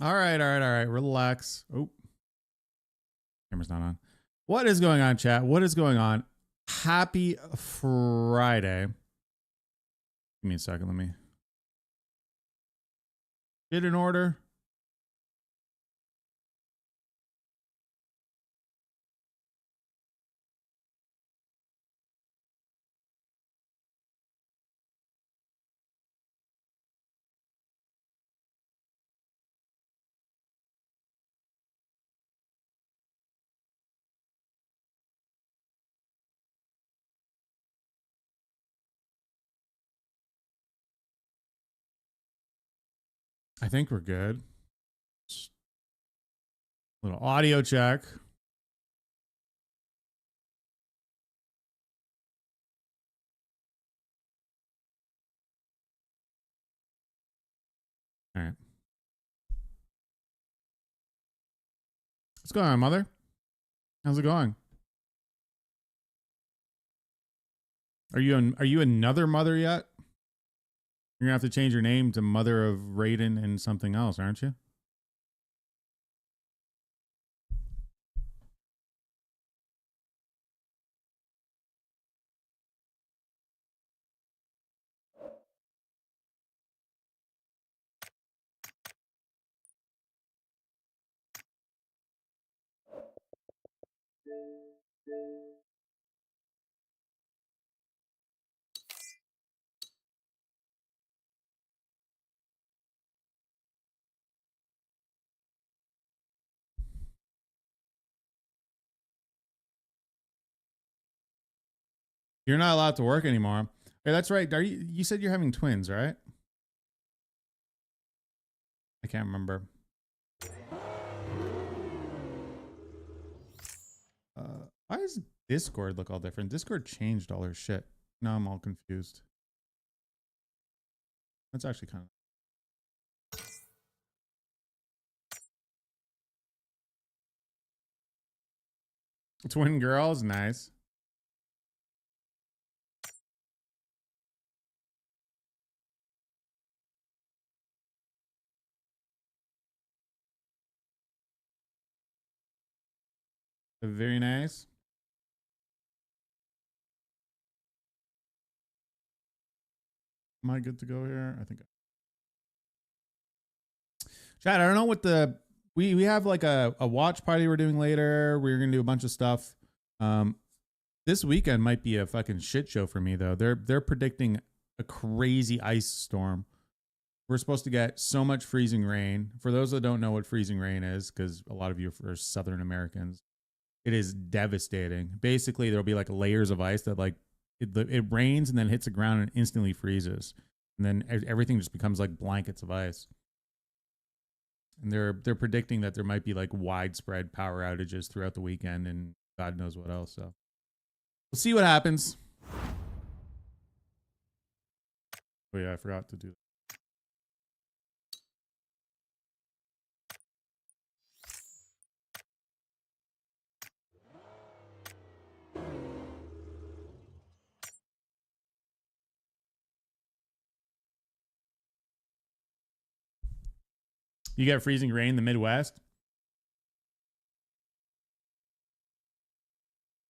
All right, all right, all right. Relax. Oh, camera's not on. What is going on, chat? What is going on? Happy Friday. Give me a second. Let me get in order. I think we're good. Just a little audio check. All right. What's going on, mother? How's it going? Are you another mother yet? You're gonna have to change your name to Mother of Raiden and something else, aren't you? You're not allowed to work anymore. Hey, that's right. You said you're having twins, right? I can't remember. Why does Discord look all different? Discord changed all her shit. Now I'm all confused. That's actually kind of twin girls. Nice. Very nice. Am I good to go here? I think. Chad, I don't know what the we have like a watch party we're doing later. We're gonna do a bunch of stuff. Um, this weekend might be a fucking shit show for me though. They're predicting a crazy ice storm. We're supposed to get so much freezing rain. For those that don't know what freezing rain is, because a lot of you are Southern Americans, it is devastating. Basically, there'll be like layers of ice that like it rains and then hits the ground and instantly freezes, and then everything just becomes like blankets of ice. And they're predicting that there might be like widespread power outages throughout the weekend and God knows what else. So we'll see what happens. Oh yeah, I forgot to do that. You get freezing rain in the Midwest?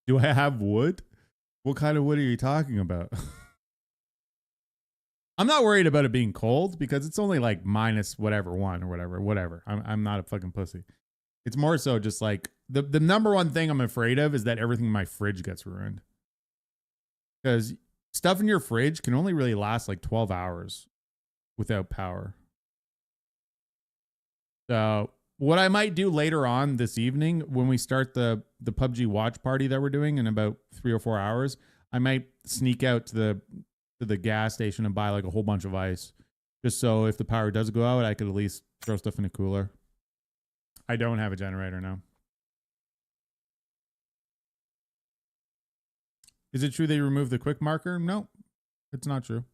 Do I have wood? What kind of wood are you talking about? I'm not worried about it being cold because it's only like minus whatever one or whatever. I'm not a fucking pussy. It's more so just like the number one thing I'm afraid of is that everything in my fridge gets ruined. Because stuff in your fridge can only really last like 12 hours without power. So what I might do later on this evening when we start the PUBG watch party that we're doing in about 3 or 4 hours, I might sneak out to the gas station and buy like a whole bunch of ice, just so if the power does go out, I could at least throw stuff in a cooler. I don't have a generator now. Is it true they removed the quick marker? No, it's not true.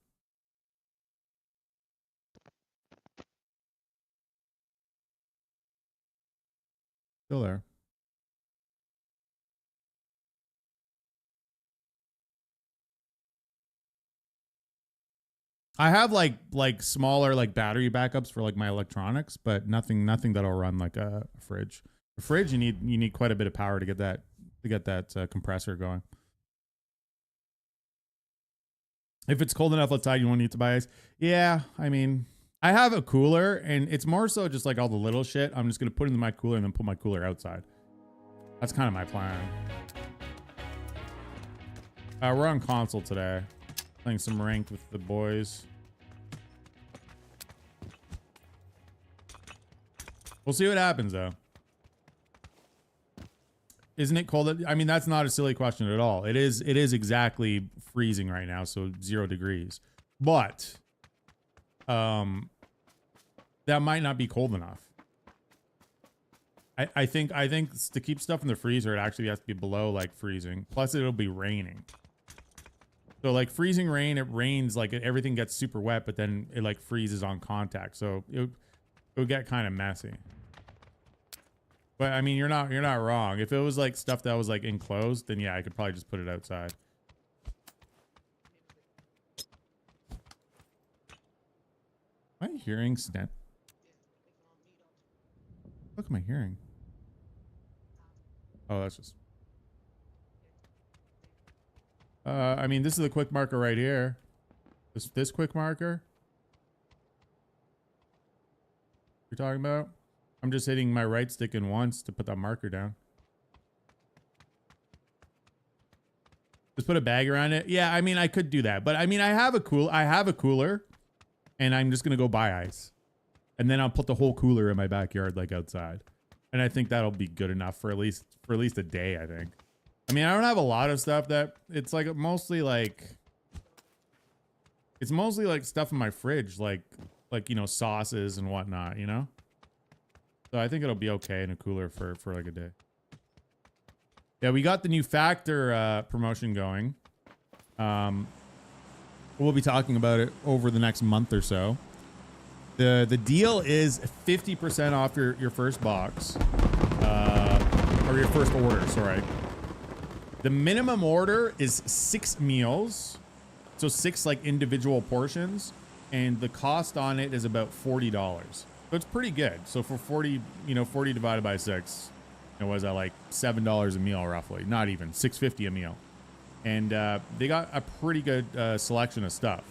Still there. I have like smaller like battery backups for like my electronics, but nothing that'll run like a fridge. A fridge, you need quite a bit of power to get that compressor going. If it's cold enough outside, you won't need to buy ice. Yeah, I mean, I have a cooler, and it's more so just like all the little shit. I'm just gonna put into my cooler and then put my cooler outside. That's kind of my plan. We're on console today, playing some ranked with the boys. We'll see what happens though. Isn't it cold? I mean, that's not a silly question at all. It is exactly freezing right now, so 0 degrees. But that might not be cold enough. I think to keep stuff in the freezer, it actually has to be below like freezing. Plus it'll be raining. So like freezing rain, it rains, like everything gets super wet, but then it like freezes on contact. So it would get kind of messy. But I mean, you're not wrong. If it was like stuff that was like enclosed, then yeah, I could probably just put it outside. Am I hearing snap? What am I hearing? Oh, that's just. I mean, this is the quick marker right here. This quick marker you're talking about? I'm just hitting my right stick in once to put that marker down. Just put a bag around it. Yeah, I mean, I could do that, but I mean, I have a cooler, and I'm just gonna go buy ice, and then I'll put the whole cooler in my backyard, like outside, and I think that'll be good enough for at least a day. I think. I mean, I don't have a lot of stuff that it's like mostly like stuff in my fridge, like you know, sauces and whatnot, you know. So I think it'll be okay in a cooler for like a day. Yeah, we got the new Factor promotion going. We'll be talking about it over the next month or so. The deal is 50% off your first box, or your first order. Sorry. The minimum order is 6 meals, so 6 like individual portions, and the cost on it is about $40. So it's pretty good. So for 40, you know, 40 divided by 6, it was at like $7 a meal roughly. Not even $6.50 a meal. And they got a pretty good selection of stuff.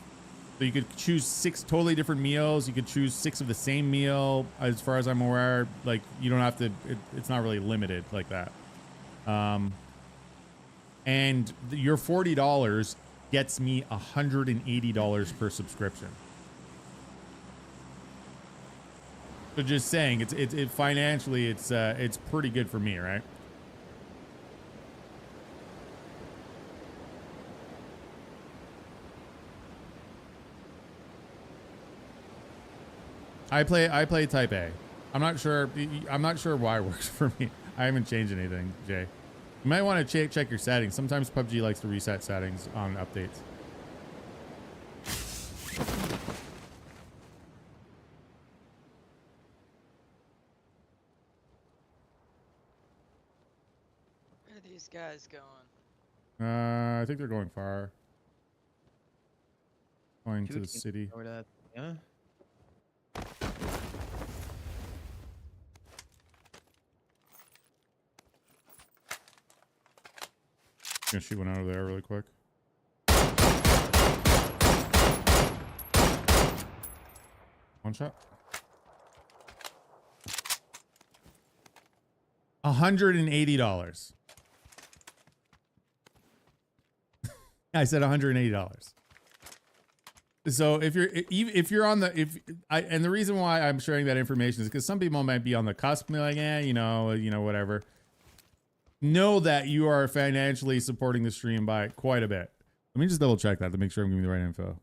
So you could choose 6 totally different meals. You could choose 6 of the same meal. As far as I'm aware, like you don't have to. It's not really limited like that. And your $40 gets me $180 per subscription. So just saying, it financially, it's pretty good for me, right? I play Type A. I'm not sure why it works for me. I haven't changed anything, Jay. You might want to check your settings. Sometimes PUBG likes to reset settings on updates. Where are these guys going? I think they're going far. Going to the city. Yeah. Gonna shoot one out of there really quick. One shot. $180. I said $180. So if you're on the and the reason why I'm sharing that information is because some people might be on the cusp, like, you know, whatever. Know that you are financially supporting the stream by quite a bit. Let me just double check that to make sure I'm giving you the right info.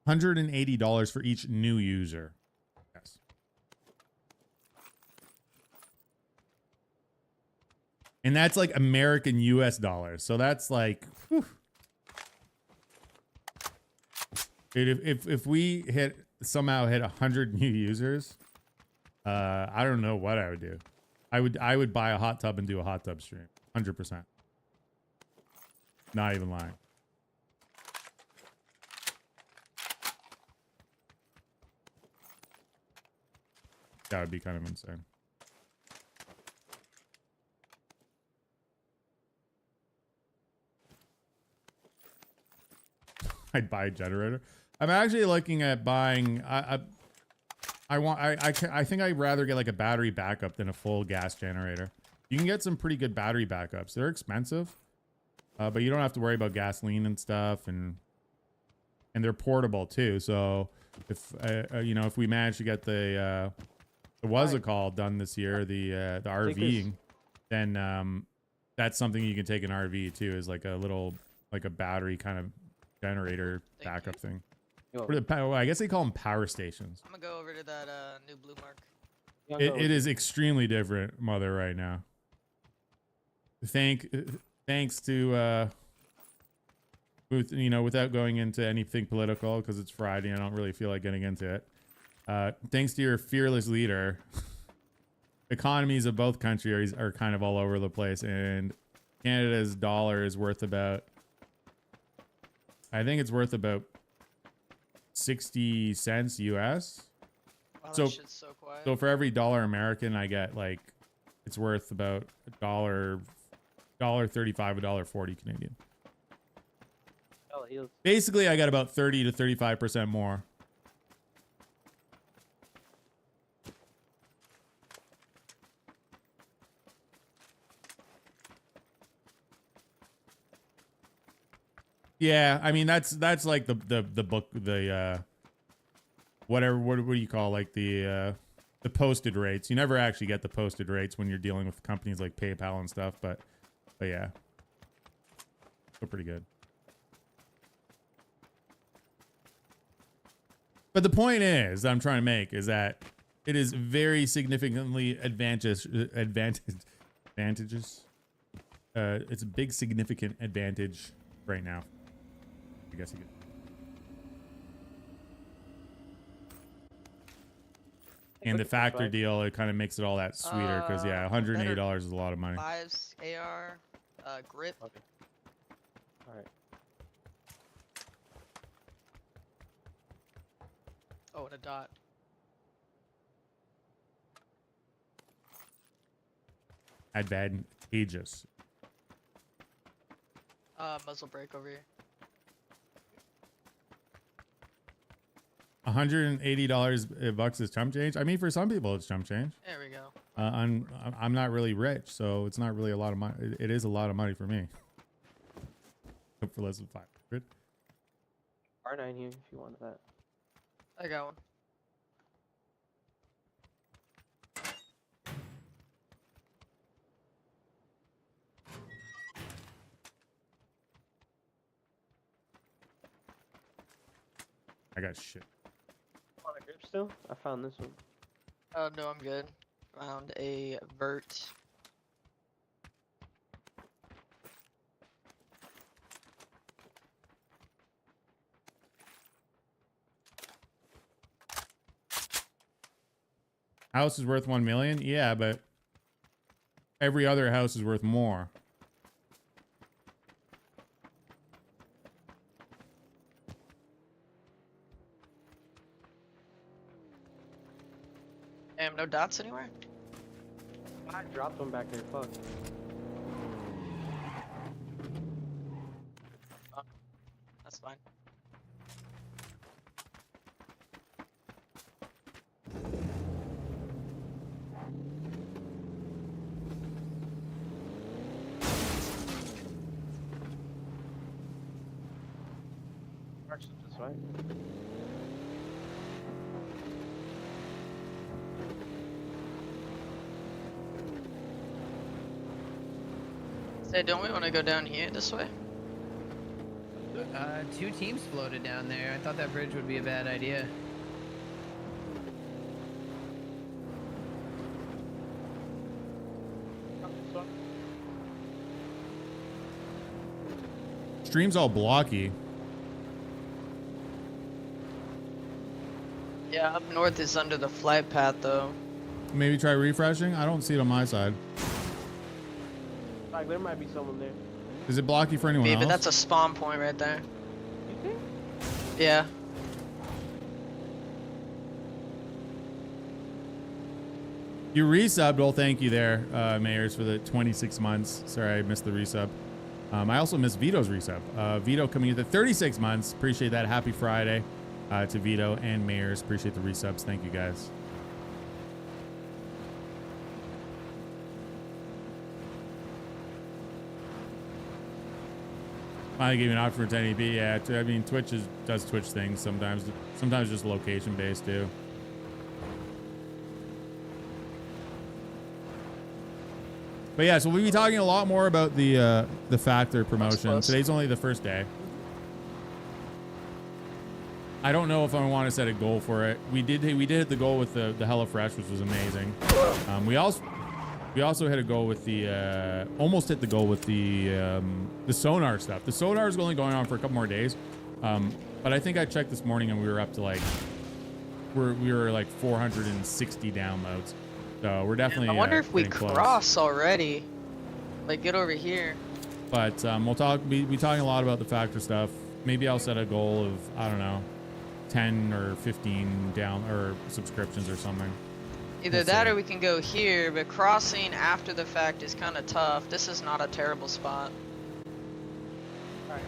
$180 for each new user. Yes. And that's like American US dollars. So that's like, whew. Dude, if we somehow hit 100 new users, I don't know what I would do. I would buy a hot tub and do a hot tub stream. 100%. Not even lying. That would be kind of insane. I'd buy a generator. I'm actually looking at buying. I think I'd rather get like a battery backup than a full gas generator. You can get some pretty good battery backups. They're expensive, but you don't have to worry about gasoline and stuff, and they're portable too. So if you know, if we manage to get the what's it called done this year, the RVing, then that's something you can take an RV too, is like a little like a battery kind of generator backup thing. Or I guess they call them power stations. I'm gonna go over to that new blue mark. It is extremely different, mother, right now. Thanks to you know, without going into anything political, because it's Friday, I don't really feel like getting into it. Thanks to your fearless leader, economies of both countries are kind of all over the place, and Canada's dollar is worth about, I think it's worth about 60 cents US. Wow, So- that shit's so quiet. So for every dollar American, I get like, it's worth about $1.35, $1.40 Canadian. Basically, I got about 30 to 35% more. Yeah, I mean that's like the book, the whatever, what do you call, like the posted rates. You never actually get the posted rates when you're dealing with companies like PayPal and stuff, but yeah, still pretty good. But the point is that I'm trying to make is that it is very significantly advantageous. It's a big significant advantage right now, I guess you could. And the factor deal, it kind of makes it all that sweeter, because yeah, $180 is a lot of money. 5s AR, grip. Okay. All right. Oh, and a dot. Advantageous. Muzzle brake over here. $180 bucks is chump change. I mean, for some people, it's chump change. There we go. I'm not really rich, so it's not really a lot of money. It is a lot of money for me. For less than 500. R9 here if you want that. I got one. I got shit. Want a grip still? I found this one. Oh no, I'm good. Found a vert. House is worth 1 million. Yeah, but every other house is worth more. Damn, no dots anywhere? I dropped one back there. Fuck. That's fine. Mark's this way. Say, don't we want to go down here this way? Two teams floated down there. I thought that bridge would be a bad idea. Stream's all blocky. Yeah, up north is under the flight path though. Maybe try refreshing. I don't see it on my side. Like there might be someone there. Does it block you for anyone Me, else? but that's a spawn point right there. You think? Yeah. You resubbed. Well, thank you there, Mayors, for the 26 months. Sorry, I missed the resub. I also missed Vito's resub. Vito coming in at 36 months. Appreciate that. Happy Friday to Vito and Mayors. Appreciate the resubs. Thank you, guys. Finally gave you an option for 1080p. Yeah, I mean, does Twitch things sometimes. Sometimes just location based too. But yeah, so we'll be talking a lot more about the Factor promotion. close. Today's only the first day. I don't know if I want to set a goal for it. We did hit the goal with the HelloFresh, which was amazing. We also hit a goal with the almost hit the goal with the sonar stuff. The sonar is only going on for a couple more days, but I think I checked this morning and we were up to like we were like 460 downloads. So we're definitely. I wonder if we getting close. cross already. Like, get over here. But we'll be talking a lot about the Factor stuff. Maybe I'll set a goal of, I don't know, 10 or 15 down or subscriptions or something. Either We'll that see. or we can go here, but crossing after the fact is kind of tough. This is not a terrible spot. Alright.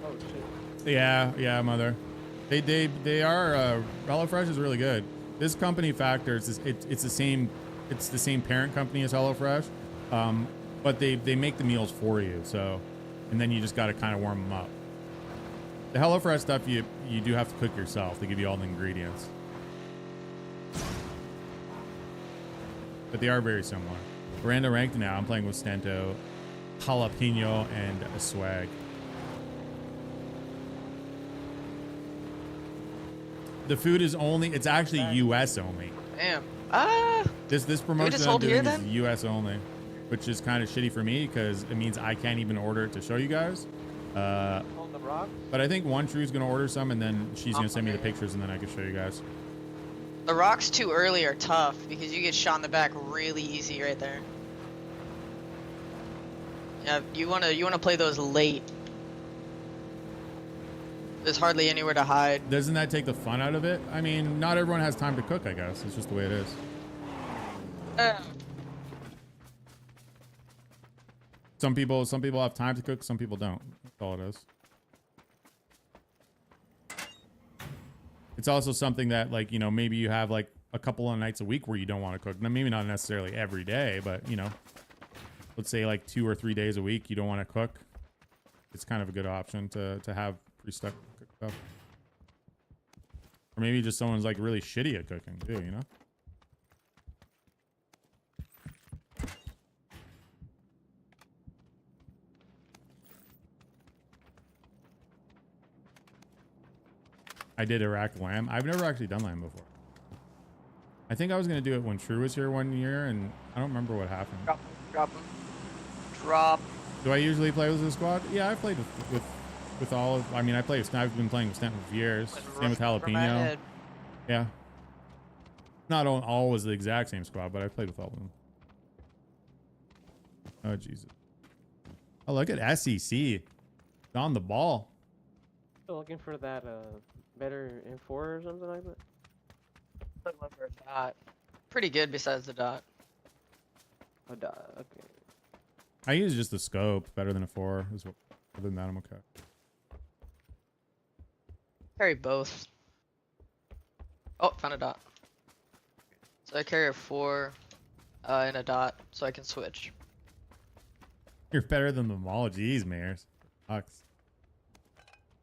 Oh shit. Yeah, mother. They are. HelloFresh is really good. This company Factor, it's the same. It's the same parent company as HelloFresh, but they make the meals for you. So, and then you just got to kind of warm them up. The HelloFresh stuff you do have to cook yourself. They give you all the ingredients, but they are very similar. Miranda ranked now. I'm playing with Stento, Jalapeno, and a Swag. The food is it's actually US only. Damn. This promotion just I'm hold here doing is then? US only, which is kind of shitty for me because it means I can't even order it to show you guys. On the rock? But I think One True's gonna order some and then she's gonna send me the Okay. pictures and then I can show you guys. The rocks too early are tough because you get shot in the back really easy right there. Yeah, you wanna play those late. There's hardly anywhere to hide. Doesn't that take the fun out of it? I mean, not everyone has time to cook, I guess. It's just the way it is. Some people have time to cook, some people don't. That's all it is. It's also something that, like, you know, maybe you have like a couple of nights a week where you don't want to cook. Now, maybe not necessarily every day, but you know, let's say like 2 or 3 days a week you don't want to cook. It's kind of a good option to have pre-stuck cooked stuff. Or maybe just someone's like really shitty at cooking too, you know? I did Iraq lamb. I've never actually done lamb before. I think I was gonna do it when True was here one year, and I don't remember what happened. Drop him. Drop. Do I usually play with the squad? Yeah, I've played with all of. I mean, I've been playing with Stanton for years. Same with From my Jalapeno. head. Yeah. Not always the exact same squad, but I played with all of them. Oh Jesus. Oh, look at SEC. It's on the ball. Still looking for that better M4 or something like that? Dot. Pretty good besides the dot. Oh, okay. I use just the scope. Better than a 4. Other than that, I'm okay. Carry both. Oh, found a dot. So I carry a 4 and a dot, so I can switch. You're better than them all. Jeez, Mayors. Sucks.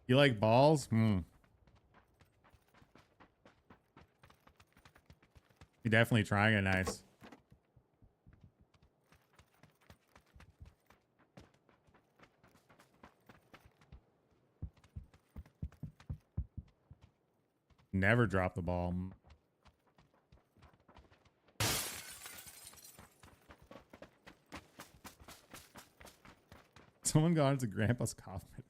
You like balls? You're definitely trying it nice. Never drop the ball. Someone got into Grandpa's coffin.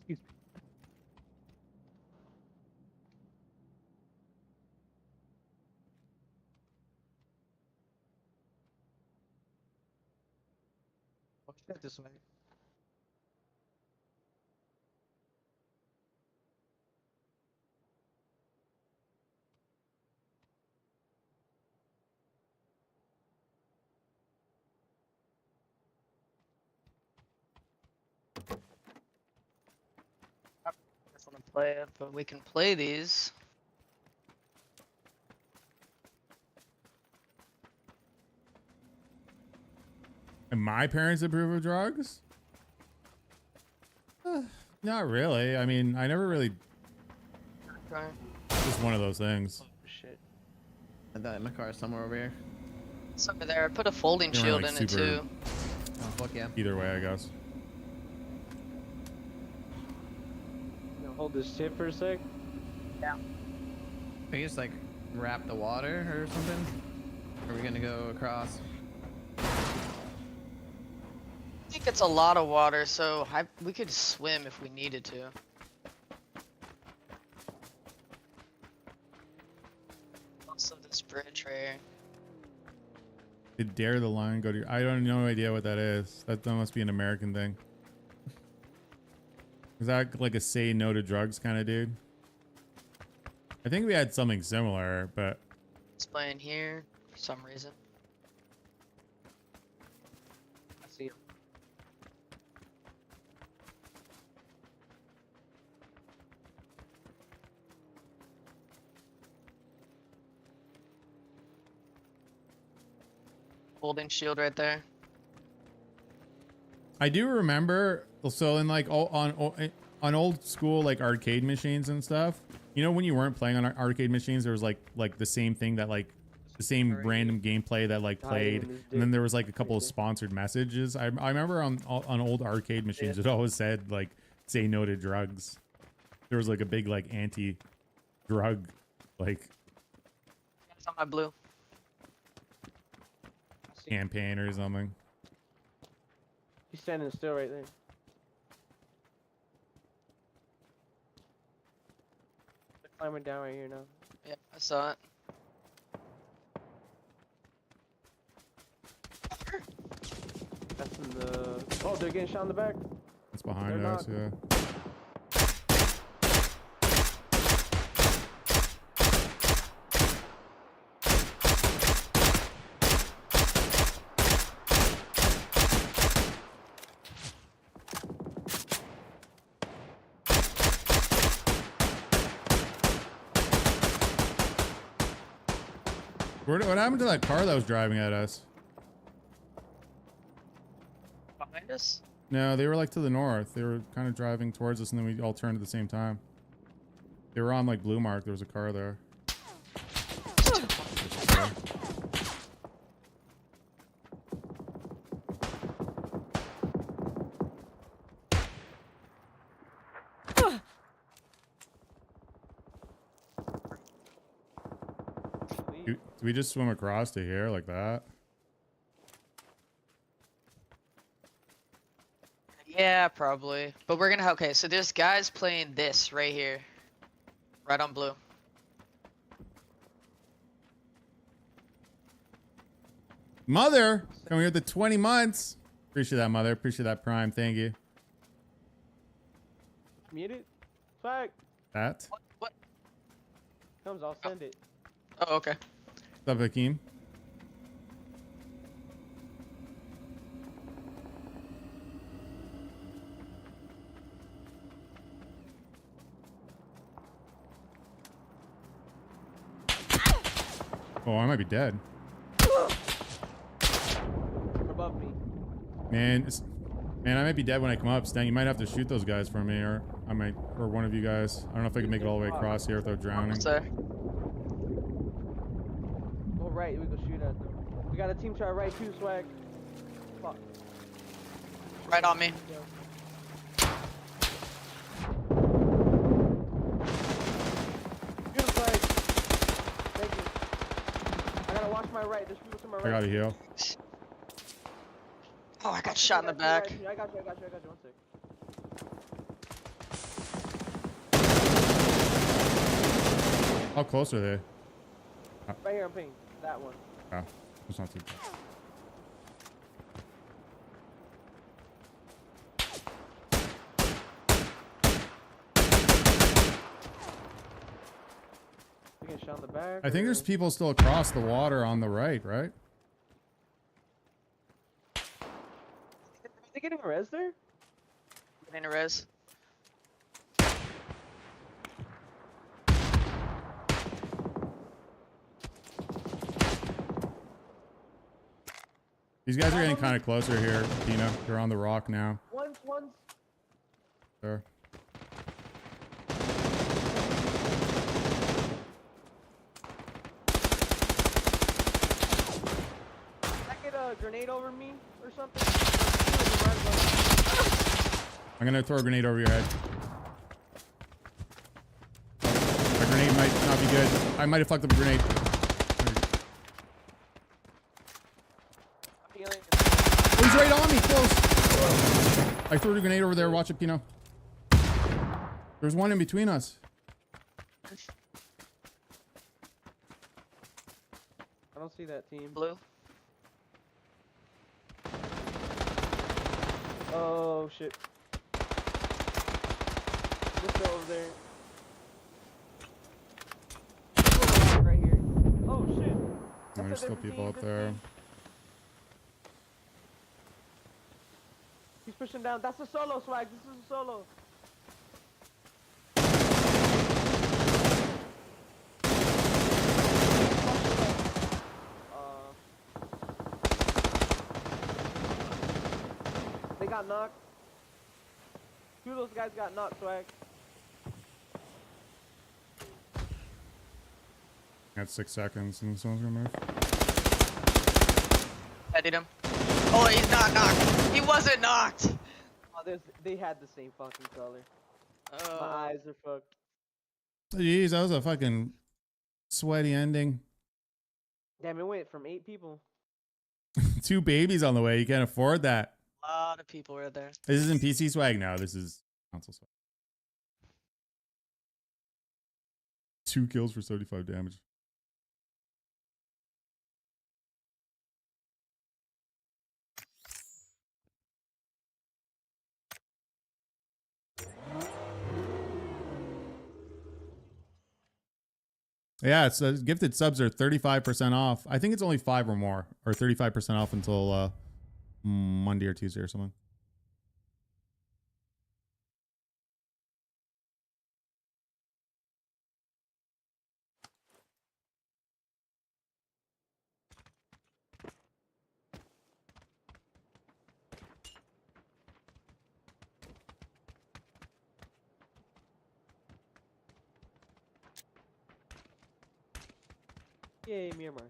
Excuse me. Watch that this way. I just want to play it, but we can play these. And my parents approve of drugs? Not really. I mean, I never really. Okay. Just one of those things. Oh, shit. I thought my car is somewhere over here. It's over there. I put a folding They weren't, shield like, in it super- too. Oh fuck yeah. Either way, I guess. You know, hold this shit for a sec. We just like wrap the water or something? Or are we gonna go across? I think it's a lot of water, so we could swim if we needed to. Also, this bridge right here. Did Dare the Lion go to your... I don't no idea what that is. That must be an American thing. Is that like a say no to drugs kind of dude? I think we had something similar, but It's playing here for some reason. I see him. Holding shield right there. I do remember. So in like on old school like arcade machines and stuff, you know, when you weren't playing on arcade machines, there was like the same thing that like the same random gameplay that like played, and then there was like a couple of sponsored messages. I remember on old arcade machines, it always said like say no to drugs. There was like a big like anti-drug like It's on my blue. I see him. campaign or something. He's standing still right there. They're climbing down right here now. Yeah, I saw it. That's in the. Oh, they're getting shot in the back. It's behind They're us. not- Yeah. What happened to that car that was driving at us? Behind us? No, they were like to the north. They were kind of driving towards us, and then we all turned at the same time. They were on like Blue Mark. There was a car there. Do we just swim across to here like that? Yeah, probably. But we're gonna okay. So there's guys playing this right here, right on blue. Mother, coming here with the 20 months. Appreciate that, Mother. Appreciate that, Prime. Thank you. Muted. Fuck. That. What? Comes, I'll send it. Oh, okay. What's up, Hakeem? Oh, I might be dead. Above me. Man, man, I might be dead when I come up. Stan, you might have to shoot those guys for me, or I might, or one of you guys. I don't know if I can make it all the way across here without drowning. What's there? Go right, we go shoot at them. We got a team to our right too, Swag. Fuck. Right on me. Yo. Shoot him, Swag. Thank you. I gotta watch my right. There's people to my right. I gotta heal. Oh, I got shot in the back. I got you. One sec. How close are they? Right here, I'm ping. That one. Oh, it's not too bad. We get shot in the back. I think or- there's people still across the water on the right, right? Are they getting a res there? Getting a res. These guys are getting kind of closer here, Tina. They're on the rock now. One's. There. Did I get a grenade over me or something? I'm gonna throw a grenade over your head. My grenade might not be good. I might have fucked up a grenade. I'm healing. Oh, he's right on me, close. I threw a grenade over there. Watch it, Pino. There's one in between us. I don't see that team. Blue. Oh shit. Just go over there. Right here. Oh shit. There's That's a still different people team, up different there. team. He's pushing down. That's a solo, Swag. This is a solo. They got knocked. Two of those guys got knocked, Swag. Got 6 seconds and someone's gonna move. I did him. Oh, he's not knocked. He wasn't knocked. Oh, they had the same fucking color. My Oh. eyes are fucked. Jeez, that was a fucking sweaty ending. Damn, it went from 8 people. 2 babies on the way. You can't afford that. A lot of people were there. This isn't PC swag now. This is console swag. 2 kills for 75 damage. Yeah, it's gifted subs are 35% off. I think it's only 5 or more, or 35% off until Monday or Tuesday or something. Yay, Myanmar.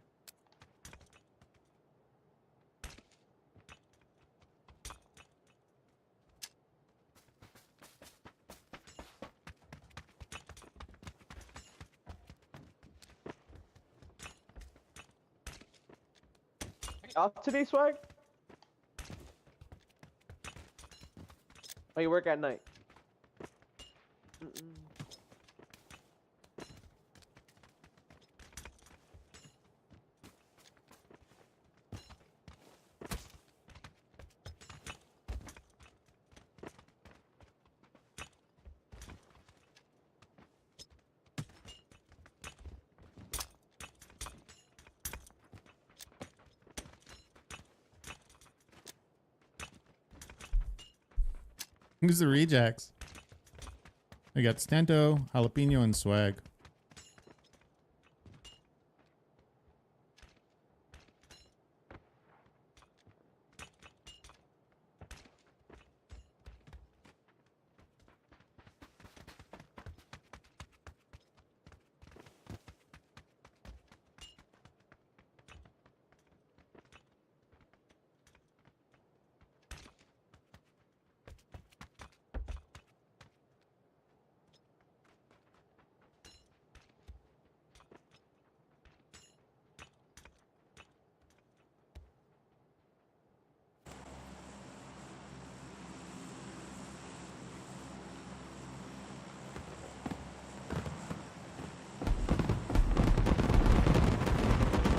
Off today, Swag? Oh, you work at night. Mm-mm. Who's the rejects? We got Stento, Jalapeno, and Swag.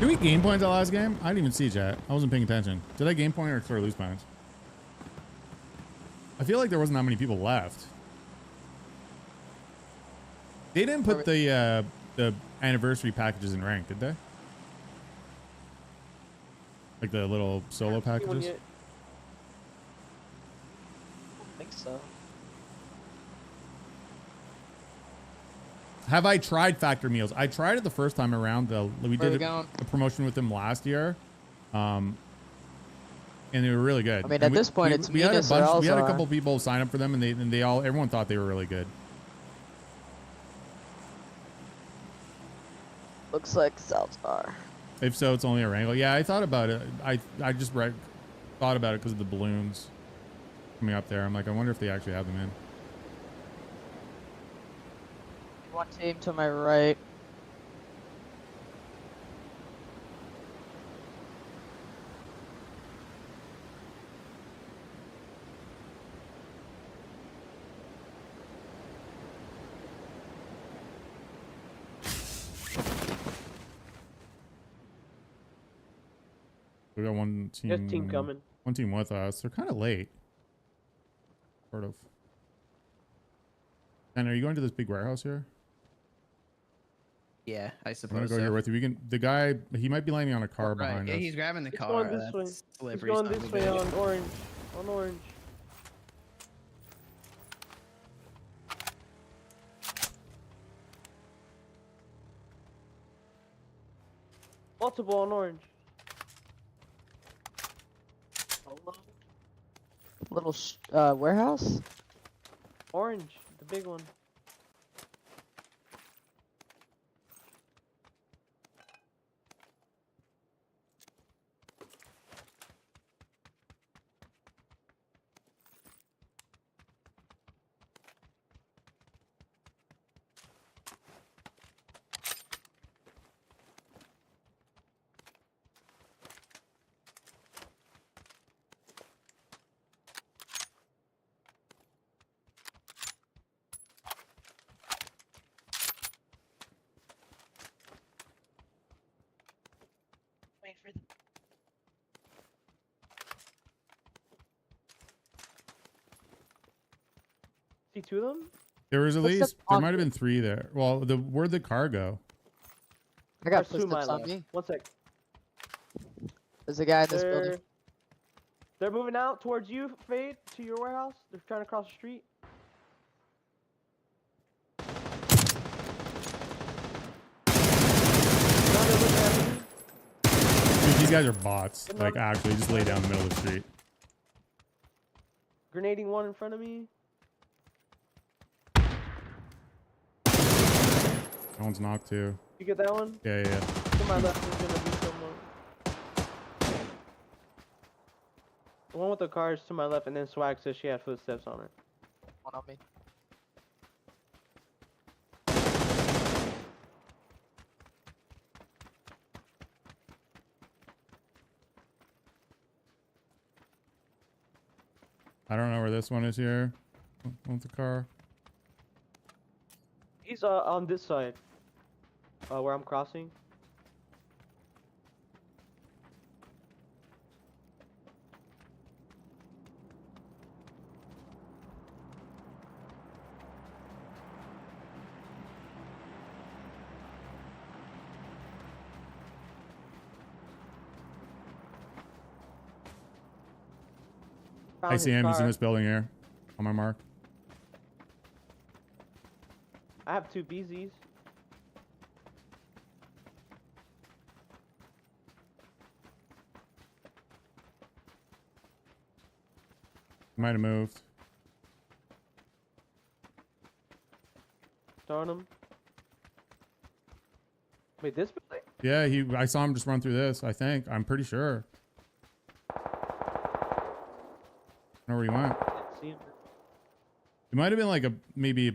we gain points that last game? I didn't even see chat. I wasn't paying attention. Did I gain point or lose points? I feel like there wasn't that many people left. They didn't put the anniversary packages in rank, did they? Like the little solo packages? I think so. Have I tried Factor Meals? I tried it the first time around. We Where did we going? a promotion with them last year, and they were really good. I mean, And at this point, it's we had a Venus or bunch. We had a Elzar. couple people sign up for them, and everyone thought they were really good. Looks like Salzar. If so, it's only a wrangle. Yeah, I thought about it. I just thought about it because of the balloons coming up there. I'm like, I wonder if they actually have them in. One team to my right. We got one team. There's a team coming. One team with us. They're kind of late. Sort of. And are you going to this big warehouse here? Yeah, I I'm gonna suppose go so. here with you. We can. The guy, he might be landing on a car Right, behind yeah, us. he's grabbing the He's car. going this way. That's He's slippery going son of this a way bitch. on orange. On orange. Multiple on orange. Little warehouse. Orange, the big one. Wait for the See two of them? There was at What's the least. There might have pocket? been 3 there. Well, where'd the car go? I got There's two footsteps my on left. me. 1 sec. There's a guy in this building. They're moving out towards you, Fade, to your warehouse. They're trying to cross the street. Now they're looking at me. Dude, these guys are bots. Good Like, luck. actually, just lay down in the middle of the street. Grenading one in front of me. That one's knocked too. You get that one? Yeah, yeah, yeah. To my left is gonna be someone. The one with the car is to my left, and then Swag says she had footsteps on her. One on me. I don't know where this one is here. With the car. He's on this side. Where I'm crossing. I Found see his him. He's in car. this building here. On my mark. I have 2 BZs. He might have moved. Darn him. Wait, this building? Yeah, I saw him just run through this, I think. I'm pretty sure. I don't know where he went. Didn't see him. It might have been like maybe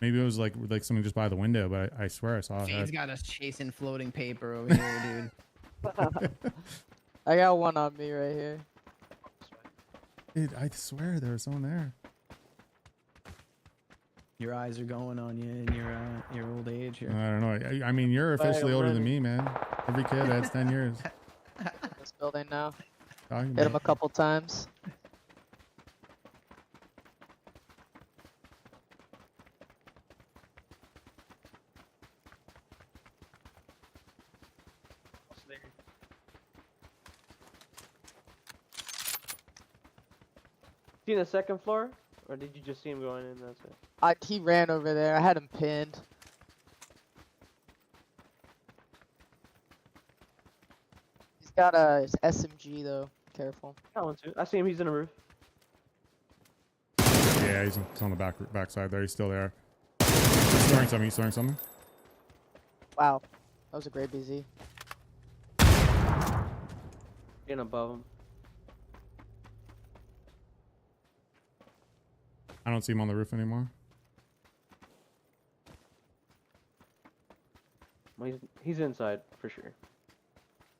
it was like something just by the window, but I swear I saw He's it. got us chasing floating paper over here, dude. I got one on me right here. Dude, I swear there was someone there. Your eyes are going on you in your old age I here. don't know. I mean, you're Fire officially older than running. me, man. Every kid adds 10 years. This building now. Talking Hit him a about. couple times. See the second floor? Or did you just see him going in? That's it. He ran over there. I had him pinned. He's got a SMG though. Careful. Got one too. I see him. He's in the roof. Yeah, he's on the back side there. He's still there. He's storing something. He's storing something. Wow, that was a great BZ. Getting above him. I don't see him on the roof anymore. Well, he's inside for sure.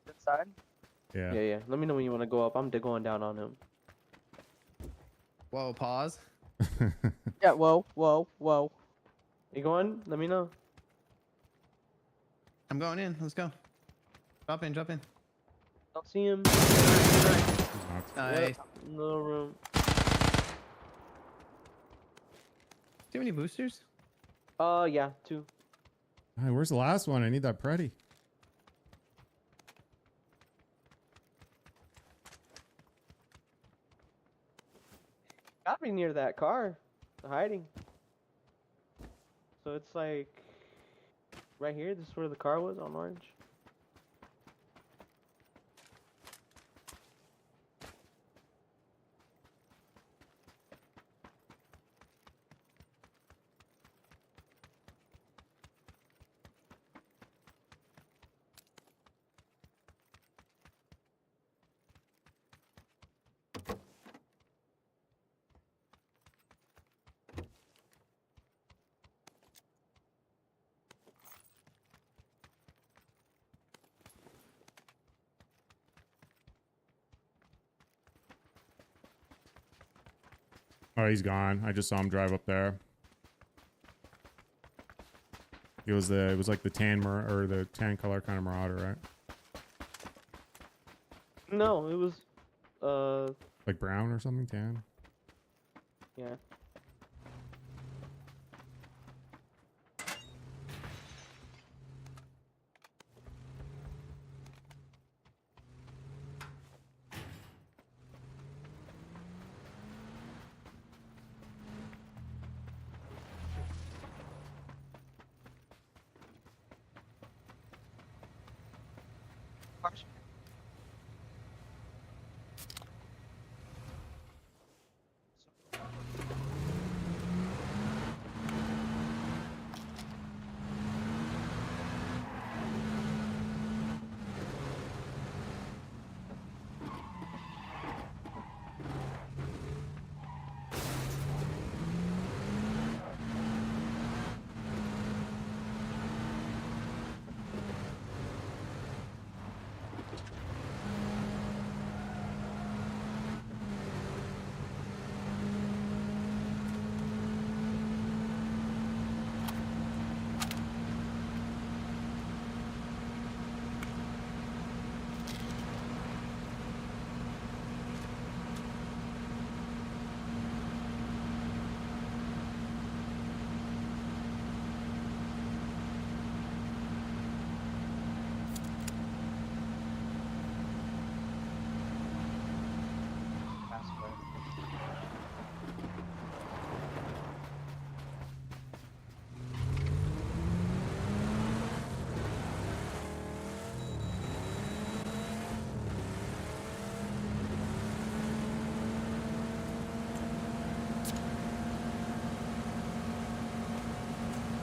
Inside. Yeah. Yeah. Let me know when you want to go up. I'm going down on him. Whoa, pause. Yeah. Whoa. Whoa. Whoa. You going? Let me know. I'm going in. Let's go. Drop in. Drop in. Don't see him. He's not. Nice. No room. Do you have any boosters? Yeah, 2. Hey, where's the last one? I need that Preddy. Gotta be near that car. Hiding. So it's like right here. This is where the car was on orange. Oh, he's gone. I just saw him drive up there. It was like the or the tan color kind of Marauder, right? No, it was Like brown or something, tan. yeah.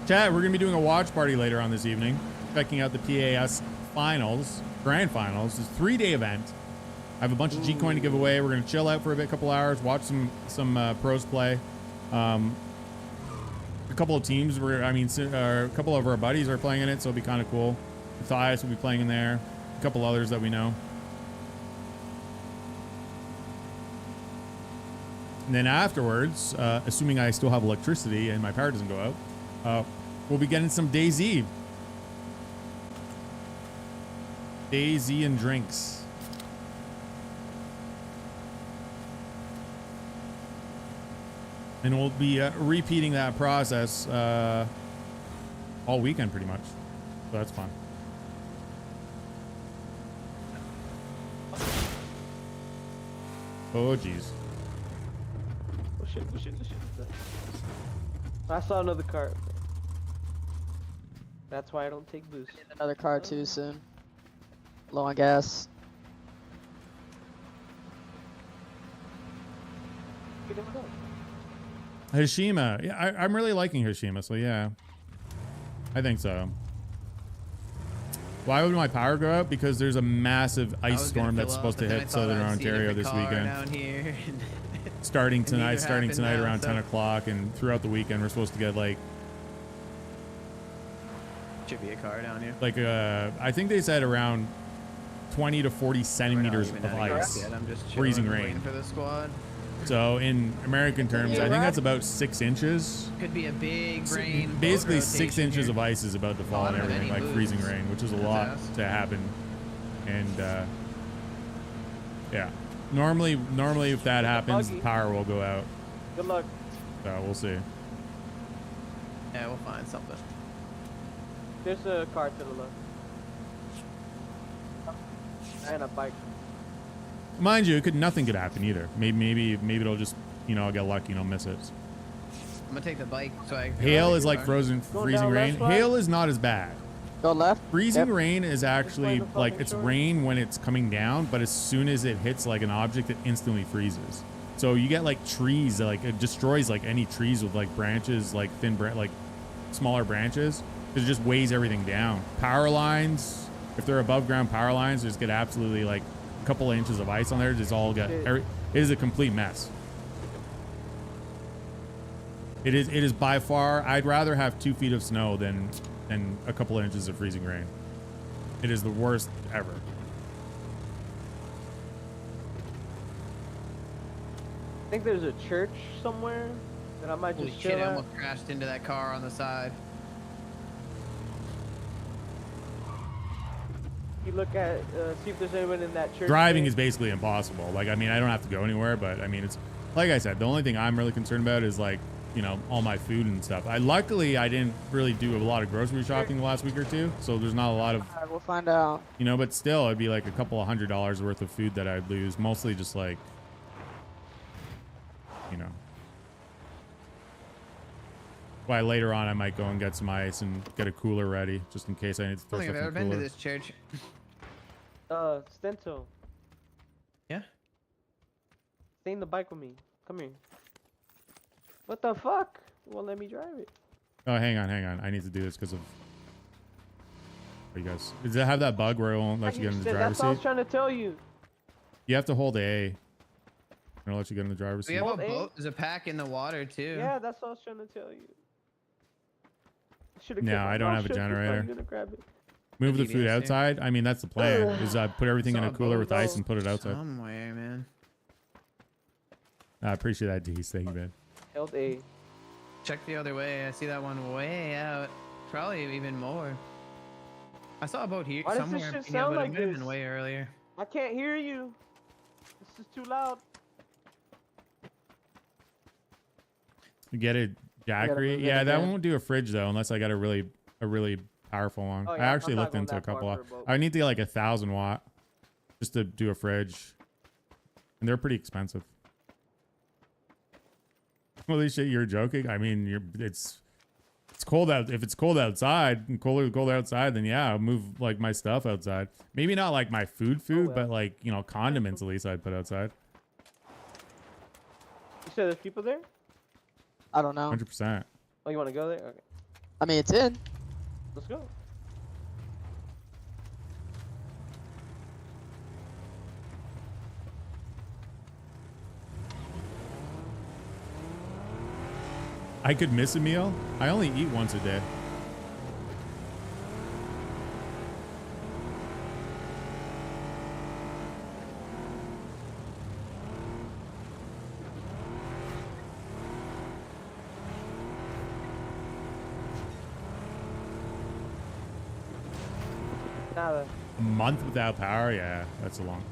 Chat, we're going to be doing a watch party later on this evening. Checking out the PAS finals, grand finals. It's a 3-day event. I have a bunch of G-Coin to give away. We're going to chill out for a couple hours, watch some pros play. A couple of teams a couple of our buddies are playing in it, so it'll be kind of cool. Matthias will be playing in there. A couple others that we know. And then afterwards, assuming I still have electricity and my power doesn't go out, we'll be getting some DayZ. Daisy and drinks. And we'll be repeating that process all weekend pretty much. So that's fun. Oh, jeez. Oh shit, oh shit, oh shit. I saw another car. That's why I don't take boost. Get another car too soon. Low on gas. Get him up. Hashima. Yeah, I'm really liking Hashima, so yeah. I think so. Why would my power go out? Because there's a massive I ice was gonna storm that's fill supposed up, to but then I hit thought southern I'd see a Ontario different this car weekend. down here. Starting neither tonight, happened now, around so- 10 o'clock, and throughout the weekend we're supposed to get like Should be a car down here. I think they said around 20 to 40 We're not centimeters even of out of gas ice. yet. I'm just Freezing chilling, rain. waiting for the squad. So in American terms, I think that's about 6 inches. Could be a big rain. boat Basically 6 rotation inches here. of ice is about to fall I and don't have everything, any like moves. freezing rain, which is a That's lot fast. to happen. And yeah, normally if that happens, the buggy. power will go out. Good luck. So we'll see. Yeah, we'll find something. There's a car to the left. And a bike. Mind you, nothing could happen either. Maybe it'll just, I'll get lucky and I'll miss it. I'm gonna take the bike so I. can Hail go is like car. freezing down rain. left side? Hail is not as bad. Go left. Freezing Yep. rain is actually the like fucking it's shore. rain when it's coming down, but as soon as it hits like an object, it instantly freezes. So you get like trees that like it destroys like any trees with like branches, like like smaller branches. It just weighs everything down. Power lines, if they're above ground power lines, just get absolutely like a couple of inches of ice on there. Just all get. It is a complete mess. It is by far. I'd rather have 2 feet of snow than a couple of inches of freezing rain. It is the worst ever. I think there's a church somewhere that I might Holy just shit! chill I at. almost crashed into that car on the side. You look at, see if there's anyone in that church. Driving there. is basically impossible. Like, I mean, I don't have to go anywhere, but I mean, it's like I said, the only thing I'm really concerned about is like, all my food and stuff. Luckily I didn't really do a lot of grocery shopping the last week or two, so there's not a lot of, Alright, we'll find out. but still it'd be like a couple of $100 worth of food that I'd lose, mostly just like, why later on I might go and get some ice and get a cooler ready just in case I need to I throw don't think stuff I've in ever the been to cooler. this church. Stento. Yeah. Stay in the bike with me. Come here. What the fuck? You won't let me drive it. Oh, hang on. I need to do this because of. You guys, does it have that bug where it won't let you get in the driver's That's what I was seat? trying to tell you. You have to hold A. And it'll let you get in the driver's We seat. have a Hold A. boat. There's a pack in the water too. Yeah, that's what I was trying to tell you. No, I don't have a generator. I'm gonna grab it. Move the DVS food here. outside. I mean, that's the plan. Is put everything in Saw a a cooler boat with ice and put it outside. Somewhere, man. I appreciate that, D. Thank you, man. Held A. Check the other way. I see that one way out. Probably even more. I saw a boat here Why does this somewhere. shit Yeah, sound but like it might have this? been way earlier. I can't hear you. This is too loud. Get a Jackery. move it Yeah, that again. won't do a fridge though, unless I got a really powerful one. Oh, I yeah, actually I'm not looked going into a that far couple. for a boat. I need to get like 1,000 watt just to do a fridge, and they're pretty expensive. Holy shit, you're joking? I mean, it's cold out. If it's cold outside and cold outside, then yeah, I'll move like my stuff outside. Maybe not like my food, well. but like condiments at least I'd put outside. You said there's people there? I don't know. 100%. Oh, you want to go there? Okay. I mean, it's in. Let's go. I could miss a meal. I only eat once a day. Nada. month without power? Yeah, that's a long.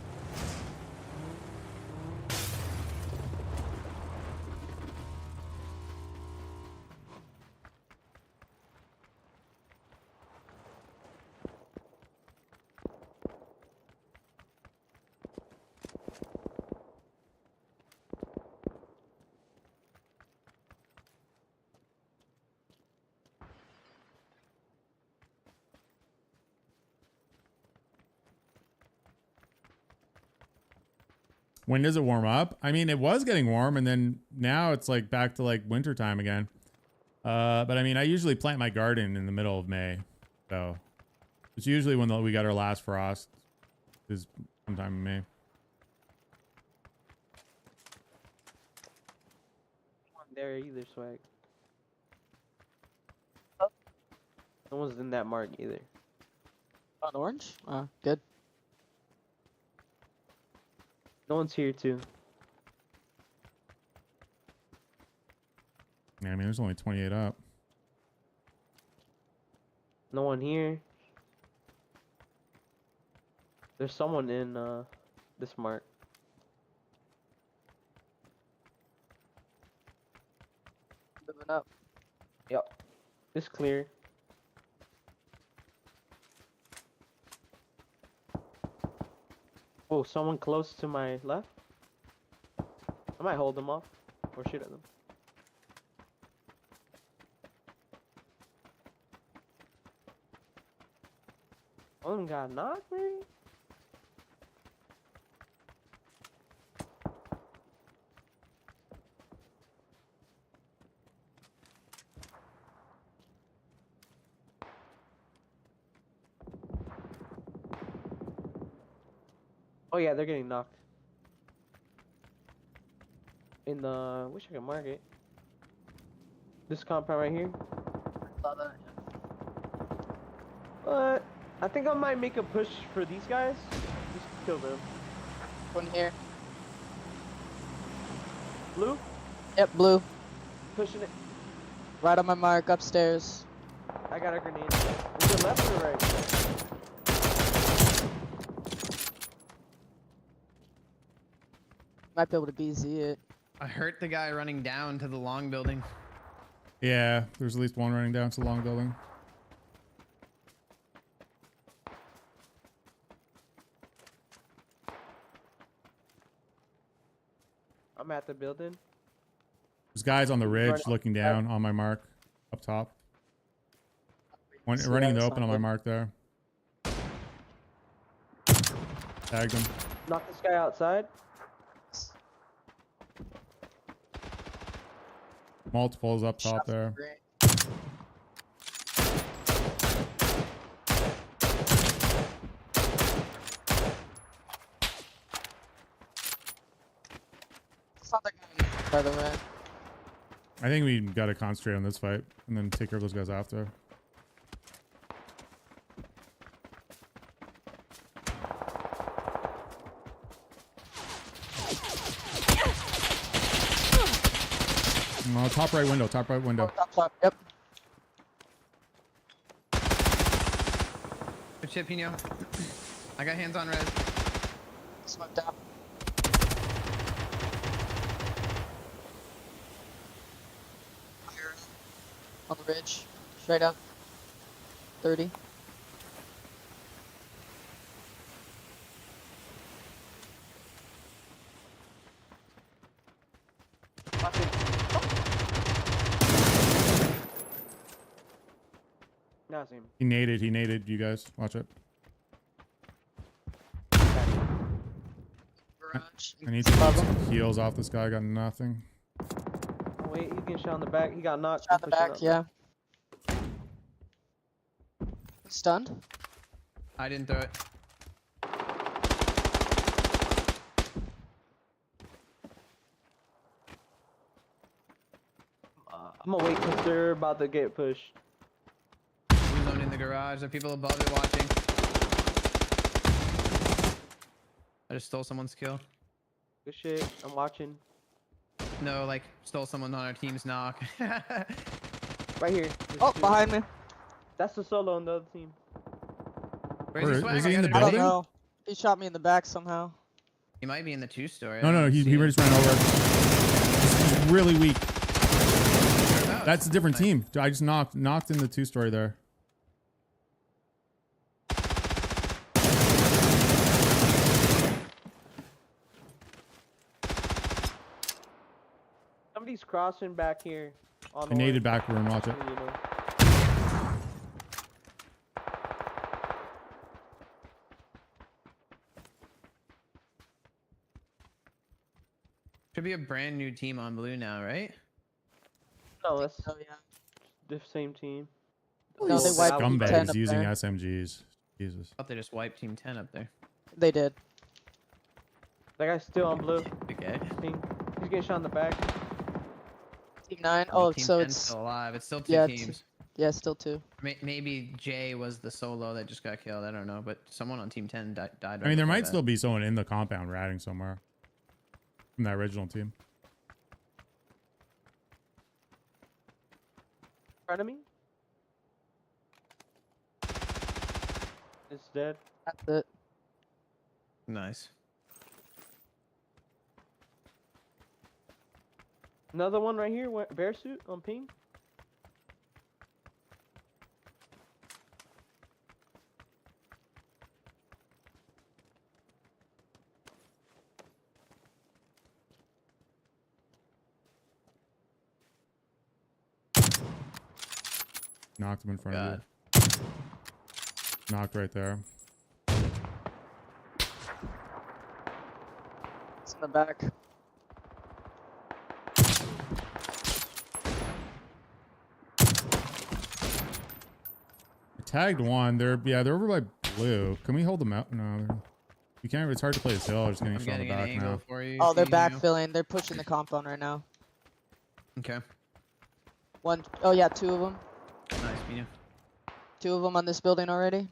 When does it warm up? I mean, it was getting warm, and then now it's like back to like winter time again. But I mean, I usually plant my garden in the middle of May, so it's usually when we got our last frost is sometime in May. Not there either, swag. No one's in that mark either. On orange? Good. No one's here too. Yeah, I mean, there's only 28 up. No one here. There's someone in this mark. Moving up. Yep. It's clear. Oh, someone close to my left. I might hold them off or shoot at them. One of them got knocked, maybe? Oh yeah, they're getting knocked. In the, wish I could mark it. This compound right here. Saw that, But I think I might make a push for these guys. Just kill them. One here. Blue, Yep, blue. pushing it. Right on my mark, upstairs. I got a grenade. Is it left or right? Might be able to BZ it. I hurt the guy running down to the long building. Yeah, there's at least one running down to the long building. I'm at the building. There's guys on the ridge Right. looking down on my mark up top. One See running in that, the it's open not on my good. mark there. Tagged him. Knock this guy outside. Multiples up top Shots there. great. It's not the guy, by the way. I think we got to concentrate on this fight and then take care of those guys after. Top right window, top right window. Top left, yep. Good shit, Pino. I got hands on res. Smoked out. Fire on the ridge. Straight up. 30. Knock it. Now I see him. He naded, you guys. Watch it. Garage. I need to get some heals off this guy. I got nothing. Oh, wait, he's getting shot in the back. He got knocked. Shot in the Pushing back, up. yeah. Stunned? I didn't throw it. I'm gonna wait because they're about to get pushed. Blue zone in the garage. There are people above it watching. I just stole someone's kill. Good shit. I'm watching. No, like, stole someone on our team's knock. Right here. There's Oh, two. behind me. That's the solo on the other team. Where's Where your is swag? he I in the got I it. don't building? know. He shot me in the back somehow. He might be in the 2-story. No, I no, don't he see him. just ran over. He's really weak. Whereabouts? That's a different Nice. team. I just knocked in the 2-story there. Somebody's crossing back here. On I naded orange, back room. Watch it. you know. Should be a brand new team on blue now, right? No, that's Oh yeah. the same team. No, they These wiped Team 10 Scumbags up using there. SMGs. Jesus. Thought they just wiped Team 10 up there. They did. That guy's still on blue. Okay. Ping. He's getting shot in the back. Team 9. Well, Oh, Team so 10's it's still alive. It's still two yeah, teams. yeah, still 2. Maybe Jay was the solo that just got killed. I don't know, but someone on Team 10 died. I mean, right there before might that. still be someone in the compound ratting somewhere from that original team. In front of me. It's dead. That's it. Nice. Another one right here. Bear suit on ping. Knocked him in front God. of you. Knocked right there. It's in the back. I tagged one. They're over by blue. Can we hold them out? No. You can't. It's hard to play this hill. Just getting I'm shot in the getting an back angle now. for you. Oh, they're Seeing you. backfilling. They're pushing the compound right now. Okay. One, oh yeah, 2 of them. Nice, Mina. 2 of them on this building already.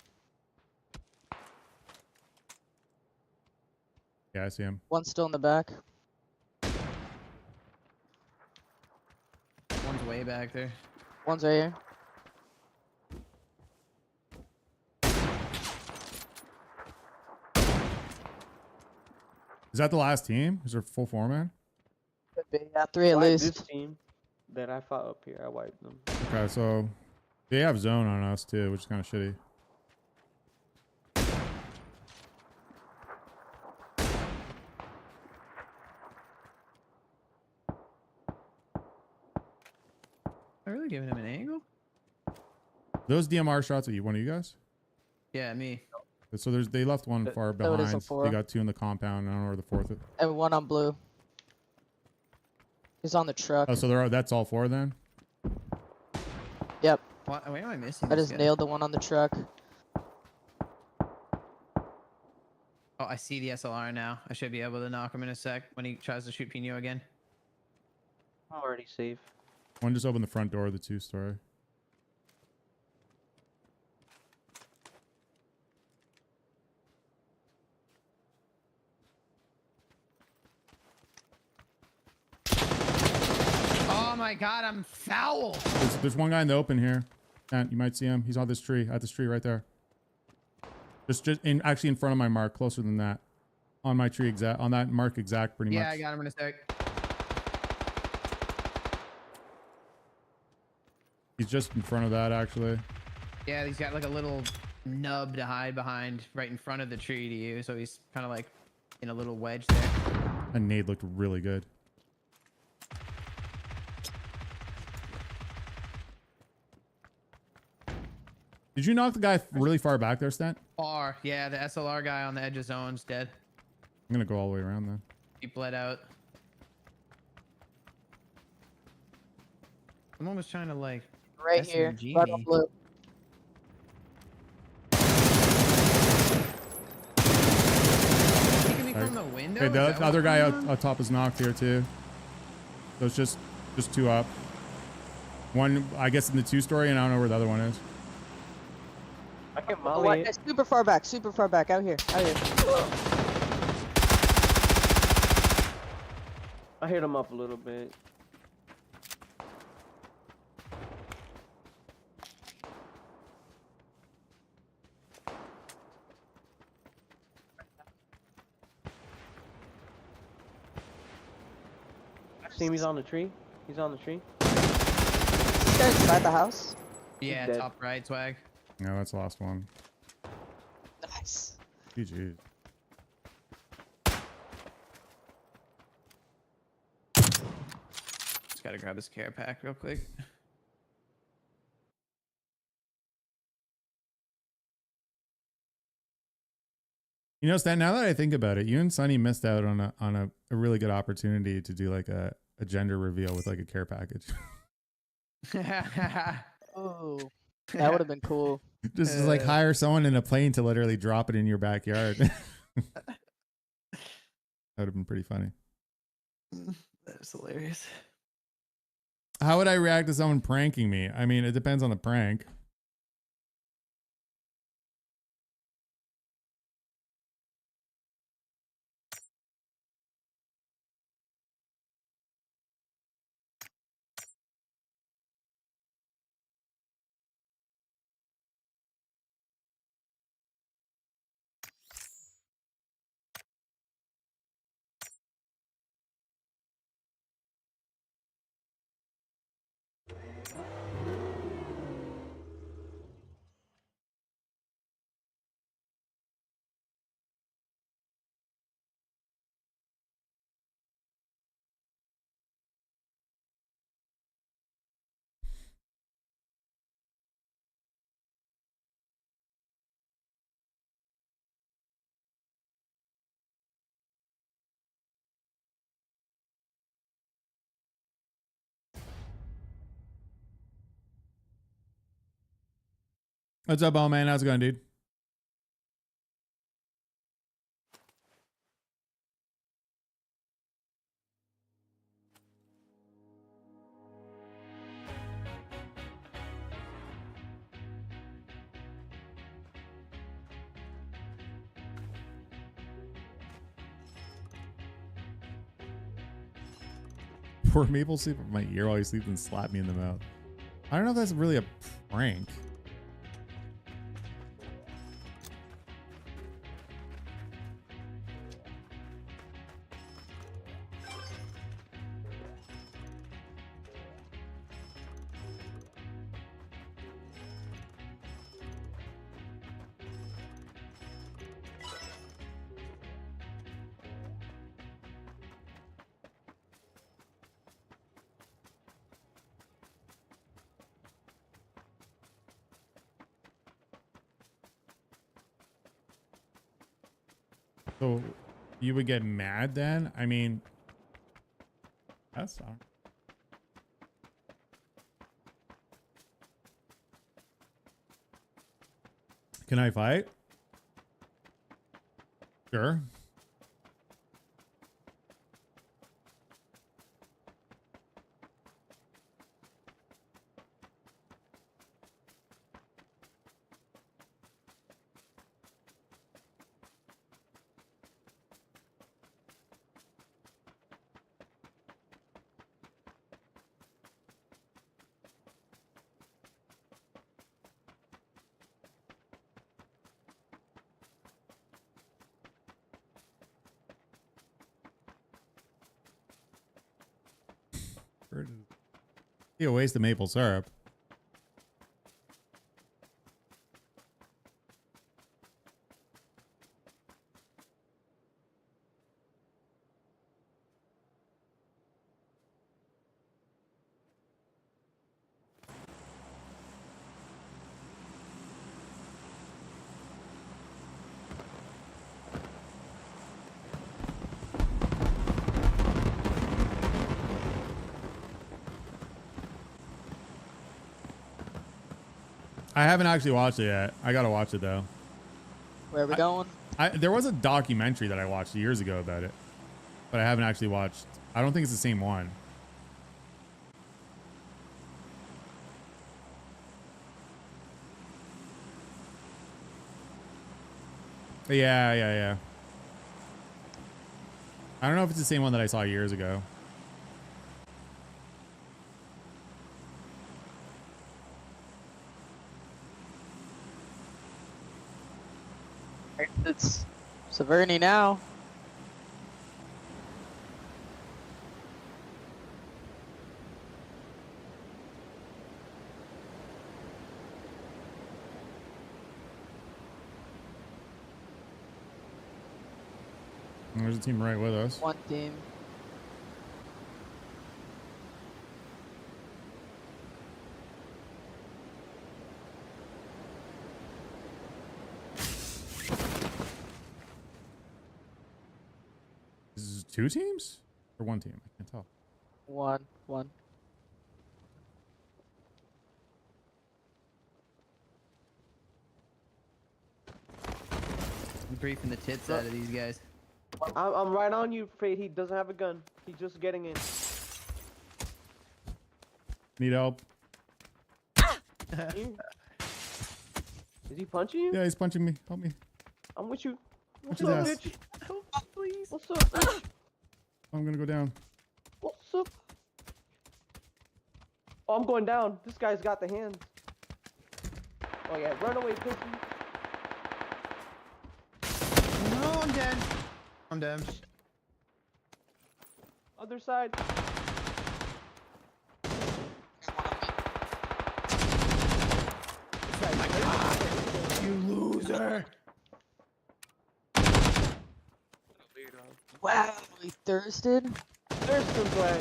Yeah, I see him. One's still in the back. One's way back there. One's right here. Is that the last team? Is there full 4-man? Could be. Yeah, 3 at Wiped least. This team that I fought up here, I wiped them. Okay, so they have zone on us too, which is kind of shitty. Am I really giving him an angle? Those DMR shots at you, one of you guys? Yeah, me. So they left one far So it is a behind. 4. They got 2 in the compound. I don't know where the 4th is. And 1 on blue. He's on the truck. Oh, so that's all 4 then? Yep. What? Why am I missing? I this just guy? nailed the one on the truck. Oh, I see the SLR now. I should be able to knock him in a sec when he tries to shoot Pino again. I'm already safe. One just opened the front door of the 2-story. Oh my god, I'm foul. There's one guy in the open here. And you might see him. He's on this tree. At this tree right there. Just actually in front of my mark, closer than that. On my tree exact, on that mark exact, pretty Yeah, much. I got him in a sec. He's just in front of that actually. Yeah, he's got like a little nub to hide behind right in front of the tree to you, so he's kind of like in a little wedge there. That nade looked really good. Did you knock the guy really far back there, Stent? Far, yeah, the SLR guy on the edge of zone's dead. I'm gonna go all the way around then. He bled out. Someone was trying to like Right here. SMG Right on me. blue. taking me from the window. Okay, Is the that other what's guy going out on? up top is knocked here too. So it's just 2 up. One, I guess, in the 2-story, and I don't know where the other one is. I can Oh, molly it. it's super far back, out here, out here. I hit him up a little bit. See him, he's on the tree. He's on the tree. This guy's inside the house. Yeah, dead. top right, swag. No, that's the last one. Nice. GG. Just gotta grab this care pack real quick. You know, Stan, now that I think about it, you and Sonny missed out on a really good opportunity to do like a gender reveal with like a care package. Oh, that would have been cool. Just is like hire someone in a plane to literally drop it in your backyard. That would have been pretty funny. That's hilarious. How would I react to someone pranking me? I mean, it depends on the prank. What's up, all man? How's it going, dude? Poor Maple sleep in my ear while he sleeps and slap me in the mouth. I don't know if that's really a prank. So you would get mad then? I mean, that's not. Can I fight? Sure. Be a waste of maple syrup. I haven't actually watched it yet. I gotta watch it though. Where are we going? There was a documentary that I watched years ago about it, but I haven't actually watched. I don't think it's the same one. Yeah. I don't know if it's the same one that I saw years ago. It's Severny now. There's a team right with us. One team. Is it 2 teams or 1 team? I can't tell. One. I'm briefing the tits out of these guys. I'm right on you, Fade. He doesn't have a gun. He's just getting in. Need help? Is he punching you? Yeah, he's punching me. Help me. I'm with you. What's his up, ass. bitch? Please. What's up, bitch? I'm gonna go down. What's up? Oh, I'm going down. This guy's got the hands. Oh yeah, run away, pussy. No, I'm dead. I'm dead. Other side. You loser. Wow, he thirsted. There's some flag.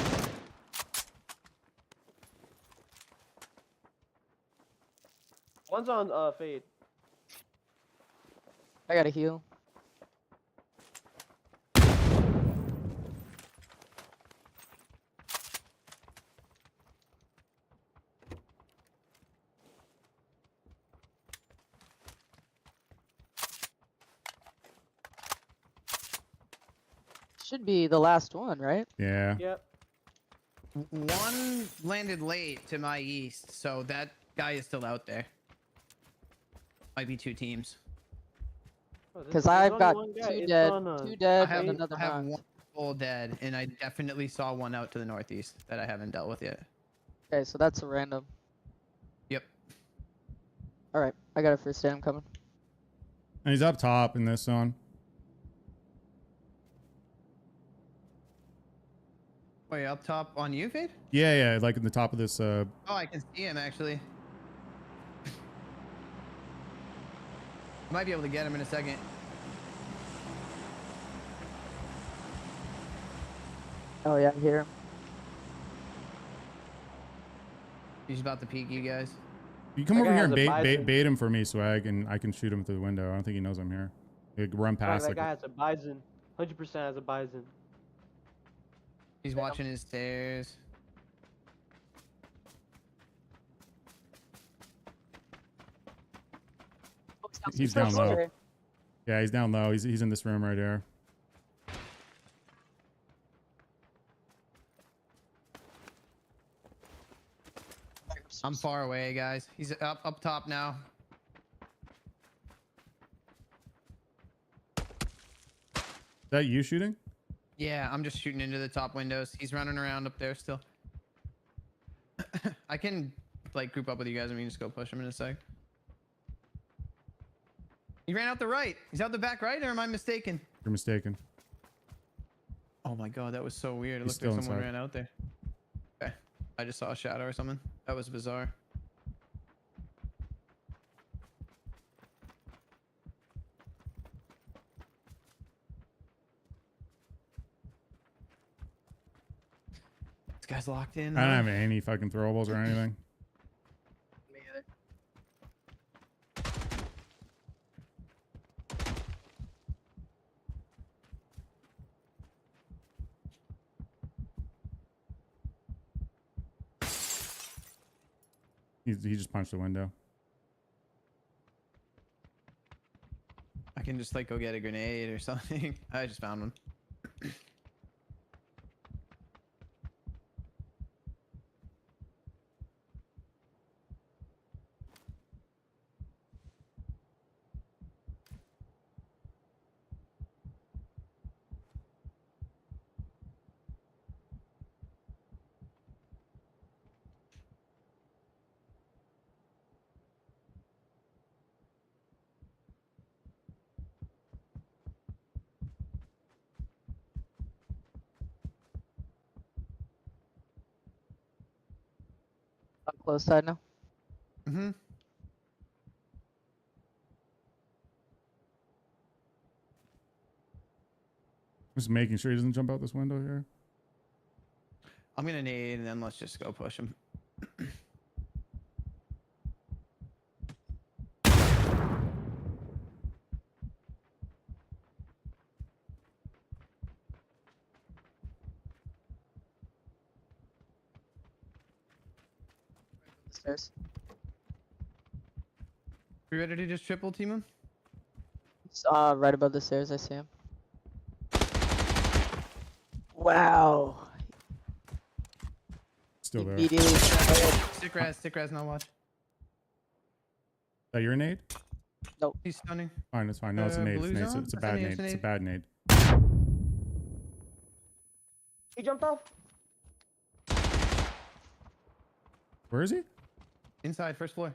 One's on Fade. I gotta heal. Should be the last one, right? Yeah. Yep. One landed late to my east, so that guy is still out there. Might be 2 teams. Oh, there's- Because there's I've only got one guy. 2 It's dead, on, 2 I dead, have, and another I have knocked. 1 full dead, and I definitely saw one out to the northeast that I haven't dealt with yet. Okay, so that's a random. Yep. Alright, I got a first aid, I'm coming. And he's up top in this zone. Wait, up top on you, Fade? Yeah, like in the top of this. Oh, I can see him actually. I might be able to get him in a second. Oh yeah, I hear him. He's about to peek you guys. You come That over guy here has and a bait bison. bait him for me, Swag, and I can shoot him through the window. I don't think he knows I'm here. Like, run Right, past. that Like, guy has a bison. 100% has a bison. He's watching his stairs. he's down low. Okay. Yeah, he's down low. He's in this room right here. I'm far away, guys. He's up top now. Is that you shooting? Yeah, I'm just shooting into the top windows. He's running around up there still. I can like group up with you guys and we can just go push him in a sec. He ran out the right. He's out the back right, or am I mistaken? You're mistaken. Oh my god, that was so weird. It He's looked like still someone inside. ran out there. Okay. I just saw a shadow or something. That was bizarre. This guy's locked in. I don't huh? have any fucking throwables or anything. Me either. He just punched the window. I can just like go get a grenade or something. I just found one. On close side now. Mm-hmm. Just making sure he doesn't jump out this window here. I'm gonna nade and then let's just go push him. The stairs. You ready to just triple team him? It's, right above the stairs. I see him. Wow. Still there. Immediately. Stick res, not watch. Is that your nade? He's stunning. Fine, it's fine. No, it's a nade. It's, blue a nade. zone? It's a That's a bad nade, nade. it's a It's a nade. bad nade. He jumped off. Where is he? Inside, first floor.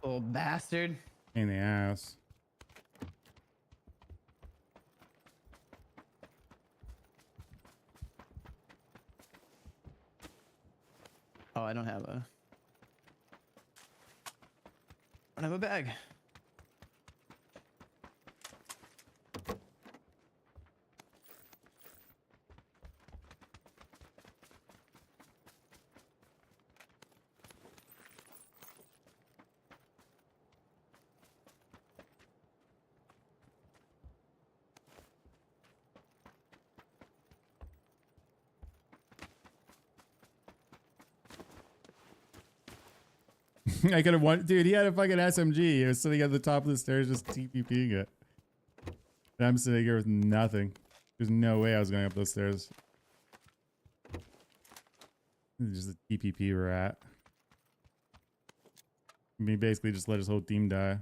Little bastard. In the ass. Oh, I don't have a bag. I could have won. Dude, he had a fucking SMG. He was sitting at the top of the stairs just TPPing it. And I'm sitting here with nothing. There's no way I was going up those stairs. This is just a TPP we're at. I mean, basically just let his whole team die.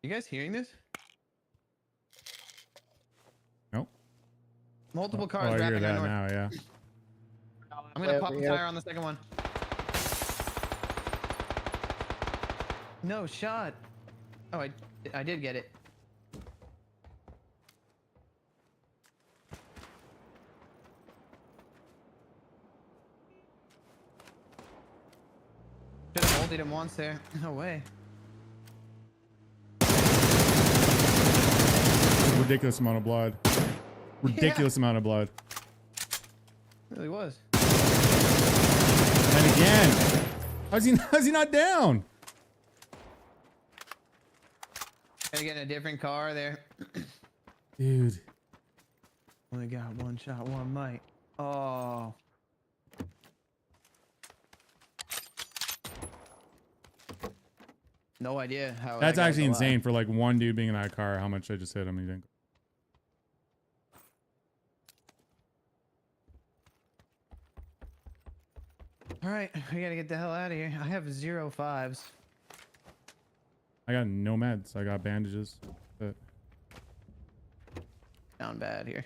You guys hearing this? Nope. Multiple Oh, cars I hear wrapping that north. now, yeah. I'm gonna pop the tire on the second one. No shot. Oh, I did get it. Should have ulted him once there. No way. Ridiculous amount of blood. Ridiculous amount of blood. It really was. And again. How's he not down? Gotta get in a different car there. Dude. Only got one shot, one mic. Oh. No idea how. That's that guy's actually alive. insane for like one dude being in that car. How much I just hit him. He didn't. All right, we gotta get the hell out of here. I have 0 5s. I got no meds. I got bandages. But Down bad here.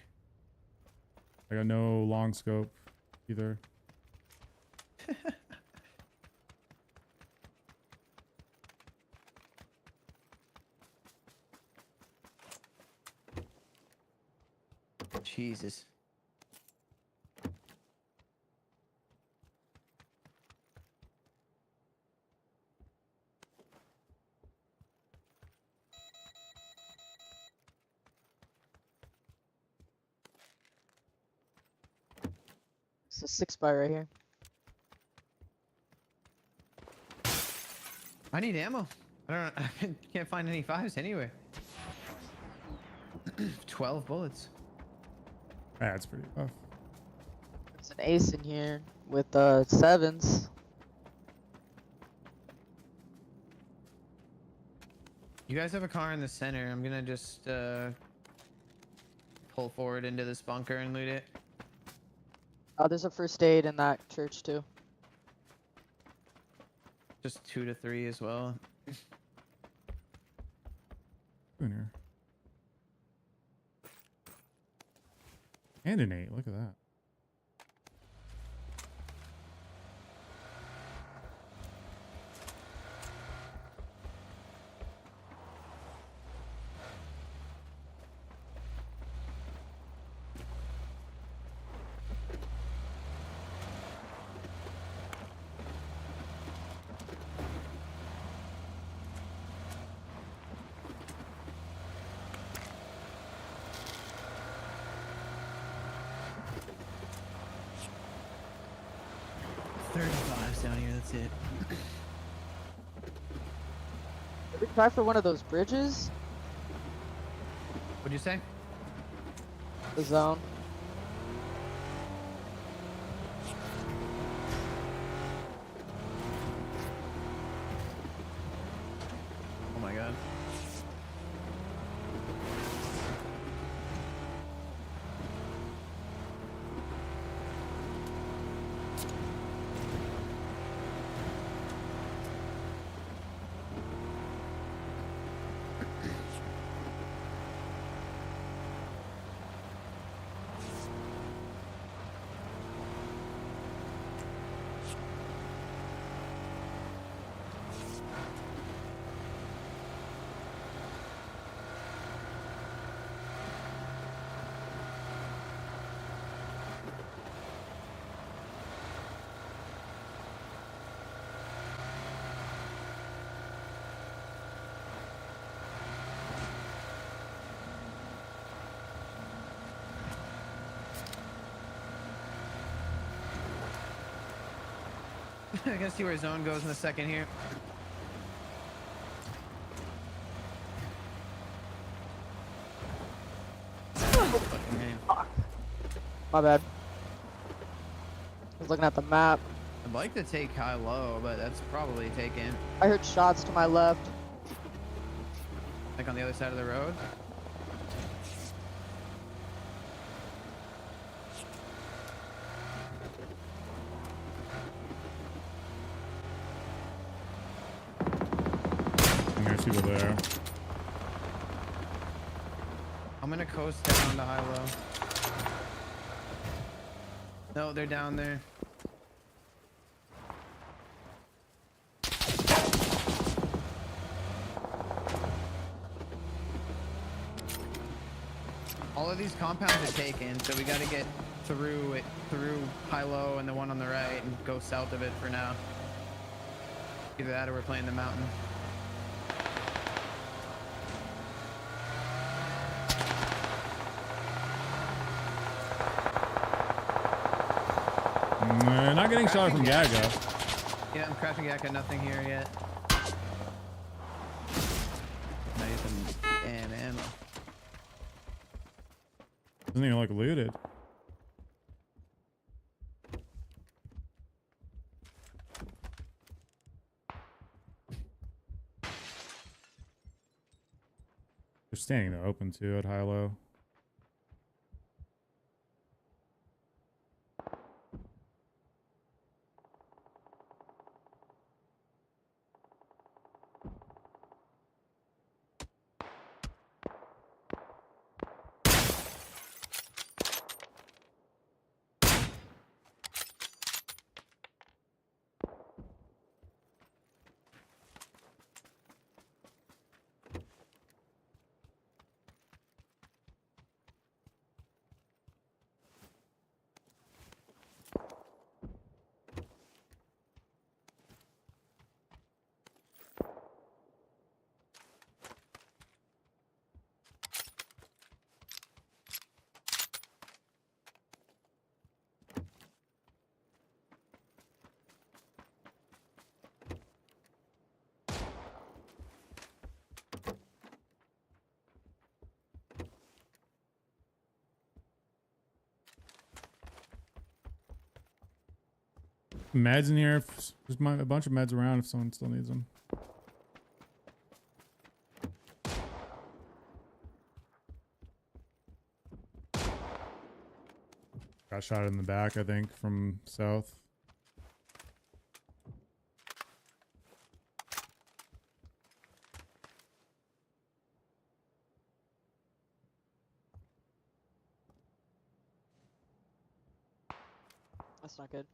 I got no long scope either. Jesus. It's a 6x right here. I need ammo. I don't know. I can't find any 5s anywhere. 12 bullets. That's pretty tough. It's an an ace in here with sevens. You guys have a car in the center. I'm gonna just pull forward into this bunker and loot it. Oh, there's a first aid in that church too. Just 2 to 3 as well. In here. And an 8. Look at that. Down here, that's it. Did we try for one of those bridges? What'd you say? The zone. Oh my god. I can see where zone goes in a second here. Fucking game. My bad. I was looking at the map. I'd like to take high low, but that's probably taken. I heard shots to my left. Like on the other side of the road. There's people there. I'm gonna coast down to high low. No, they're down there. All of these compounds are taken, so we gotta get through it, through high low and the one on the right, and go south of it for now. Either that or we're playing the mountain. Not getting shot from Gaga. Yeah, I'm crashing Gaka, nothing here yet. Nice and ammo. Doesn't even look looted. They're standing there open too at high low. Meds in here. There's a bunch of meds around if someone still needs them. Got shot in the back, I think, from south. That's not good.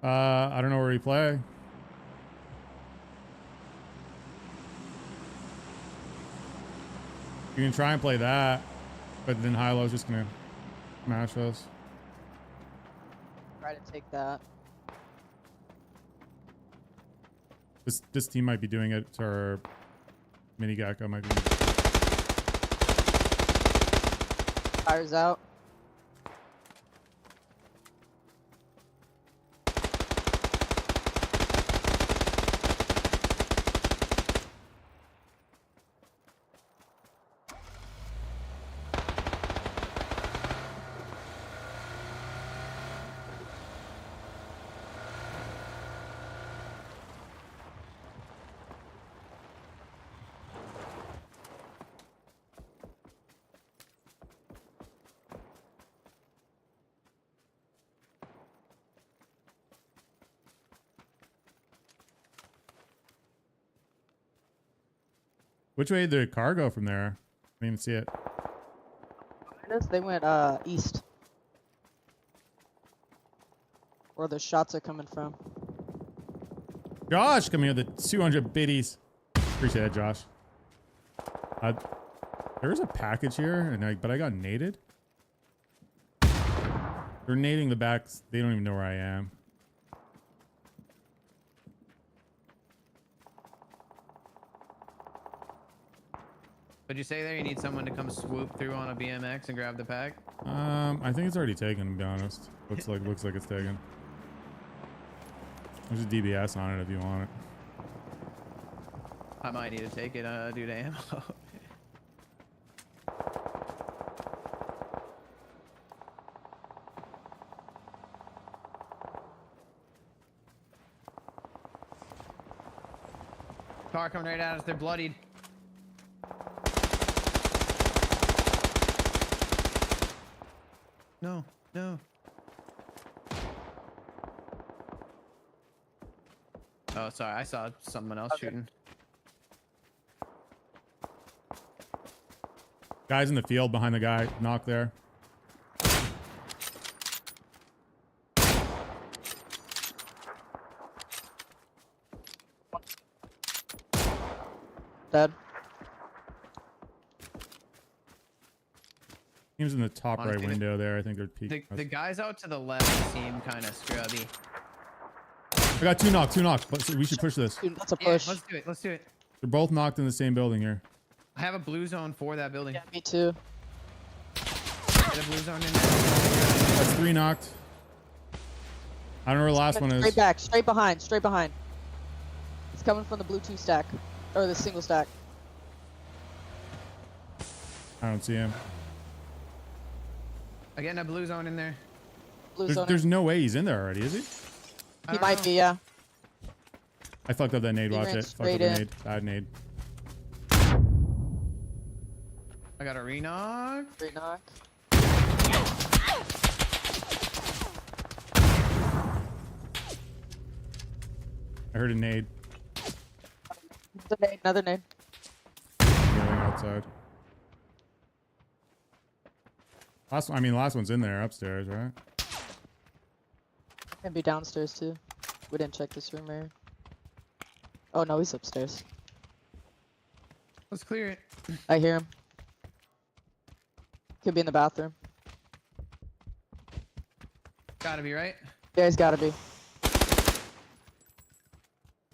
I don't know where we play. You can try and play that, but then Hilo's just gonna smash us. Try to take that. This team might be doing it, or Mini Gecko might be. Fires out. Which way did the car go from there? I didn't even see it. Behind us, they went east. Where the shots are coming from. Josh, coming here with the 200 biddies. Appreciate that, Josh. There was a package here, but I got naded. They're nading the backs. They don't even know where I am. Would you say there you need someone to come swoop through on a BMX and grab the pack? I think it's already taken, to be honest. Looks like it's taken. There's a DBS on it if you want it. I might need to take it due to ammo. Car coming right at us. They're bloodied. No, no. Oh, sorry. I saw someone else shooting. Guys in the field behind the guy. Knock there. Dead. Team's in the top Honestly, right window there. I think they're peeking. The guys out to the left seem kind of scrubby. I got two knock. We should push this. Dude, that's a Yeah, push. let's do it. Let's do it. They're both knocked in the same building here. I have a blue zone for that building. Yeah, me too. Get a blue zone in there. That's 3 knocked. I don't know where the last one is. Straight back, straight behind, straight behind. It's coming from the blue 2 stack. Or the single stack. I don't see him. I'm getting a blue zone in there. Blue zone. There's no way he's in there already, is he? I He don't might know. be, yeah. I fucked up that nade. He Watch ran it. Fucked up straight the in. nade. Bad nade. I got a re-knock. Great knock. I heard a nade Another nade, another nade. going outside. Last one's in there upstairs, right? Can be downstairs too. We didn't check this room here. Oh no, he's upstairs. Let's clear it. I hear him. Could be in the bathroom. Gotta be right. Yeah, he's gotta be.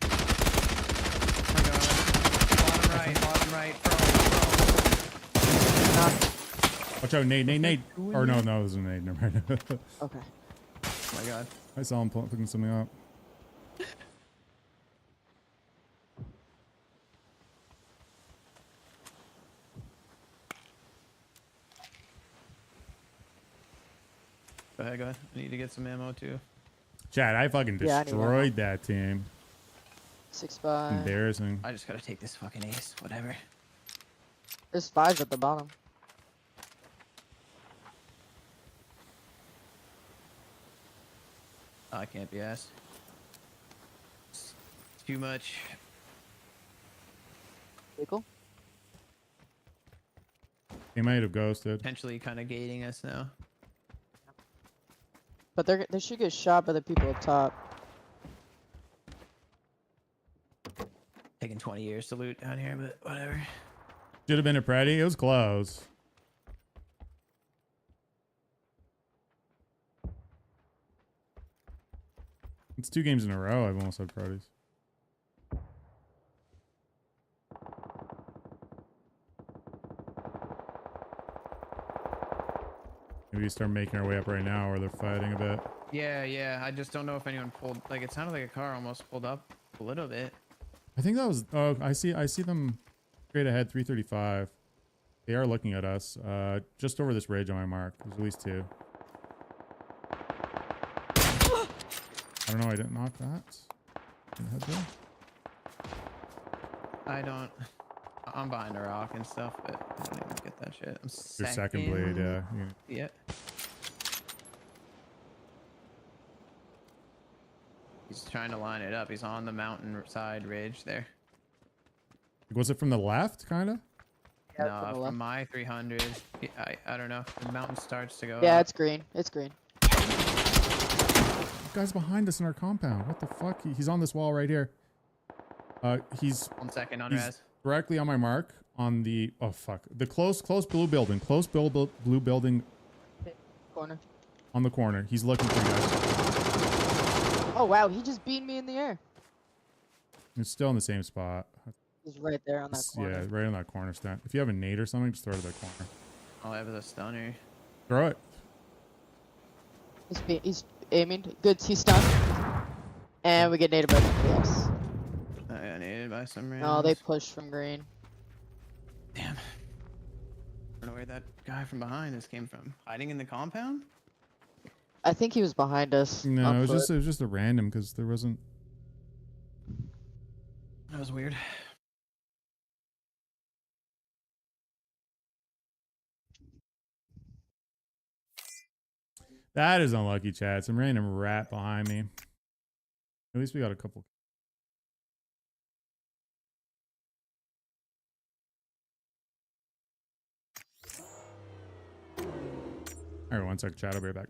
Oh my god. Bottom right. Pro. Knock. Watch out, nade. Or no, this is a nade. Never mind. Okay. Oh my god. I saw him picking something up. Go ahead, go ahead. I need to get some ammo too. Chad, I fucking Yeah, I need destroyed that team. 6x. Embarrassing. I just gotta take this fucking ace. Whatever. There's 5s at the bottom. Oh, I can't be asked. It's too much. Vehicle. He might have ghosted. Potentially kind of gating us now. But they should get shot by the people up top. Taking 20 years to loot down here, but whatever. Should have been a Preddy. It was close. It's 2 games in a row. I've almost had Preddies. Maybe we start making our way up right now, where they're fighting a bit. Yeah, yeah. I just don't know if anyone pulled. Like, it sounded like a car almost pulled up a little bit. I think that was. Oh, I see them straight ahead. 335. They are looking at us. Just over this ridge on my mark. There's at least 2. I don't know. I didn't knock that. Didn't head there. I don't. I'm behind a rock and stuff, but I don't even get that shit. I'm Your second blade, yeah. Yeah. He's trying to line it up. He's on the mountain side ridge there. Was it from the left, kind of? Yeah, No, from the from left. my 300. I don't know. The mountain starts to go Yeah, up. it's green. It's green. Guy's behind us in our compound. What the fuck? He's on this wall right here. He's 1 second on he's res. directly on my mark on the the close blue building. Blue building Corner. on the corner. He's looking for you guys. Oh wow, he just beat me in the air. He's still in the same spot. He's right there on that corner. Yeah, right on that corner stand. If you have a nade or something, just throw it to that corner. All I have is a stunner. Throw it. He's aiming. Good. He's stunned. And we get naded by somebody else. I got needed by some rounds. Oh, they pushed from green. Damn. I don't know where that guy from behind us came from. Hiding in the compound? I think he was behind us. No, on it foot. was just a random because there wasn't. That was weird. That is unlucky, Chad. Some random rat behind me. At least we got a couple. All right, 1 sec, Chad. I'll be right back.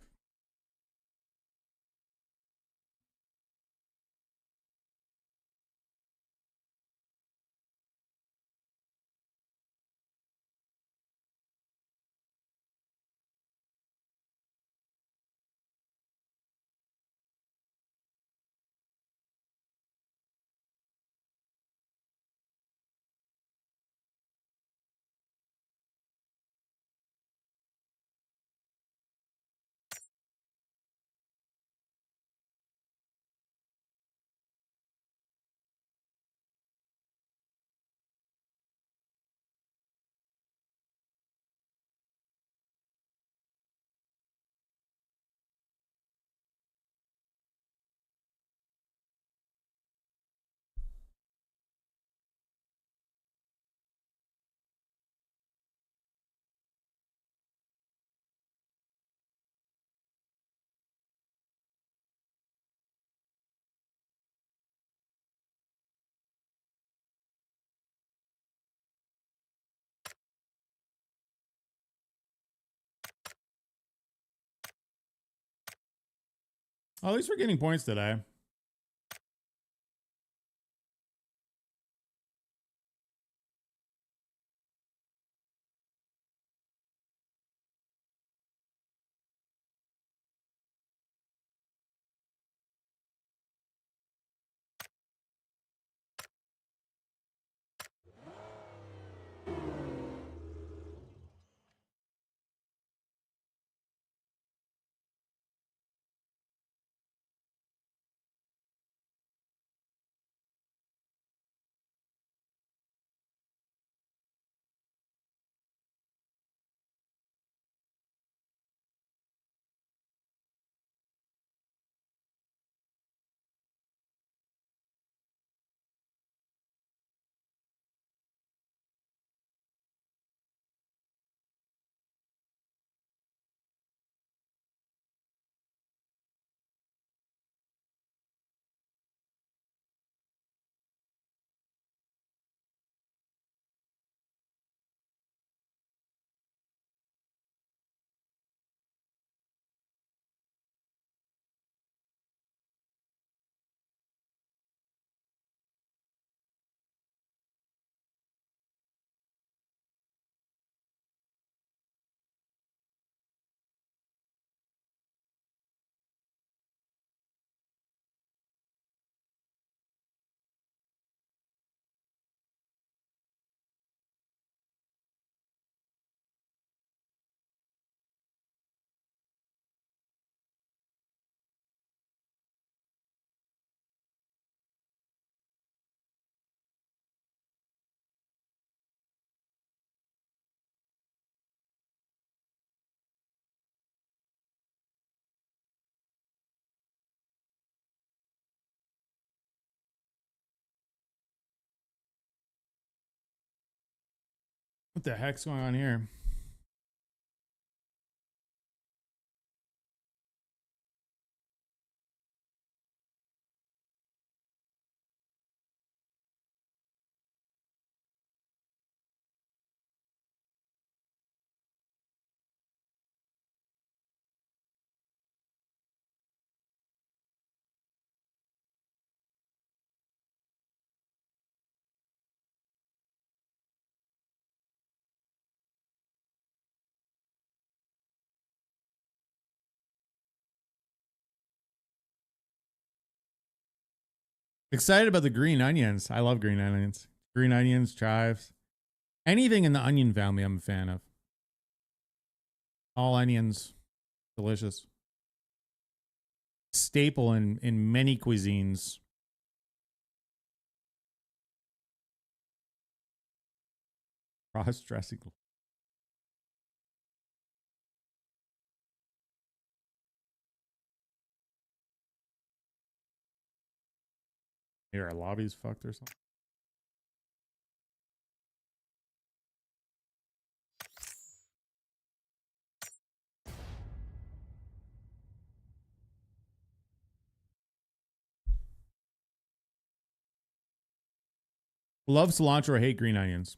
Oh, at least we're getting points today. What the heck's going on here? Excited about the green onions. I love green onions. Green onions, chives. Anything in the onion family I'm a fan of. All onions. Delicious. Staple in many cuisines. Cross dressing. Here, our lobby's fucked or something. Love cilantro, hate green onions.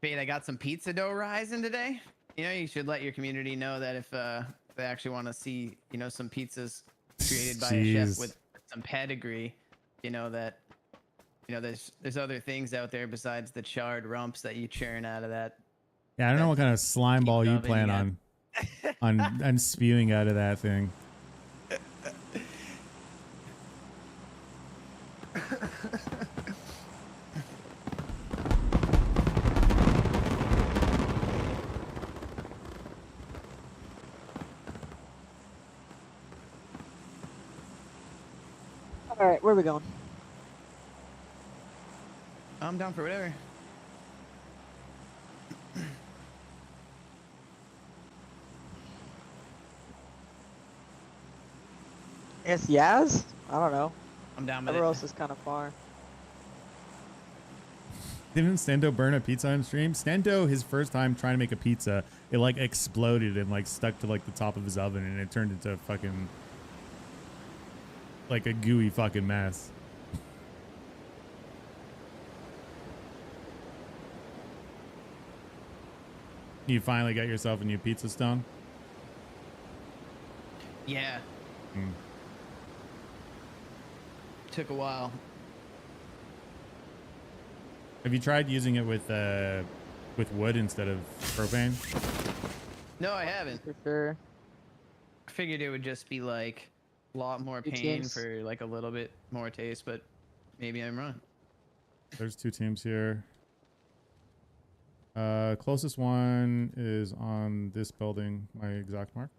Fade, I got some pizza dough rising today. You know, you should let your community know that if they actually want to see, you know, some pizzas created by a chef Jeez. with some pedigree, you know that, you know, there's other things out there besides the charred rumps that you churn out of that. Yeah, I don't know what kind of slime ball you oven, plan yeah. on spewing out of that thing. All right, where are we going? I'm down for whatever. I guess Yaz? I don't know. I'm down with Everywhere it. else is kind of far. Didn't Stento burn a pizza on stream? Stento, his first time trying to make a pizza, it like exploded and like stuck to like the top of his oven and it turned into fucking like a gooey fucking mess. You finally got yourself a new pizza stone? Yeah. Mm. Took a while. Have you tried using it with wood instead of propane? No, I haven't. For sure. I figured it would just be like a lot more Two pain teams. for like a little bit more taste, but maybe I'm wrong. There's 2 teams here. Closest one is on this building, my exact mark.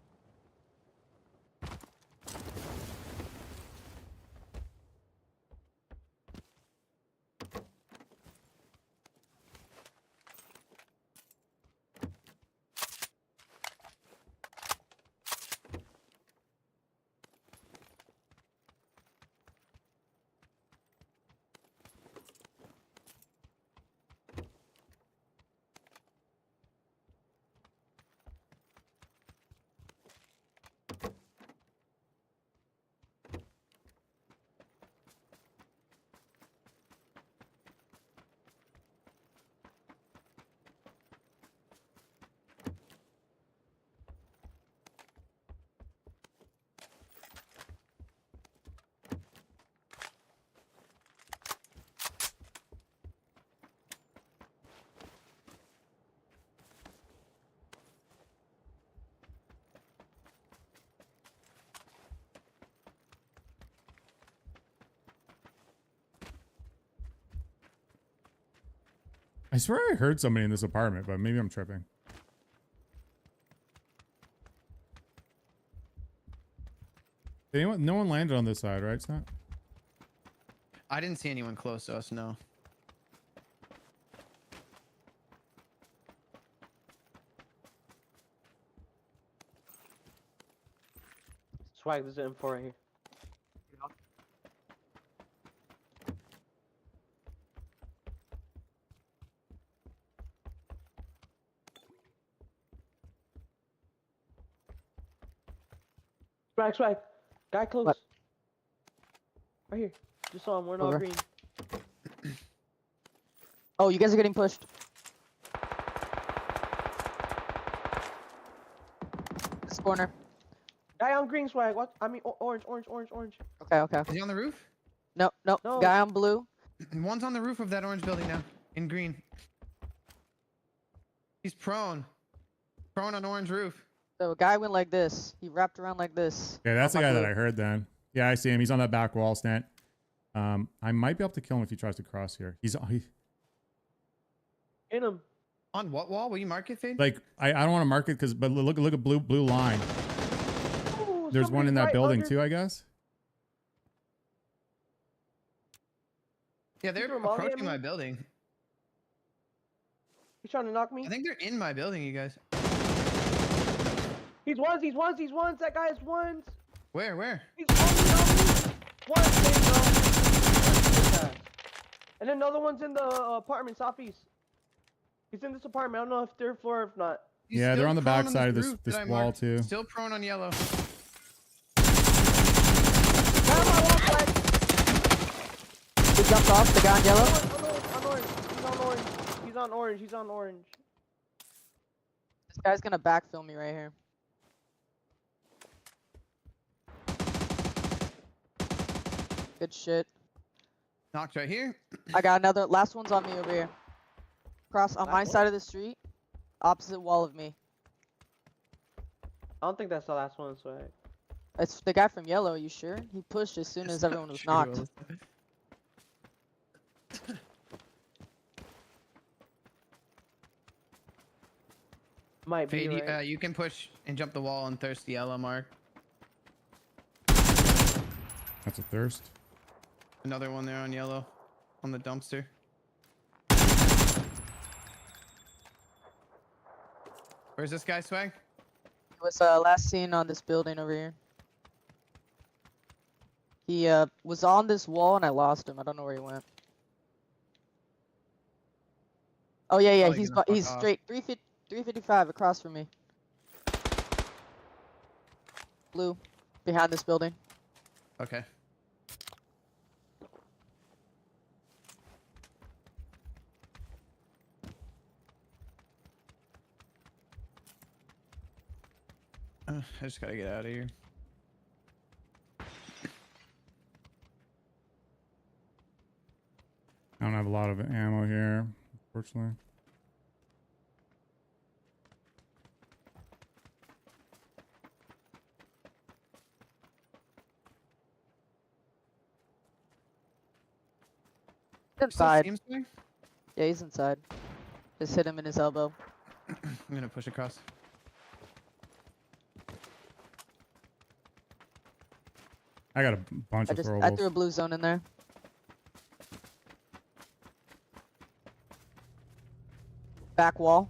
I swear I heard somebody in this apartment, but maybe I'm tripping. Anyone? No one landed on this side, right? It's not. I didn't see anyone close to us, no. Swag, there's an M4 right here. Swag, swag. Guy close. What? Right here. Just saw him. We're not Over. green. Oh, you guys are getting pushed. This corner. Guy on green, swag. What? I mean, orange, orange, orange, orange. Okay, okay. Is he on the roof? No, no. No. Guy on blue. One's on the roof of that orange building now, in green. He's prone. Prone on orange roof. So a guy went like this. He wrapped around like this. Okay, that's the On my guy that blue. I heard then. Yeah, I see him. He's on that back wall, Stant. I might be able to kill him if he tries to cross here. He's In him. On what wall? Will you mark it, Fade? like I don't want to mark it because but look at blue line. Ooh, There's one in somebody's that right building under. too, I guess. Yeah, they're These are Molly, I approaching my mean? building. He's trying to knock me. I think they're in my building, you guys. He's ones, he's ones, he's ones. That guy is ones. Where? He's only on me. One, there you go. And then another one's in the apartment, southeast. He's in this apartment. I don't know if they're floor or if not. He's Yeah, they're still on the prone back side of this roof this that I wall marked. too. Still prone on yellow. Grab my wall flag. He jumped off. The guy on yellow. On orange. He's on orange. He's on orange. He's on orange. This guy's gonna backfill me right here. Good shit. Knocked right here. I got another. Last one's on me over here. Cross on Last my one? side of the street. Opposite wall of me. I don't think that's the last one, swag. It's the guy from yellow. You sure? He pushed as soon as everyone was knocked. Might be Fade, right. you can push and jump the wall and thirst the yellow mark. That's a thirst. Another one there on yellow, on the dumpster. Where's this guy, Swag? He was last seen on this building over here. He was on this wall and I lost him. I don't know where he went. Oh yeah, yeah. Oh, he's gonna fuck he's off. straight 355 across from me. Blue, behind this building. Okay. I just gotta get out of here. I don't have a lot of ammo here, unfortunately. He's Still inside. seems Swag? Yeah, he's inside. Just hit him in his elbow. I'm gonna push across. I got a bunch I of just throwables. I threw a blue zone in there. Back wall.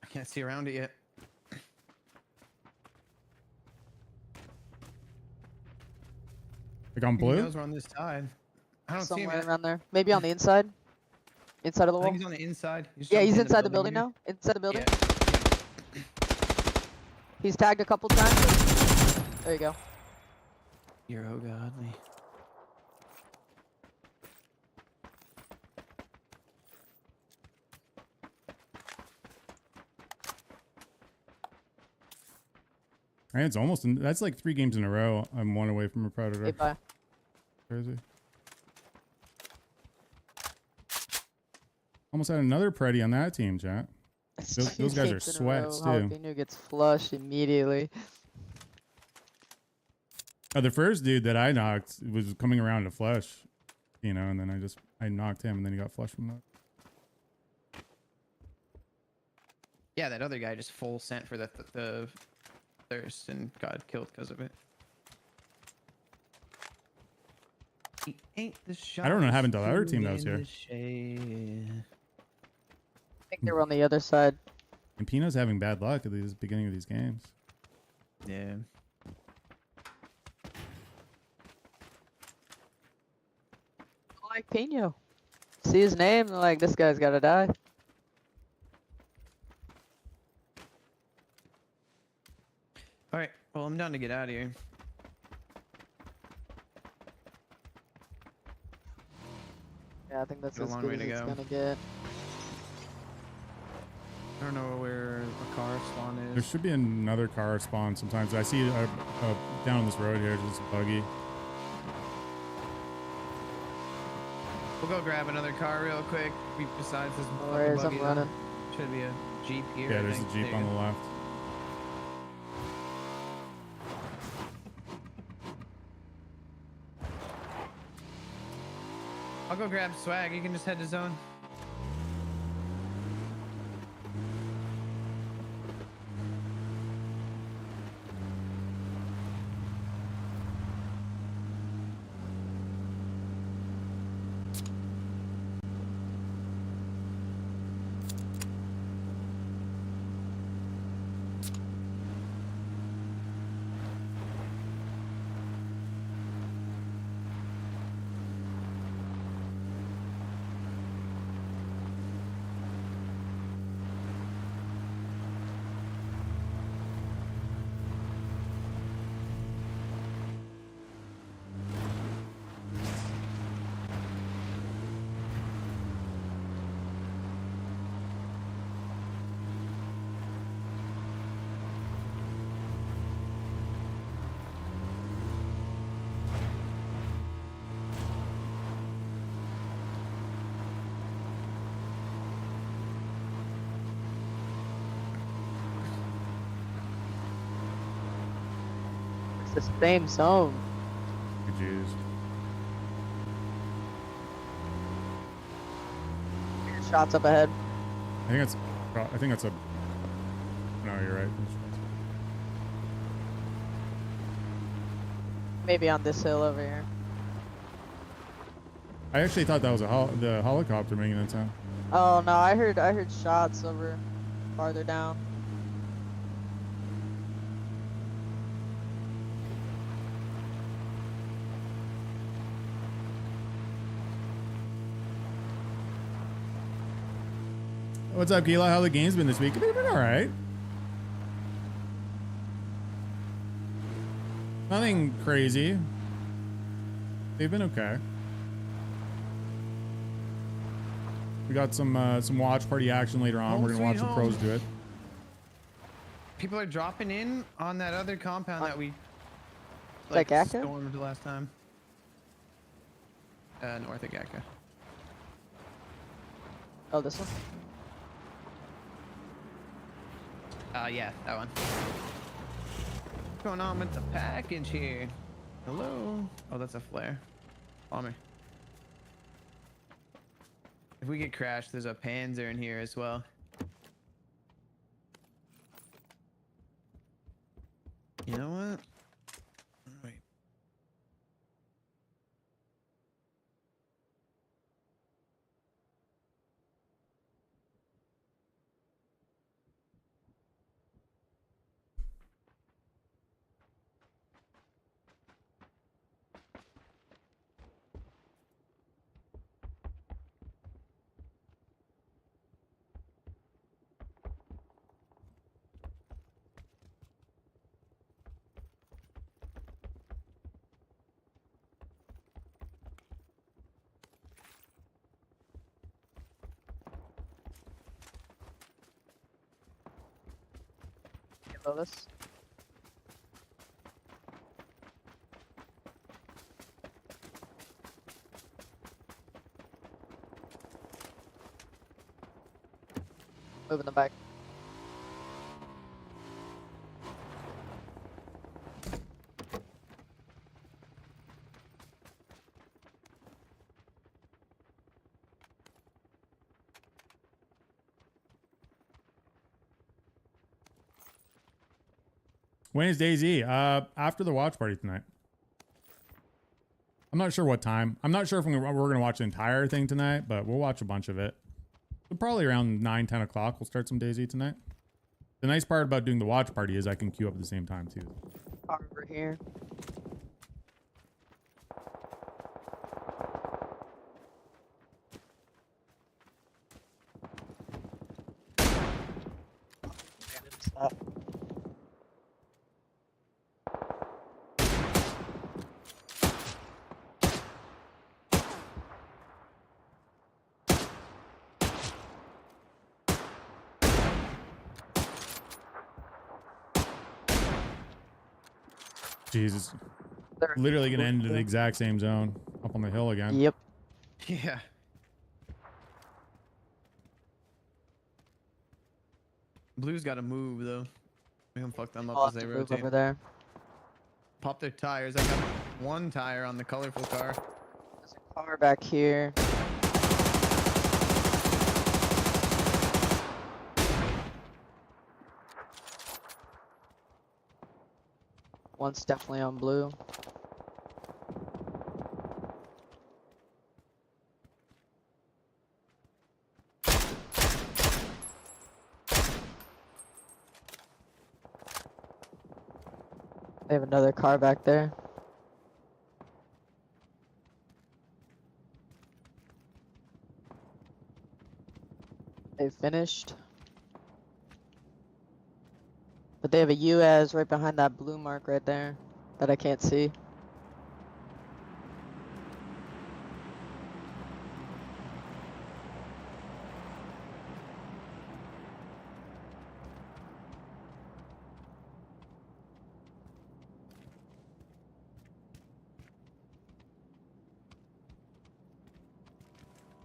I can't see around it yet. Like on He blue? knows we're on this side. I don't see him Somewhere yet. around there. Maybe on the inside. Inside of the I wall. think he's on the inside. Yeah, jumped he's in inside the building maybe. now. Inside the building. Yeah. He's tagged a couple times. There you go. You're oh godly. And it's almost that's like 3 games in a row. I'm one away from a predator. Okay, bye. Crazy. Almost had another Preddy on that team, chat. Those guys are Games in a sweats, row. too. Jalapeno gets flushed immediately. The first dude that I knocked was coming around to flush. you know, and then I knocked him, and then he got flushed from that. Yeah, that other guy just full sent for the thirst and got killed because of it. He ain't the I don't know what happened to the other sharpest team that was tool in here. the shed. I think they were on the other side. And Pino's having bad luck at the beginning of these games. Yeah. I like Pino. See his name, they're like, this guy's gotta die. All right. Well, I'm down to get out of here. Yeah, I think that's Got a as long good way as to it's go. gonna get. I don't know where a car spawn There is. should be another car spawn sometimes. I see down this road here, just a buggy. We'll go grab another car real quick. Besides this No fucking worries, buggy, I'm though. running. Should be a Jeep here. Yeah, I there's a think. Jeep There on you the go. left. I'll go grab swag. You can just head to zone. It's the same zone. Jeez. Shots up ahead. I think that's a. No, you're right. Maybe on this hill over here. I actually thought that was the helicopter making that sound. Oh no, I heard shots over farther down. What's up, Gila? How the game's been this week? They've been all right. Nothing crazy. They've been okay. We got some watch party action later on. Home We're gonna watch sweet the pros home. do it. People are dropping in on that other compound that we Like Akka? stormed last time. North of Akka. Oh, this one? Yeah, that one. What's going on with the package here? Hello? Oh, that's a flare. Follow me. If we get crashed, there's a Panzer in here as well. You know what? Wait. Below this. Moving the back. When is DayZ? After the watch party tonight. I'm not sure what time. I'm not sure if we're going to watch the entire thing tonight, but we'll watch a bunch of it. So probably around 9, 10 o'clock, we'll start some DayZ tonight. The nice part about doing the watch party is I can queue up at the same time too. Over here. Stop. Jesus. There. Literally going to end in the exact same zone. Up on the hill again. Yep. Yeah. Blue's got to move though. We can fuck them up I'll as have they to move rotate. over there. Pop their tires. I got one tire on the colorful car. There's a car back here. One's definitely on blue. They have another car back there. They finished. But they have a UAZ right behind that blue mark right there that I can't see.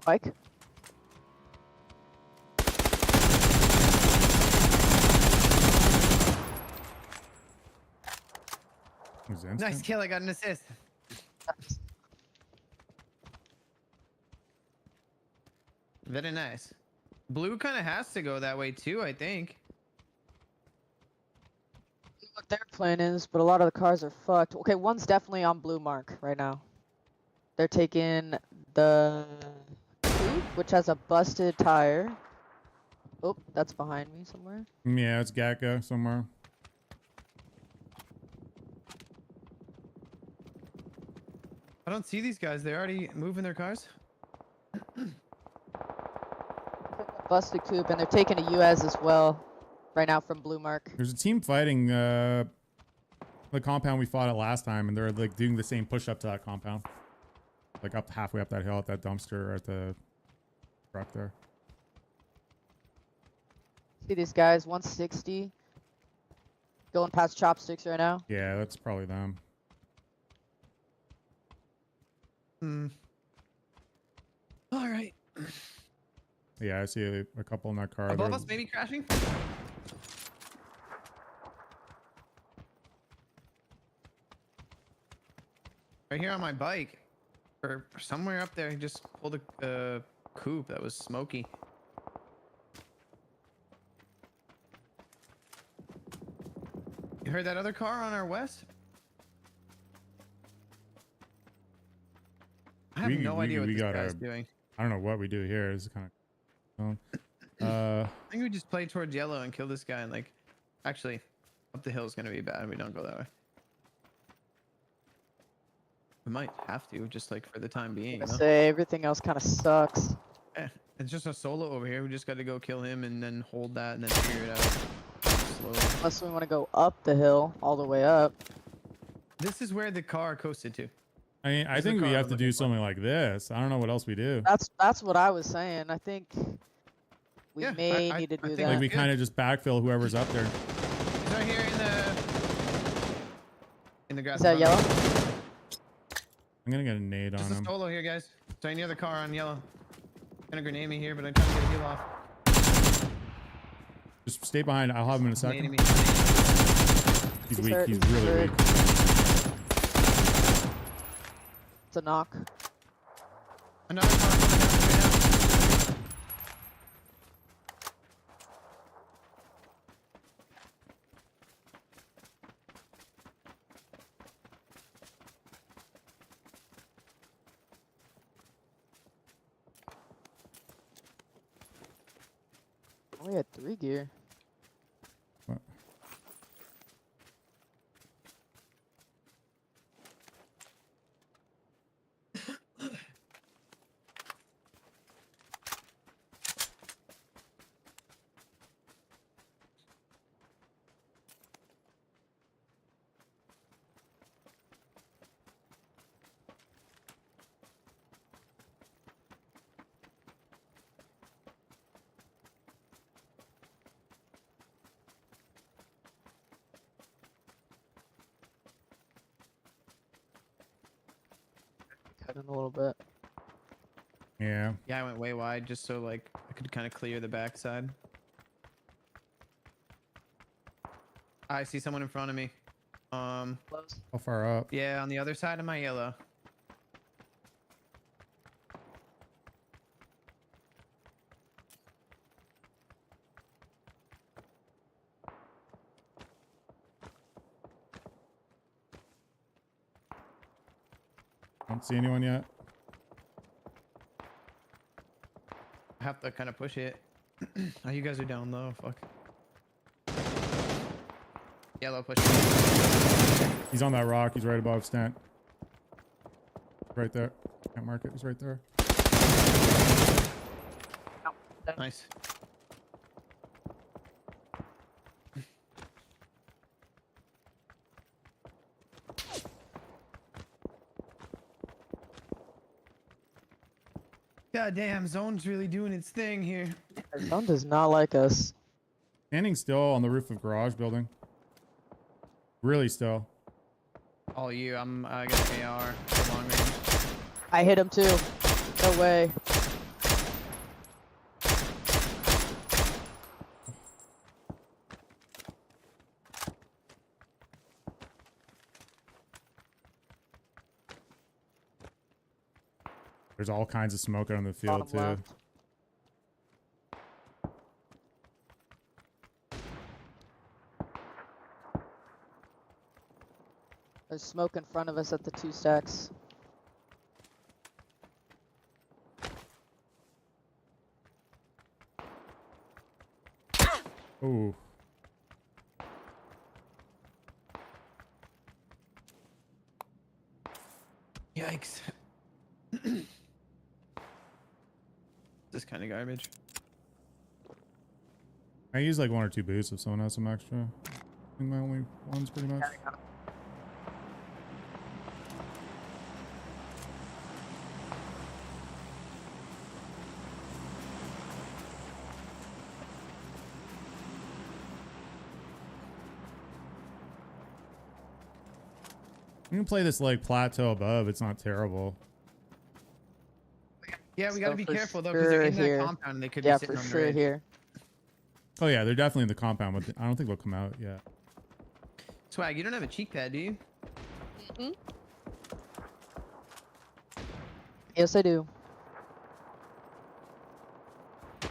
Mike? Was it instant? Nice kill. I got an assist. Very nice. Blue kind of has to go that way too, I think. What their plan is, but a lot of the cars are fucked. Okay, one's definitely on blue mark right now. They're taking the coupe, which has a busted tire. Oh, that's behind me somewhere. Yeah, it's Gakko somewhere. I don't see these guys. They're already moving their cars. Busted coupe, and they're taking a UAZ as well right now from blue mark. There's a team fighting the compound we fought at last time, and they're like doing the same push up to that compound. Like up halfway up that hill at that dumpster or at the truck there. See these guys, 160. Going past chopsticks right now. Yeah, that's probably them. Hmm. All right. Yeah, I see a couple in that car. Above They're- us, maybe crashing. Right here on my bike, or somewhere up there, he just pulled a coupe that was smoky. You heard that other car on our west? I have no idea what this guy's doing. I don't know what we do here. This is kind of. I think we just play towards yellow and kill this guy and like, actually, up the hill is gonna be bad. We don't go that way. We might have to, just like for the time being. I No? say everything else kind of sucks. It's just a solo over here. We just got to go kill him and then hold that and then figure it out slowly. Unless we want to go up the hill, all the way up. This is where the car coasted to. I mean, I There's a think we car have I'm to do looking for. something like this. I don't know what else we do. That's what I was saying. I think we Yeah, may I need to do think that. Like we good. kind of just backfill whoever's up there. He's right here in the grass. Is that above yellow? us. I'm gonna get a nade on Just a him. solo here, guys. Sorry, near the car on yellow. Gonna grenade me here, but I'm trying to get a heal off. Just stay behind. I'll have him in a Grenading second. me. He's He's weak. hurt, He's he's really hurt. weak. It's a knock. Another car coming down right now. Oh, he had 3 gear. What? Cut in a little bit. Yeah. Yeah, I went way wide just so like I could kind of clear the backside. I see someone in front of me. Close. How far up? Yeah, on the other side of my yellow. Don't see anyone yet. I have to kind of push it. Oh, you guys are down low. Fuck. Yellow push. He's on that rock. He's right above Stent. Right there. Can't mark it. He's right there. Nice. God damn, zone's really doing its thing here. Zone does not like us. Standing still on the roof of garage building. Really still. All you, I got an AR for long range. I hit him too. No way. There's all kinds of smoke out on the field Bottom too. left. There's smoke in front of us at the 2 stacks. Ooh. Yikes. This kind of garbage. I use like 1 or 2 boosts if someone has some extra. I think my only one's pretty much. You can play this like plateau above. It's not terrible. Yeah, we got to So be for careful though, because they're in sure here. that compound and they could Yeah, be sitting for on the sure ridge. here. Oh yeah, they're definitely in the compound, but I don't think they'll come out yet. Swag, you don't have a cheek pad, do you? Yes, I do. We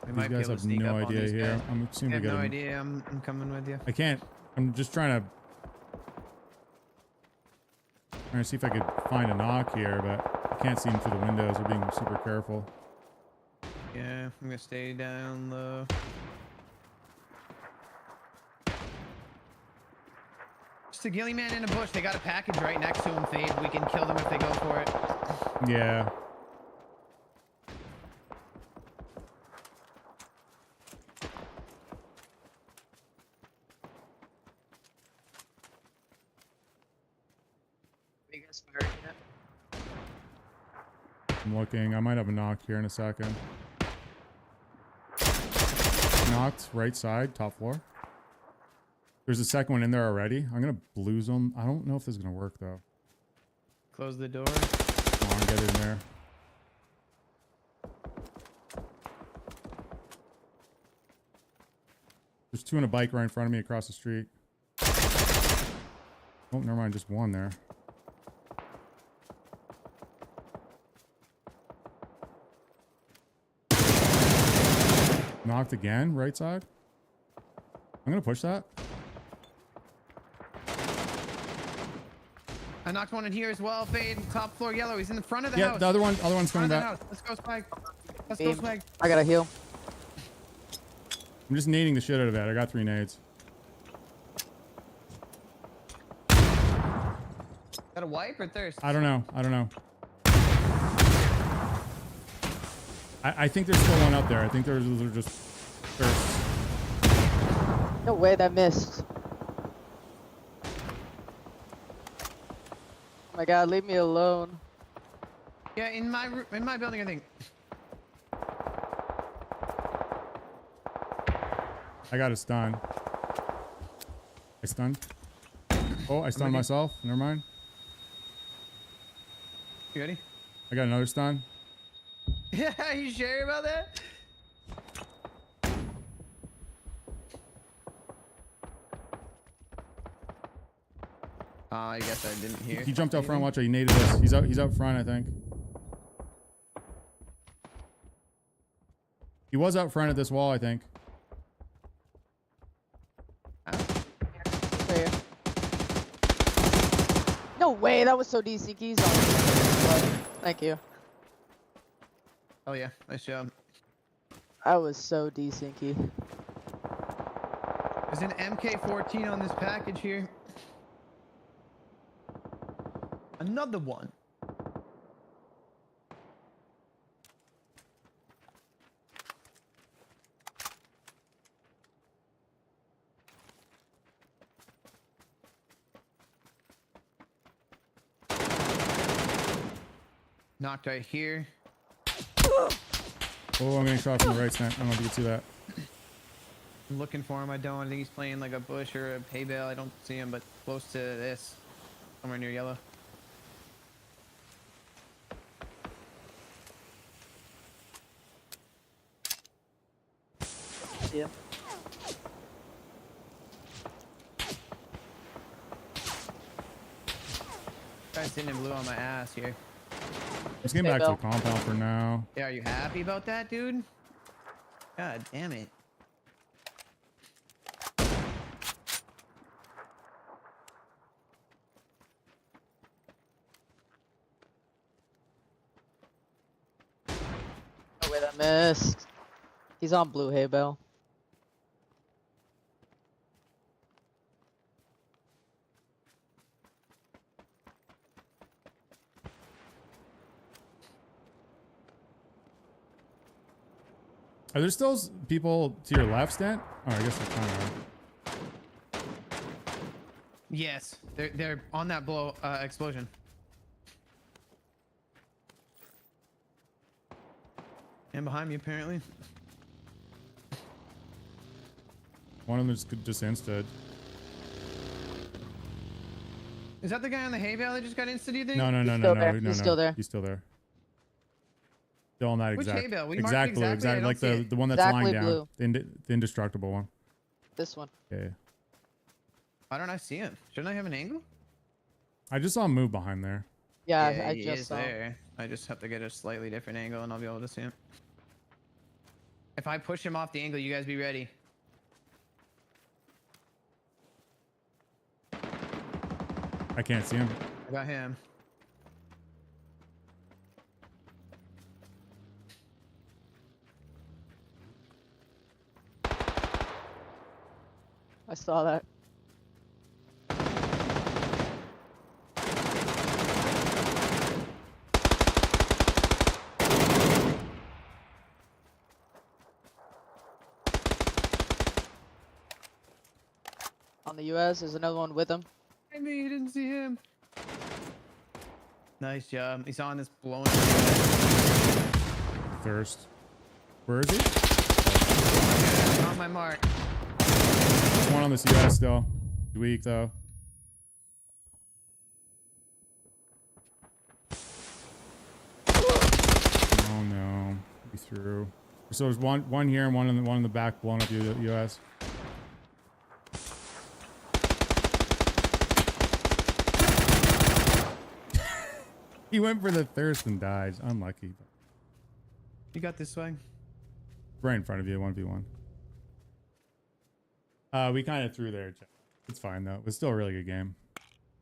These might be guys able to have sneak no up on idea these here. guys. I'm I assuming have we get no them. idea. I'm coming with you. I can't. I'm just trying to see if I could find a knock here, but I can't see them through the windows. We're being super careful. Yeah, I'm gonna stay down low. Just a ghillie man in a bush. They got a package right next to him, Fade. We can kill them if they go for it. Yeah. Are you guys firing yet? I'm looking. I might have a knock here in a second. Knocked right side, top floor. There's a second one in there already. I'm gonna blue zone. I don't know if this is gonna work though. Close the door. Come on, get in there. There's 2 on a bike right in front of me across the street. Oh, never mind. Just 1 there. Knocked again, right side. I'm gonna push that. I knocked one in here as well, Fade. Top floor yellow. He's in the front of the Yeah, house. the other one's coming Front of the back. house. Let's go, Spike. Let's go, Beam. Swag. I gotta heal. I'm just nading the shit out of that. I got 3 nades. Got a wipe or thirst? I don't know. I think there's still one up there. I think those are just thirsts. No way, that missed. Oh my god, leave me alone. Yeah, in my building, I think. I got a stun. I stunned. Oh, I stunned ready. myself. Never mind. You ready? I got another stun. Yeah, you sure about that? I guess I didn't hear. He jumped out front. anything. Watch out. He naded us. He's out front, I think. He was out front at this wall, I think. Right here. No way, that was so DC keys. Thank you. Oh yeah, nice job. I was so decent key. There's an MK14 on this package here. Another one. Knocked right here. Oh, I'm getting shot from the right side. I don't know if you can see that. I'm looking for him. I don't. I think he's playing like a bush or a hay bale. I don't see him, but close to this. Somewhere near yellow. Yeah. Guy's sitting in blue on my ass here. Let's get Hey, back to Bill. the compound for now. Yeah, are you happy about that, dude? God damn it. No way, that missed. He's on blue hay bale. Are there still people to your left, Stant? Oh, I guess they're kind of. Yes, they're on that blow explosion. And behind me apparently. One of them just insted. Is that the guy on the hay bale that just got insta, do you think? No, He's still there. no, He's no. still there. He's still there. Still on that Which exact. hay bale? We marked exactly, I exactly. don't Like see it. the one that's Exactly lying down. blue. The indestructible one. This one. Okay. Why don't I see him? Shouldn't I have an angle? I just saw him move behind there. Yeah, I he just is saw. there. I just have to get a slightly different angle and I'll be able to see him. If I push him off the angle, you guys be ready. I can't see him. I got him. I saw that. On the US, there's another one with him. I knew you didn't see him. Nice job. He's on this blowing. Thirst. Where is he? On my mark. There's one on this US still. Weak though. Oh no. He threw. So there's one here and one in the back blowing up the US. He went for the thirst and dies. Unlucky. You got this, Swag? Right in front of you, 1v1. We kind of threw there, Jeff. It's fine though. It was still a really good game.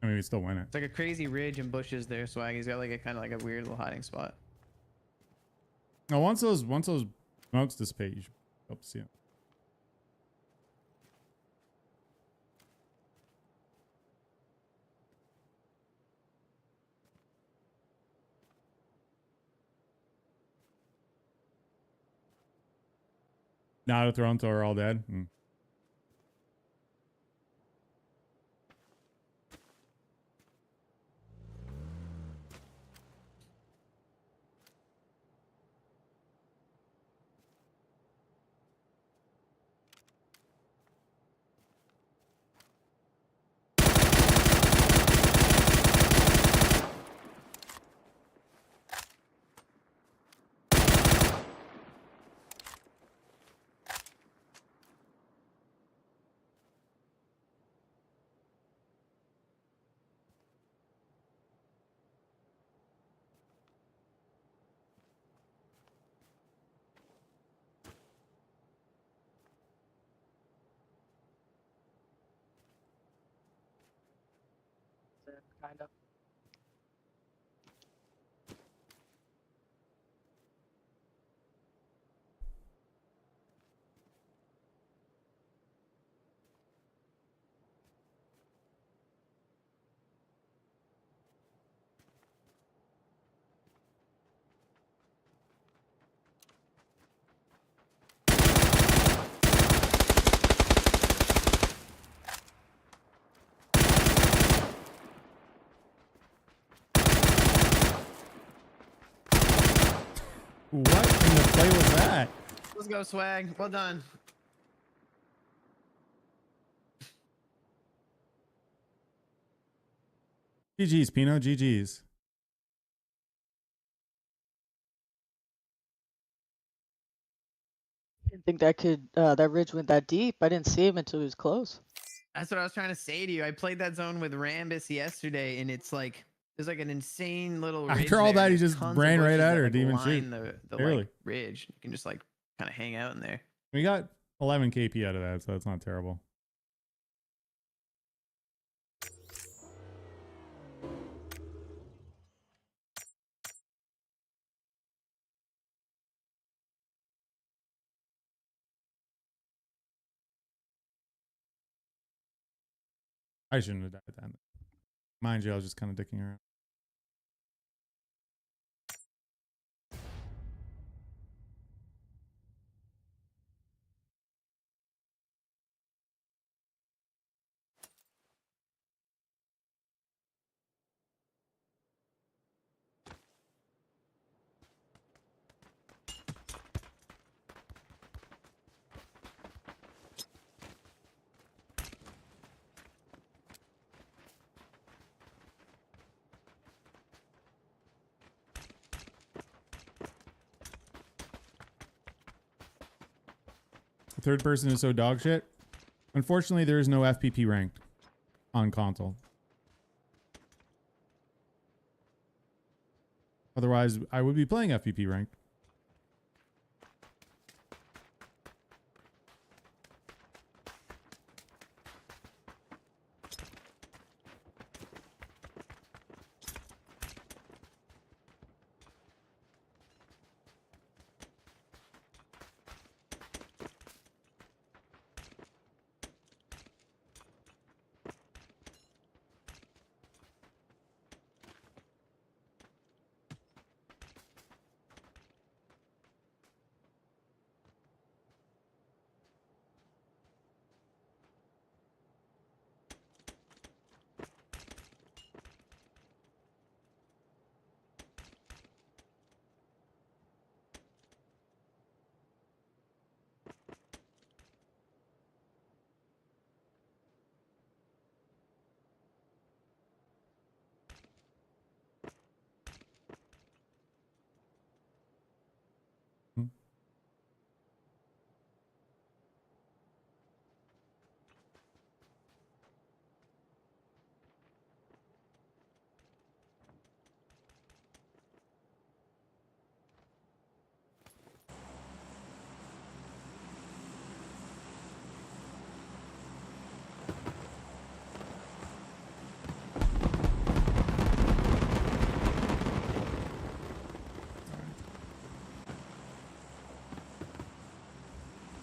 I mean, we still win it. It's like a crazy ridge and bushes there, Swag. He's got like a kind of like a weird little hiding spot. Now, once those smokes dissipate, you should hope to see it. Not a thrown, so we're all dead. Hmm. Kind of. What in the play was that? Let's go, Swag. Well done. GG's, Pino. GG's. Didn't think that could that ridge went that deep. I didn't see him until he was close. That's what I was trying to say to you. I played that zone with Rambus yesterday, and it's like there's like an insane little ridge After all there, that, and he there's just tons of ran right bushes at that, her, like, didn't even line shoot. the Barely. like ridge. You can just like kind of hang out in there. We got 11 KP out of that, so that's not terrible. I shouldn't have died then. Mind you, I was just kind of dicking around. The third person is so dog shit. Unfortunately, there is no FPP ranked on console. Otherwise, I would be playing FPP ranked.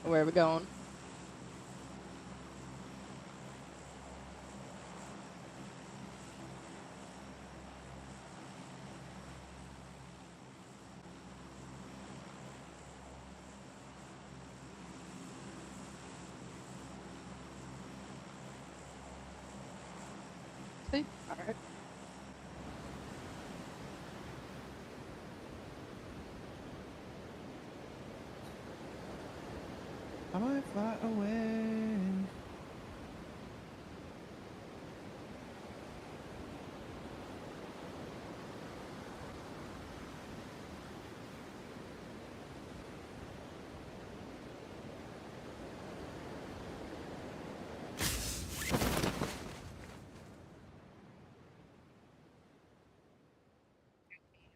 Where are we going? See? Alright. I might fly away.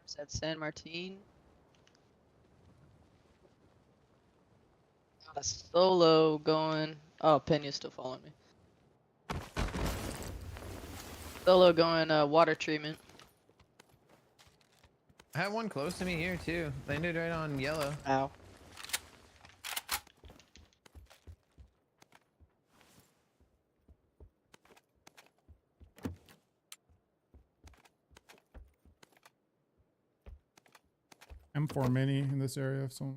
Is that San Martin? Got a solo going. Oh, Pena's still following me. Solo going water treatment. I had one close to me here too. Landed right on yellow. Ow. M4 mini in this area. So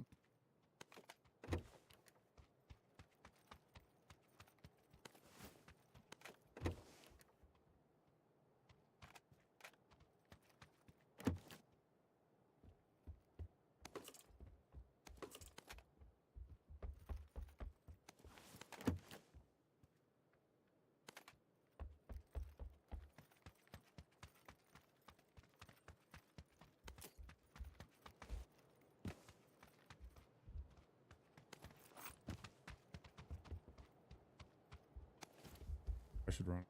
I should run.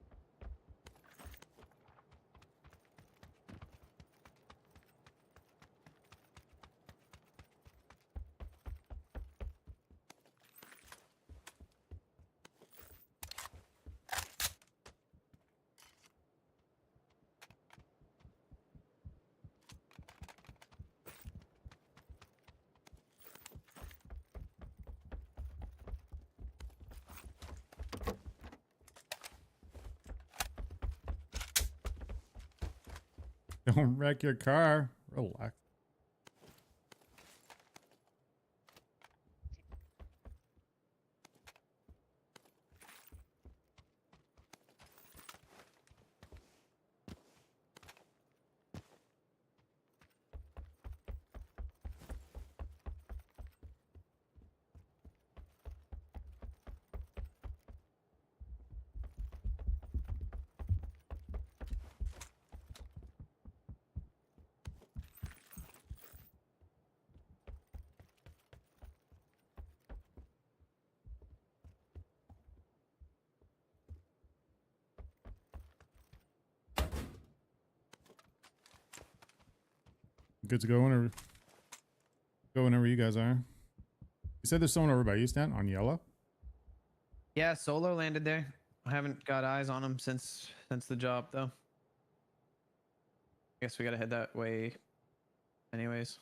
Don't wreck your car. Relax. Good to go whenever you guys are. You said there's someone over by you, Stan, on yellow. Yeah, solo landed there. I haven't got eyes on him since the job though. Guess we gotta head that way anyways.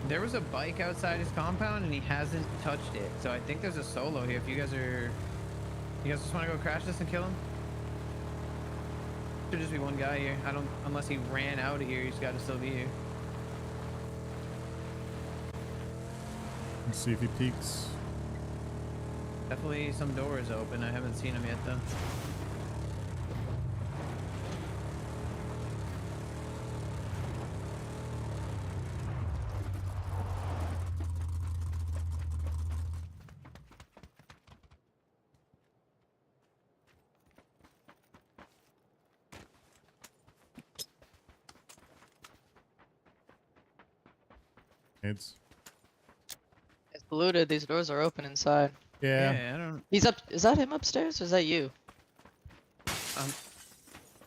There was a bike outside his compound and he hasn't touched it. So I think there's a solo here. If you guys just want to go crash this and kill him? Should just be one guy here. I don't, unless he ran out of here, he's got to still be here. Let's see if he peeks. Definitely some doors open. I haven't seen him yet though. It's It's polluted. These doors are open inside. yeah. I don't. He's up. Is that him upstairs or is that you?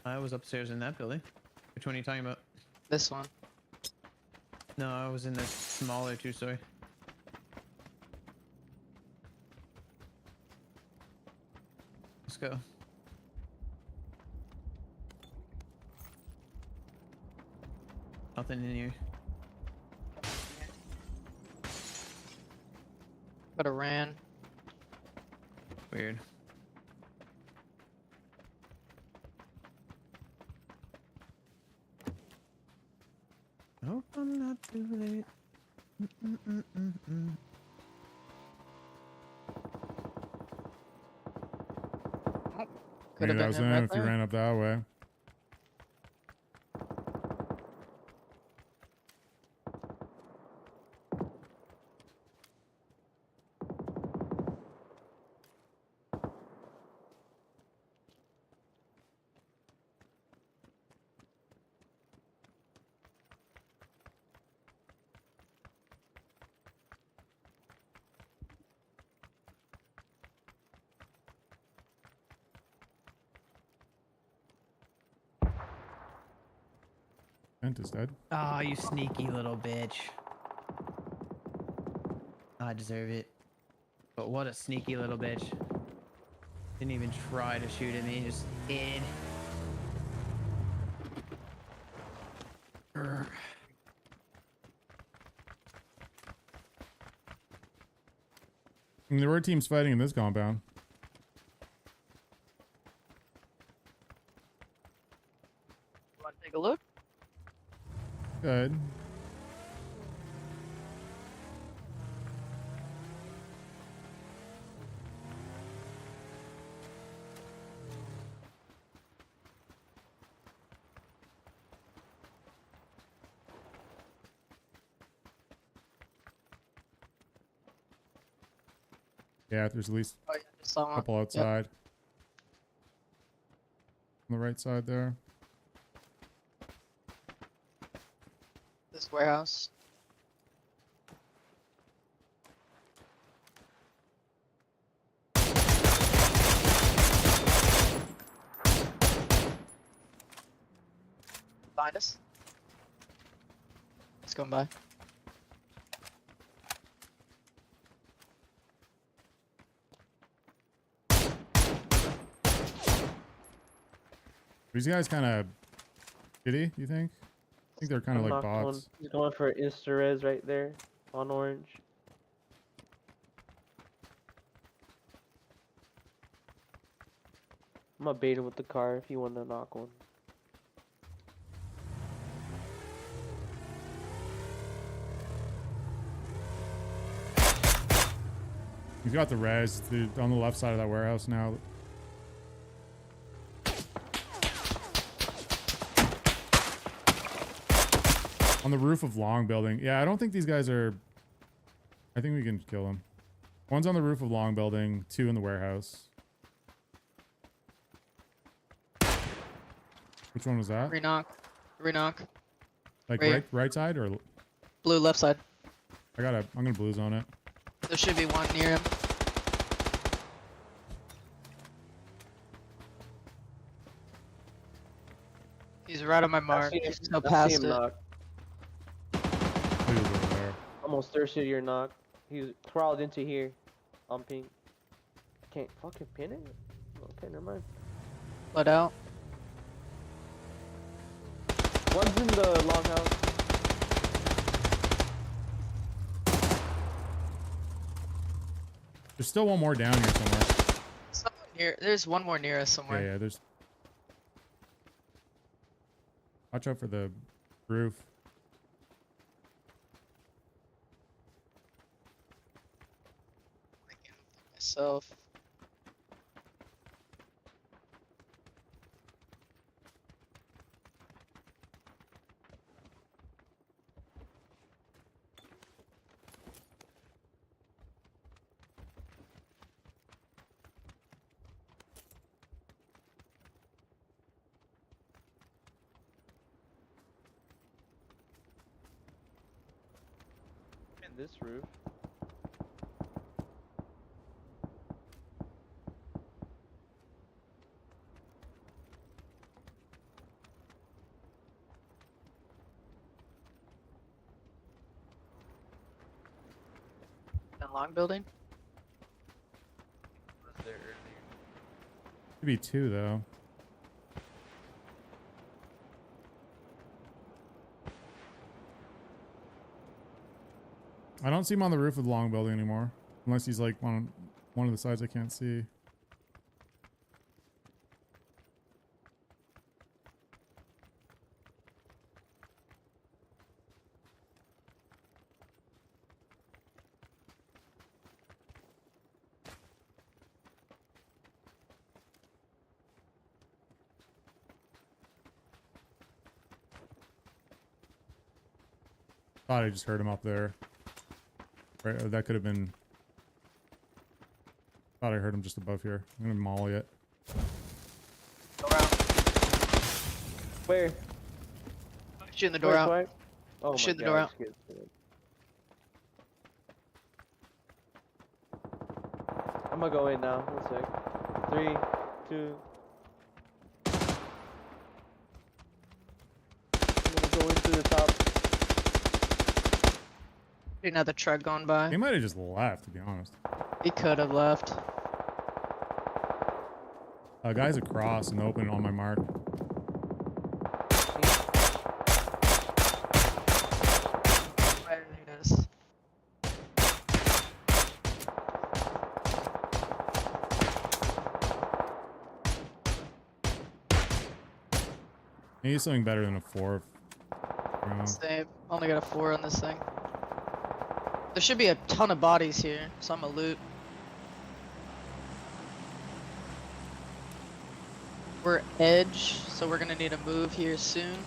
I was upstairs in that building. Which one are you talking about? This one. No, I was in the smaller two-story. go. Nothing in here. Could have ran. Weird. Hope I'm not too late. Mm-mm-mm-mm-mm. Could have Maybe that been was him him right if you there. ran up that way. Kent is dead. Oh, you sneaky little bitch. I deserve it. But what a sneaky little bitch. Didn't even try to shoot at me, just did. Grr. I mean, there were teams fighting in this compound. Want to take a look? Good. Yeah, there's at least Oh yeah, just saw a one. couple outside. On the right side there. This warehouse. Find us. Let's go by. These guys kind of shitty, you think? I think they're kind of like Knocked one. bots. He's going for Insta-res right there on orange. I'm gonna bait him with the car if you want to knock one. He's got the res dude, on the left side of that warehouse now. On the roof of Long Building. Yeah, I don't think these guys are... I think we can kill them. One's on the roof of Long Building, 2 in the warehouse. Which one was that? Renock. Renock. Like right. right side or... Blue left side. I'm gonna blues on it. There should be one near him. He's right on my mark. I see him, Just go I see past him it. knock. He was over there. Almost thirsty your knock. He crawled into here on pink. Can't fucking pin it? Okay, never mind. Let out. One's in the long house. There's still one more down here somewhere. Someone near. There's one more near us somewhere. Yeah, there's... Watch out for the roof. I can't help myself. In this roof. In long building. Was there earlier? Could be two though. I don't see him on the roof of the long building anymore. Unless he's like on one of the sides I can't see. Thought I just heard him up there. Right, that could have been. Thought I heard him just above here. I'm gonna molly it. Door out. Where? Shooting the door Where, out. Swag? Oh Shooting my the door God, out. I'm scared. I'm gonna go in now. 1 sec. 3, 2. I'm gonna go into the top. Another truck going by. He might have just left, to be honest. He could have left. Guy's across and open on my mark. There it is. Maybe something better than a 4. Same. Only got a 4 on this thing. There should be a ton of bodies here, so I'm gonna loot. We're edge, so we're gonna need to move here soon.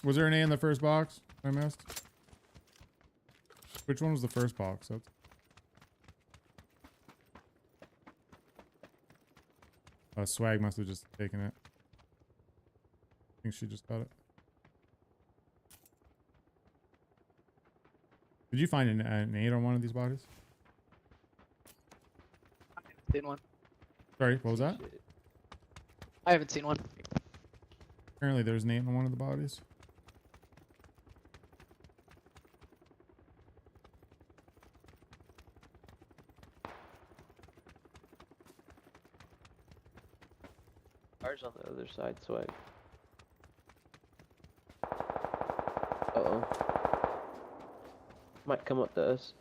Was there an A in the first box? I missed. Which one was the first box? That's... Swag must have just taken it. I think she just got it. Did you find an 8 on one of these bodies? I haven't seen one. Sorry, what was that? Shit. I haven't seen one. Apparently there's an 8 on one of the bodies. Cars on the other side, Swag. Uh-oh. Might come up to us.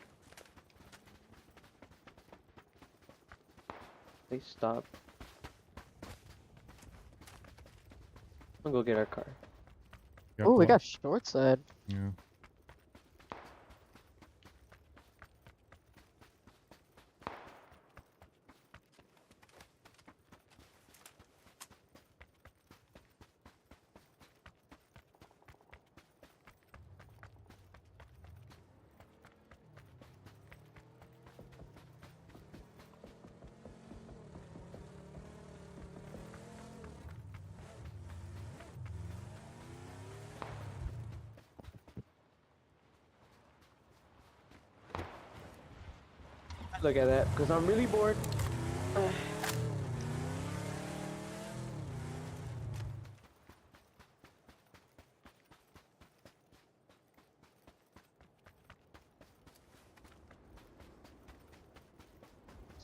They stopped. I'm gonna go get our car. Got Oh, we blocked. got short side. Yeah. Look at that, because I'm really bored.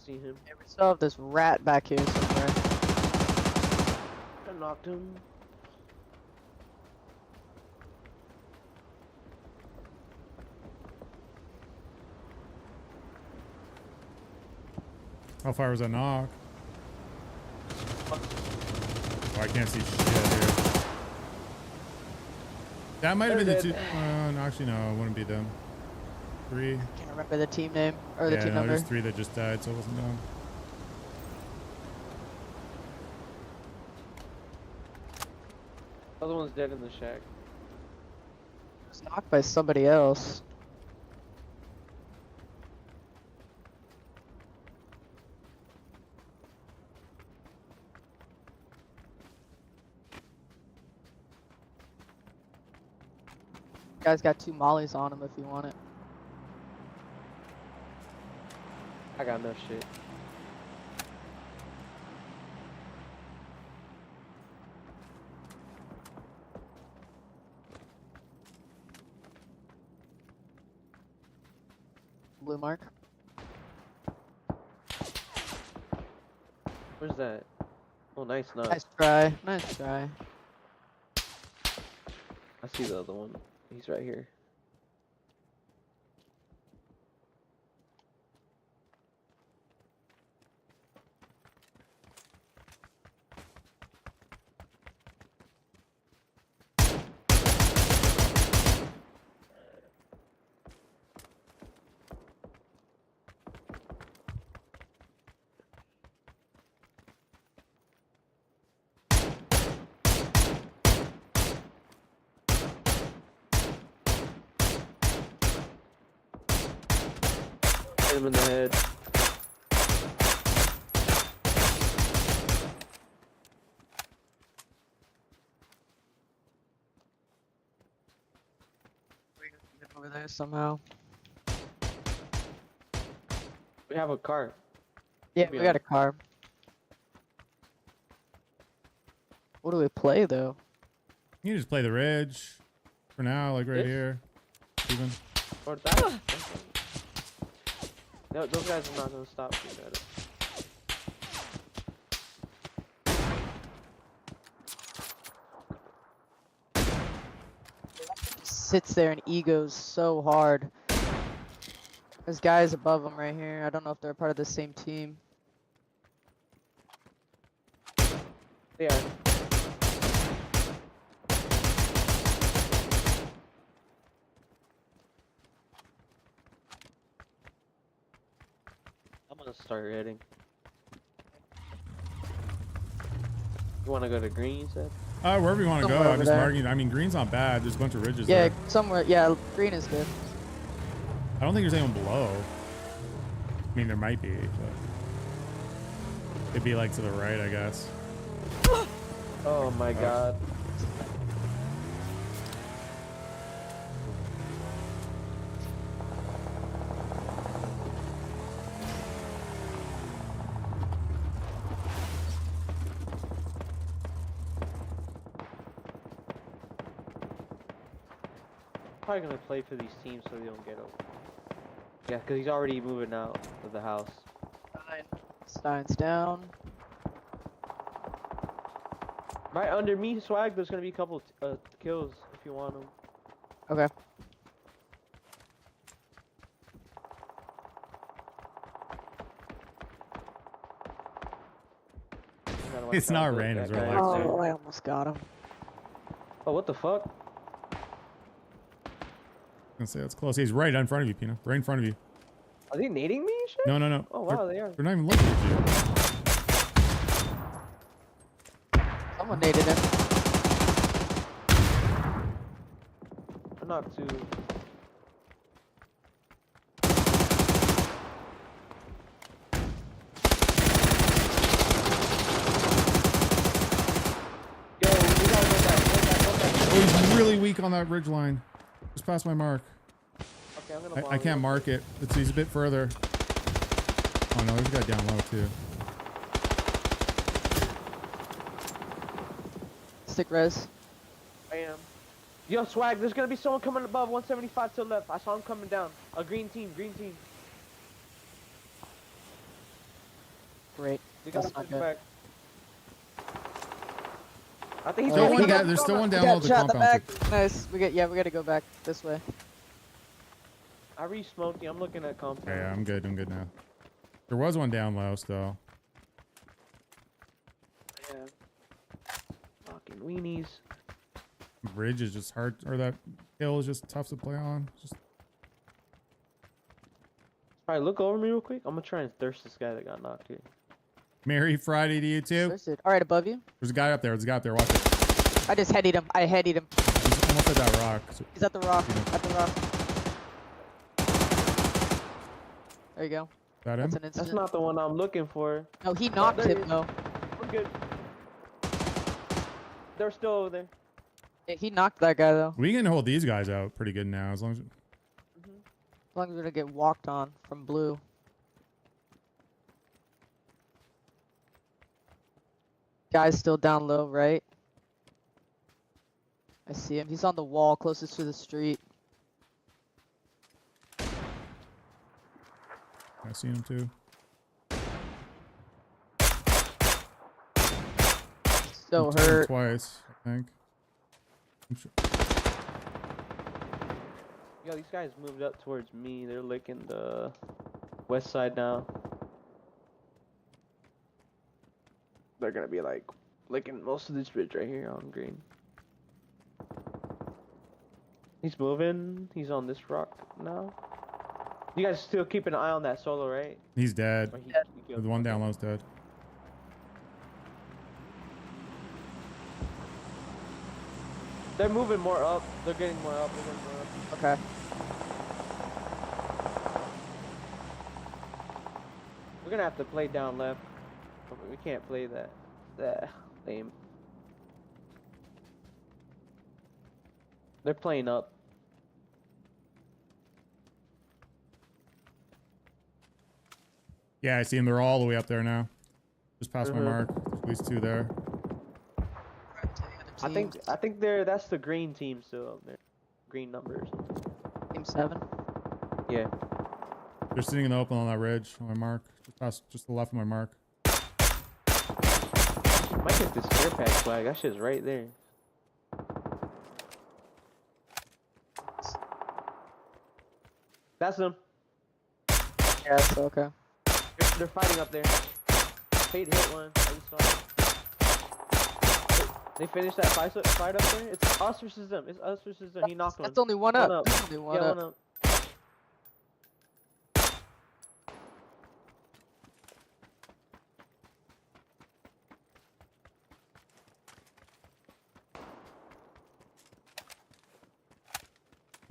See him. Yeah, we still have this rat back here somewhere. I knocked him. How far was that knock? Oh, I can't see shit here. That might have been the They're two. dead. No, actually, no, it wouldn't be them. 3. Can't remember the team name or the Yeah, team no, number. there's 3 that just died, so it wasn't them. Other one's dead in the shack. It was knocked by somebody else. Guy's got 2 mollies on him if you want it. I got no shit. Blue mark. Where's that? Oh, nice nut. Nice try. Nice try. I see the other one. He's right here. Hit him in the head. Get over there somehow. We have a car. Yeah, be we got a car. What do we play though? You can just play the ridge for now, like right This? here. Even. Or that. No, those guys are not gonna stop me. Sits there and egos so hard. There's guys above him right here. I don't know if they're part of the same team. They are. I'm gonna start heading. You wanna go to green, you said? Wherever you want to go. Somewhere I'm over just there. marking. I mean, green's not bad. There's a bunch of ridges Yeah, there. somewhere. Yeah, green is good. I don't think there's anyone below. I mean, there might be, but it'd be like to the right, I guess. Oh my god. Probably gonna play for these teams so they don't get over. Yeah, cause he's already moving out of the house. Stein's down. Right under me, Swag, there's gonna be a couple kills if you want them. Okay. It's not raining, it's relaxing. Oh, I almost got him. Oh, what the fuck? I'm gonna say that's close. He's right in front of you, Pino. Right in front of you. Are they nading me and shit? No, no, no. Oh wow, they are. They're not even looking at you. Someone naded him. I'm not too. Yo, we gotta go back. Oh, he's really weak on that ridge line. Just past my mark. Okay, I'm gonna. I bomb can't him. mark it. He's a bit further. Oh no, there's a guy down low too. Stick res. I am. Yo, Swag, there's gonna be someone coming above 175 to the left. I saw him coming down. A green team, green team. Great. We gotta That's not push good. back. I think he's Still ready. one guy. There's still one down low Got the shot in the compound. back. Nice. We gotta go back this way. I re-smoked you. I'm looking at compound. Okay, I'm good. I'm good now. There was one down low still. Yeah. Fucking weenies. Bridge is just hard, or that hill is just tough to play on. Just Alright, look over me real quick. I'm gonna try and thirst this guy that got knocked here. Merry Friday to you too. Thirsted. All right, above you. There's a guy up there. There's a guy up there. Watch it. I just headied him. I headied him. He's almost at that rock. So, He's at the rock. Yeah. At the rock. There you go. is that him? That's an instant. That's not the one I'm looking for. No, he knocked there he him is. though. We're good. They're still over there. Yeah, he knocked that guy though. We can hold these guys out pretty good now, as long as As long as we don't get walked on from blue. Guy's still down low, right? I see him. He's on the wall closest to the street. I see him too. So I've hit him hurt. twice, I think. I'm sure. Yo, these guys moved up towards me. They're licking the west side now. They're gonna be like licking most of this bridge right here on green. He's moving. He's on this rock now. You guys still keep an eye on that solo, right? He's dead. Or he The killed one down low's dead. They're moving more up. They're getting more up. They're getting more up. Okay. We're gonna have to play down left. We can't play that lame. They're playing up. Yeah, I see him. They're all the way up there now. Just past my Mhm. mark. There's at least two there. I think that's the green team still up there. Green numbers. Team 7. Yeah. They're sitting in the open on that ridge on my mark. Just past, just the left of my mark. Might get this air pack flag. That shit's right there. That's them. Yeah, it's okay. They're fighting up there. Fate hit one. I just saw it. They finished that fight up there. It's us versus them. It's us versus them. He knocked one. That's only one One up. up. That's only one Yeah, up. one up.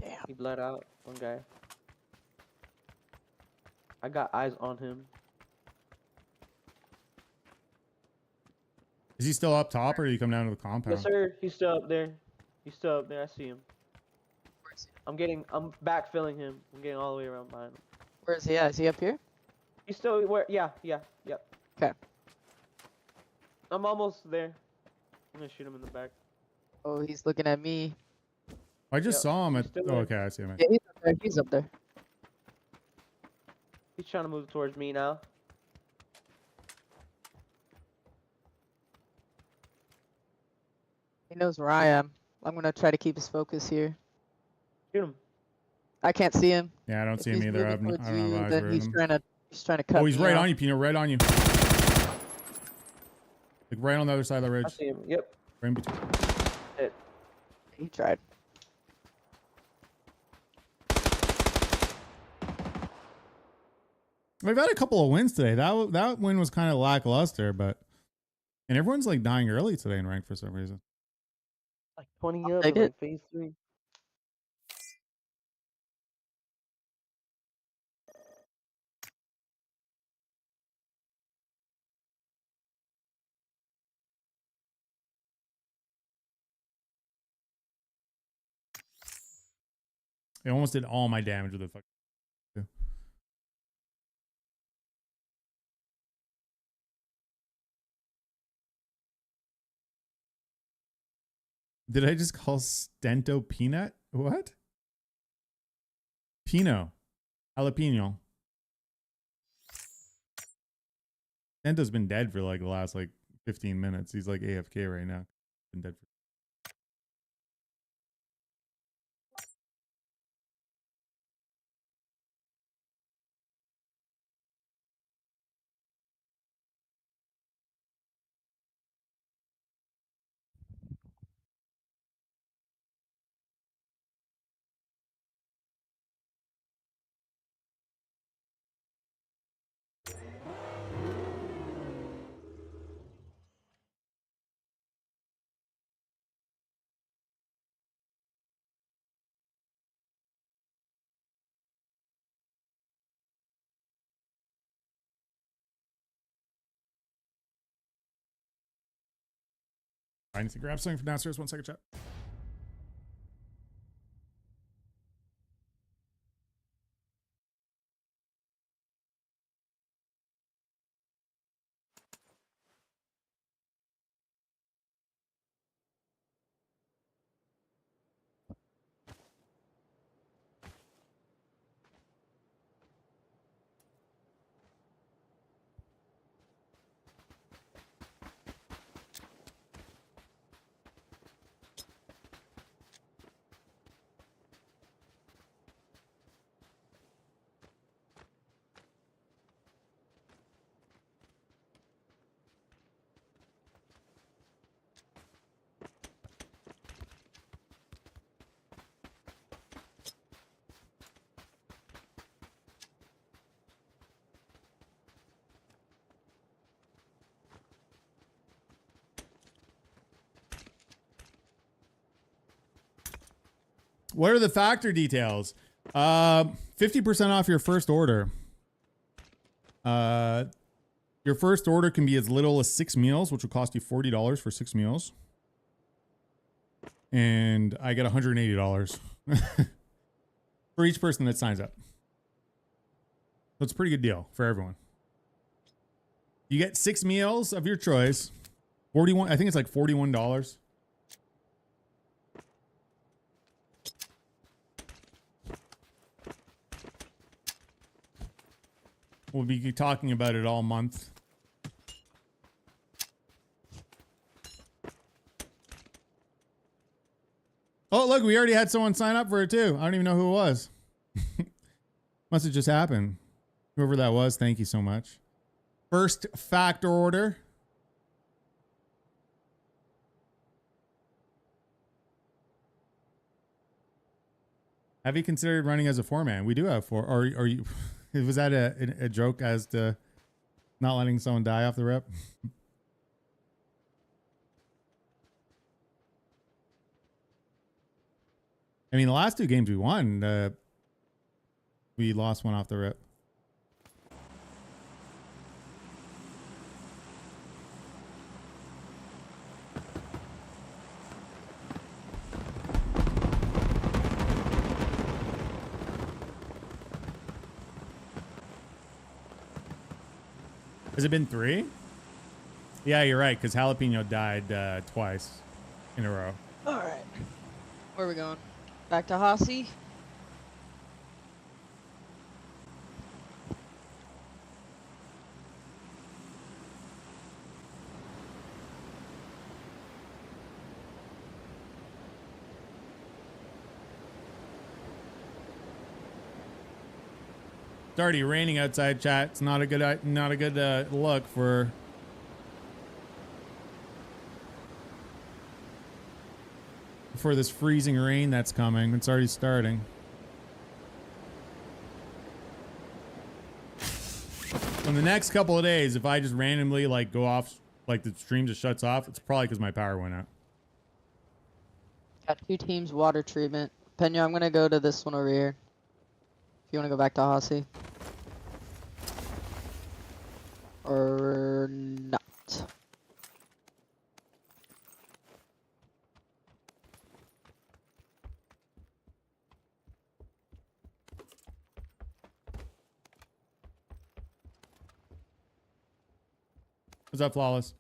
Damn. He bled out. One guy. I got eyes on him. Is he still up top or did he come down to the compound? Yes, sir. He's still up there. He's still up there. I see him. I'm backfilling him. I'm getting all the way around behind him. Where is he at? Is he up here? He's still where? Yeah. Yep. 'Kay. I'm almost there. I'm gonna shoot him in the back. Oh, he's looking at me. I just Yep, saw him he's at. still Oh, there. okay, I see him. Yeah, he's up there. He's up there. He's trying to move towards me now. He knows where I am. I'm gonna try to keep his focus here. Shoot him. I can't see him. Yeah, I don't If see him he's either. I moving don't towards have you, eyes then for he's him. trying to cut Oh, he's me right off. on you, Pino. Right on you. Like right on the other side of the I ridge. see him. Yep. Right in between. Hit. He tried. We've had a couple of wins today. That win was kind of lackluster, but and everyone's like dying early today in rank for some reason. Like 20 I'll up take in it. like phase 3. It almost did all my damage with the fuck. Did I just call Stento peanut? What? Pino. Jalapeno. Stento's been dead for like the last like 15 minutes. He's like AFK right now. Been dead for. I need to grab something from downstairs. 1 second, chat. What are the factor details? 50% off your first order. Your first order can be as little as 6 meals, which will cost you $40 for 6 meals. And I get $180 for each person that signs up. So it's a pretty good deal for everyone. You get 6 meals of your choice. 41, I think it's like $41. We'll be talking about it all month. Oh, look, we already had someone sign up for it too. I don't even know who it was. Must have just happened. Whoever that was, thank you so much. First factor order. Have you considered running as a 4-man? We do have 4. Or you? Was that a joke as to not letting someone die off the rip? I mean, the last 2 games we won, we lost one off the rip. Has it been 3? Yeah, you're right, because Jalapeno died twice in a row. All right. Where are we going? Back to Hossie? It's already raining outside, chat. It's not a good look for this freezing rain that's coming. It's already starting. In the next couple of days, if I just randomly like go off, like the stream just shuts off, it's probably because my power went out. Got 2 teams water treatment. Pena, I'm gonna go to this one over here. If you wanna go back to Hossie. Or not. What's up, Flawless?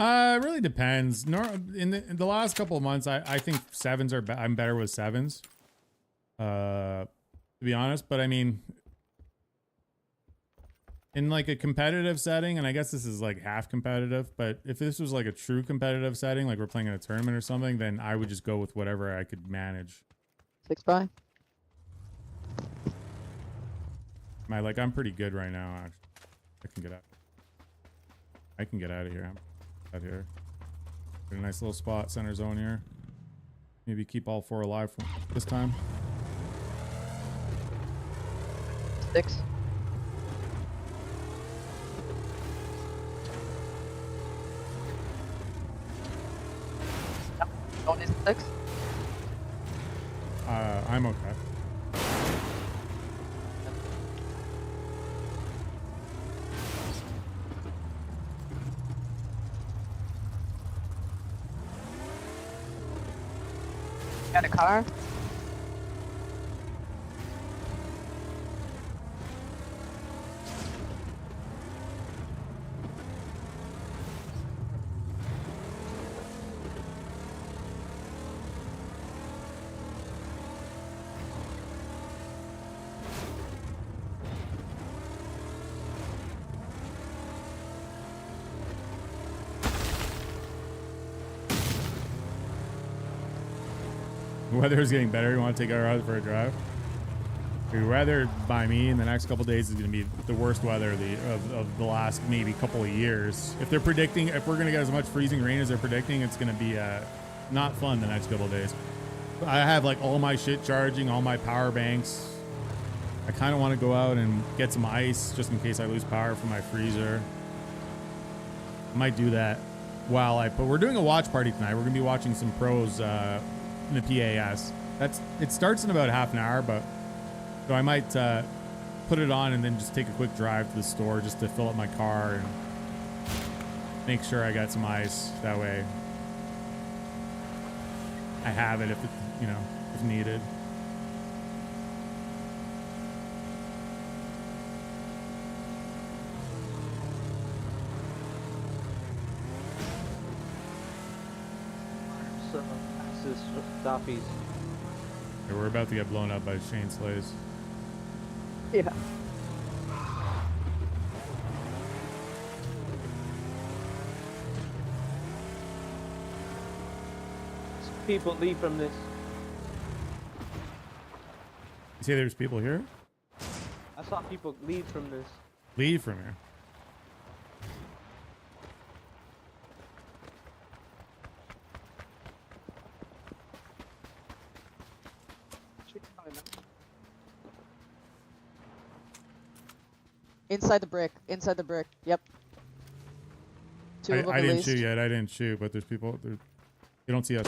It really depends. In the last couple of months, I think 7s are. I'm better with 7s. To be honest, but I mean, in like a competitive setting, and I guess this is like half competitive, but if this was like a true competitive setting, like we're playing in a tournament or something, then I would just go with whatever I could manage. 6 by? I'm pretty good right now. Actually, I can get out. I can get out of here. I'm out here. Got a nice little spot, center zone here. Maybe keep all 4 alive for this time. 6. Going in 6. I'm okay. Got a car. The weather is getting better. You want to take our out for a drive? The weather by me in the next couple days is going to be the worst weather of the last maybe couple of years. If they're predicting, if we're going to get as much freezing rain as they're predicting, it's going to be not fun the next couple of days. I have like all my shit charging, all my power banks. I kind of want to go out and get some ice just in case I lose power from my freezer. I might do that while but we're doing a watch party tonight. We're going to be watching some pros in the PAS. It starts in about half an hour, but so I might put it on and then just take a quick drive to the store just to fill up my car and make sure I got some ice. That way I have it if if needed. Stoppies. Yeah, we're about to get blown up by Shane Slays. Yeah. People leave from this. You say there's people here? I saw people leave from this. Leave from here. Inside the brick. Inside the brick. Yep. Two of them I at didn't least. shoot yet. I didn't shoot, but there's people. You don't see us.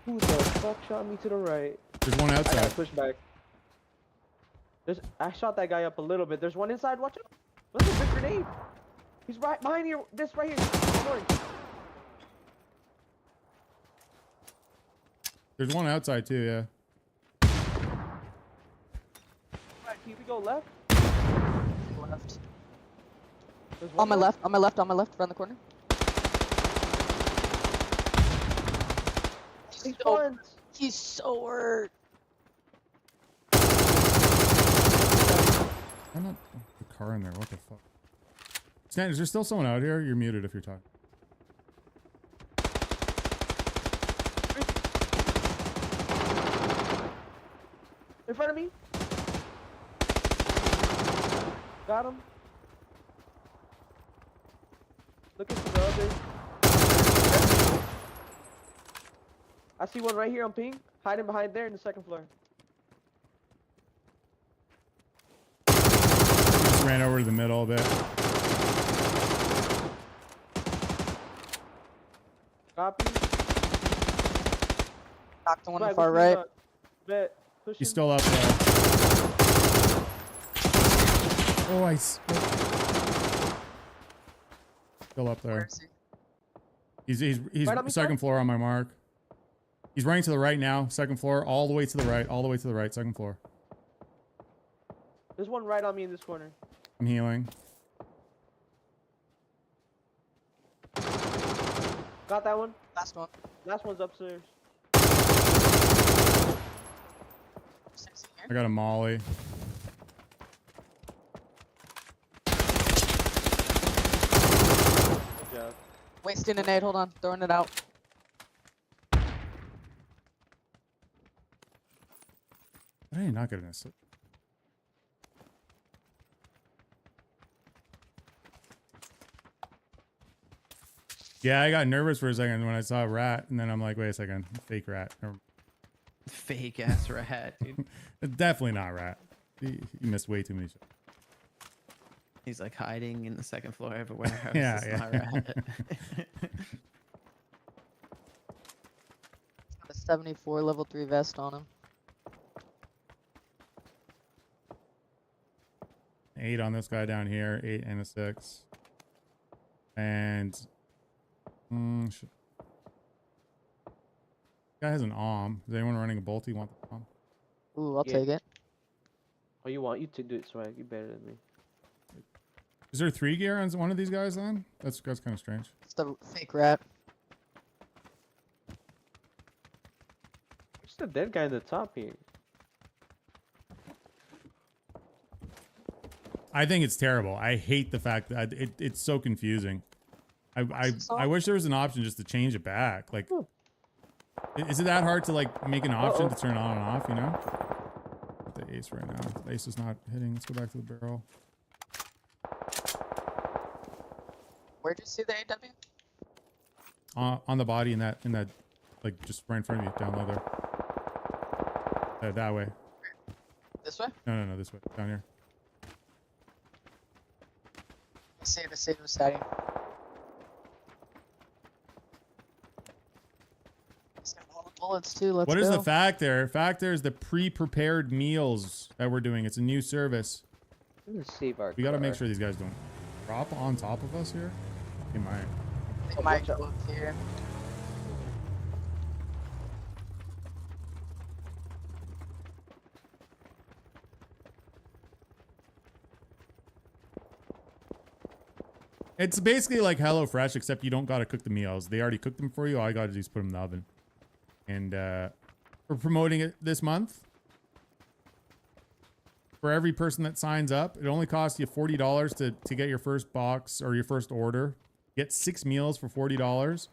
Who the fuck shot me to the right? There's one I gotta outside. push back. I shot that guy up a little bit. There's one inside. Watch out! What's a big grenade? He's right behind here. This right here. Orange. There's one outside too. Yeah. Right, can we go left? Left. There's On one my left. On my left. On my left. Around the corner. These So- ones. He's so hurt. Why not the car in there? What the fuck? Stan, is there still someone out here? You're muted if you're talking. In front of me. Got him. Looking for the other. I see one right here on ping, hiding behind there in the second floor. Just ran over to the middle a bit. Copy. Knocked the one on the Swag, far what's right. going on? Bet. Push He's him. still up there. Oh, still up Where there. is he? He's Right on me, second Ty? floor on my mark. He's running to the right now. Second floor, all the way to the right. All the way to the right. Second floor. There's one right on me in this corner. I'm healing. Got that one. Last one. Last one's upstairs. Six in I here. got a molly. Good job. Wasting a nade. Hold on. Throwing it out. I did not get an assist. Yeah, I got nervous for a second when I saw a rat, and then I'm like, wait a second, fake rat. Fake ass rat, dude. Definitely not rat. You missed way too many shots. He's like hiding in the second floor of a warehouse. Yeah, It's yeah. not rat. Got a 74 level 3 vest on him. 8 on this guy down here, 8 and a 6. And shit. Guy has an AUM. Is anyone running a bolt? You want the AUM? Ooh, I'll Yeah. take it. Oh, you want you to do it, Swag. You better than me. Is there 3 gear on one of these guys then? That's kind of strange. It's the fake rat. Where's the dead guy in the top here? I think it's terrible. I hate the fact that it's so confusing. I wish there was an option just to change it back. Like, is it that hard to like make an option to turn on and off? You know, the ace right now. The ace is not hitting. Let's go back to the barrel. Where'd you see the AW? On the body in that like just right in front of you down low there. That way. This way? No, this way down here. I see the setting. He's got all the bullets too. Let's What go. is the factor? Factor is the pre-prepared meals that we're doing. It's a new service. Let's save our We got to make car. sure these guys don't drop on top of us here. They might. They might go up here. It's basically like HelloFresh, except you don't got to cook the meals. They already cook them for you. All you got to do is put them in the oven. And we're promoting it this month. For every person that signs up, it only costs you $40 to get your first box or your first order. Get 6 meals for $40,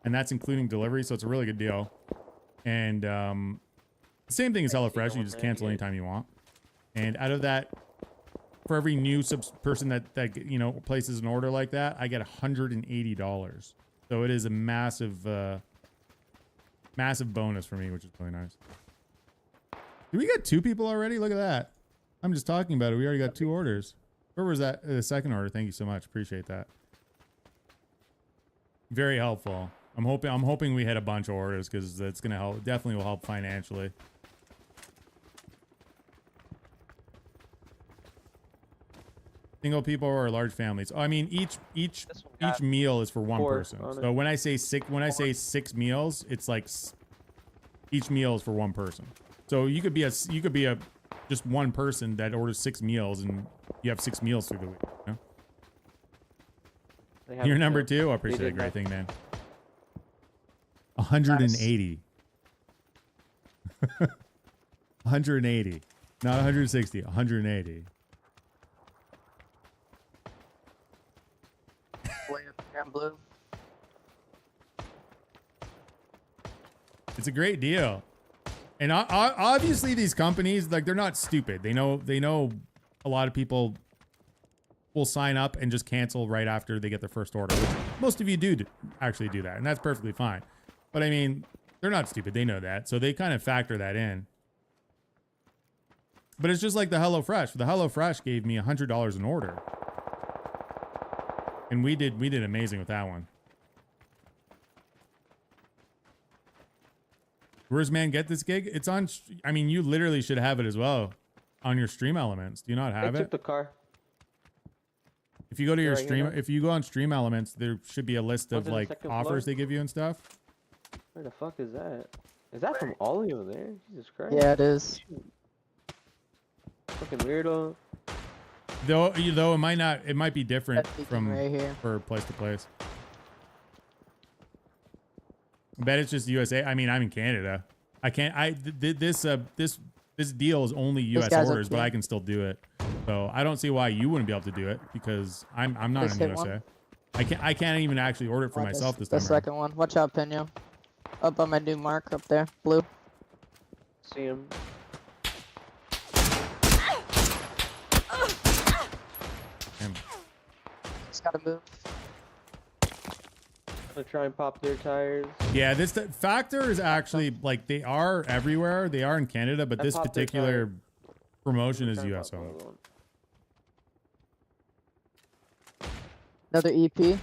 and that's including delivery, so it's a really good deal. And the same thing as HelloFresh. You just cancel anytime you want. And out of that, for every new person that you know places an order like that, I get $180. So it is a massive massive bonus for me, which is really nice. Did we get 2 people already? Look at that. I'm just talking about it. We already got 2 orders. Where was that? The second order. Thank you so much. Appreciate that. Very helpful. I'm hoping we hit a bunch of orders because that's gonna help. Definitely will help financially. Single people or large families. Oh, I mean, each This one got meal is for one 4 person. on So it. when I say 6 meals, it's like each meal is for one person. So you could be just one person that orders 6 meals, and you have 6 meals through the week. You know? They have You're it number still. 2. I appreciate did it. Great that. thing, man. 180. 180. Not 160. 180. Way up here in blue. It's a great deal. And obviously these companies, like, they're not stupid. They know a lot of people will sign up and just cancel right after they get their first order. Which most of you do actually do that, and that's perfectly fine. But I mean, they're not stupid. They know that. So they kind of factor that in. But it's just like the HelloFresh. The HelloFresh gave me $100 an order. And we did amazing with that one. Where's man get this gig? It's on. I mean, you literally should have it as well on your Stream Elements. Do you not I have took it? the car. If you go to your Right here stream, now? if you go on Stream Elements, there should be a list One's of in the like second offers floor? they give you and stuff. Where the fuck is that? Is that from Ollie over there? Jesus Christ. Yeah, it is. Fucking weirdo. Though it might not. It might be different That beacon from right here. for place to place. I bet it's just USA. I mean, I'm in Canada. I can't. This deal is only U.S. guy's orders, but okay. I can still do it. So I don't see why you wouldn't be able to do it because I'm not Just in hit USA. one. I can't even actually order it for Watch myself this The time around. second one. Watch out, Pino. Up on my new mark up there. Blue. See him. Damn. Just gotta move. Gonna try and pop their tires. Yeah, this Factor is actually like they are everywhere. They are in Canada, but I this popped their particular tire. promotion is Try and US pop only. another one. Another E EP.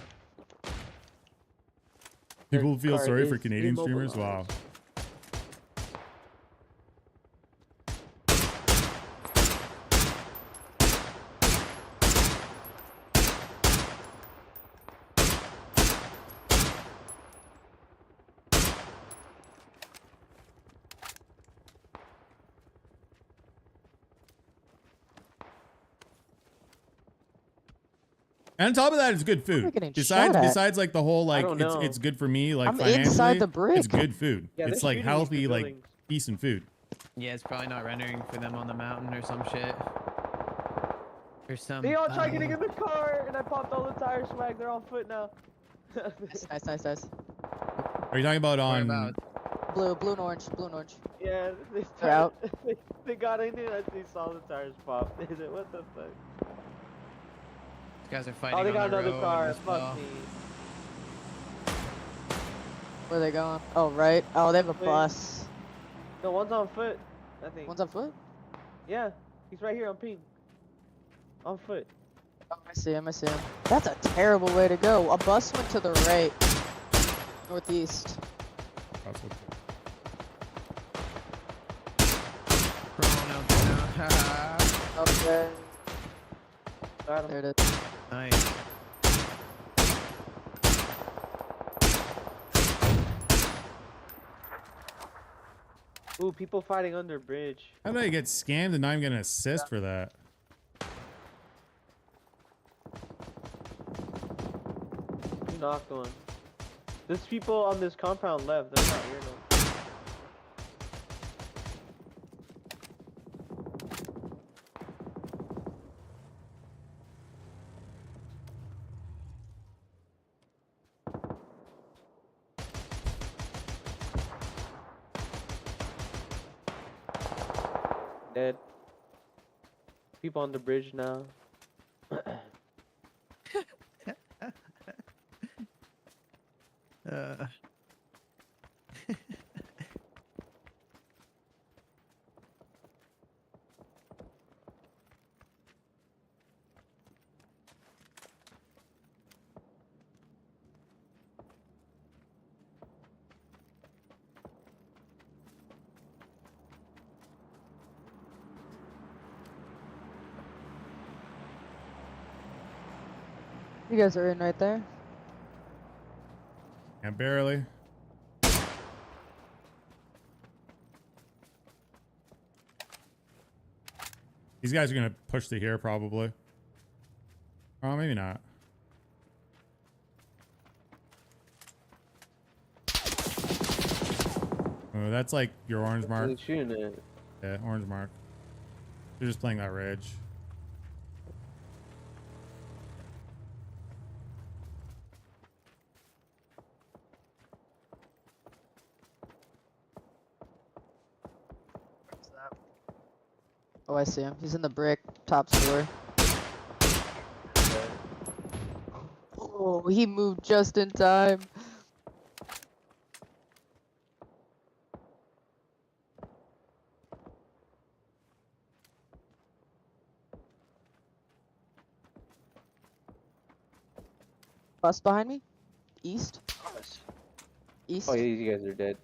People feel car sorry for is Canadian streamers. Wow. immobilized. And on top of that, it's good We're food. getting Besides, shot at. besides like the whole like don't know. it's good for me like I'm financially. inside the brick. It's good food. Yeah, it's they're like shooting into healthy, like buildings. decent food. Yeah, it's probably not rendering for them on the mountain or some shit. Or some. They all try getting in the car, and I popped all the tire swag. They're on foot now. Nice. Are you talking about on? Whereabouts? Blue and orange. Blue and orange. Yeah, they They're out. they got in there and they saw the tires pop. They said, "What the fuck?" These guys are fighting Oh, they on got the another road car. as well. Fuck me. Where are they going? Oh, right. Oh, they have a Wait. bus. No, one's on foot. I think. One's on foot? Yeah, he's right here on ping. On foot. Oh, I see him. That's a terrible way to go. A bus went to the right. Northeast. That's what- Prone out there now. Okay. Got him. There it is. Nice. Ooh, people fighting under bridge. How did I get scammed and not even get an assist for that? You knocked one. There's people on this compound left. They're not here no. Dead. People on the bridge now. Uh, You guys are in right there. Yeah, barely. These guys are gonna push to here probably. Oh, maybe not. Oh, that's like your orange mark. They're shooting it. Yeah, orange mark. They're just playing that ridge. Oh, I see him. He's in the brick, top floor. Oh, he moved just in time. Bus behind me? East? East? Oh, yeah, you guys are dead.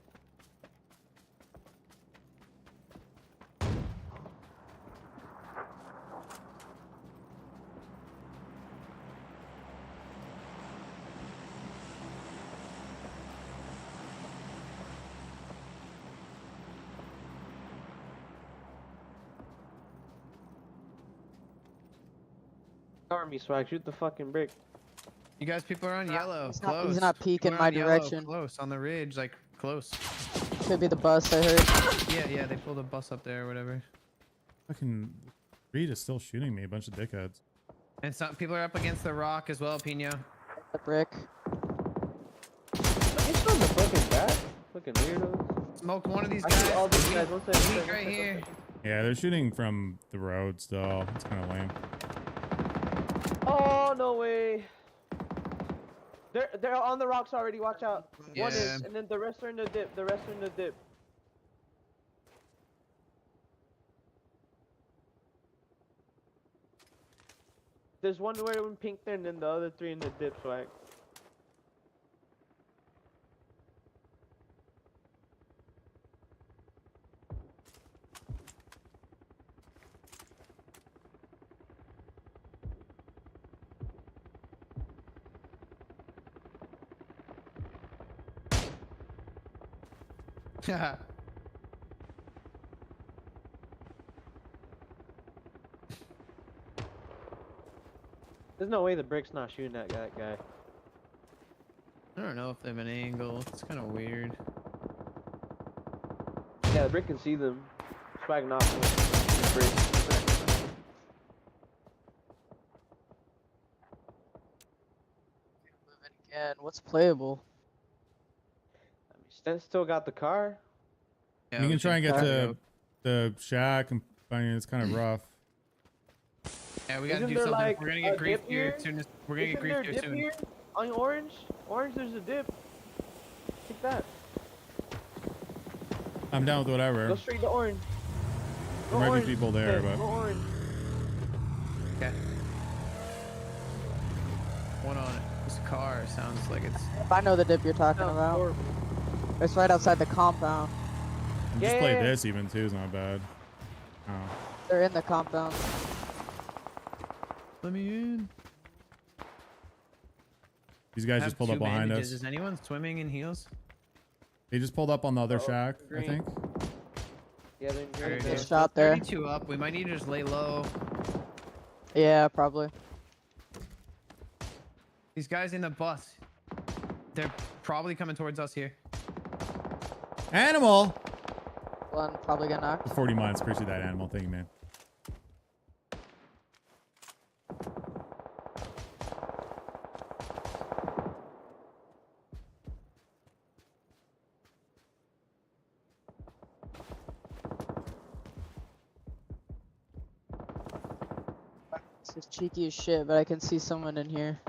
Army swag, shoot the fucking brick. you guys, people are on yellow. He's Close. not peeking People are my on yellow, direction. Close on the ridge, like close. Could be the bus, I heard. Yeah, they pulled a bus up there or whatever. Fucking Reed is still shooting me, a bunch of dickheads. And some people are up against the rock as well, Pino. The brick. It's on the fucking back. Fucking weirdos. Smoked one of these I guys. see all these Weak- guys. One second, weak one right second, here. one second. Yeah, they're shooting from the road still. It's kind of lame. Oh, no way. They're on the rocks already. Watch out. One Yeah. is, and then the rest are in the dip. The rest are in the dip. There's one wearing pink there, and then the other 3 in the dip. Swag. There's no way the brick's not shooting at that guy. I don't know if they have an angle. It's kind of weird. Yeah, the brick can see them. Swag knocked him. The brick. Moving again. What's playable? I mean, Sten still got the car. Yeah, You we can try and should get probably to go- the shack, and I mean, it's kind of rough. Yeah, we gotta Isn't do there, something. like, We're gonna a get grief dip here here? as soon as we're gonna Isn't get grief there a here dip soon. here? On orange? Orange, there's a dip. Take that. I'm down with whatever. Go straight to orange. There might be people there, Yeah, but go orange. Okay. One on this car sounds like it's. If I know the dip you're talking No, about. or- It's right outside the compound. just Yeah, play yeah, yeah. this even too is not bad. Oh. They're in the compound. Let me in. These guys Have just pulled two up behind bandages. us. Is anyone swimming in heels? They just pulled up on the other Oh, shack, I green. think. Yeah, they're There in it there. is. shot there. 32 up. We might need to just lay low. Yeah, probably. These guys in the bus. They're probably coming towards us here. Animal! One probably got knocked. 40 mines. Appreciate that animal thing, man. This is cheeky as shit, but I can see someone in here.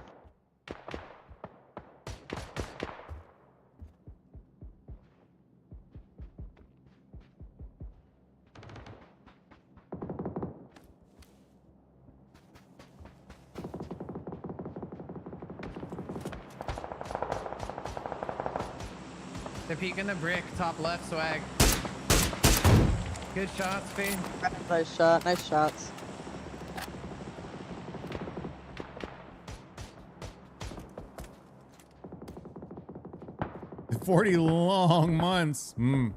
They're peeking the brick, top left, swag. Good shots, Fade. Nice shot. Nice shots. The 40 long months. Hmm.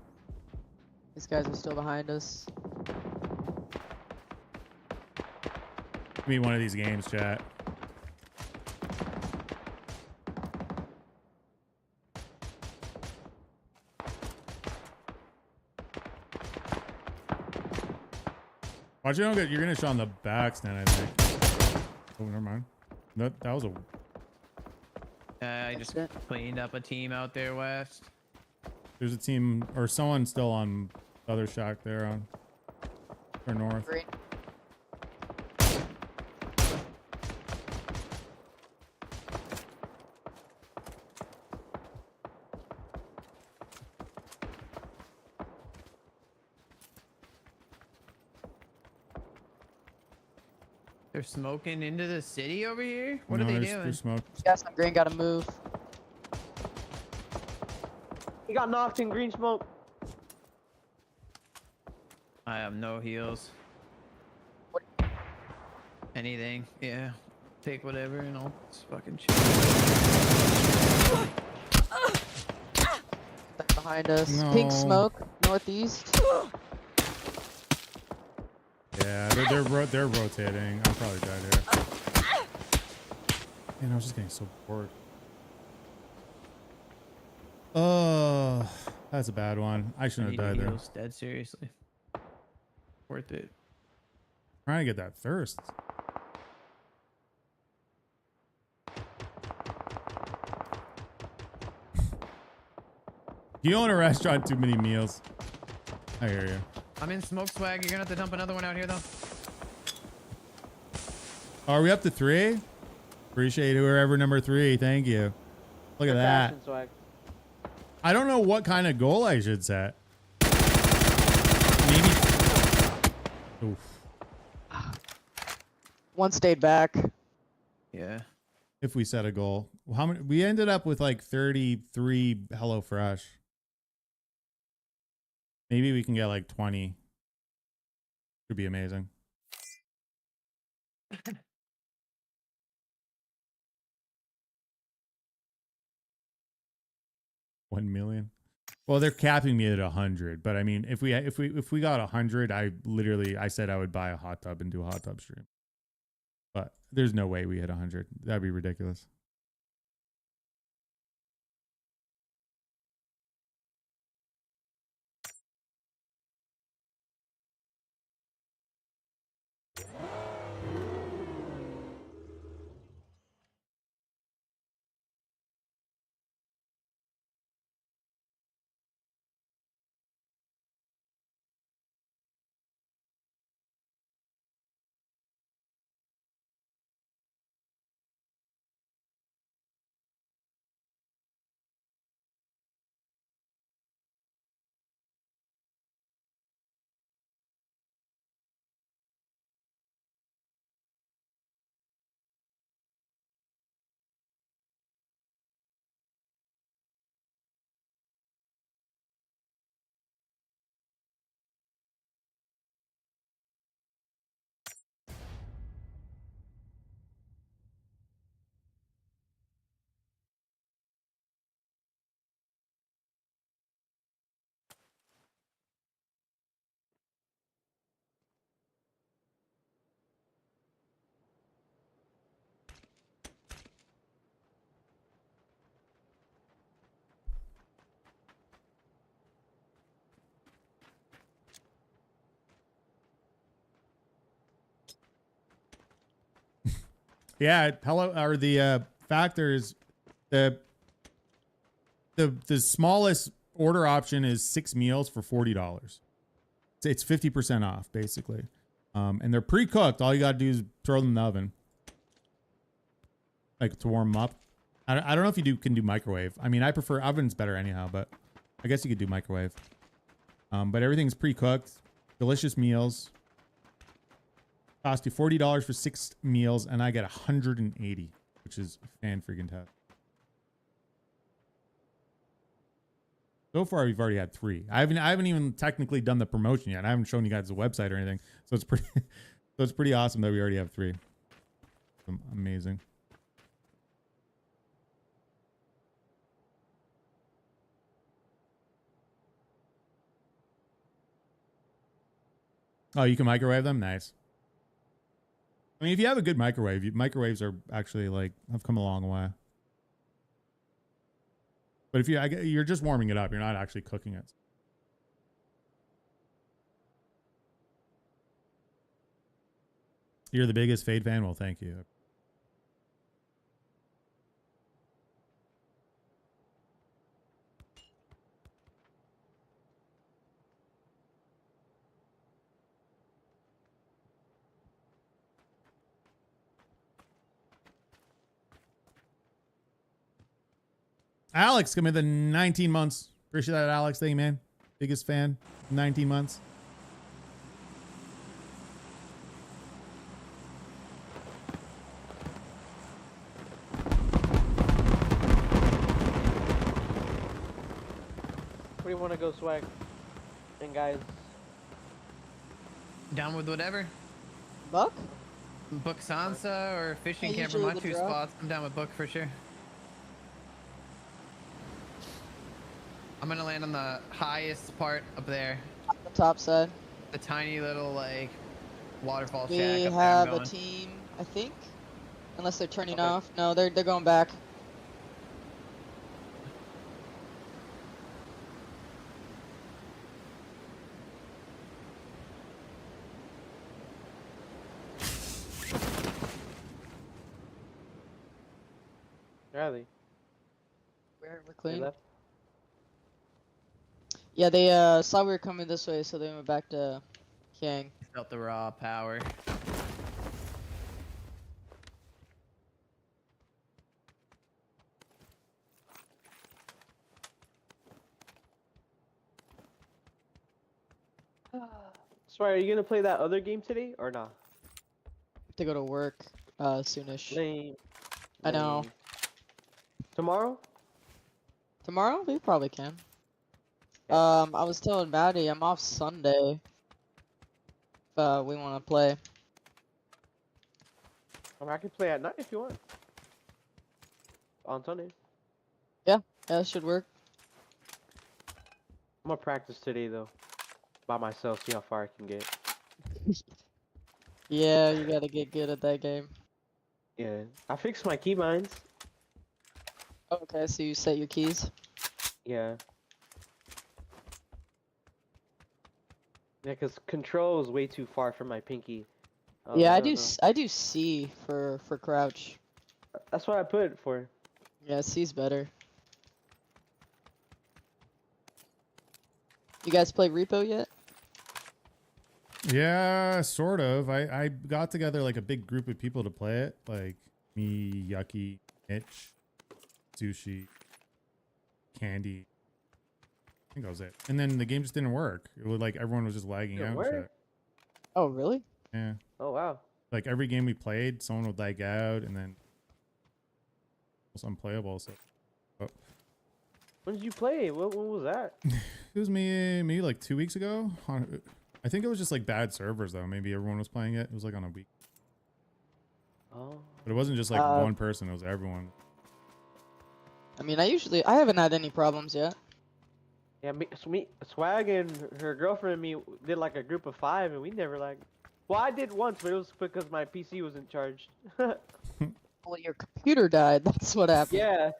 These guys are still behind us. Give me one of these games, chat. Watch you don't get. You're gonna shot on the back stand, I think. Oh, never mind. That was a. I just That's cleaned up a team out there west. There's a team or someone still on the other shack there on or north. Green. They're smoking into the city over here? What are No, they there's- doing? There's smoke. Gas on green. Gotta move. He got knocked in green smoke. I have no heals. What- Anything. Yeah. Take whatever and I'll just fucking shoot. They're behind us. Pink No. smoke. Northeast. Yeah, they're rotating. I'll probably die here. Man, I was just getting so bored. Oh, that's a bad one. I I shouldn't need have died there. heals, dead seriously. Worth it. Trying to get that thirst. You own a restaurant, too many meals. I hear you. I'm in smoke swag. You're gonna have to dump another one out here though. Are we up to 3? Appreciate whoever number 3. Thank you. Look at We're that. crashing, Swag. I don't know what kind of goal I should set. Maybe. Oof. One stayed back. Yeah. If we set a goal, how many? We ended up with like 33 HelloFresh. Maybe we can get like 20. Could be amazing. $1 million. Well, they're capping me at 100, but I mean, if we got 100, I said I would buy a hot tub and do a hot tub stream. But there's no way we hit 100. That'd be ridiculous. Yeah, hello. Or the factor is the smallest order option is 6 meals for $40. It's 50% off basically, and they're pre-cooked. All you gotta do is throw them in the oven, like to warm them up. I don't know if you can do microwave. I mean, I prefer ovens better anyhow, but I guess you could do microwave. But everything's pre-cooked, delicious meals. Cost you $40 for 6 meals, and I get 180, which is fan-freaking-tastic. So far, we've already had 3. I haven't even technically done the promotion yet. I haven't shown you guys the website or anything, so it's pretty so it's pretty awesome that we already have 3. Amazing. Oh, you can microwave them? Nice. I mean, if you have a good microwave, microwaves are actually like have come a long way. But if you're just warming it up, you're not actually cooking it. You're the biggest Fade fan? Well, thank you. Alex, come in the 19 months. Appreciate that, Alex. Thank you, man. Biggest fan. 19 months. Where do you want to go, Swag? And guys, Down with whatever. Buck? Book Sansa or fishing Yeah, camp are my usually the 2 drop. spots. I'm down with Book for sure. I'm gonna land on the highest part up there. The top side. The tiny little like waterfall We shack up have there. I'm a going. team, I think. Unless they're turning Okay. off. No, they're going back. where are they? We're They clean. left. Yeah, they saw we were coming this way, so they went back to Kiang. Felt the raw power. Swag, are you gonna play that other game today or not? To go to work soonish. Lame. I know. Lame. Tomorrow? Tomorrow we probably can. I was telling Maddie I'm off Sunday. If we want to play. I mean, I can play at night if you want. On Sunday. Yeah, that should work. I'm gonna practice today though. By myself, see how far I can get. Yeah, you gotta get good at that game. Yeah. I fixed my keybinds. Okay, so you set your keys. Yeah. Yeah, cause control is way too far from my pinky. Yeah, I don't do. know. I do C for crouch. That's what I put it for. Yeah, C's better. You guys play Repo yet? Yeah, sort of. I got together like a big group of people to play it, like me, Yucky, Mitch, Sushi, Candy. I think that was it. And then the game just didn't work. It was like everyone was just lagging Didn't out. And work? shit. Oh, really? Yeah, Oh wow. like every game we played, someone would lag out, and then it was unplayable. So When did you play? When was that? it was maybe like 2 weeks ago. I think it was just like bad servers though. Maybe everyone was playing it. It was like on a week, Oh. but it wasn't just like one person. It was everyone. I mean, I haven't had any problems yet. Yeah, Swag and her girlfriend and me did like a group of 5, and we never like. Well, I did once, but it was because my PC wasn't charged. Well, your computer died. That's what happened. Yeah,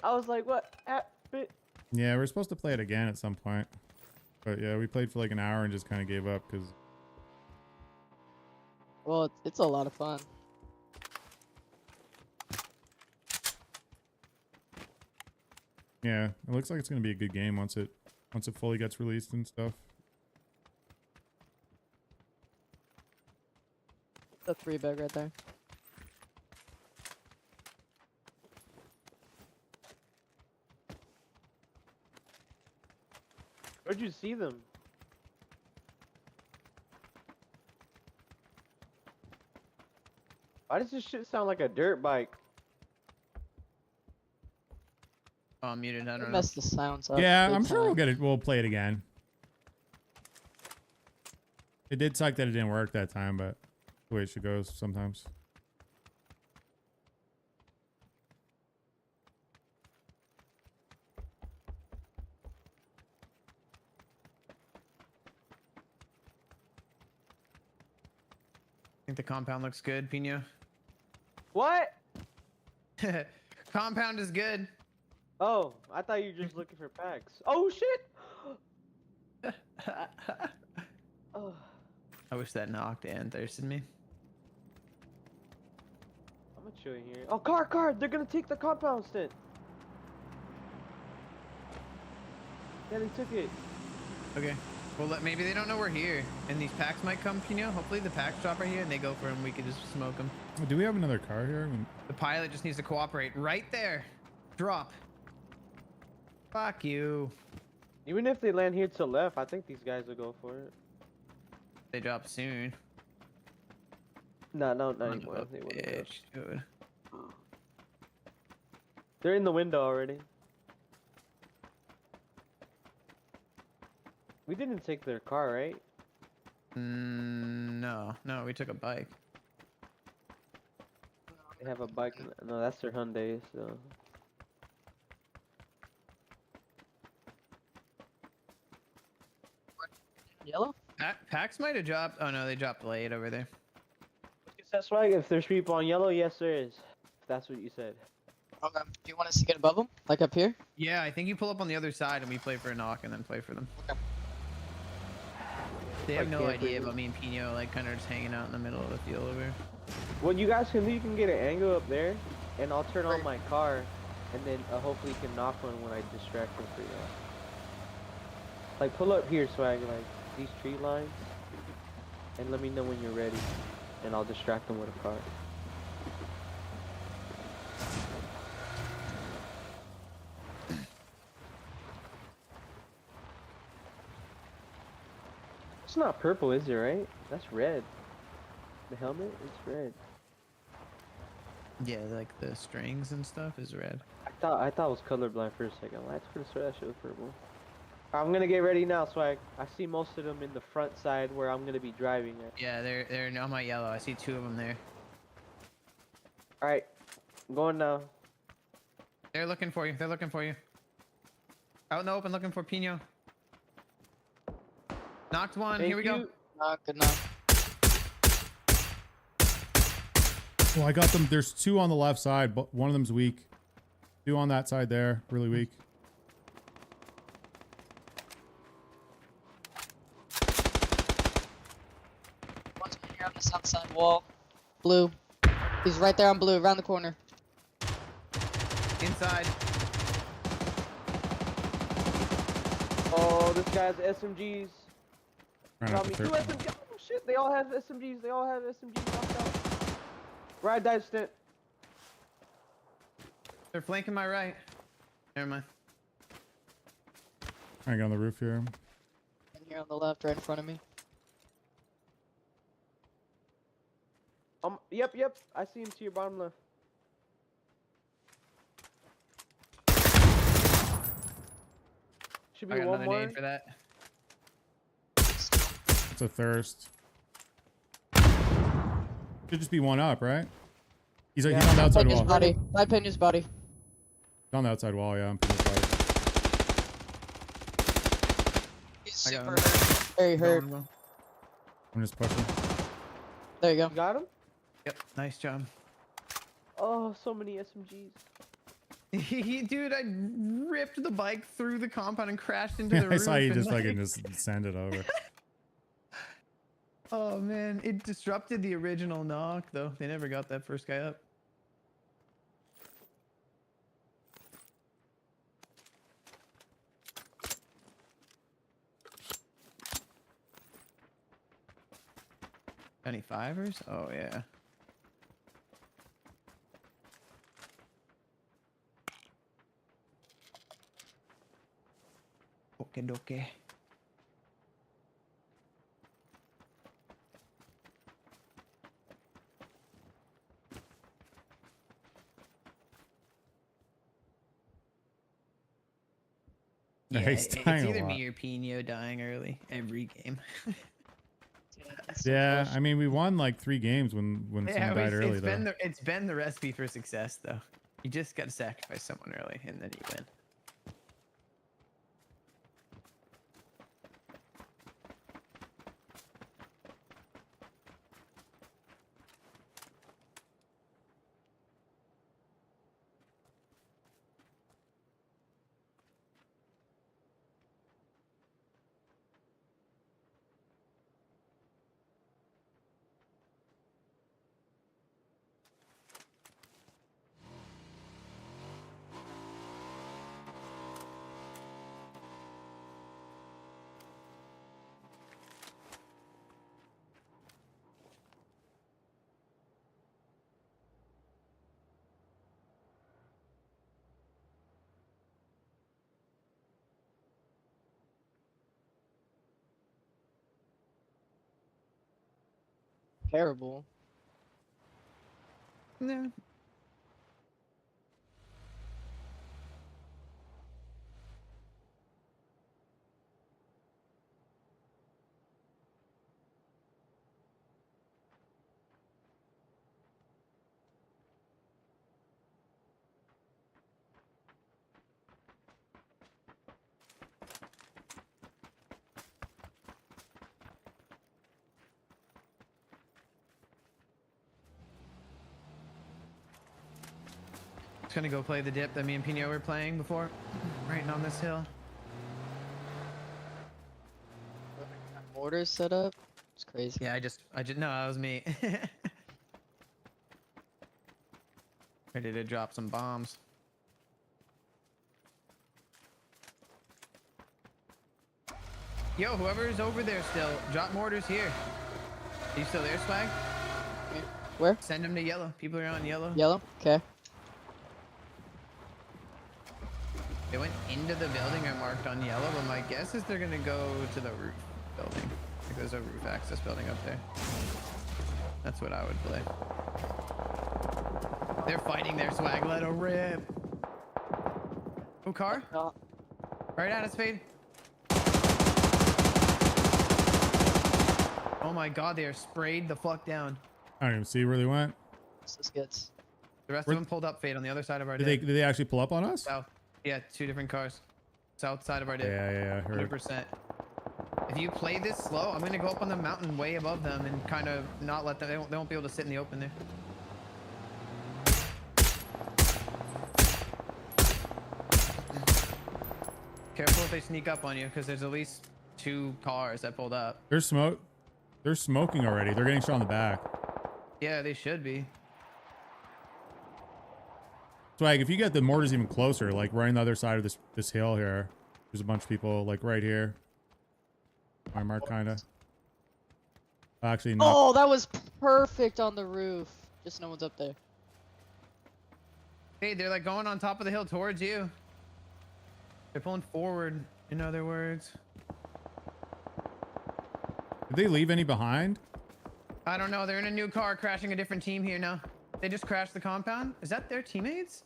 I was like, what happened? Yeah, we're supposed to play it again at some point. But yeah, we played for like an hour and just kind of gave up because Well, it's a lot of fun. yeah, it looks like it's gonna be a good game once it fully gets released and stuff. The 3-bag right there. Where'd you see them? Why does this shit sound like a dirt bike? Oh, I'm muted. I It don't know. messed the sounds up. Yeah, big I'm sure we'll time. get it. We'll play it again. It did suck that it didn't work that time, but the way it should go sometimes. I think the compound looks good, Pino. What? Compound is good. Oh, I thought you were just looking for packs. Oh shit! Oh, I wish that knocked and thirsted me. I'm gonna chill here. Oh, car! They're gonna take the compound stint. Yeah, they took it. Okay. Well, maybe they don't know we're here, and these packs might come, Pino. Hopefully the packs drop right here, and they go for them. We could just smoke them. Do we have another car here? I mean, The pilot just needs to cooperate. Right there. Drop. Fuck you. Even if they land here to the left, I think these guys will go for it. They drop soon. No, not Son anymore. of a They wouldn't go. bitch, dude. They're in the window already. We didn't take their car, right? No, we took a bike. They have a bike. No, that's their Hyundai. So Yellow? Packs might have dropped. Oh no, they dropped late over there. that's right. If there's people on yellow, yes, there is. If that's what you said. Okay. Do you want us to get above them? Like up here? Yeah, I think you pull up on the other side and we play for a knock and then play for them. Okay. They have Like no camping. idea about me and Pino, like kind of just hanging out in the middle of the field over here. What you guys can do, you can get an angle up there, and I'll turn on Right. my car, and then hopefully you can knock one when I distract them for you. Like pull up here, Swag, like these tree lines, and let me know when you're ready, and I'll distract them with a car. It's not purple, is it, right? That's red. The helmet is red. Yeah, like the strings and stuff is red. I thought it was colorblind for a second. Well, that's pretty sure that shit was purple. I'm gonna get ready now, Swag. I see most of them in the front side where I'm gonna be driving at. Yeah, they're on my yellow. I see 2 of them there. Alright, I'm going now. They're looking for you. They're looking for you. Out in the open, looking for Pino. Knocked one. Thank Here we go. you. Not good enough. Well, I got them. There's 2 on the left side, but one of them's weak. 2 on that side there, really weak. One's right here on the south side wall. Blue. He's right there on blue, around the corner. Inside. Oh, this guy's SMGs. Trying Got not me to 2 trip. SMGs. Oh shit, they all have SMGs. They all have SMGs knocked out. Ride dive stint. They're flanking my right. Never mind. Trying to get on the roof here. And here on the left, right in front of me. Yep. I see him to your bottom left. Should I be got one another more. nade for that. It's a thirst. Should just be 1 up, right? He's on the outside Penya's wall. body. By Penya's body. He's on the outside wall, yeah. I'm pretty sure. He's I got super him. hurt. Very hurt. I'm just pushing. There you go. You got him? Yep. Nice job. Oh, so many SMGs. Dude, I ripped the bike through the compound and crashed into the I roof. saw you and, just like- fucking just send it over. Oh man, it disrupted the original knock though. They never got that first guy up. Any fivers? Oh yeah. Okay, okay. Yeah, Yeah, he's it's dying a either lot. me or Pino dying early every game. Yeah, I mean, we won like 3 games when someone died early, though. it's been the recipe for success though. You just got to sacrifice someone early and then you win. Terrible. No. Just gonna go play the dip that me and Pino were playing before, right on this hill. Mortars set up. It's crazy. Yeah, I just no, that was me. Ready to drop some bombs. Yo, whoever's over there still, drop mortars here. Are you still there, Swag? Where? Send them to yellow. People are on yellow. Yellow? Okay. They went into the building I marked on yellow, but my guess is they're gonna go to the roof building. Like there's a roof access building up there. That's what I would play. They're fighting their swag. Let a rip. Oh, car? No. Right at us, Fade. Oh my god, they are sprayed the fuck down. I don't even see where they went. This gets. The rest Where- of them pulled up, Fade, on the other side of our Did deck. they actually pull up on us? South. Yeah, 2 different cars. South side of our Yeah, deck. yeah, I heard. 100%. If you play this slow, I'm gonna go up on the mountain way above them and kind of not let them. They won't be able to sit in the open there. Careful if they sneak up on you, because there's at least 2 cars that pulled up. They're smoking already. They're getting shot on the back. Yeah, they should be. Swag, if you get the mortars even closer, like right on the other side of this hill here, there's a bunch of people like right here. My mark, kind of. Actually, not. Oh, that was perfect on the roof. Just no one's up there. Hey, they're like going on top of the hill towards you. They're pulling forward, in other words. Did they leave any behind? I don't know. They're in a new car crashing a different team here now. They just crashed the compound. Is that their teammates?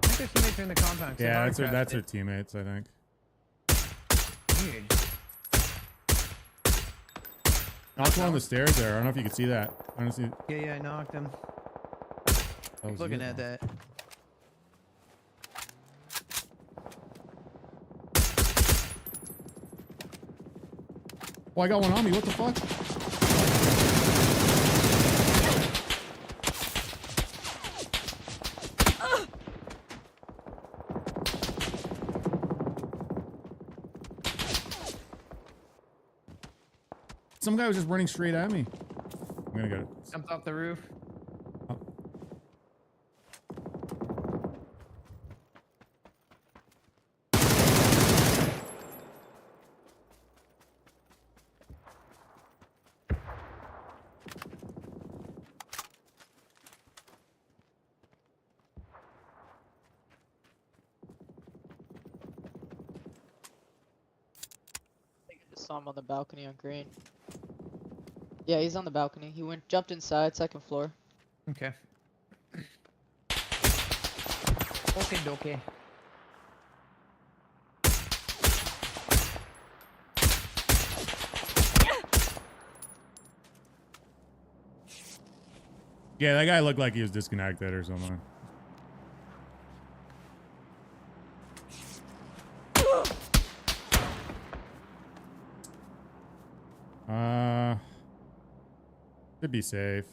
I think their teammates are in the compound. 'cause they've Yeah, already that's crashed their teammates, I think. it. Weird. Knocked one on the stairs there. I don't know if you can see that. I don't see. Yeah, I knocked him. That was Looking you. at that. Oh, I got one on me. What the fuck? Some guy was just running straight at me. I'm gonna get it. Jumped off the roof. Oh. I think I just saw him on the balcony on green. Yeah, he's on the balcony. He jumped inside, 2nd floor. Okay. Okay, dokie. Yeah, that guy looked like he was disconnected or something. Should be safe.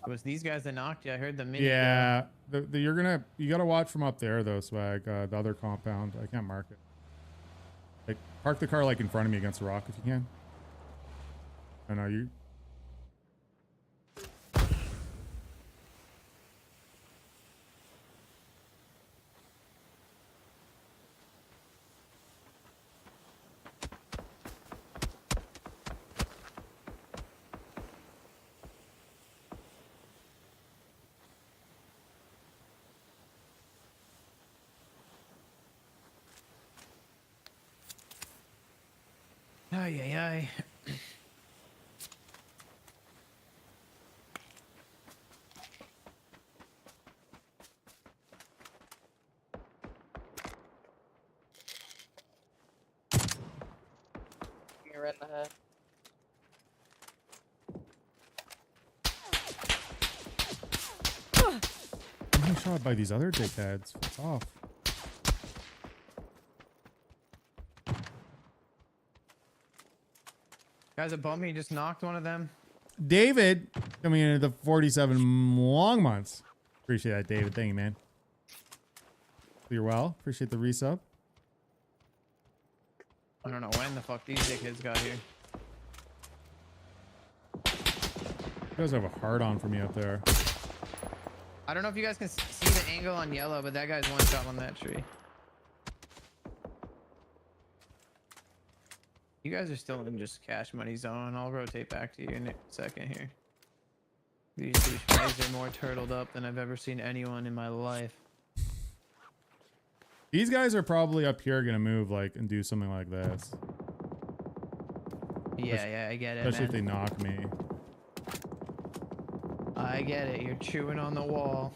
It was these guys that knocked you. I heard the mini. Yeah, you gotta watch from up there though, Swag. The other compound, I can't mark it. Like, park the car like in front of me against the rock if you can. I know you. Ay, ay, ay. You're right in the head. I'm being shot by these other dickheads. Fuck off. Guys above me just knocked one of them. David coming in at the 47 long months. Appreciate that, David. Thank you, man. You're well. Appreciate the resub. I don't know when the fuck these dickheads got here. You guys have a hard on for me up there. I don't know if you guys can see the angle on yellow, but that guy's one shot on that tree. You guys are still in just cash money zone. I'll rotate back to you in a second here. These douchebags are more turtled up than I've ever seen anyone in my life. These guys are probably up here gonna move like and do something like this. Yeah, I get it, Especially if they man. knock me. I get it. You're chewing on the wall.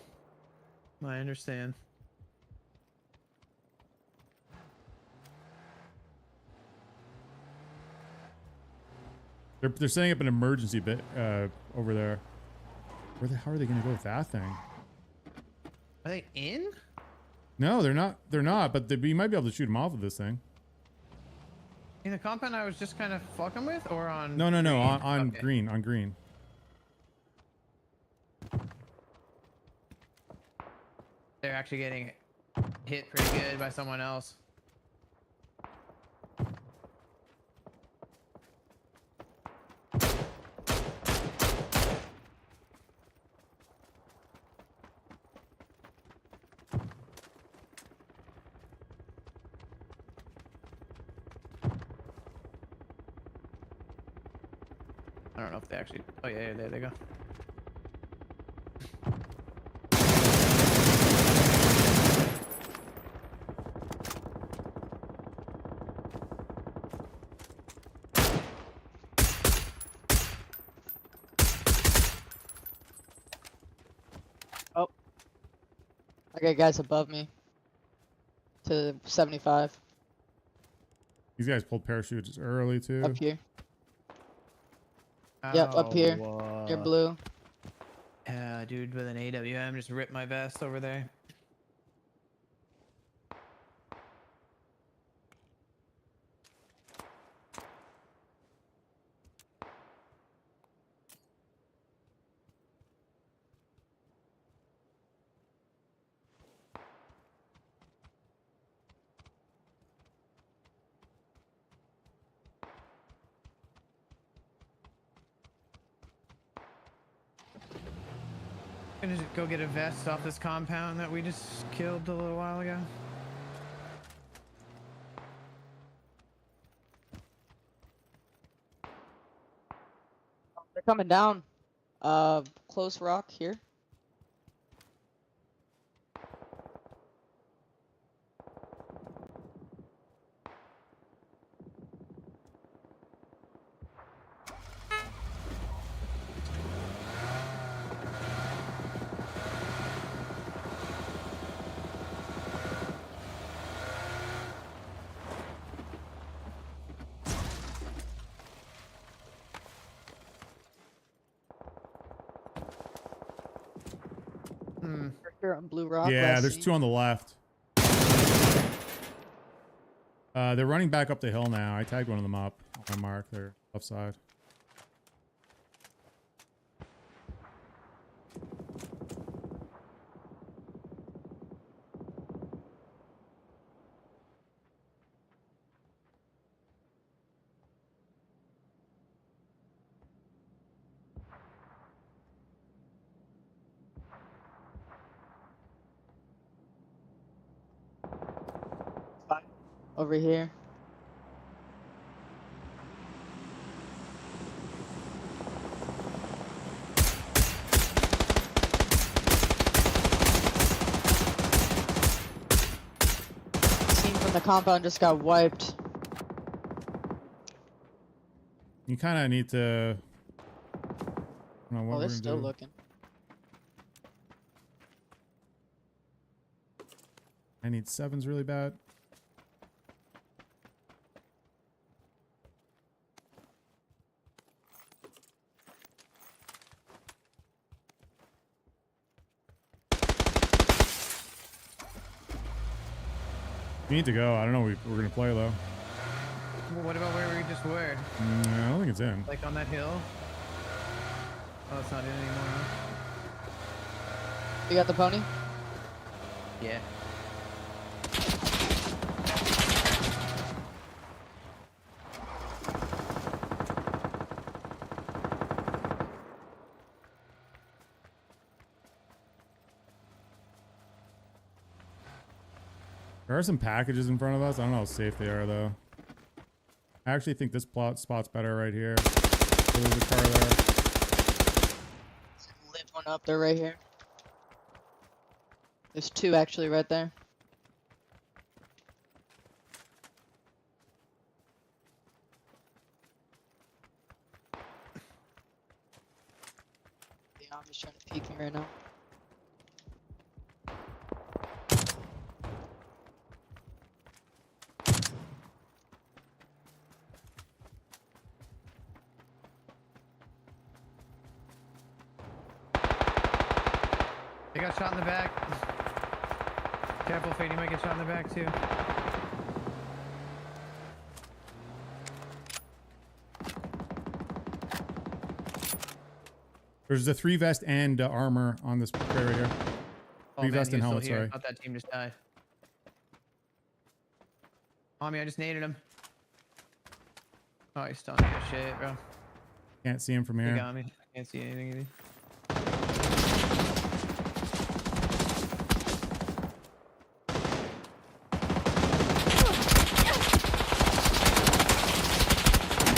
I understand. They're setting up an emergency bit over there. Where the hell are they gonna go with that thing? Are they in? No, they're not. They're not. But we might be able to shoot them off of this thing. In the compound I was just kind of fucking with, or on? No, green? on Okay. green, on green. They're actually getting hit pretty good by someone else. I don't know if they actually. Oh yeah, there they go. I got guys above me. To 75. These guys pulled parachutes early too. Up here. Yep, up here. You're blue. Yeah, dude, with an AWM, just ripped my vest over there. Gonna just go get a vest off this compound that we just killed a little while ago. They're coming down. Close rock here. Hmm. For sure on blue rock. Yeah, last there's seen. two on the left. They're running back up the hill now. I tagged one of them up on my mark. They're left side. Over here. Team from the compound just got wiped. You kind of need to. I don't know what Oh, we're they're gonna still do. looking. I need sevens really bad. We need to go. I don't know. We're gonna play though. Well, what about where we just were? I don't think it's in. Like on that hill? Oh, it's not in anymore, huh? You got the pony? Yeah. There are some packages in front of us. I don't know how safe they are though. I actually think this spot's better right here. There's a car there. Lit one up there right here. There's two actually right there. No, I'm just trying to peek him right now. They got shot in the back. Careful, Fade, you might get shot in the back too. There's the 3 vest and armor on this tray right here. Oh, Three man, vest he and was still helmet, here. sorry. Thought that team just died. Mommy, I just naded him. Oh, he's stunning good shit, bro. Can't see him from He here. got me. I can't see anything either.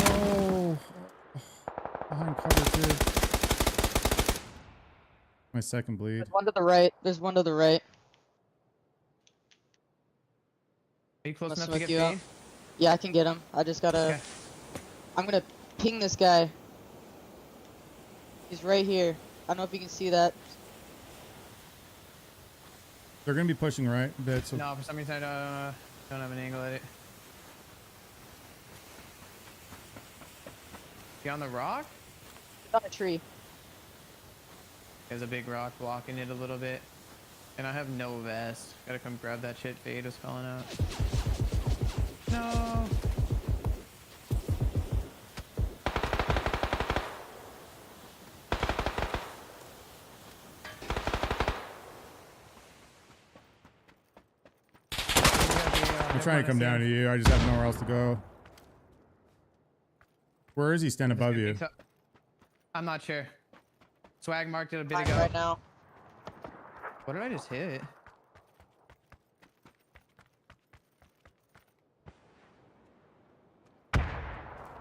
Oh, behind cover too. My second bleed. There's one to the right. There's one to the right. Are you close Must enough to smoke get you out. Fade? Yeah, I can get him. I just gotta. Okay. I'm gonna ping this guy. He's right here. I don't know if you can see that. They're gonna be pushing right a bit. So No, for some reason I don't have an angle at it. You on the rock? It's on a tree. There's a big rock blocking it a little bit. And I have no vest. Gotta come grab that shit. Fade is falling out. No. I'm trying to come down to you. I just have nowhere else to go. Where is he standing above you? I'm not sure. Swag marked it a bit Mine ago. right now. What did I just hit?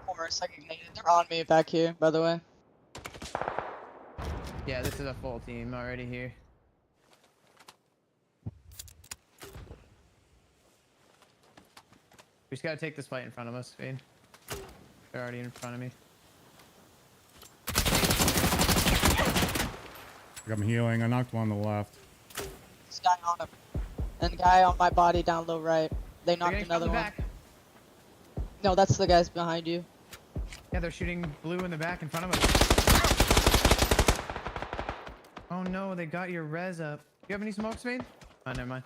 Horse, I ignited. They're on me back here, by the way. Yeah, this is a full team already here. We just gotta take this fight in front of us, Fade. They're already in front of me. I'm healing. I knocked one on the left. This guy on him. And the guy on my body down low right. They They're knocked getting shot in another the one. back. No, that's the guys behind you. Yeah, they're shooting blue in the back in front of us. Oh no, they got your res up. You have any smokes, Fade? Oh, never mind.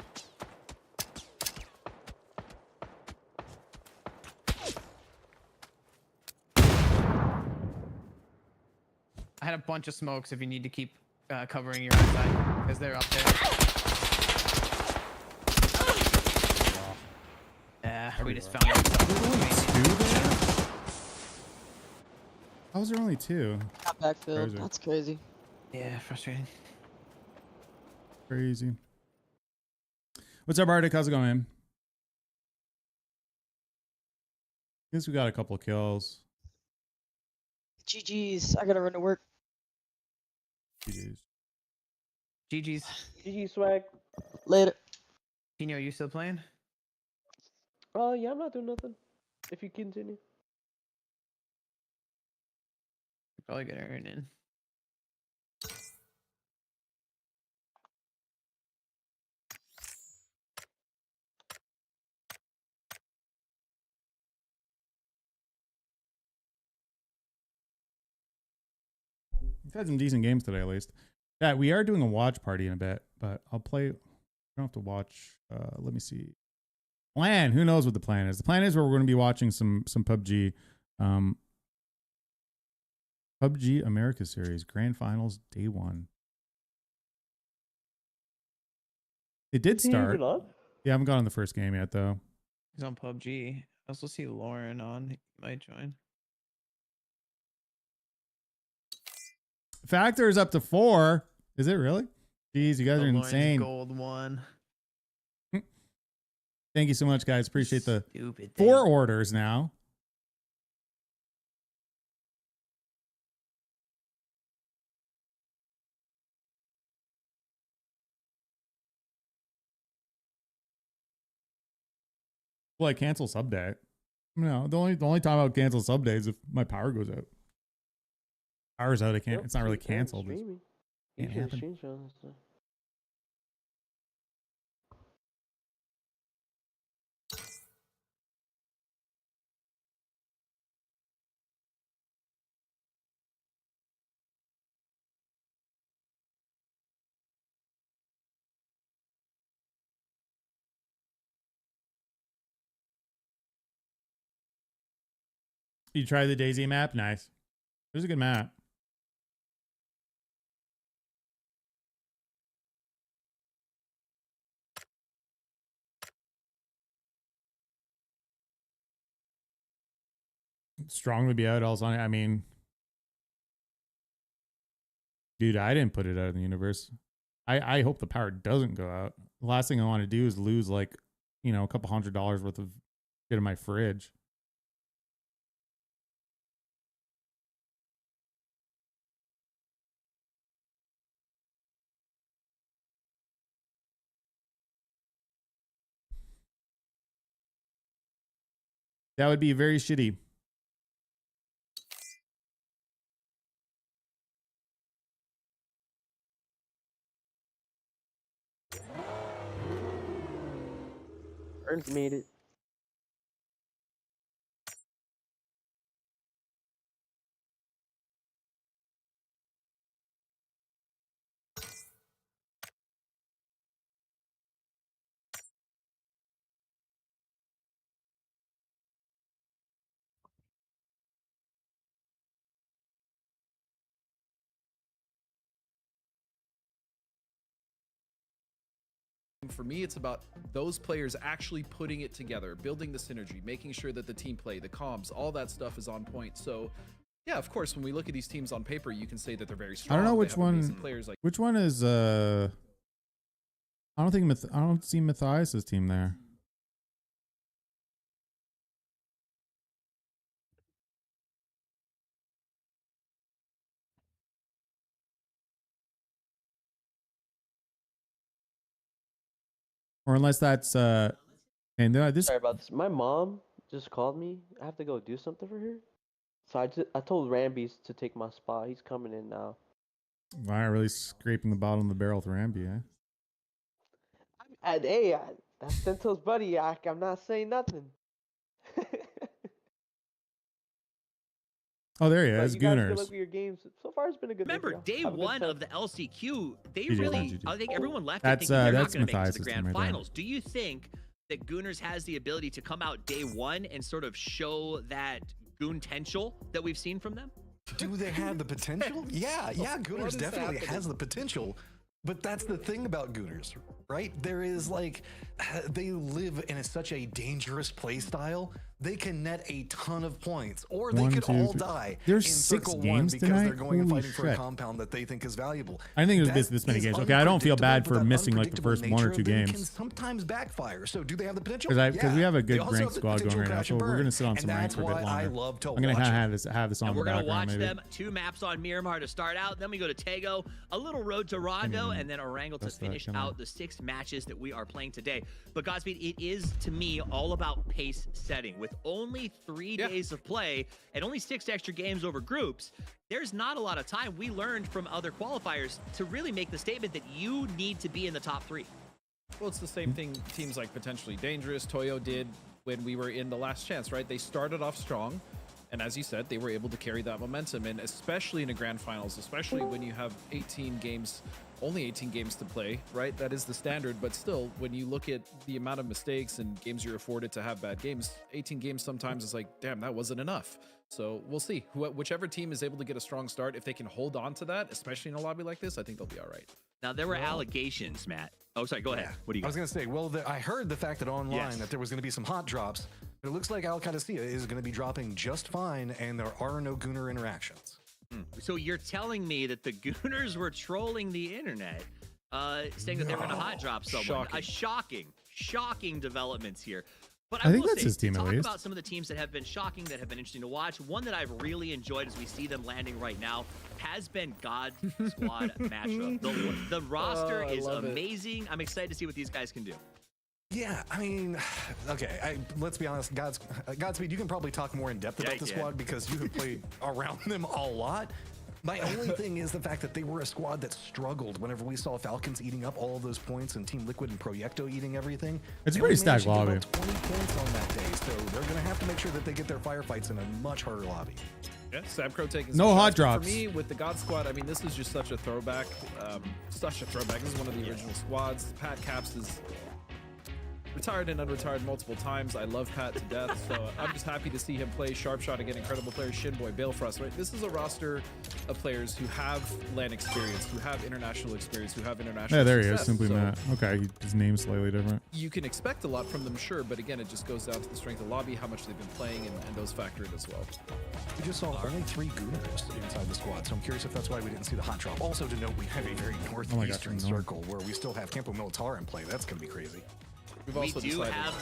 I had a bunch of smokes if you need to keep covering your outside, because they're up there. Yeah, we just found Two ourselves. there? How was there only 2? Not backfield. Crazy. That's crazy. Yeah, frustrating. Crazy. What's up, Arctic? How's it going, man? Guess we got a couple kills. GG's. I gotta run to work. GG's. GG's. GG swag. Later. Tino, you still playing? Oh yeah, I'm not doing nothing. If you continue. Probably gonna earn in. We've had some decent games today, at least. Yeah, we are doing a watch party in a bit, but I'll play. You don't have to watch. Let me see. Plan. Who knows what the plan is? The plan is where we're going to be watching some PUBG. PUBG America Series Grand Finals Day 1. It did start. Yeah, I haven't got on the first game yet, though. He's on PUBG. I also see Lauren on. He might join. Factor is up to 4. Is it really? Jeez, you guys Oh, are Lauren's insane. Gold one. Thank you so much, guys. Appreciate the Stupid 4 thing. orders now. Well, I cancel sub day. No, the only time I would cancel sub day is if my power goes out. Power's out, I can't. Yep, It's not really stream- and canceled. It's streaming. You Can't should happen. screenshot and stuff. You try the Daisy map? Nice. It was a good map. Strong to be out also. I mean, dude, I didn't put it out in the universe. I hope the power doesn't go out. The last thing I want to do is lose like, you know, a couple $100 worth of shit in my fridge. That would be very shitty. Ernst made it. For me, it's about those players actually putting it together, building the synergy, making sure that the team play, the comms, all that stuff is on point. So, yeah, of course, when we look at these teams on paper, you can say that they're very strong. I don't know They which have amazing one. players like Which one is I don't think I don't see Matthias's team there. Or unless that's and this Sorry about this. My mom just called me. I have to go do something for her. So I told Rambies to take my spot. He's coming in now. why not really scraping the bottom of the barrel with Ramby, eh? That's Sento's buddy. I'm not saying nothing. Oh, there he But is. you guys good Gooners. luck with your games. So far, it's been a good Remember, day. day for y'all. Have a good one time. of the LCQ, they GG, really, GG. I think everyone left That's, thinking they're not that's going to make it to Matthias's the team grand right there. finals. Do you think that Gooners has the ability to come out day one and sort of show that goon potential that we've seen from them? Do they have the potential? Yeah, Gooners definitely has the potential. But that's the thing about Gooners, right? There is like, they live in such a dangerous play style. They can net a ton of points, or they One, could two, all three. die There's in 6 circle one games because tonight? they're going and Holy fighting for a shit. compound that they think is valuable. I think it was That this many is games. Okay, I don't feel bad unpredictable, for but that missing like the unpredictable first 1 or nature 2 of them games. can sometimes backfire. So do they have the potential? Because we have a They good also ranked have the squad going potential right now, crash so and we're burn. gonna sit on And some ranks that's for a bit why I longer. love to I'm gonna watch it. have this on And the we're going to background watch maybe. them. 2 maps on Miramar to start out. Then we go to Tego, a little road to Rondo, and then Orango to That's that finish kinda- out the 6 matches that we are playing today. But Godspeed, it is to me all about pace setting. With only 3 days of play and only 6 extra games over groups, there's not a lot of time. We learned from other qualifiers to really make the statement that you need to be in the top 3. Well, it's the same thing teams like Potentially Dangerous, Toyo did when we were in the last chance, right? They started off strong, and as you said, they were able to carry that momentum, and especially in a grand finals, especially when you have 18 games, only 18 games to play, right? That is the standard, but still, when you look at the amount of mistakes and games you're afforded to have bad games, 18 games sometimes is like, damn, that wasn't enough. So we'll see. Whichever team is able to get a strong start, if they can hold on to that, especially in a lobby like this, I think they'll be all right. Now, there were allegations, Matt. Oh, sorry, go ahead. What do you I got? was going to say, well, I heard the fact that online Yes. that there was going to be some hot drops. But it looks like Al Qadisiyah is going to be dropping just fine, and there are no Gooner interactions. So you're telling me that the Gooners were trolling the internet, saying that they were going to hot drop someone. Shocking developments here. But I think will that's say, his team to at talk least. about some of the teams that have been shocking, that have been interesting to watch. One that I've really enjoyed as we see them landing right now has been God Squad Matchup. The roster I is love it. amazing. I'm excited to see what these guys can do. Yeah, I mean, okay, let's be honest. Godspeed, you can probably talk more in depth Yeah, about I the can. squad because you have played around them a lot. My only thing is the fact that they were a squad that struggled whenever we saw Falcons eating up all of those points and Team Liquid and Proyecto eating everything. It's a They pretty only managed stacked to give lobby. up 20 points on that day, so they're going to have to make sure that they get their firefights in a much harder lobby. Yeah, Sabcro taking No some hot shots, but drops. For me, with the God Squad, I mean, this is just such a throwback. Such a throwback. This is one of the original squads. Pat Caps is retired and unretired multiple times. I love Pat to death, so I'm just happy to see him play Sharpshot again. Incredible players, Shinboy, Balefrost, right? This is a roster of players who have LAN experience, who have international experience, who have international Yeah, there he is. success. Simply So Matt. Okay, his name's slightly different. you can expect a lot from them, sure, but again, it just goes down to the strength of the lobby, how much they've been playing, and those factor in as well. We just saw only 3 Gooners inside the squad, so I'm curious if that's why we didn't see the hot drop. Also to note, we have a very northeastern no. circle where we still have Campo Militar in play. That's going to be crazy. We've We also do decided. have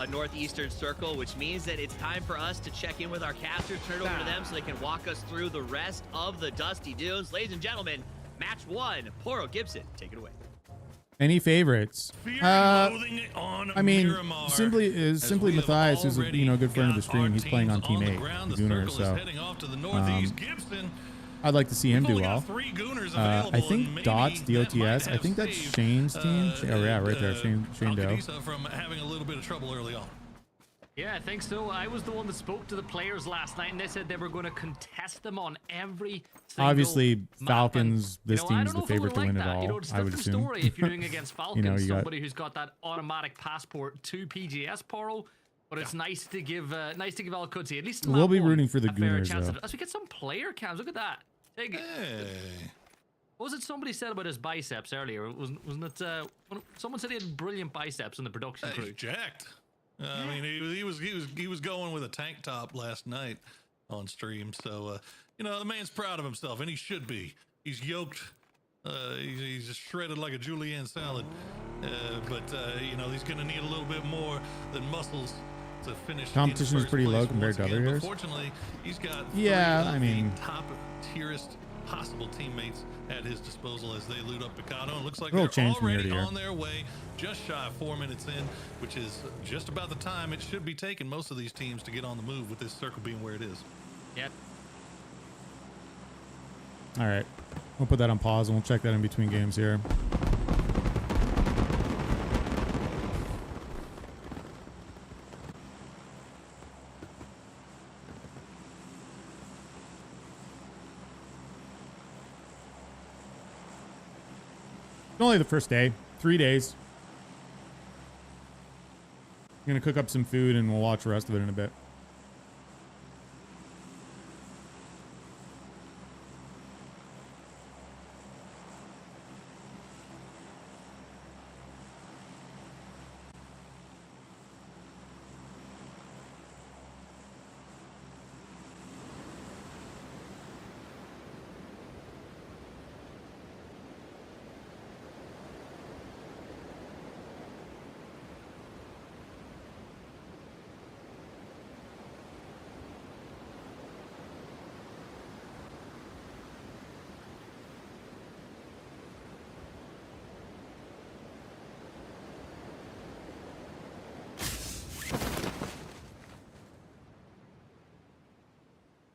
a northeastern circle, which means that it's time for us to check in with our casters, turn it over to them so they can walk us through the rest of the Dusty Dunes. Ladies and gentlemen, match 1, Poro Gibson, take it away. Any favorites? I mean, simply Matthias, who's a a good friend of the stream. He's playing on Team 8, the Gooners, so I'd like to see him do well. I think Dots, DOTS, I think that's Shane's team. Oh yeah, right there, Shane Doe. From having a little bit of trouble early on. Yeah, I think so. I was the one that spoke to the players last night, and they said they were going to contest them on every single Obviously, map. Falcons, And, this I team's don't the know if I favorite to would win like it that. all, It's a I would different assume. story if you're doing against Falcons, you got- somebody who's got that automatic passport to PGS, Poro. But it's nice to give Al Qudsi at least. in We'll map be one, rooting for the a fair Gooners, chance though. of it. As we get some player cams, look at that. Take it. What was it somebody said about his biceps earlier? Wasn't it? Someone said he had brilliant biceps in the production crew. He's jacked. I mean, he was going with a tank top last night on stream. So the man's proud of himself, and he should be. He's yoked. He's just shredded like a julienne salad. But he's going to need a little bit more than muscles to finish. Competition is pretty low compared to other years. Fortunately, he's got Yeah, three of I mean- the top tierest possible teammates at his disposal as they loot up Picado. It looks like It'll they're change from year already to year. on their way, just shy of 4 minutes in, which is just about the time it should be taking most of these teams to get on the move with this circle being where it is. Yep. All right, we'll put that on pause and we'll check that in between games here. It's only the first day, 3 days. I'm gonna cook up some food and we'll watch the rest of it in a bit.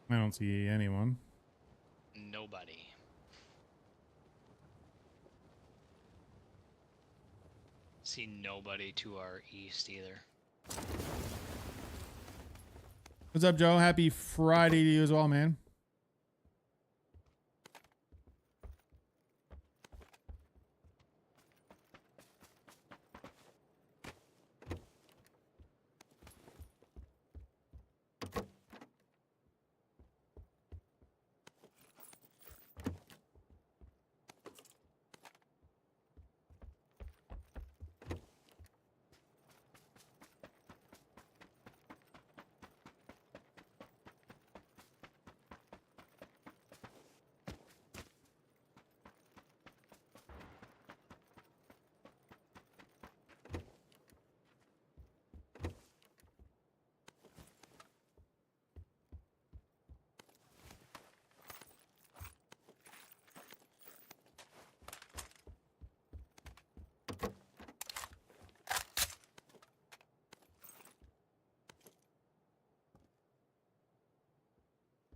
I don't see anyone. Nobody. See nobody to our east either. What's up, Joe? Happy Friday to you as well, man.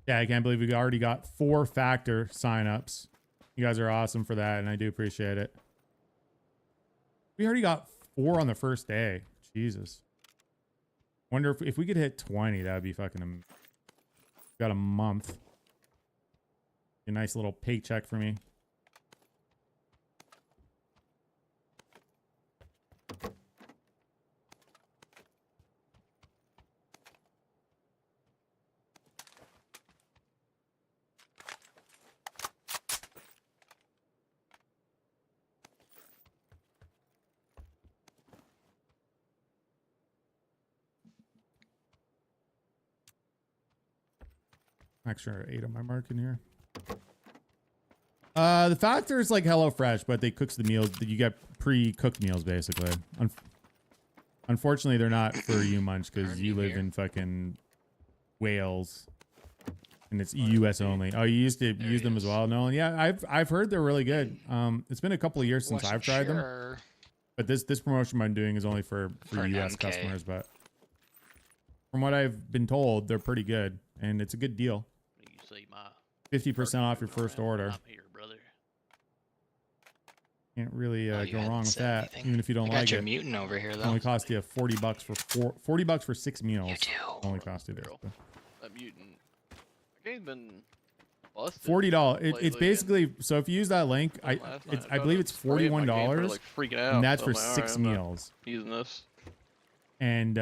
Yeah, I can't believe we already got 4 factor signups. You guys are awesome for that, and I do appreciate it. We already got 4 on the first day. Jesus. Wonder if we could hit 20, that would be fucking... Got a month. A nice little paycheck for me. Extra 8 on my mark in here. The factor is like HelloFresh, but they cooks the meals. You get pre-cooked meals basically. Unfortunately, they're not for you, Munch, because you live in fucking Wales, and it's US only. Oh, you used to use them as well, Nolan? Yeah, I've heard they're really good. It's been a couple of years since I've tried them, but this promotion I'm doing is only for US customers. But from what I've been told, they're pretty good, and it's a good deal. 50% off your first order. Can't really go wrong with that, even if you don't like it. Mutant over here, though. Only cost you $40 for $40 for 6 meals. You do. Only cost you this. That mutant. The game's been busted. $40. It's basically, so if you use that link, I believe it's $41, like freaking out, and that's so for I'm like, 6 I'm not meals. Using this. And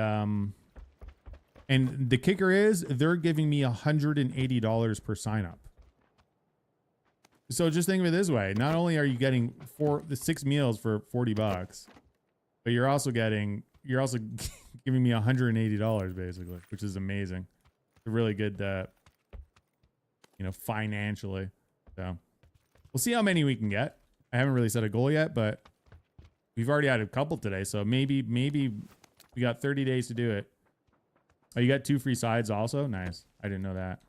the kicker is they're giving me $180 per sign up. So just think of it this way: not only are you getting the 6 meals for $40, but you're also giving me $180 basically, which is amazing. It's really good, financially. So we'll see how many we can get. I haven't really set a goal yet, but we've already had a couple today, so maybe we got 30 days to do it. Oh, you got 2 free sides also? Nice. I didn't know that.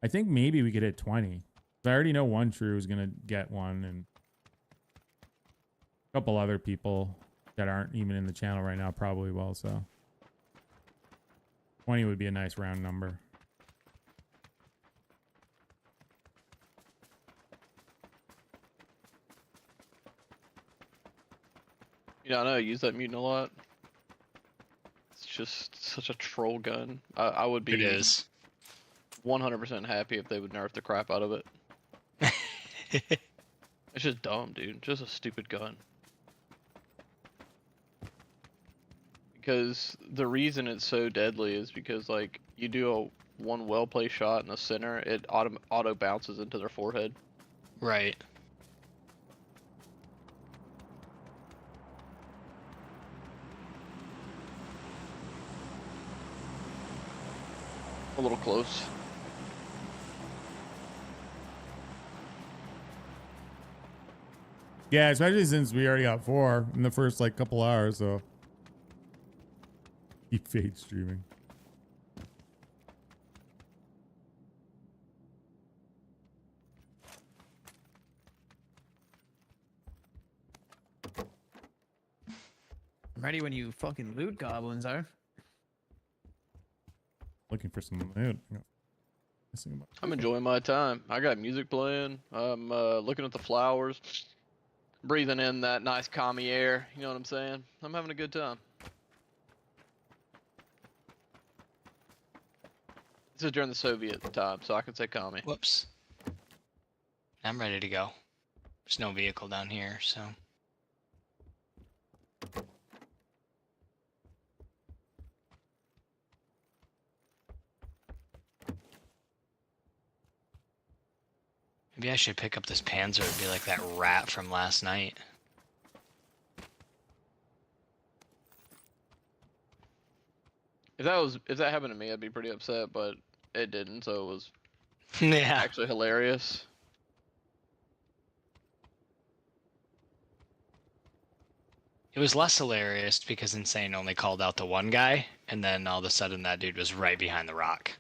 I think maybe we could hit 20. I already know one True is going to get one, and a couple other people that aren't even in the channel right now probably will, so 20 would be a nice round number. Yeah, I know. I use that mutant a lot. It's just such a troll gun. I would be 100% happy if they would nerf the crap out of it. It's just dumb, dude. Just a stupid gun. Because the reason it's so deadly is because, like, you do one well-placed shot in the center, it auto bounces into their forehead. Right. A little close. Yeah, especially since we already got 4 in the first couple hours, so keep fade streaming. I'm ready when you fucking loot goblins are. Looking for some loot. I'm enjoying my time. I got music playing. I'm looking at the flowers, breathing in that nice calmy air. You know what I'm saying? I'm having a good time. This is during the Soviet time, so I can say calmy. Whoops. I'm ready to go. There's no vehicle down here, so. Maybe I should pick up this Panzer and be like that rat from last night. If that happened to me, I'd be pretty upset, but it didn't, so it was Yeah. actually hilarious. It was less hilarious because Insane only called out the one guy, and then all of a sudden that dude was right behind the rock.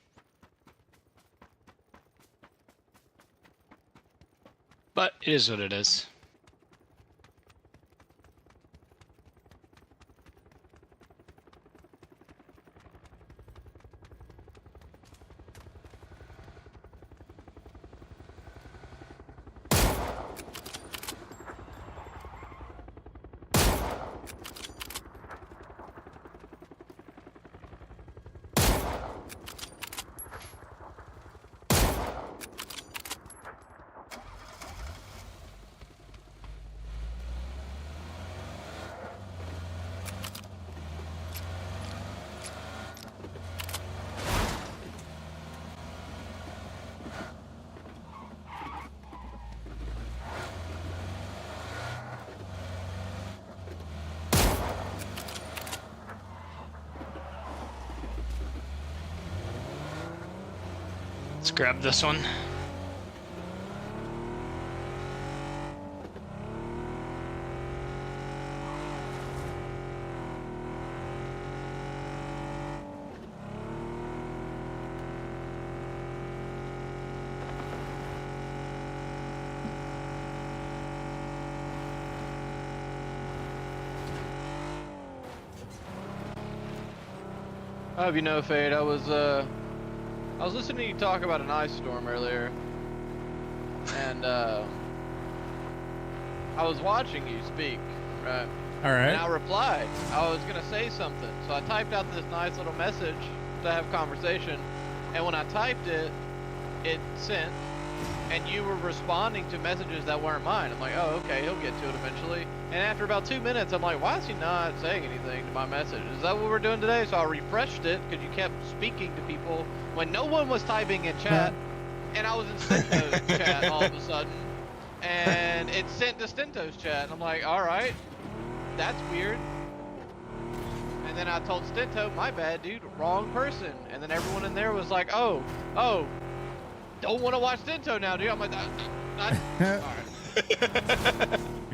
But it is what it is. Let's grab this one. I hope you know, Fade. I was listening to you talk about an ice storm earlier, and I was watching you speak, right? All right. And I replied. I was gonna say something, so I typed out this nice little message to have conversation, and when I typed it, it sent, and you were responding to messages that weren't mine. I'm like, oh, okay, he'll get to it eventually. And after about 2 minutes, I'm like, why is he not saying anything to my message? Is that what we're doing today? So I refreshed it because you kept speaking to people when no one was typing in chat, and I was in Stinto's chat all of a sudden, and it sent to Stinto's chat, and I'm like, all right, that's weird. And then I told Stinto, my bad, dude, wrong person. And then everyone in there was like, oh, don't want to watch Stinto now, dude. I'm like, all right.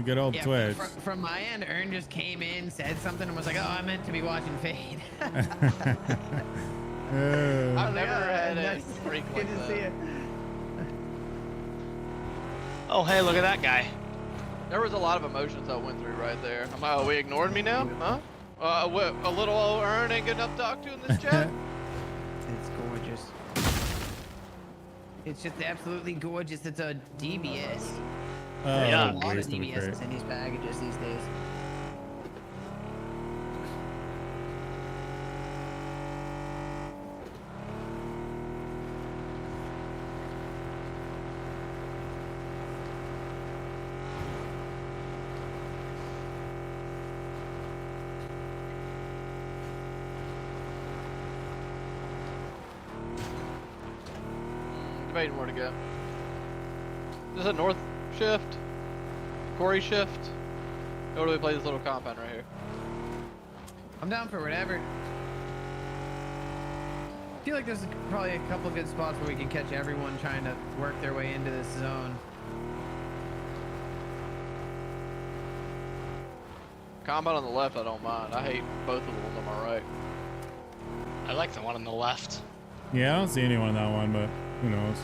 Good old Twitch. From my end, Ern just came in, said something, and was like, "Oh, I meant to be watching Fade." I've never had a freak like Good to that. see it. Oh, hey, look at that guy. There was a lot of emotions that went through right there. I'm like, oh, we ignored me now? Huh? What, a little old Ern ain't good enough to talk to in this chat? It's gorgeous. It's just absolutely gorgeous. It's a DBS. Oh, There's a lot of waste of a DBSs crate. in these packages these days. Debating where to go. Is this a north shift? Corey shift? Or do we play this little compound right here? I'm down for whatever. I feel like there's probably a couple good spots where we can catch everyone trying to work their way into this zone. Compound on the left, I don't mind. I hate both of the ones on my right. I like the one on the left. Yeah, I don't see anyone in that one, but who knows?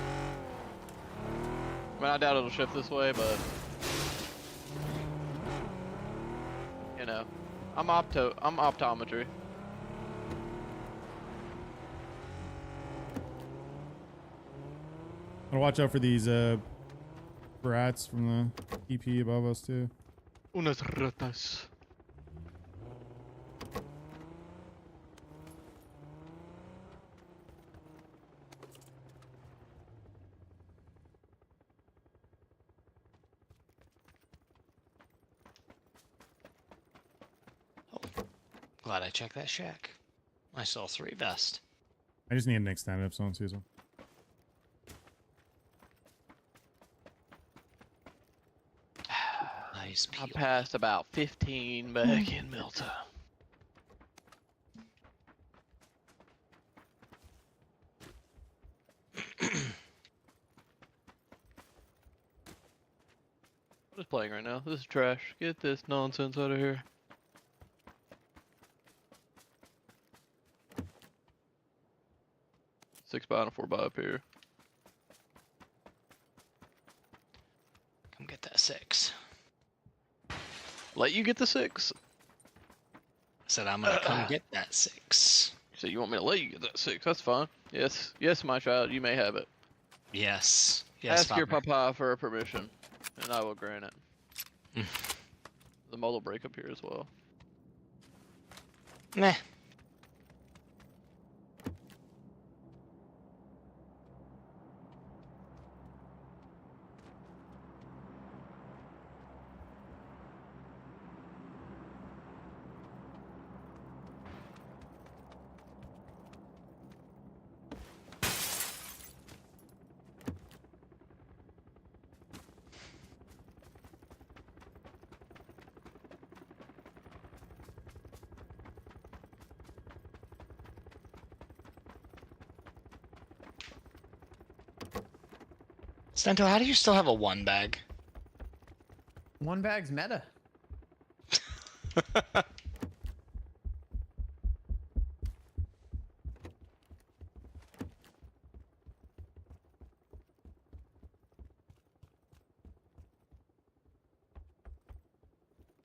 I mean, I doubt it'll shift this way, but you know, I'm optometry. Gotta watch out for these rats from the EP above us too. Unas ratas. Glad I checked that shack. I saw 3 vest. I just need an extended if someone sees them. Nice. I passed about 15 back in Milta. What is playing right now? This is trash. Get this nonsense out of here. Six by and a 4 by up here. Come get that 6. Let you get the 6. I said I'm gonna come get that 6. So you want me to let you get that 6? That's fine. Yes, yes, my child, you may have it. Yes. Yes, Ask your Father. papa for a permission, and I will grant it. The modal break up here as well. Meh. Stento, how do you still have a 1 bag? One bag's meta. I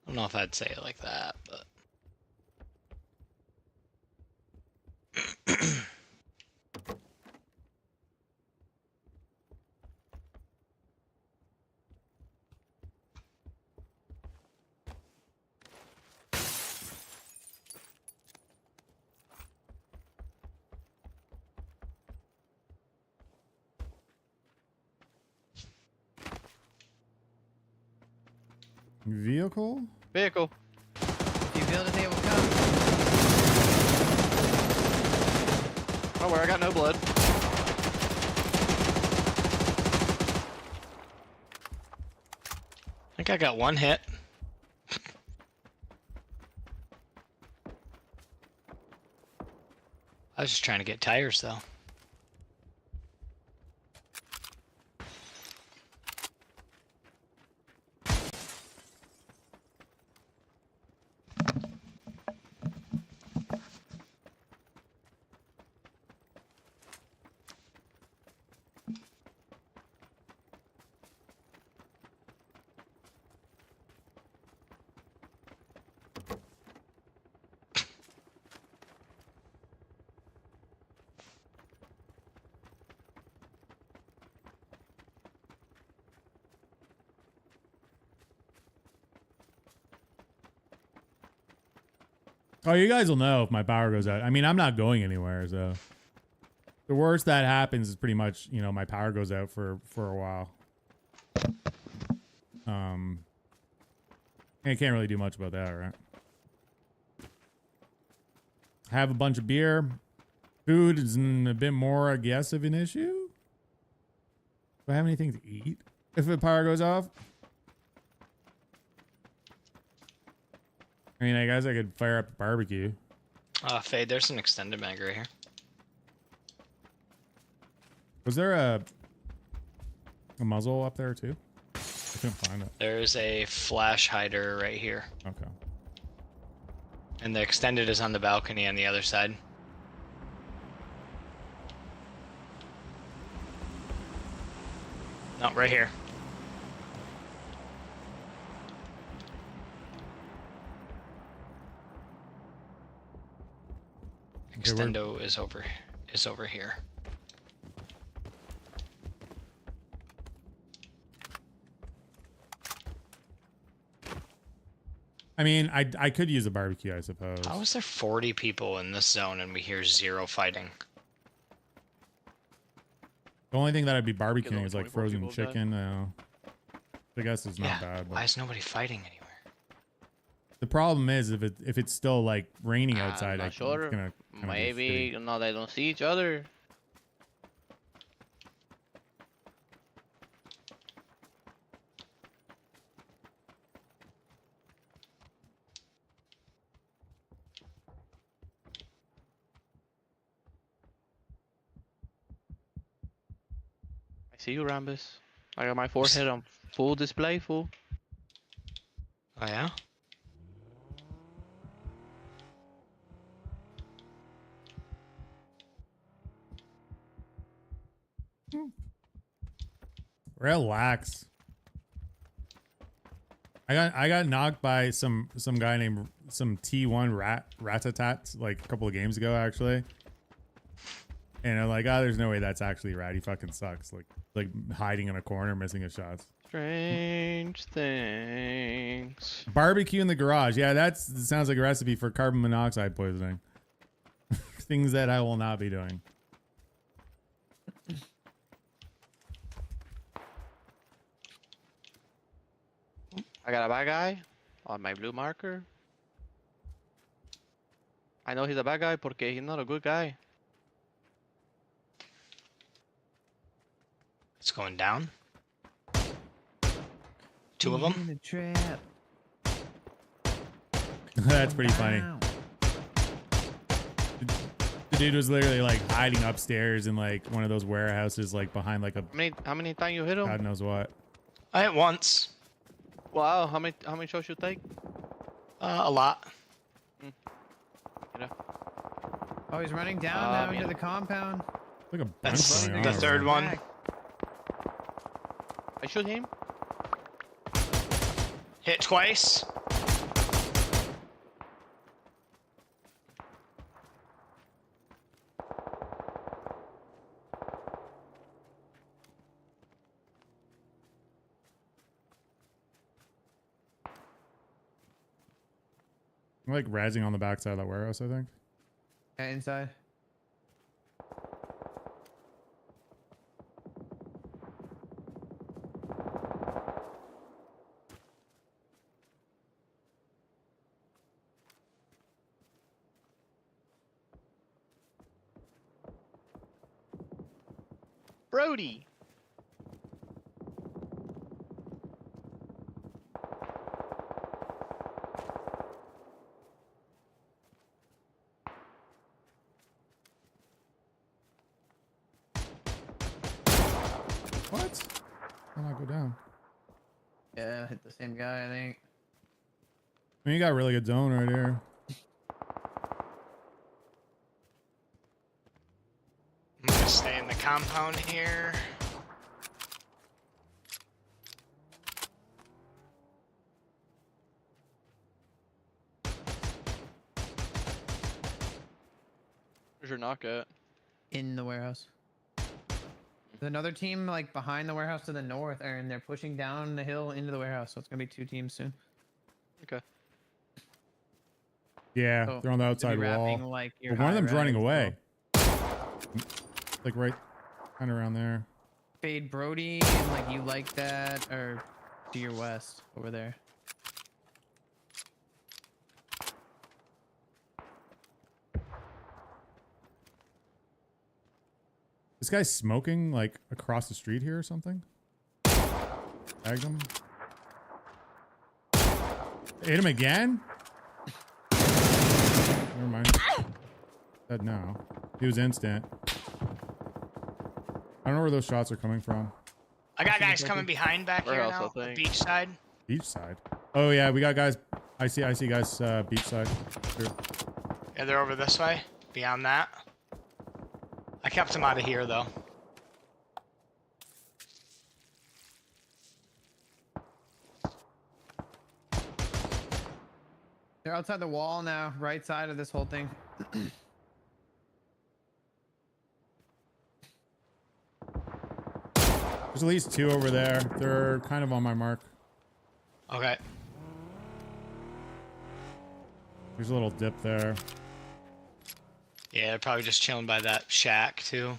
don't know if I'd say it like that, but Vehicle? Vehicle. If you build it, they will come. Oh, where I got no blood. I think I got 1 hit. I was just trying to get tires though. Oh, you guys will know if my power goes out. I mean, I'm not going anywhere, so the worst that happens is pretty much, you know, my power goes out for a while. I can't really do much about that, right? Have a bunch of beer. Food is a bit more, I guess, of an issue. Do I have anything to eat if the power goes off? I mean, I guess I could fire up a barbecue. Fade, there's an extended mag right here. Was there a muzzle up there too? I couldn't find it. There's a flash hider right here. Okay. And the extended is on the balcony on the other side. No, right here. Extendo is over here. I mean, I could use a barbecue, I suppose. How is there 40 people in this zone and we hear 0 fighting? The only thing that I'd be barbecuing is like 24 frozen people died. chicken. I guess it's not bad. But Why is nobody fighting anywhere? the problem is if it's still like raining outside, I'm not it's sure. gonna kinda be Maybe shitty. no, they don't see each other. I see you, Rambus. I got my forehead on full display, fool. Oh yeah? Relax. I got knocked by some guy named some T1 Ratatat like a couple of games ago actually. And I'm like, oh, there's no way that's actually Rat. He fucking sucks. Like hiding in a corner, missing his shots. Strange things. Barbecue in the garage. Yeah, that sounds like a recipe for carbon monoxide poisoning. Things that I will not be doing. I got a bad guy on my blue marker. I know he's a bad guy porque he's not a good guy. It's going down. 2 of them. In a trap. That's pretty funny. Wow. The dude was literally like hiding upstairs in like one of those warehouses, like behind like a How many times you hit him? God knows what. I hit once. Wow, how many shots you take? A lot. You know. Oh, he's running down now into the compound. Like a That's bunch going the on third over one. Back. I shoot him. Hit twice. there. Like razzing on the backside of that warehouse, I think. Yeah, inside. Brody. What? How did I go down? Yeah, hit the same guy, I think. I mean, you got a really good zone right here. I'm gonna stay in the compound here. Where's your knock at? In the warehouse. There's another team like behind the warehouse to the north, and they're pushing down the hill into the warehouse. So it's gonna be 2 teams soon. Okay. Yeah, So, they're on the you'll outside be wrapping, wall. like, your But one of high them's running res, away. Like right, kind of around there. Fade Brody, and like you like that, or to your west over there. This guy's smoking like across the street here or something. Tagged him. Hit him again? Never mind. Dead now. He was instant. I don't know where those shots are coming from. I got guys coming behind back here Warehouse, now. I The think. beach side. Beach side. Oh yeah, we got guys. I see guys beach side. Here. Yeah, they're over this way. Beyond that. I kept them out of here though. They're outside the wall now, right side of this whole thing. There's at least 2 over there. They're kind of on my mark. Okay. There's a little dip there. Yeah, they're probably just chilling by that shack too.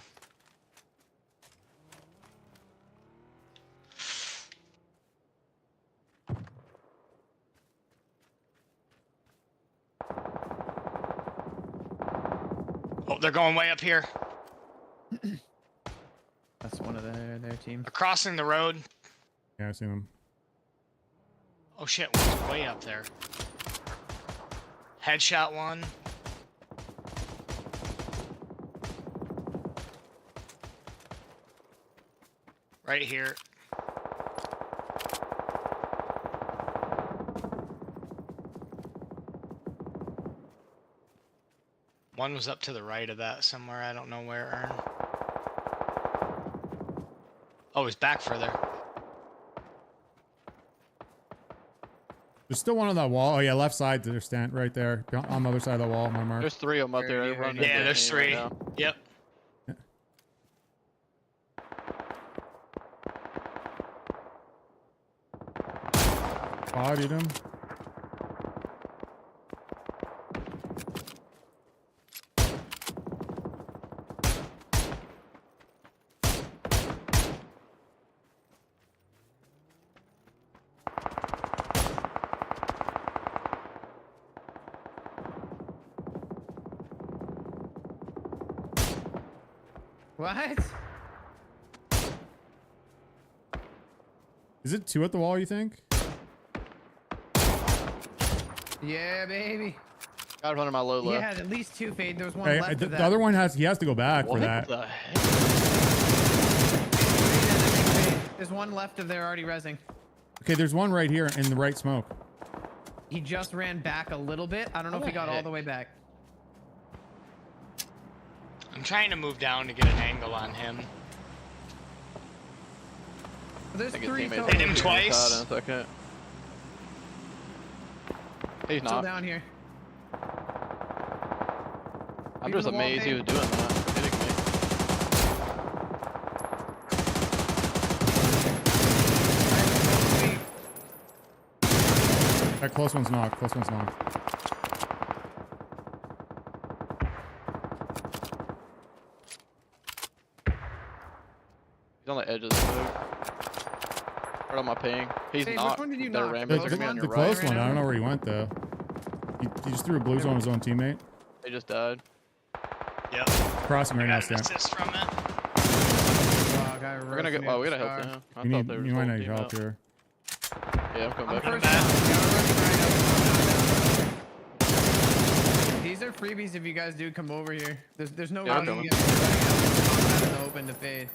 Oh, they're going way up here. That's one of their team. They're crossing the road. Yeah, I see them. Oh shit, one's way up there. Headshot one. Right here. One was up to the right of that somewhere. I don't know where, Ern. Oh, he's back further. There's still one on that wall. Oh yeah, left side. They're stand right there on the other side of the wall. My mark. There's 3 of them up there. They're running Yeah, into there's me right 3. now. Yep. Bodied him. What? Is it 2 at the wall, you think? Yeah, baby. Got one of my low He left. had at least 2 fade. There was one Hey, left the, of the that. other one he has to go back for What that. the heck? There's one left of there already rezzing. Okay, there's one right here in the right smoke. He just ran back a little bit. I don't know How if he the got all heck? the way back. I'm trying to move down to get an angle on him. There's I think his 3 teammates total. are Hit him gonna get twice. shot in a second. He's Still not. down here. I'm Leave just the wall amazed he fade. was doing that. Kidding me. That close one's knocked. Close one's knocked. He's on the edge of the smoke. Right on my ping. He's Hey, which not. one did you They're knock? ramming The me close on The your close right. one, I don't know where he went though. He just threw a blues on his own teammate. They just died. Yep. Crossing right I now, got an Stan. assist from it. Oh, guy We're gonna get. roasted Oh, we near gotta the help scar. them. I You, thought they were you might full need team help up. here. Yeah, I'm coming I'm back. first down. These are freebies if you guys do come over here. There's no Yeah, I'm running coming. against in the open to fade.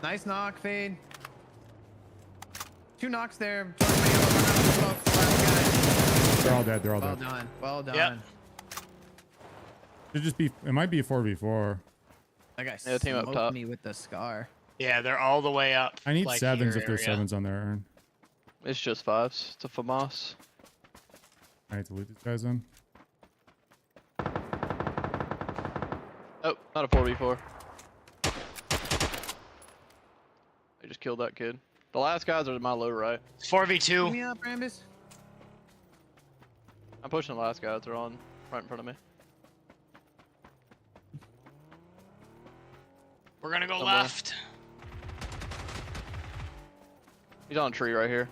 Nice knock, fade. 2 knocks there. Towards my yellow, behind the smokes, last They're all dead. They're all guy. Well dead. done. Well done. Yep. Should just be. It might be a 4v4. That guy Yeah, team up smoked top. me with the scar. Yeah, they're all the way up. I need like, sevens your if there's area. sevens on there, Aaron. It's just 5s. It's a FAMAS. I need to loot these guys in. Oh, not a 4v4. They just killed that kid. The last guys are my low right. It's Give 4v2. me up, Rambus. I'm pushing the last guys. They're on right in front of me. We're gonna go Somewhere. left. He's on a tree right here.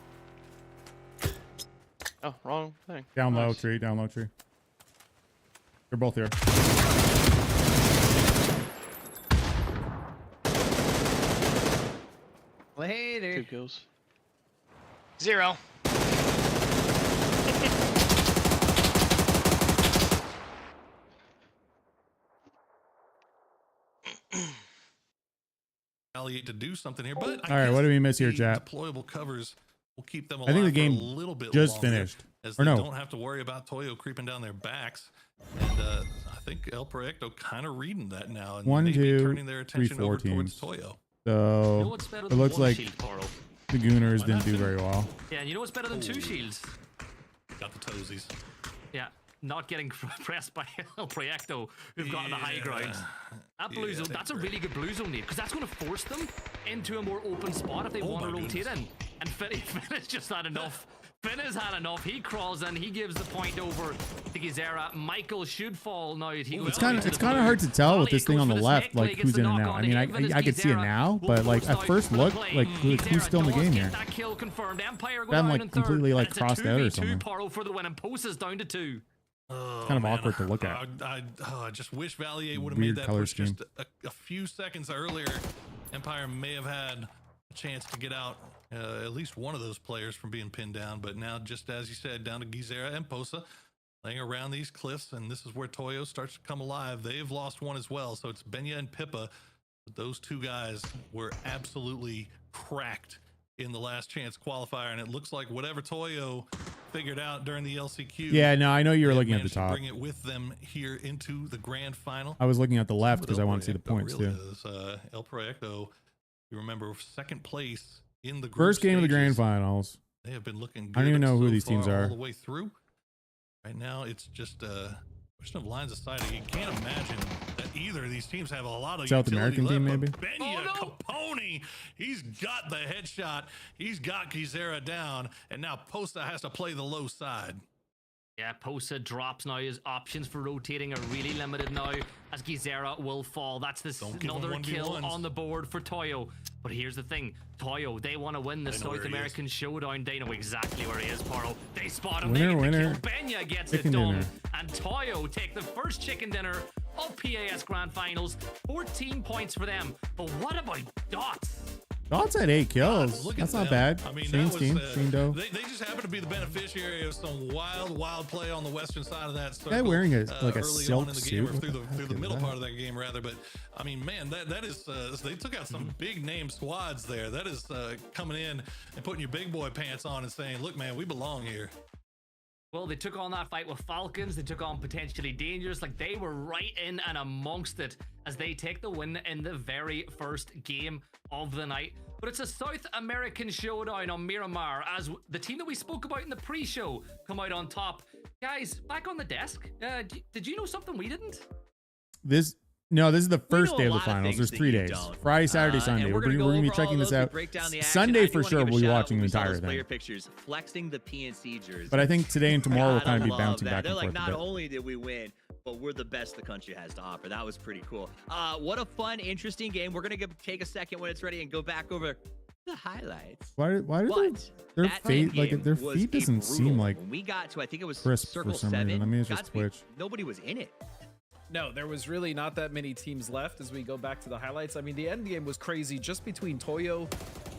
Oh, wrong thing. Down low Nice. tree. Down low tree. They're both here. Later. 2 kills. 0. Retaliate to do something here, but All right, what did we miss here, the chat? Deployable covers will keep them I alive think the for game a little bit just longer, finished. as Or they no. don't have to worry about Toyo creeping down their backs. And I think El Proyecto kind of reading that now and One, maybe two, turning their three, attention four over towards teams. Toyo. So You know what's better it than looks one like shield, Toro? the Gooners Why didn't not do two? very well. Yeah, and you know what's better than 2 shields? Got the toesies. Yeah, not getting pressed by El Proyecto, who've gotten the high ground. That blue Yeah, zone, they that's a were. really good blue zone need, because that's going to force them into a more open spot if they Oh want to my rotate goodness. in. And Finn has just had enough. Finn has had enough. He crawls in. He gives the point over to Gizera. Michael should fall now. He goes It's down kind of to the hard blue. to tell with Volley this thing goes on for the the left, snake play, like gets who's the in and knock out. I on mean, him, and I could see it Gizera now, will but like force at out first for the look, play. like who's Gizera still in the does game get here? that kill confirmed. Empire go Them, down like, in third, completely, like, and it's crossed a out or 2v2 something. Paro for the win, and Posa's down to 2. Oh, kind of man. awkward to look at. I just wish Valier would have Weird made that color push scheme. just a few seconds earlier. Empire may have had a chance to get out at least one of those players from being pinned down, but now, just as you said, down to Gizera and Posa laying around these cliffs, and this is where Toyo starts to come alive. They've lost one as well, so it's Benya and Pippa. But those two guys were absolutely cracked in the last chance qualifier, and it looks like whatever Toyo figured out during the LCQ. Yeah, no, I know you were they've looking at the managed to top. Bring it with them here into the grand final. I was looking at the left because I El want to see the Proyecto points really too. is, El Proyecto, you remember, second place in the group First game of the grand stages. finals. They have been looking good. I don't even know who so these teams far are. all the way through. Right now, it's just a question of lines of sight. You can't imagine that either of these teams have a lot of South utility American team, left, maybe? but Benya Capone, he's got the headshot. He's got Gizera down, and now Posta has to play the low side. Yeah, Posa drops now. His options for rotating are really limited now, as Gizera will fall. That's this Don't give him another kill 1v1s. on the board for Toyo. But here's the thing, Toyo, they want to win the They know where South he is. American showdown. They know exactly where he is, Paro. They spot him. Winner, they get winner. the kill. Benya gets Chicken it done. dinner. And Toyo take the first chicken dinner of PAS Grand Finals. 14 points for them. But what about Dots? Shots at 8 kills. Look at That's not them. bad. I mean, Shane's that was, team, Shane Doe. they just happen to be the beneficiary of some wild play on the western side of that circle. Guy wearing a like a early on silk in the suit. game, or What through the the heck is middle that? part of that game, rather. But I mean, man, that is they took out some big name squads there. That is coming in and putting your big boy pants on and saying, "Look, man, we belong here." Well, they took on that fight with Falcons. They took on Potentially Dangerous. Like, they were right in and amongst it as they take the win in the very first game of the night. But it's a South American showdown on Miramar as the team that we spoke about in the pre-show come out on top. Guys, back on the desk. Did you know something we didn't? This is the first know day a of the lot of finals. things There's that 3 you days. don't. Friday, Saturday, And Sunday. we're We're gonna going to be over all checking this those. We out. break down the action. Sunday I do for wanna sure give a we'll be shout out watching the when we saw entire those player thing. pictures flexing the PNC jerseys. But I think today and tomorrow we'll Gotta kind of be love bouncing that. back They're and like, forth a not bit. only did we win, but we're the best the country has to offer. That was pretty cool. What a fun, interesting game. We're gonna take a second when it's ready and go back over the highlights. Why do their That feet game like their was feet doesn't brutal. seem like When we got to, I think it was crisp circle for some 7. reason. I mean, it's just Godspeed, Twitch. nobody was in it. No, there was really not that many teams left as we go back to the highlights. I mean, the end game was crazy just between Toyo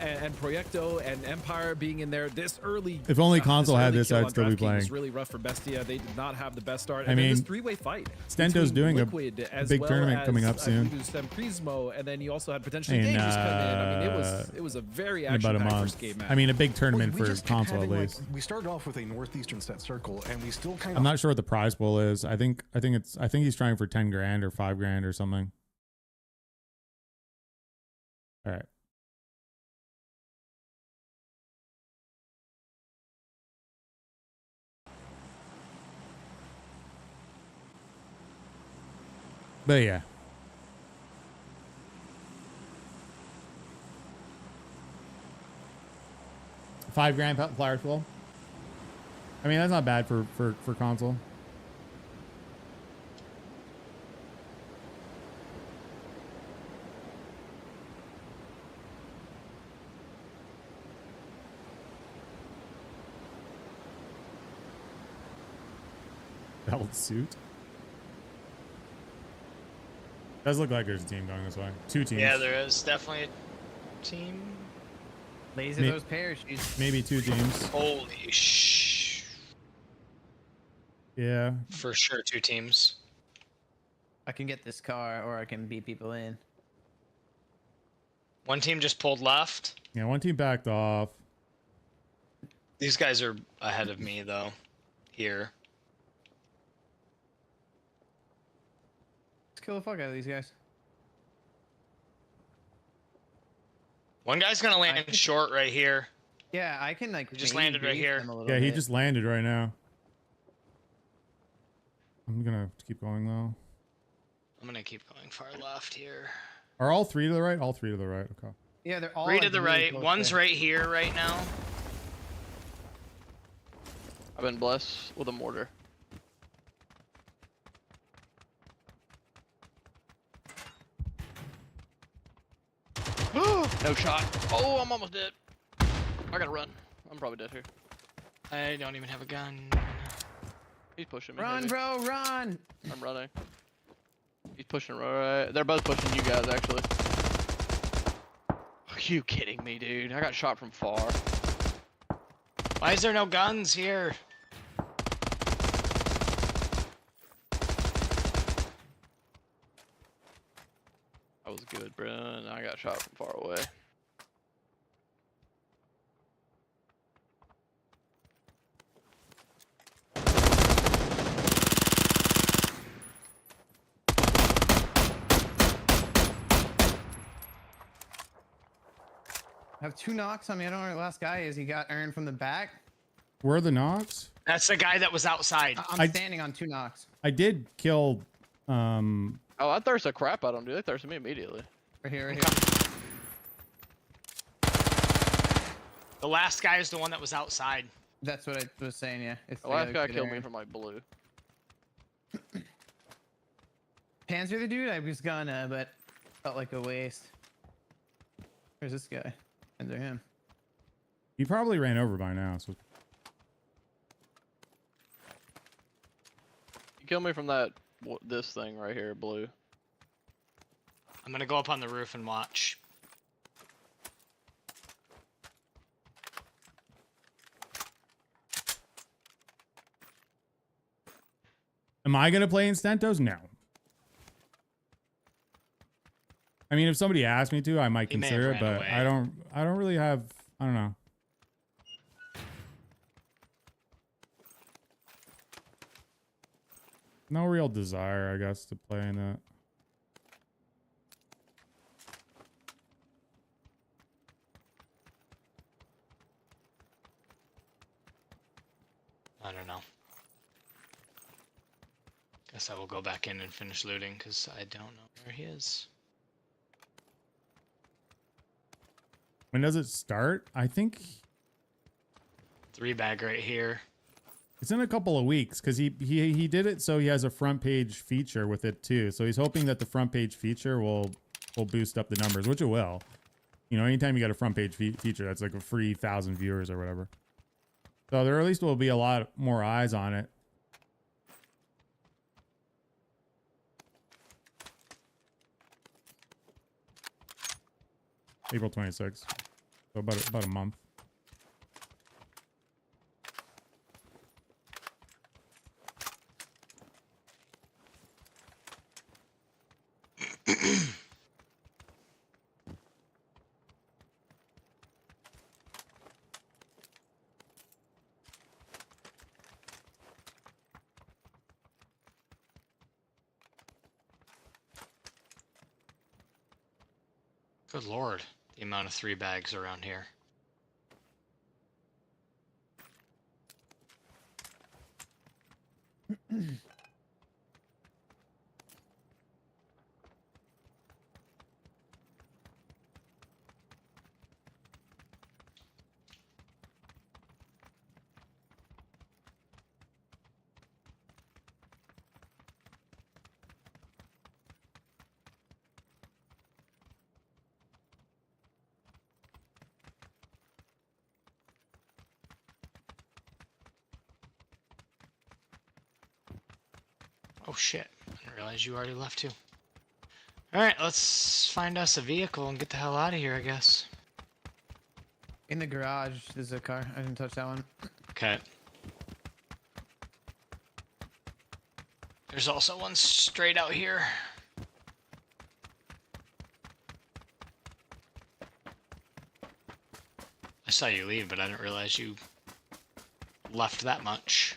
and Proyecto and Empire being in there this early. If only this console had early this, kill I'd on still be DraftKings was playing. really rough for Bestia. They did not have the best start. I And then this mean, three-way fight. Stento's between doing a Liquid as big well tournament as, coming up I soon. believe it was Semprismo, and then you also had potentially In, Dangerous come in. I mean, it was a very in about a action-packed month. first game match. I mean, a big tournament We for just kept console at having, least. we started off with a northeastern set circle, and we still kind I'm of. not sure what the prize pool is. I think he's trying for 10 grand or 5 grand or something. All right. But yeah. $5,000 players pool. I mean, that's not bad for console. Belt suit. Does look like there's a team going this way. 2 teams. Yeah, there is definitely a team. Laser May- those parachutes. Maybe 2 teams. Holy sh! Yeah. For sure, 2 teams. I can get this car, or I can beat people in. 1 team just pulled left. Yeah, 1 team backed off. These guys are ahead of me though. Here. Let's kill the fuck out of these guys. 1 guy's gonna land short right here. Yeah, I can like. He just maybe landed right grief here. them a little Yeah, he bit. just landed right now. I'm gonna keep going though. I'm gonna keep going far left here. Are all 3 to the right? All 3 to the right. Okay. Yeah, they're all. 3 to like, the really right. close 1's there. right here right now. I've been blessed with a mortar. No shot. Oh, I'm almost dead. I gotta run. I'm probably dead here. I don't even have a gun. He's pushing me. Run, heavy. bro, run! I'm running. He's pushing right. They're both pushing you guys, actually. Are you kidding me, dude? I got shot from far. Why is there no guns here? That was good, bro. I got shot from far away. I have 2 knocks on me. I don't know where the last guy is. He got earned from the back. Where are the knocks? That's the guy that was outside. I'm standing on 2 knocks. I did kill. Oh, I thirst the crap out of them, dude. They thirsted me immediately. Right here, right here. The last guy is the one that was outside. That's what I was saying. Yeah. It's The last other guy kid killed me earned. from like blue. Panzer the dude? I was gonna, but felt like a waste. Where's this guy? Panzer him. He probably ran over by now. So You killed me from that this thing right here, blue. I'm gonna go up on the roof and watch. Am I gonna play Instentos? No. I mean, if somebody asked me to, I might He may have consider it, ran but away. I don't really have. I don't know. No real desire, I guess, to play in that. I don't know. Guess I will go back in and finish looting because I don't know where he is. When does it start? I think 3-bag right here. it's in a couple of weeks because he did it so he has a front page feature with it too. So he's hoping that the front page feature will boost up the numbers, which it will. You know, anytime you get a front page feature, that's like a free 1,000 viewers or whatever. So there at least will be a lot more eyes on it. April 26th. So about a month. Good lord, the amount of 3-bags around here. Oh shit, I didn't realize you already left too. Alright, let's find us a vehicle and get the hell out of here, I guess. In the garage, there's a car. I didn't touch that one. Okay. There's also one straight out here. I saw you leave, but I didn't realize you left that much.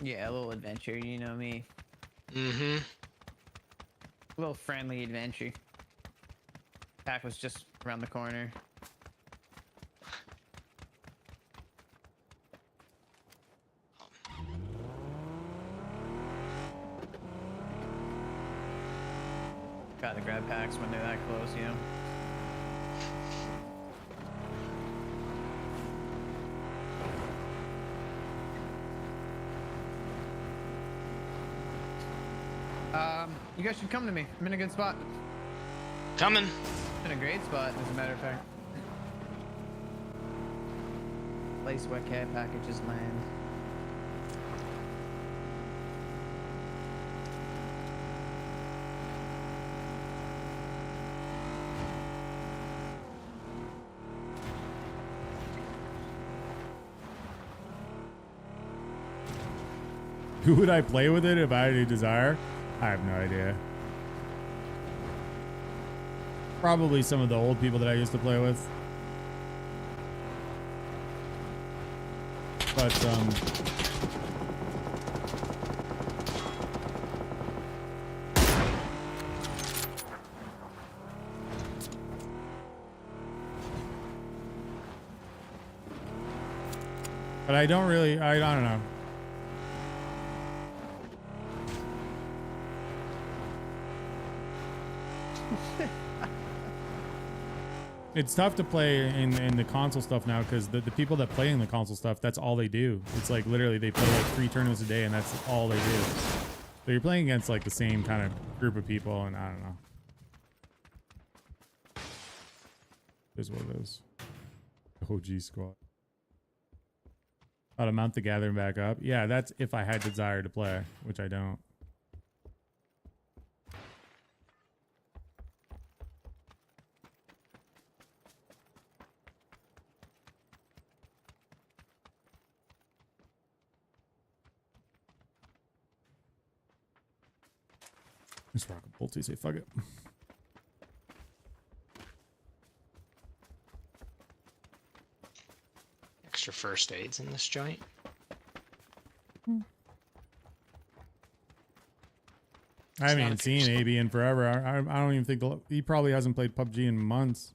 Yeah, a little adventure, you know me. Mm-hmm. A little friendly adventure. Pack was just around the corner. Gotta grab packs when they're that close, you know? You guys should come to me. I'm in a good spot. Coming. In a great spot, as a matter of fact. Place where care packages land. Who would I play with it if I had a desire? I have no idea. Probably some of the old people that I used to play with. But I don't really, I don't know. It's tough to play in the console stuff now because the people that play in the console stuff, that's all they do. It's like literally they play like 3 tournaments a day and that's all they do. So you're playing against like the same kind of group of people and I don't know. Here's what it is. OG squad. About a month to gather back up. Yeah, that's if I had desire to play, which I don't. Let's rock a bolt. Say fuck it. Extra first aids in this joint. I haven't seen AB in forever. I don't even think he probably hasn't played PUBG in months.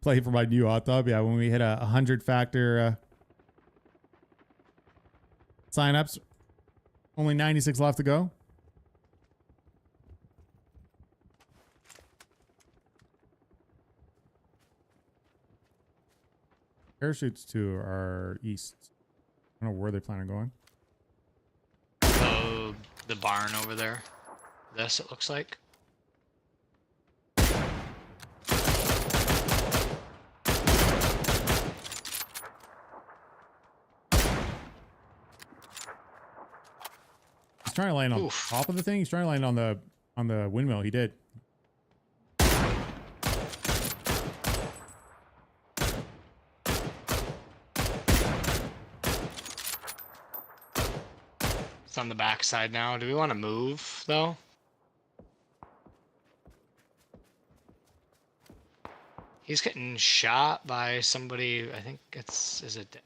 Play for my new hot tub. Yeah, when we hit a 100 factor signups, only 96 left to go. Parachutes to our east. I don't know where they plan on going. Oh, the barn over there. This, it looks like. He's trying to land on top of the thing. He's trying to land on the windmill. He did. It's on the backside now. Do we want to move though? He's getting shot by somebody. I think is it?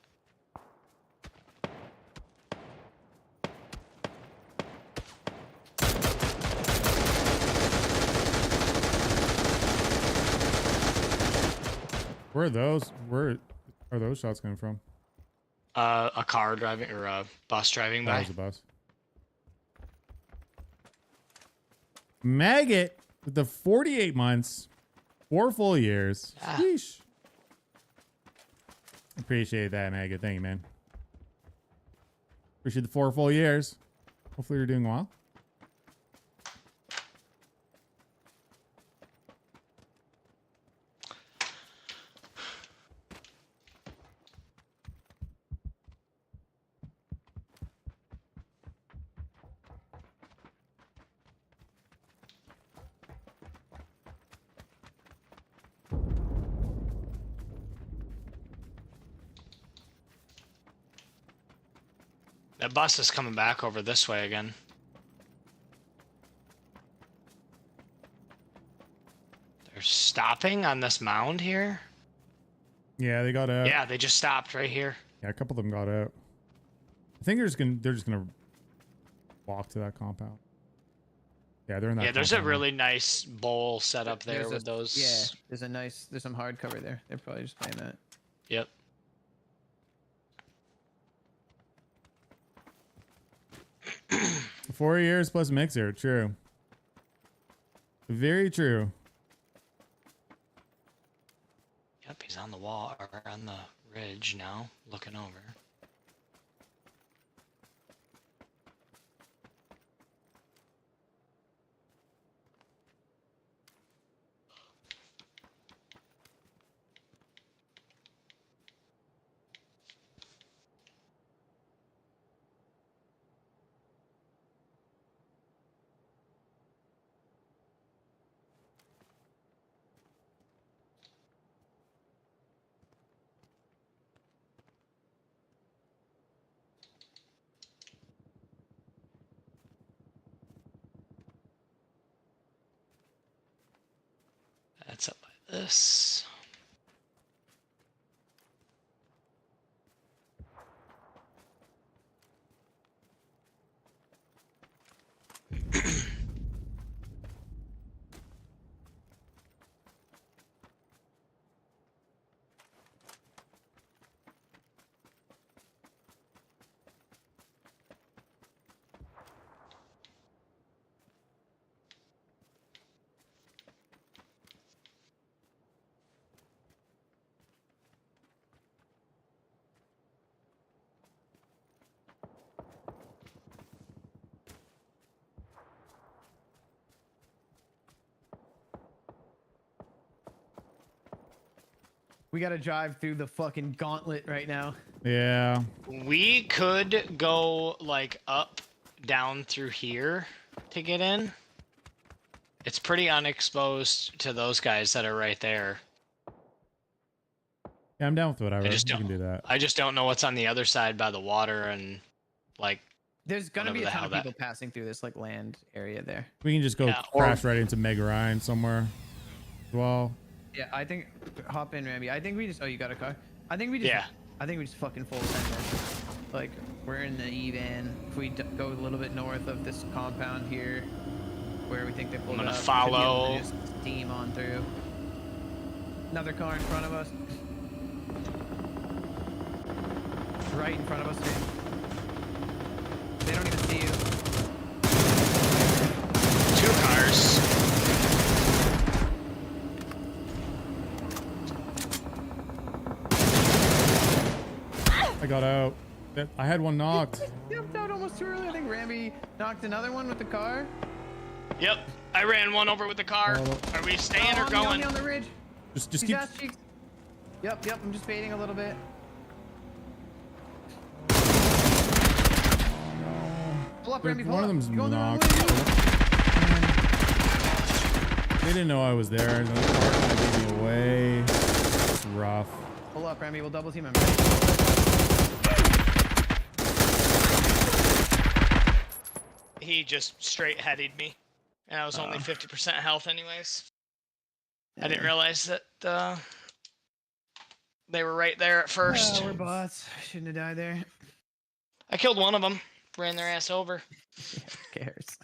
Where are those? Where are those shots coming from? A car driving or a bus driving by. That was a bus. Maggot with the 48 months, 4 full years. Sheesh. Appreciate that, Maggot. Thank you, man. Appreciate the 4 full years. Hopefully you're doing well. That bus is coming back over this way again. They're stopping on this mound here. Yeah, they got out. Yeah, they just stopped right here. Yeah, a couple of them got out. I think they're just gonna walk to that compound. Yeah, they're in that. Yeah, there's a compound. really nice bowl set up there There's with those. Yeah, there's some hard cover there. They're probably just playing that. Yep. Four years plus mixer. True. Very true. Yep, he's on the wall or on the ridge now, looking over. That's up by this. We gotta drive through the fucking gauntlet right now. Yeah. We could go like up, down through here to get in. It's pretty unexposed to those guys that are right there. Yeah, I'm down with whatever. I just We don't. can do that. I just don't know what's on the other side by the water and like. There's gonna be a Whatever the ton hell of that- people passing through this like land area there. We can just go Yeah, or- crash right into Mega Ryan somewhere as well. Yeah, I think hop in, Ramby. I think we just. Oh, you got a car. I think we just. Yeah. I think we just fucking full send this. Like we're in the E-van. If we go a little bit north of this compound here, where we think they pulled gonna up, we should be follow. able to just steam on through. Another car in front of us. Right in front of us, dude. They don't even see you. 2 cars. I got out. I had one knocked. Jumped out almost too early. I think Ramby knocked another one with the car. Yep, I ran one over with the car. Oh. Are we staying or on going? me on the ridge. Just He's keep. ass cheeks. Yep, I'm just baiting a little bit. Pull up, Ramby, pull One up. of them's You going the wrong knocked. way? They didn't know I was there. And the car kind of gave me away. It's rough. Pull up, Ramby. We'll double team him. He just straight headed me, and I was only 50% health anyways. I didn't realize that they were right there at first. We're bots. Shouldn't have died there. I killed one of them, ran their ass over. Who cares?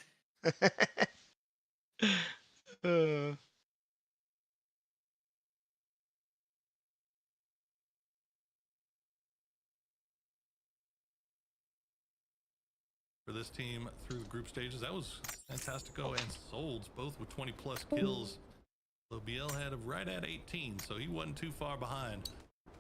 For this team through the group stages, that was Fantastico and Souls, both with 20 plus kills. So BL had him right at 18, so he wasn't too far behind.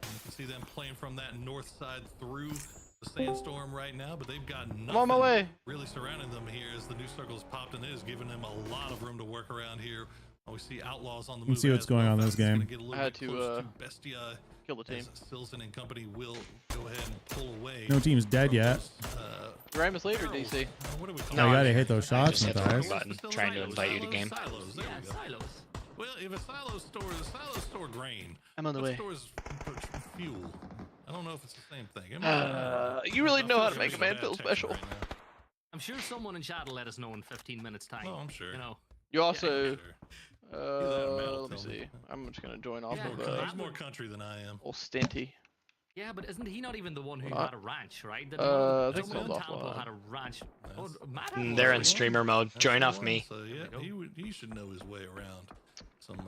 And you can see them playing from that north side through the sandstorm right now, but they've got nothing I'm on my way. really surrounding them here as the new circles popped, and it is giving them a lot of room to work around here. We see Outlaws on the You can move. see what's as going well. on in this Fast is gonna game. get a little I had bit to, close to Bestia, kill the team. as Silson and company will go ahead and pull away. No team's dead from yet. those, Ramus later, DC. what do we call No, you it? gotta hit those I shots, just hit the wrong Matthias. button, Still trying to silos, invite you to game. Silos, there we go. silos. Well, if a silo store grain, I'm on the what way. stores fuel? I don't know if it's the same thing. You really I know how feel to make like a man there's feel bad special. tension right now. I'm sure someone in chat will let us know in 15 minutes time. Oh, I'm sure. You know. You also, Sure. Either that or let me tell me. see. I'm just gonna join off Yeah, of He's more country than I am. old Stinty. Yeah, but isn't he not even the one who Well, had a ranch, right? I think someone in so. Tampa had a ranch. Oh, That's- Matt had They're one, in right? streamer mode. That's Join the off one, me. So yeah, There you go. he should know his way around some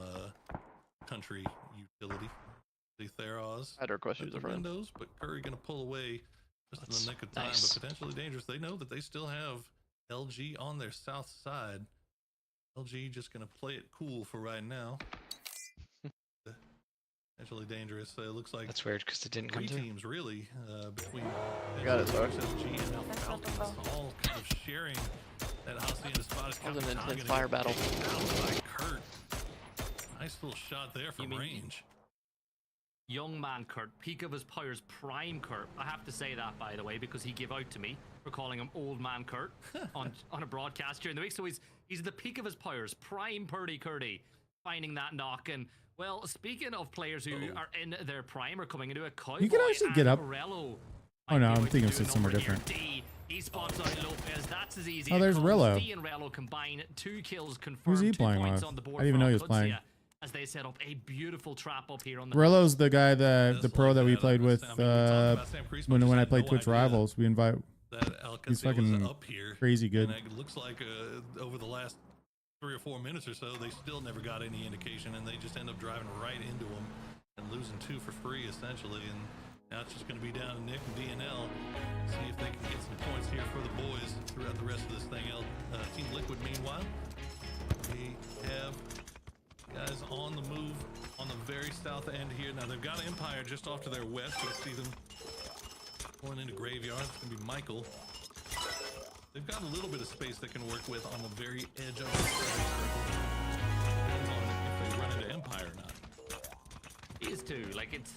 country utility. The Theros. I had to request you With as a the friend. windows, but Curry gonna pull away just in That's the nick of time, nice. but potentially dangerous. They know that they still have LG on their south side. LG just gonna play it cool for right now. Potentially dangerous. It looks like That's weird because it didn't come three through. teams really between Got it, sorry. SG and now Falcons all kind of sharing that Hacienda spot. That was an intense fire battle. By Kurt. Nice little shot there from mean- range. Young man Kurt, peak of his powers, prime Kurt. I have to say that, by the way, because he gave out to me for calling him old man Kurt on a broadcast during the week. So he's the peak of his powers, prime Purdy Curdy, finding that knock. And well, speaking of players who are in their prime or coming into a Cowboy, You can actually get up. Rello Oh, no, might be I'm able to thinking of do a somewhere number here. different. D, he spots out Lopez. That's as easy. Oh, as there's it Rillo. comes. D and Rello combine 2 kills confirmed. Who's he 2 playing points with? on the board I didn't even know he was for playing. Alcudia as they set up a beautiful trap up here on the Rillo's the guy that the Just pro like that we that, played with Sam, we were talking about Sam Priest, but just when I had played no Twitch idea Rivals. We invite. that Alcance He's was fucking up here. crazy good. And it looks like over the last 3 or 4 minutes or so, they still never got any indication, and they just end up driving right into them and losing 2 for free essentially. And now it's just going to be down to Nick and DNL. See if they can get some points here for the boys throughout the rest of this thing. Team Liquid, meanwhile, we have guys on the move on the very south end here. Now they've got Empire just off to their west. You can see them going into Graveyard. It's going to be Michael. They've got a little bit of space they can work with on the very edge of the circle. Depends on if they run into Empire or not. He is too. Like it's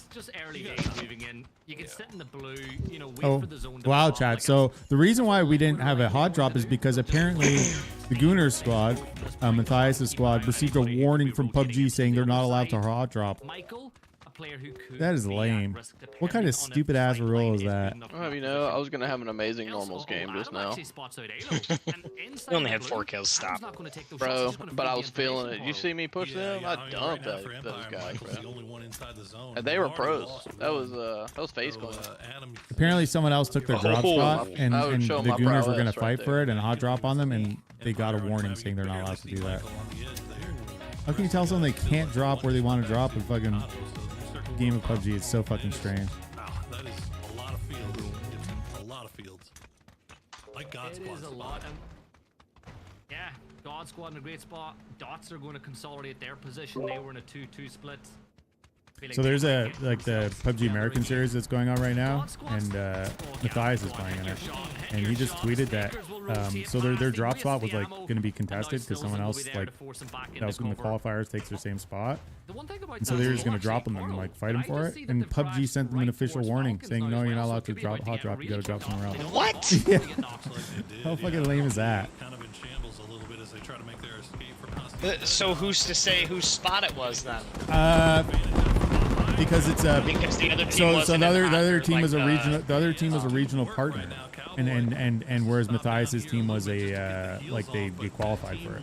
it's just early days moving in. You can sit in the blue, you know, wait Oh, for the zone to wow, pop, chat. like, So the reason why we didn't have a hot drop is because apparently the Gooners squad, Matthias' squad, received a warning from PUBG saying they're not allowed to hot drop. Michael, a player who could That is be at lame. risk What kind of depending on if stupid the ass sight rule line is that? good enough Well, for you that know, I position. was gonna have an amazing Also, normals game just Adam now, actually spots out Alo, and inside We only the had blue, 4 kills. Adam's Stop. not gonna take those shots, bro. he's gonna But feed I the was feeling information it. You portal. see me push them? I I mean, dumped right now for those Empire, guys, Michael's bro. the only one inside the zone. And they We've were already pros. lost That was one. face So, going. Adam, Apparently someone else took their drop Oh, spot and I would show the my Gooners were prowess going to right fight for there. it and hot drop on them, and they got a warning saying they're not allowed to do that. How can you tell someone they can't drop where they want to drop in fucking game of PUBG? It's so fucking strange. Wow, that is a lot of fields. It's a lot of fields. Like God It Squad. is a lot. Yeah, God Squad in a great spot. Dots are going to consolidate their position. They were in a 2-2 split. Feel like So there's they a might get like the themselves PUBG together American again. series that's going on right now, and Oh, yeah, Matthias is go on, playing in hit it, your shot, hit and your he just shot. tweeted that Stakers will rotate so their past, they drop waste spot was the like ammo, going to be and now contested because Silzen someone will else be there like to force them back that was into in the cover. qualifiers takes their same spot. The one thing about And so that they're is just going to they'll drop them actually and quarrel, like fight them but I for just it. see that And they've PUBG crashed sent them an right official towards warning Falcons saying, now no, as you're not well, so allowed it to could be drop about to hot get drop. You got to drop really somewhere tough. else. What? Yeah. How fucking lame is that? Kind of in shambles a little bit as they try to make their escape from hostility. So who's to say whose spot it was then? Because it's a Because the other team so wasn't the in other hot, team like, was a regional the other team was a regional partner, and whereas Matthias's team was a like they qualified for it.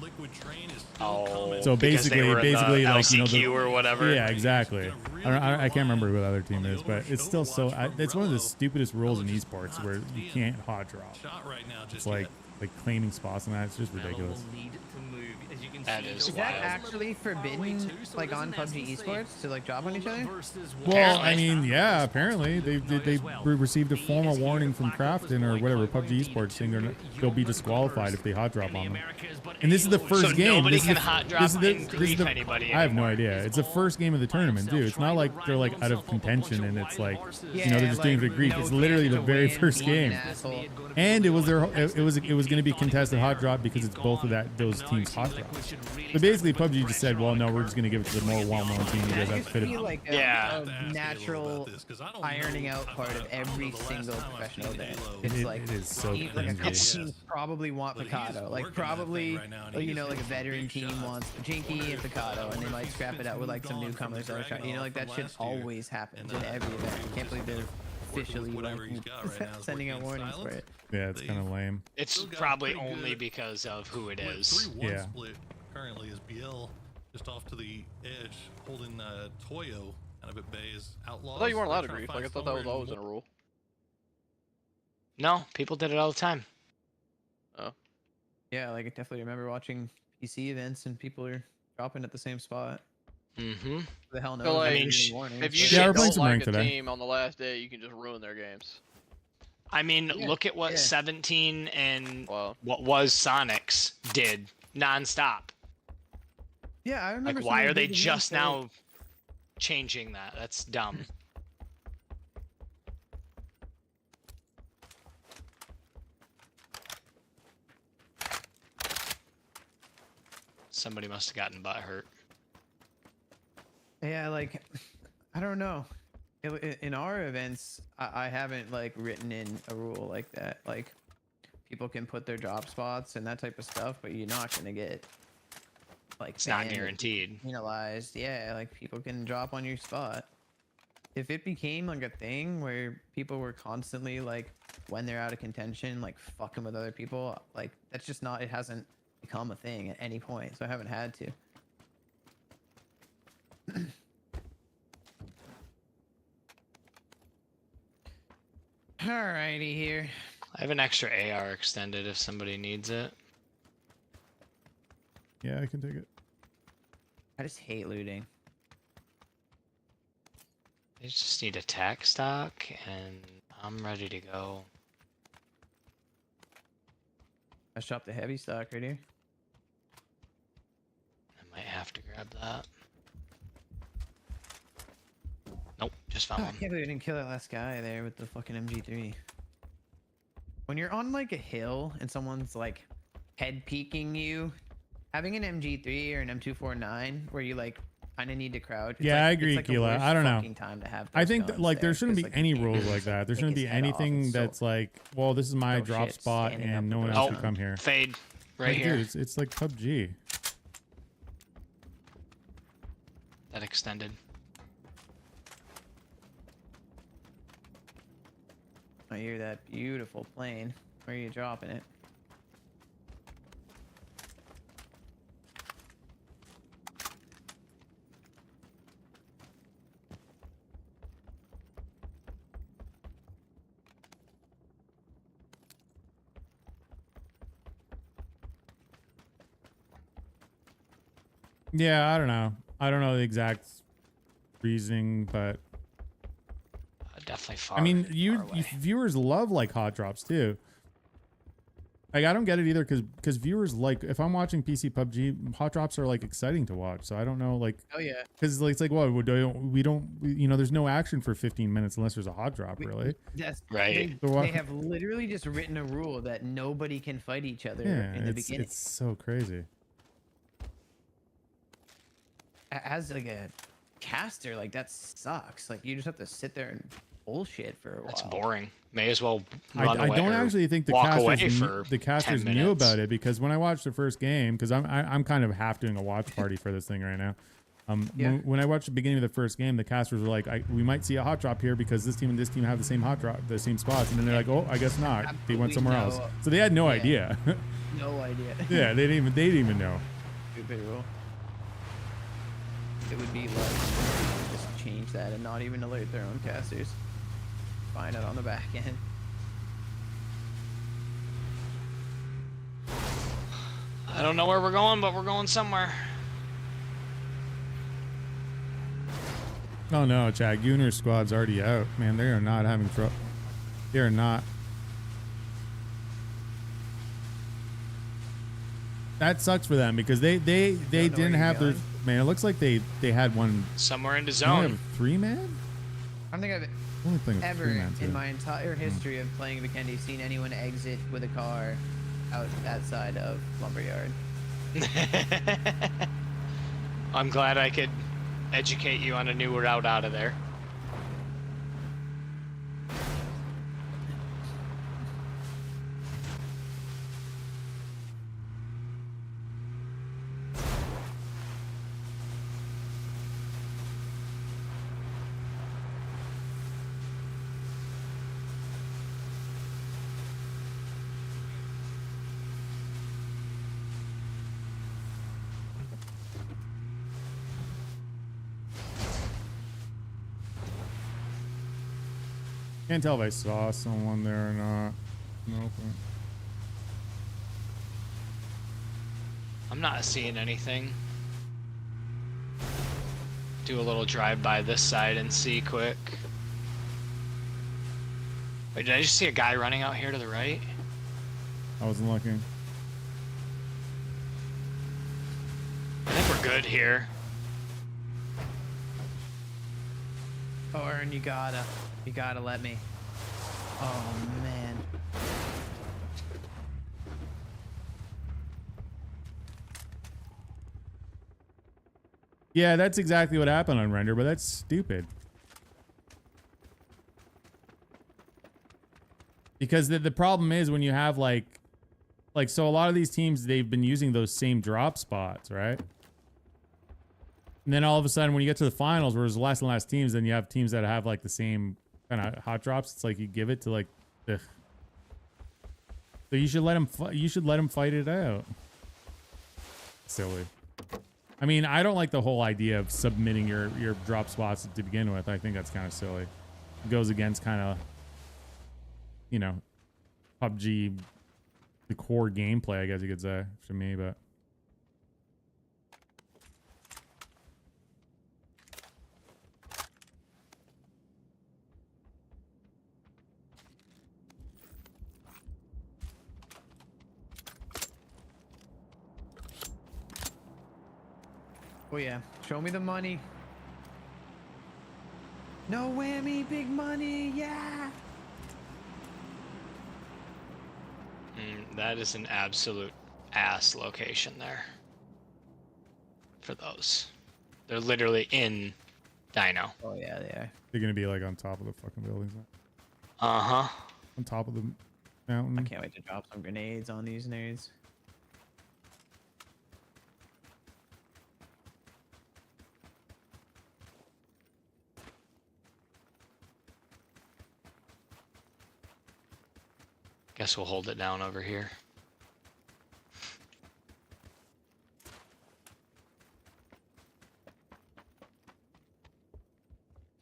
Oh, So because they basically were in the like you know LCQ or whatever. Yeah, exactly. I can't remember who the other team is, but it's still so. It's one of the stupidest rules in esports where you can't hot drop. It's like claiming spots and that. It's just ridiculous. That is Is that wild. actually forbidden, like on PUBG esports, to like drop on each other? Well, I mean, yeah, apparently they received a formal warning from Krafton or whatever PUBG Esports saying they'll be disqualified if they hot drop on them. And this is the first So game. nobody This is can the- hot drop this is the- and this is grief the- anybody I have no anymore. idea. It's the first game of the tournament, too. It's not like they're like out of contention and it's like you know they're just doing it for grief. It's literally the very first game. And it was it was going to be contested hot drop because it's both of those teams hot drops. But basically PUBG just said, well, no, we're just going to give it to the more well-known team. You guys have to fit Be it. like a natural ironing out part of every single professional day. It's like It is so like a couple cringy. teams probably want Picado. Like probably, you know, like a veteran team wants Jinky and Picado, and they might scrap it out with like some newcomers that are trying. You know, like that shit always happens in every event. I can't believe they're officially like sending out warnings for it. Yeah, it's kind of lame. It's probably only because of who it is. 3-1 Yeah. split currently is BL just off to the edge, holding Toyo kind of at bay as outlaws. I thought you weren't allowed to They're trying grief. Like I find thought that was somewhere always in a rule. No, people did it all the time. Yeah, like I definitely remember watching PC events and people are dropping at the same spot. Mm-hmm. Who the hell knows? So, like, I mean, if you Yeah, we're just playing don't some like ranked a today. team on the last day, you can just ruin their games. I mean, Yeah, look at what yeah. 17 and Wow. what was Sonics did nonstop. Yeah, I remember. Like, why seeing are they big just events where- now changing that? That's dumb. Somebody must have gotten butt hurt. Yeah, like I don't know. In our events, I haven't like written in a rule like that. Like people can put their drop spots and that type of stuff, but you're not gonna get like It's not banned or guaranteed. penalized. Yeah, like people can drop on your spot. If it became like a thing where people were constantly like when they're out of contention, like fucking with other people, like that's just not. It hasn't become a thing at any point, so I haven't had to. Alrighty here. I have an extra AR extended if somebody needs it. Yeah, I can take it. I just hate looting. I just need a tack stock and I'm ready to go. I shopped the heavy stock right here. I might have to grab that. Nope, just Oh, found I one. can't believe I didn't kill that last guy there with the fucking MG3. When you're on like a hill and someone's like head peeking you, having an MG3 or an M249 where you like kind of need to crouch. It's Yeah, I like- it's agree, like the Keela. worst I don't know. fucking time to have I those think that, guns like there shouldn't 'cause, be like, any you can't rules just, like that. There take shouldn't his be head off. anything It's so- that's like, well, this is my so drop shit spot standing and up no with one those else can guns. come here. Fade right Like, here. dude, it's like PUBG. That extended. I hear that beautiful plane. Where are you dropping it? Yeah, I don't know. I don't know the exact reasoning, but Definitely far. I mean, far you away. viewers love like hot drops too. Like I don't get it either because viewers like if I'm watching PC PUBG, hot drops are like exciting to watch. So I don't know like Oh yeah. because like it's like well we don't you know there's no action for 15 minutes unless there's a hot drop really. That's Right. So They have literally just written a rule that nobody can fight each other Yeah, in the it's beginning. so crazy. As like a caster, like that sucks. Like you just have to sit there and bullshit for a while. That's boring. May as well I run away. don't or actually think the walk away casters for the casters 10 knew minutes. about it because when I watched the first game because I'm kind of half doing a watch party for this thing right now. Yeah. When I watched the beginning of the first game, the casters were like, we might see a hot drop here because this team and this team have the same hot drop, the same spots, and then they're like, oh, I guess not. They went Absolutely somewhere no- else, so they had no yeah. idea. No idea. Yeah, they didn't even know. Stupid rule. It would be like just change that and not even alert their own casters. Find it on the back end. I don't know where we're going, but we're going somewhere. Oh no, Chad, Gunner's squad's already out. Man, they are not having trouble. They are not. That sucks for them because they know where didn't you're have their going. man. It looks like they had one. Somewhere into They only zone. have a 3-man. I don't think I've Only playing with ever 3-man too. in my entire history of playing Vikendi seen anyone exit with a car out that side of Lumberyard. I'm glad I could educate you on a new route out of there. Can't tell if I saw someone there or not. Nope. I'm not seeing anything. Do a little drive by this side and see quick. Wait, did I just see a guy running out here to the right? I wasn't looking. I think we're good here. Orin, you gotta let me. Oh man. Yeah, that's exactly what happened on render, but that's stupid. Because the problem is when you have like so a lot of these teams they've been using those same drop spots, right? And then all of a sudden when you get to the finals where there's less and less teams, then you have teams that have like the same kind of hot drops. It's like you give it to like ugh. So you should let them fight it out. Silly. I mean, I don't like the whole idea of submitting your drop spots to begin with. I think that's kind of silly. It goes against kind of, you know, PUBG, the core gameplay, I guess you could say, to me, but. Oh yeah, show me the money. No whammy, big money, yeah. That is an absolute ass location there. For those. They're literally in Dino. Oh yeah, they are. They're gonna be like on top of the fucking buildings. Uh-huh. On top of the mountain. I can't wait to drop some grenades on these nerds. Guess we'll hold it down over here.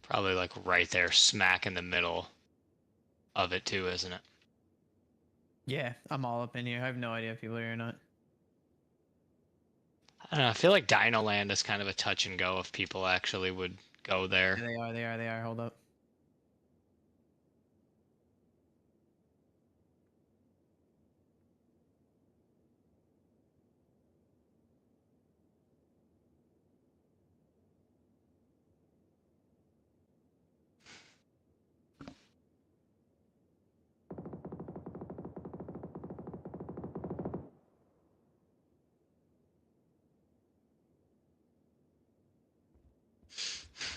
Probably like right there, smack in the middle of it too, isn't it? Yeah, I'm all up in here. I have no idea if people are here or not. I don't know. I feel like Dino Land is kind of a touch and go if people actually would go there. They are. Hold up.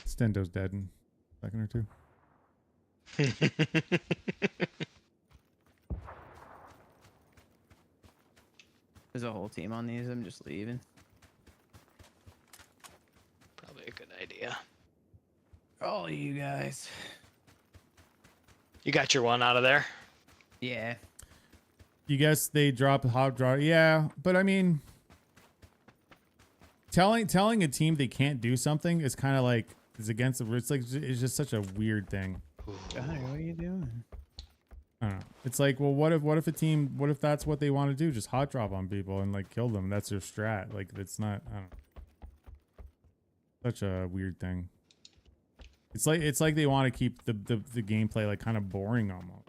Stendo's dead in a second or two. There's a whole team on these. I'm just leaving. Probably a good idea. All you guys. You got your one out of there? Yeah. You guess they drop a hot draw? Yeah, but I mean, telling a team they can't do something is kind of like is against the. It's like it's just such a weird thing. Johnny, what are you doing? I don't know. It's like, well, what if a team? What if that's what they want to do? Just hot drop on people and like kill them. That's their strat. Like it's not. I don't know. Such a weird thing. It's like they want to keep the gameplay like kind of boring almost.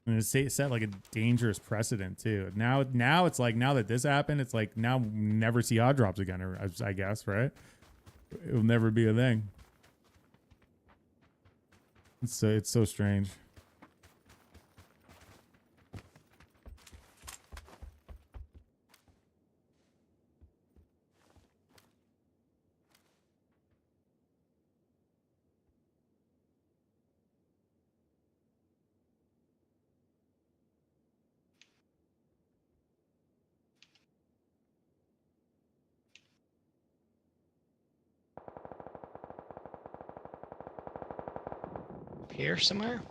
And it's set like a dangerous precedent too. Now it's like now that this happened, it's like now we'll never see hot drops again. Or I guess, right? It'll never be a thing. It's so strange. Here somewhere?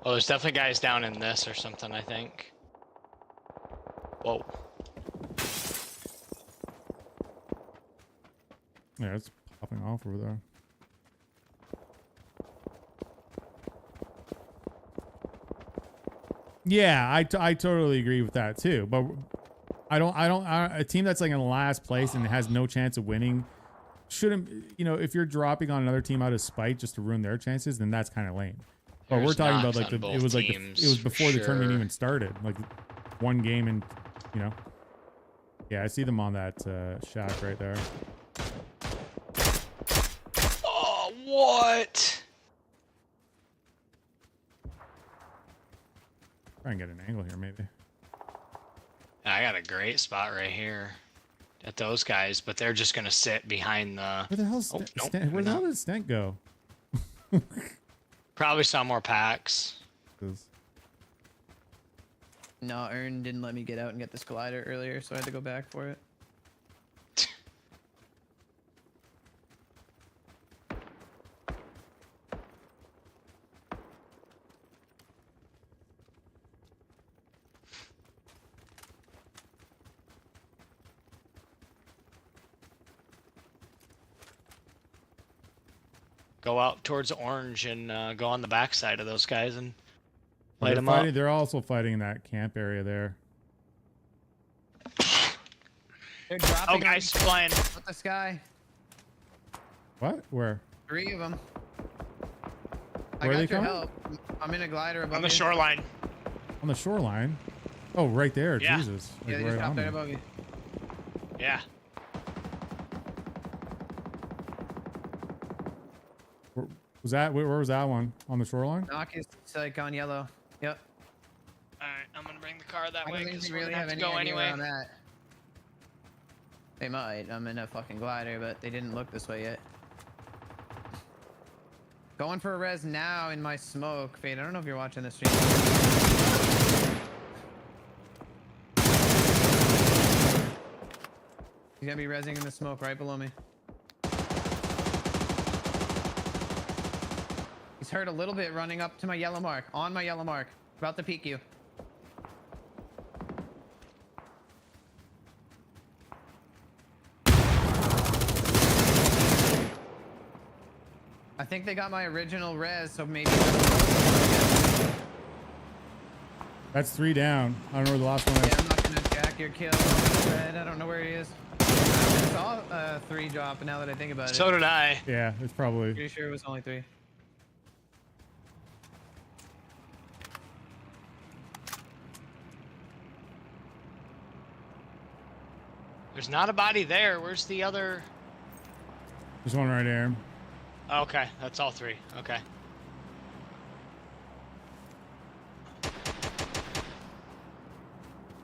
Oh, there's definitely guys down in this or something, I think. Whoa. Yeah, it's popping off over there. Yeah, I totally agree with that too. But a team that's like in last place and has no chance of winning shouldn't, if you're dropping on another team out of spite just to ruin their chances, then that's kind of lame. But we're talking about like it was before the tournament even started, like one game and yeah, I see them on that shack right there. Oh, what? Try and get an angle here, maybe. I got a great spot right here at those guys, but they're just gonna sit behind the. Where the hell's where the hell did Stent go? Probably saw more packs. No, Ern didn't let me get out and get this glider earlier, so I had to go back for it. Go out towards orange and go on the backside of those guys and light them up. They're also fighting in that camp area there. They're dropping. Oh, guys flying. Up the sky. What? Where? 3 of them. Where are they I got your coming? help. I'm in a glider above On the you. shoreline. On the shoreline? Oh, right there. Yeah. Jesus. Yeah, Like they just right on dropped right me. above you. Yeah. Where was that one? On the shoreline? Knock is like on yellow. Yep. All right, I'm gonna bring the car that I way don't think because we we're really gonna have have to any go idea anyway. on that. They might. I'm in a fucking glider, but they didn't look this way yet. Going for a res now in my smoke. Fade, I don't know if you're watching the stream. He's gonna be resing in the smoke right below me. He's hurt a little bit running up to my yellow mark. On my yellow mark. About to peek you. I think they got my original res, so maybe. That's 3 down. I don't know where the last one is. Yeah, I'm not gonna jack your kill. Red, I don't know where he is. I saw 3 drop, now that I think about it. So did I. Yeah, it's probably. Pretty sure it was only 3. There's not a body there. Where's the other? There's one right there. Okay, that's all 3. Okay.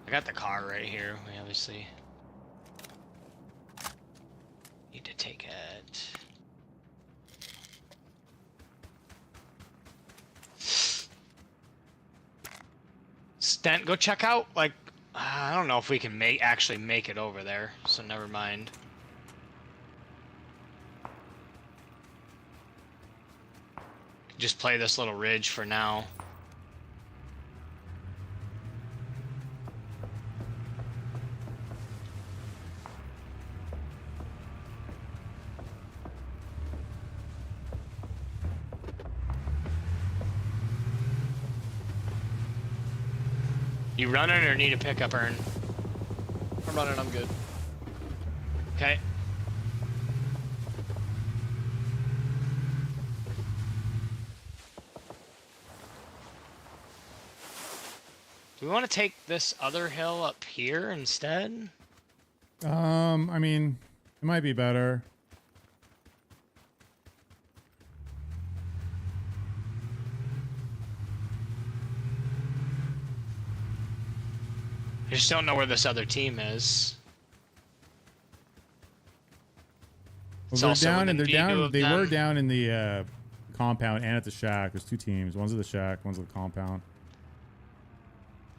I got the car right here. We obviously need to take it. Stent, go check out. Like, I don't know if we can actually make it over there. So never mind. Just play this little ridge for now. You running or need a pickup, Ern? I'm running, I'm good. Okay. Do we want to take this other hill up here instead? I mean, it might be better. I just don't know where this other team is. Well, It's they're also down and they're within view down. of They were them. down in the compound and at the shack. There's 2 teams. One's at the shack. One's at the compound.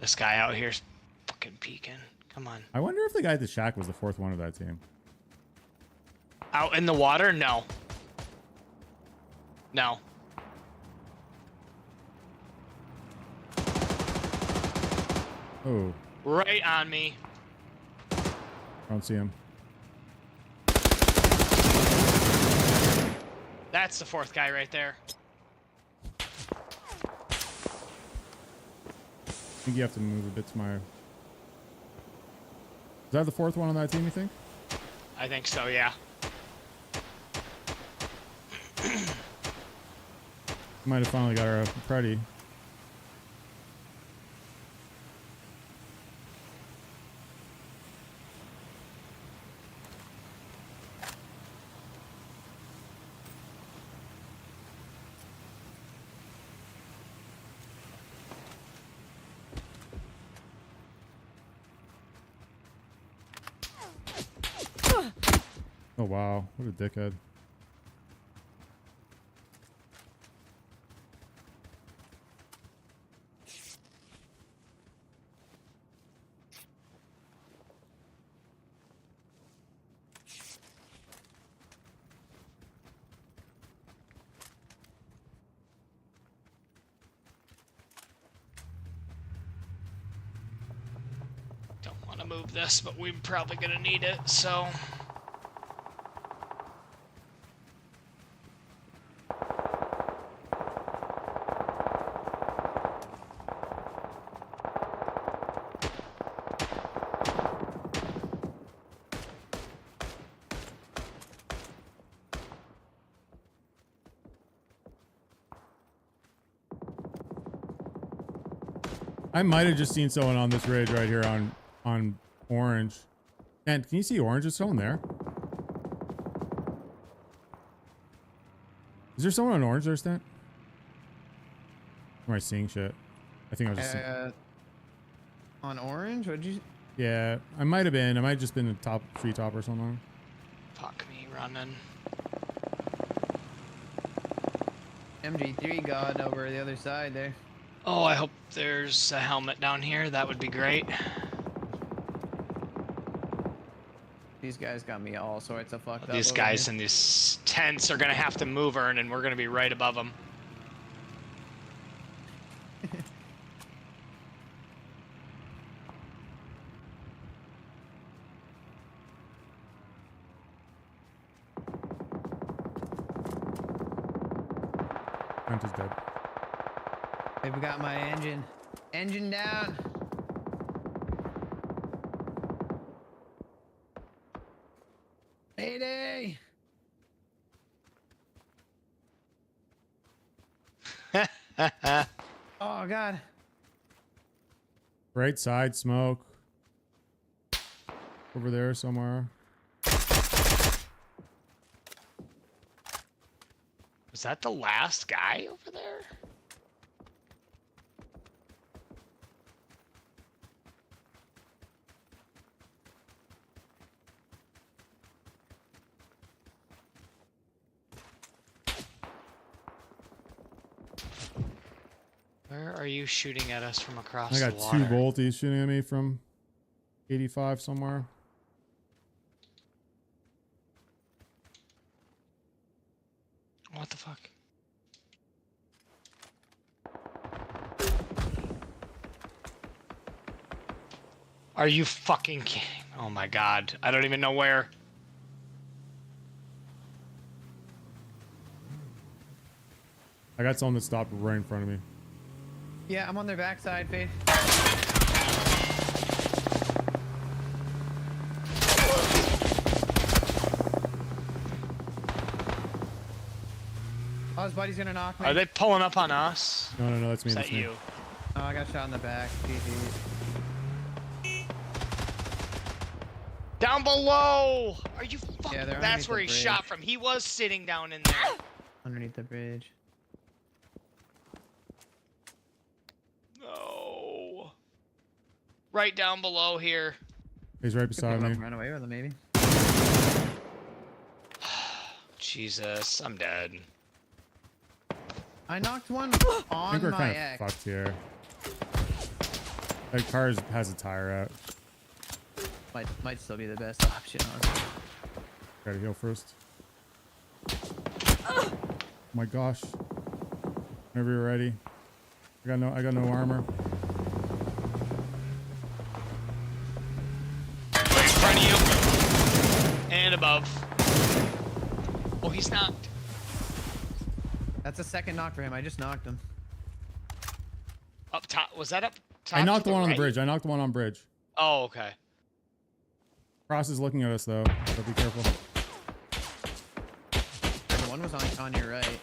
This guy out here's fucking peeking. Come on. I wonder if the guy at the shack was the 4th one of that team. Out in the water? No. No. Oh, Right on me. I don't see him. That's the 4th guy right there. I think you have to move a bit to my... Is that the 4th one on that team, you think? I think so, yeah. Might have finally got our Freddy. Oh wow, what a dickhead. Don't want to move this, but we're probably gonna need it, so. I might have just seen someone on this ridge right here on orange. And can you see orange? Is someone there? Is there someone on orange there, Stant? Or am I seeing shit? I think I was just seeing... On orange? What'd you? Yeah, I might have been. I might have just been a top treetop or something. Fuck me running. MG3 god over the other side there. Oh, I hope there's a helmet down here. That would be great. These guys got me all sorts of fucked up. These over guys here. in these tents are gonna have to move, Ern, and we're gonna be right above them. Hunt is dead. They've got my engine. Engine down. Mayday. Oh god. Right side smoke. Over there somewhere. Was that the last guy over there? Where are you shooting at us from across I the got water? two bolties shooting at me from 85 somewhere. What the fuck? Are you fucking kidding? Oh my god. I don't even know where. I got someone that stopped right in front of me. Yeah, I'm on their backside, Faith. Oh, his buddy's gonna knock me. Are they pulling up on us? No, no, no, that's me. Is That's that me. you? Oh, I got shot in the back. GG. Down below! Are you fucking... Yeah, they're That's underneath where the he bridge. shot from. He was sitting down in there. Underneath the bridge. No. Right down below here. He's right Could beside pick him me. up and run away with him, maybe. Jesus, I'm dead. I knocked one I on think we're my kind of X. fucked here. That car has a tire out. Might still be the best option, honestly. Gotta heal first. Oh my gosh. Whenever you're ready. I got no armor. Right in front of you. And above. Oh, he's knocked. That's a second knock for him. I just knocked him. Up top. Was that up top? I to knocked the one on the right? bridge. I knocked the one on bridge. Oh, okay. Cross is looking at us though, so be careful. The one was on your right.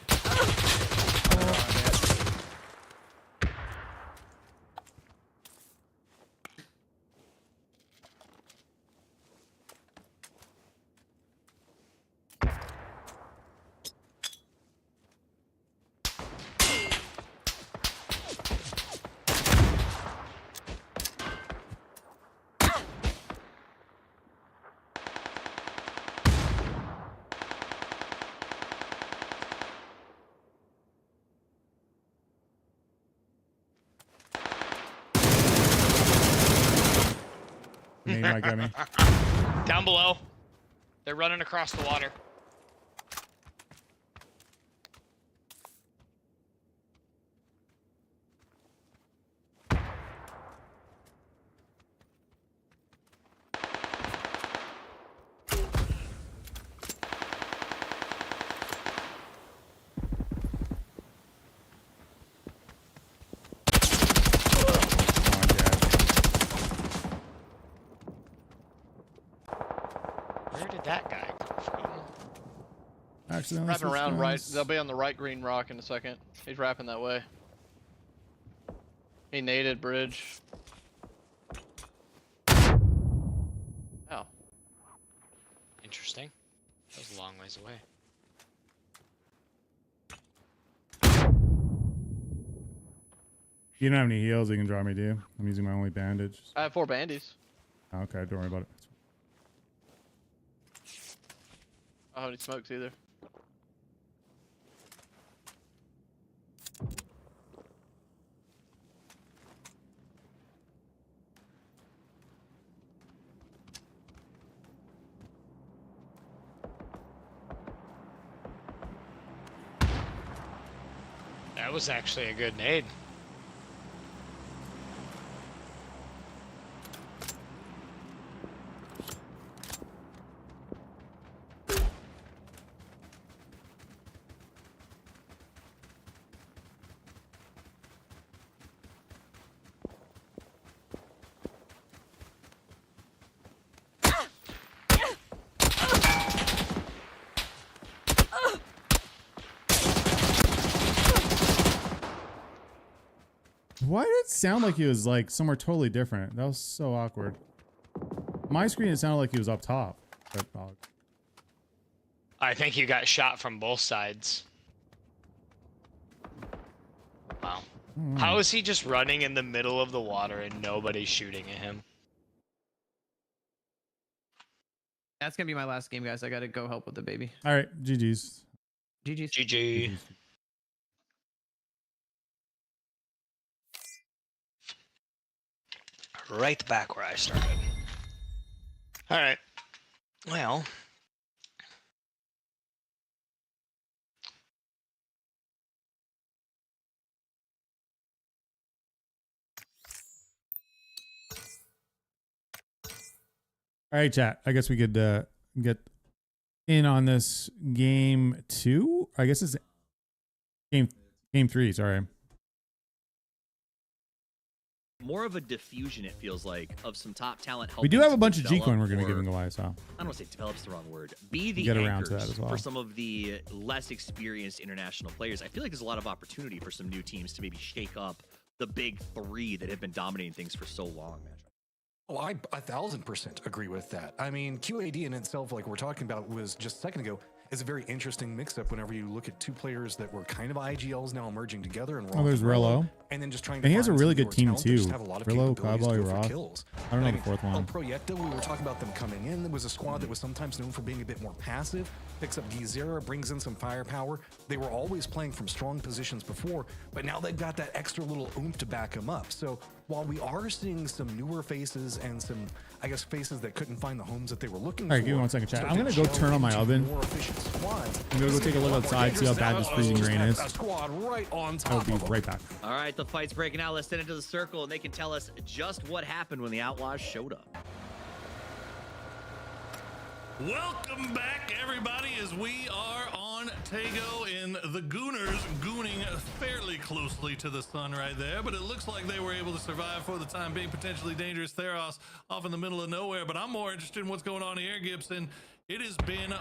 He might get me. Down below. They're running across the water. Where did that guy come from? Accidentally Wrapping switched around right. guns. They'll be on the right green rock in a second. He's wrapping that way. He naded bridge. Oh. Interesting. That was a long ways away. You don't have any heals you can draw me, do you? I'm using my only bandage. I have 4 bandies. Okay, don't worry about it. I don't have any smokes either. That was actually a good nade. Why did it sound like he was like somewhere totally different? That was so awkward. My screen, it sounded like he was up top. But, I think you got shot from both sides. Wow. How is he just running in the middle of the water and nobody's shooting at him? That's gonna be my last game, guys. I gotta go help with the baby. all right, GG's. GG's. GG. Right back where I started. All right. Well. All right, chat. I guess we could get in on this game 2. I guess it's game 3. Sorry. More of a diffusion, it feels like, of some top talent. We do helping have a to bunch of develop G-Coin we're going to for- be giving away, so. I don't want to say develop's the wrong word. Be the Get anchors around to that as well. for some of the less experienced international players. I feel like there's a lot of opportunity for some new teams to maybe shake up the big 3 that have been dominating things for so long, man. Oh, I 1000% agree with that. I mean, QAD in itself, like we're talking about, was just a second ago, is a very interesting mix-up whenever you look at two players that were kind of IGLs now merging together. And Oh, there's Rello. And then just trying to And he has a find really some good newer team talent that too. just have a lot of Rello, capabilities to Cowboy, go for Roth. kills. I don't know I the mean, fourth one. El Proyecto, we were talking about them coming in. There was a squad that was sometimes known for being a bit more passive. Picks up Gizera, brings in some firepower. They were always playing from strong positions before, but now they've got that extra little oomph to back them up. So while we are seeing some newer faces and some, I guess, faces that couldn't find the homes that they were looking for. All right, give me 1 second, chat. start I'm to going to go gel turn on my into oven. more efficient squads. I'm going to go take a look outside, see how bad this freezing rain is. A squad right on I will top be of them. right back. All right, the fight's breaking out. Let's send it to the circle, and they can tell us just what happened when the Outlaws showed up. Welcome back, everybody, as we are on Tago in the Gooners, gooning fairly closely to the sun right there, but it looks like they were able to survive for the time being. Potentially dangerous Theros off in the middle of nowhere, but I'm more interested in what's going on here, Gibson. It has been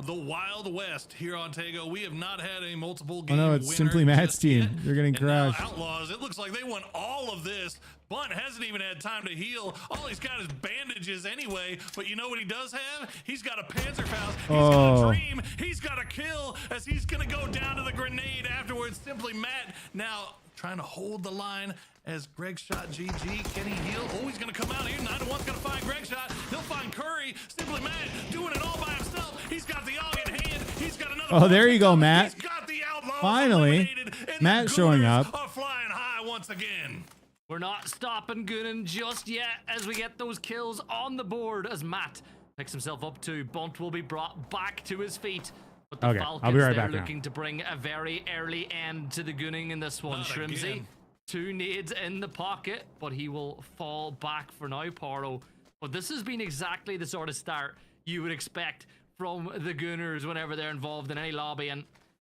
the Wild West here on Tago. We have not had a multiple game Oh no, it's winner Simply Matt's just team. yet. They're getting And now crashed. Outlaws, it looks like they won all of this. Bunt hasn't even had time to heal. All he's got is bandages anyway, but you know what he does have? He's got a Panzerfaust. He's got a dream. He's got a kill as he's going to go down to the grenade afterwards. Simply Matt now trying to hold the line as Greg shot GG. Can he heal? Oh, he's going to come out here. 9-1's going to find Greg shot. He'll find Curry. Simply Matt doing it all by himself. He's got the AUG in hand. He's got another. Oh, there you go, Matt. He's got the Outlaws Finally, eliminated, and Matt the showing Gooners up. are flying high once again. We're not stopping Goonin just yet as we get those kills on the board as Matt picks himself up too. Bunt will be brought back to his feet. But the Okay, Falcons, I'll be right they're back now. looking to bring a very early end to the Gooning in this one. Not Shrimsy, again. 2 nades in the pocket, but he will fall back for now, Paro. But this has been exactly the sort of start you would expect from the Gooners whenever they're involved in any lobby. And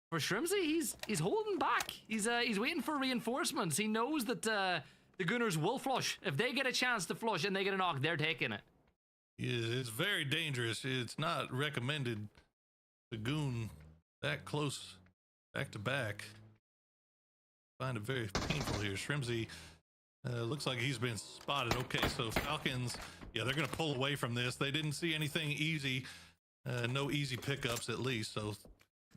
for Shrimsy, he's holding back. He's waiting for reinforcements. He knows that the Gooners will flush. If they get a chance to flush and they get a knock, they're taking it. It's very dangerous. It's not recommended to goon that close back to back. Find it very painful here. Shrimsy looks like he's been spotted. Okay, so Falcons, yeah, they're going to pull away from this. They didn't see anything easy. No easy pickups at least. So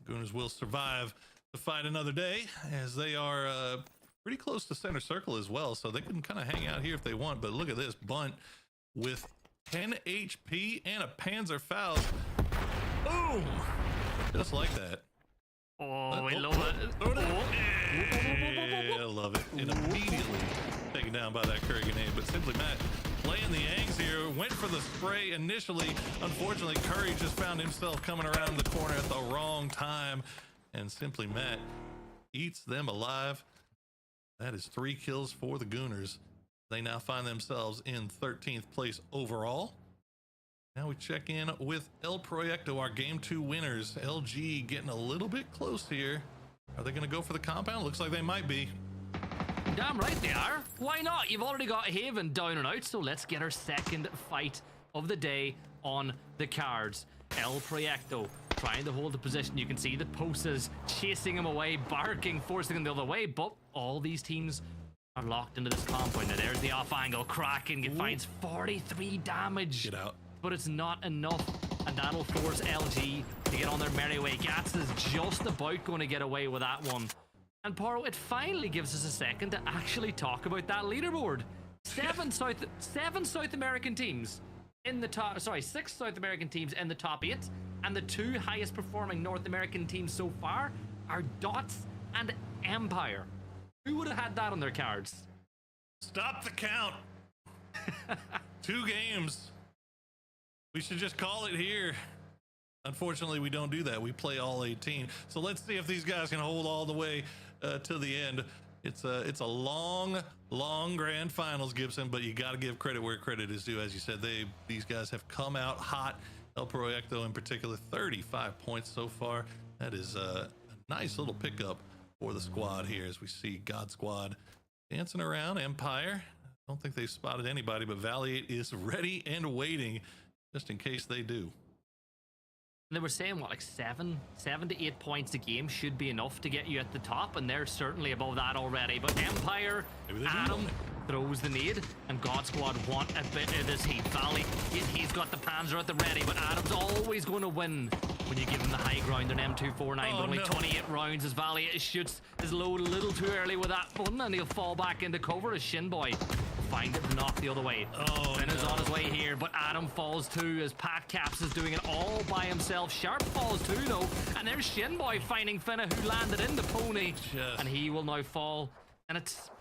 Gooners will survive to fight another day as they are pretty close to center circle as well. So they can kind of hang out here if they want. But look at this bunt with 10 HP and a Panzerfaust. Boom! Just like that. Oh, we love it. Throw it in. Yeah, I love it. And immediately taken down by that Curry grenade. But Simply Matt playing the Yangs here, went for the spray initially. Unfortunately, Curry just found himself coming around the corner at the wrong time. And Simply Matt eats them alive. That is 3 kills for the Gooners. They now find themselves in 13th place overall. Now we check in with El Proyecto, our game 2 winners. LG getting a little bit close here. Are they going to go for the compound? Looks like they might be. Damn right they are. Why not? You've already got Haven down and out, so let's get our second fight of the day on the cards. El Proyecto trying to hold the position. You can see the Posas chasing him away, barking, forcing him the other way, but all these teams are locked into this compound. Now there's the off angle. Kraken finds 43 damage. Get out. But it's not enough, and that'll force LG to get on their merry way. Gats is just about going to get away with that one. And Poro, it finally gives us a second to actually talk about that leaderboard. 7 South American teams in the top, 6 South American teams in the top 8, and the 2 highest performing North American teams so far are Dots and Empire. Who would have had that on their cards? Stop the count. 2 games. We should just call it here. Unfortunately, we don't do that. We play all 18. So let's see if these guys can hold all the way to the end. It's a long grand finals, Gibson, but you got to give credit where credit is due. As you said, these guys have come out hot. El Proyecto in particular, 35 points so far. That is a nice little pickup for the squad here as we see God Squad dancing around. Empire, I don't think they've spotted anybody, but Valiant is ready and waiting just in case they do. They were saying what, like 7 to 8 points a game should be enough to get you at the top, and they're certainly above that already. But Empire, Adam throws the nade, and God Squad want a bit of this heat. Valley, he's got the Panzer at the ready, but Adam's always going to win when you give him the high ground on M249. But only 28 rounds as Valley shoots his load a little too early with that one, and he'll fall back into cover as Shinboy find it knocked the other way. Finn is on his way here, but Adam falls too as Pat Caps is doing it all by himself. Sharp falls too though, and there's Shinboy finding Finna, who landed in the pony, and he will now fall. And it's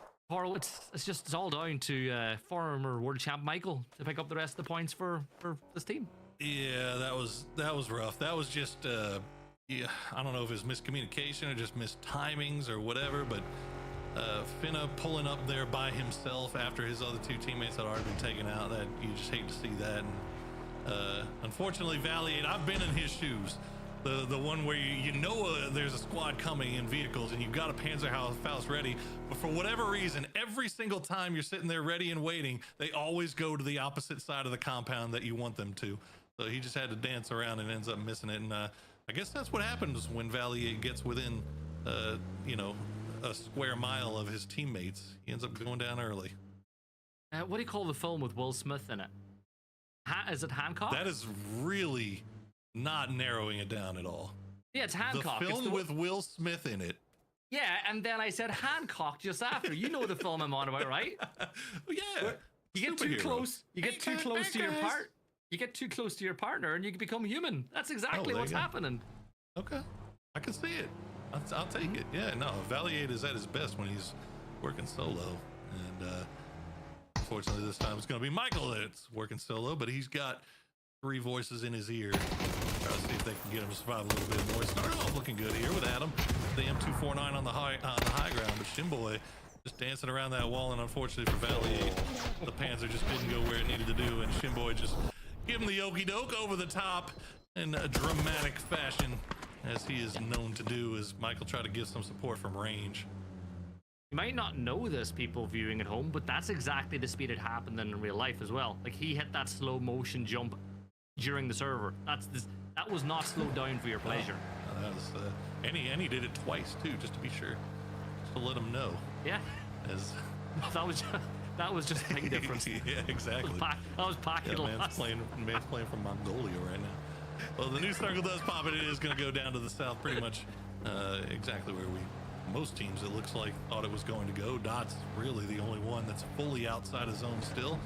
all down to former world champ Michael to pick up the rest of the points for this team. Yeah, that was rough. That was just yeah, I don't know if it's miscommunication or just missed timings or whatever, but Finna pulling up there by himself after his other 2 teammates had already been taken out. That you just hate to see that. And unfortunately, Valiant, I've been in his shoes. The one where you know there's a squad coming in vehicles and you've got a Panzerfaust ready, but for whatever reason, every single time you're sitting there ready and waiting, they always go to the opposite side of the compound that you want them to. So he just had to dance around and ends up missing it. And I guess that's what happens when Valiant gets within, you know, a square mile of his teammates. He ends up going down early. What do you call the film with Will Smith in it? Is it Hancock? That is really not narrowing it down at all. Yeah, it's Hancock. The film it's with Will Smith in it. Yeah, and then I said Hancock just after. You know the film I'm on about, right? Yeah. You get too close. You get too close to your part. You get too close to your partner, and you can become human. That's exactly what's happening. Okay, I can see it. I'll take it. Yeah, no, Valiant is at his best when he's working solo, and unfortunately this time it's going to be Michael that's working solo, but he's got 3 voices in his ear. Try to see if they can get him to survive a little bit more. Started off looking good here with Adam, the M249 on the high ground, but Shinboy just dancing around that wall, and unfortunately for Valiant, the Panzer just didn't go where it needed to do, and Shinboy just give him the okey doke over the top in a dramatic fashion, as he is known to do, as Michael tried to give some support from range. You might not know this, people viewing at home, but that's exactly the speed it happened in real life as well. Like, he hit that slow motion jump during the server. That was not slowed down for your pleasure. No, that was, and he did it twice too, just to be sure, just to let him know. Yeah. That was just a big difference. Yeah, exactly. That was packing man's playing from Mongolia right now. Well, the new circle does pop, and it is going to go down to the south, pretty much exactly where most teams, it looks like, thought it was going to go. Dot's really the only one that's fully outside of zone still.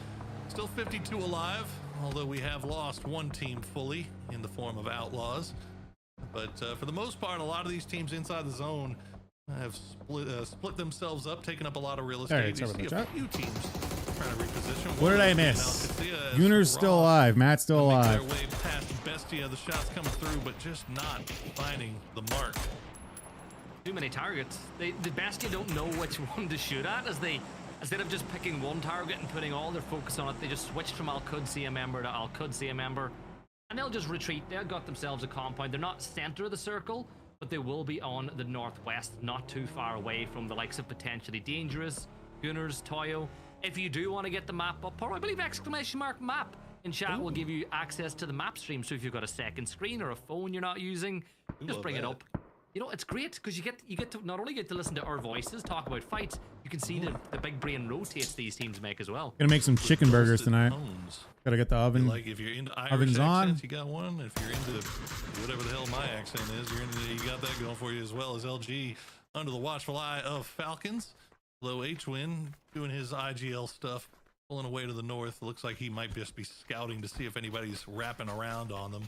Still 52 alive, although we have lost one team fully in the form of Outlaws. But for the most part, a lot of these teams inside the zone have split themselves up, taking up a lot of real All right, estate. You sorry see about a few teams trying to reposition. What did I miss? Gunner's still alive. Matt's still Make alive. their way past Bestia. The shots coming through, but just not finding the mark. Too many targets. The Bestia don't know which one to shoot at, as they, instead of just picking one target and putting all their focus on it, they just switched from Al Qudsiyah member to Al Qudsiyah member, and they'll just retreat. They've got themselves a compound. They're not center of the circle, but they will be on the northwest, not too far away from the likes of Potentially Dangerous, Gunners, Toyo. If you do want to get the map up, or I believe !map in chat will give you access to the map stream. So if you've got a second screen or a phone you're not using, just bring it up. You know, it's great because you get to not only get to listen to our voices talk about fights, you can see the big brain rotates these teams make as well. Gonna make some chicken burgers tonight. Gotta get the oven. Like if you're into Irish Ovens accents, on. you got one. If you're into whatever the hell my accent is, you got that going for you, as well as LG under the watchful eye of Falcons. Low H-Win doing his IGL stuff, pulling away to the north. Looks like he might just be scouting to see if anybody's wrapping around on them,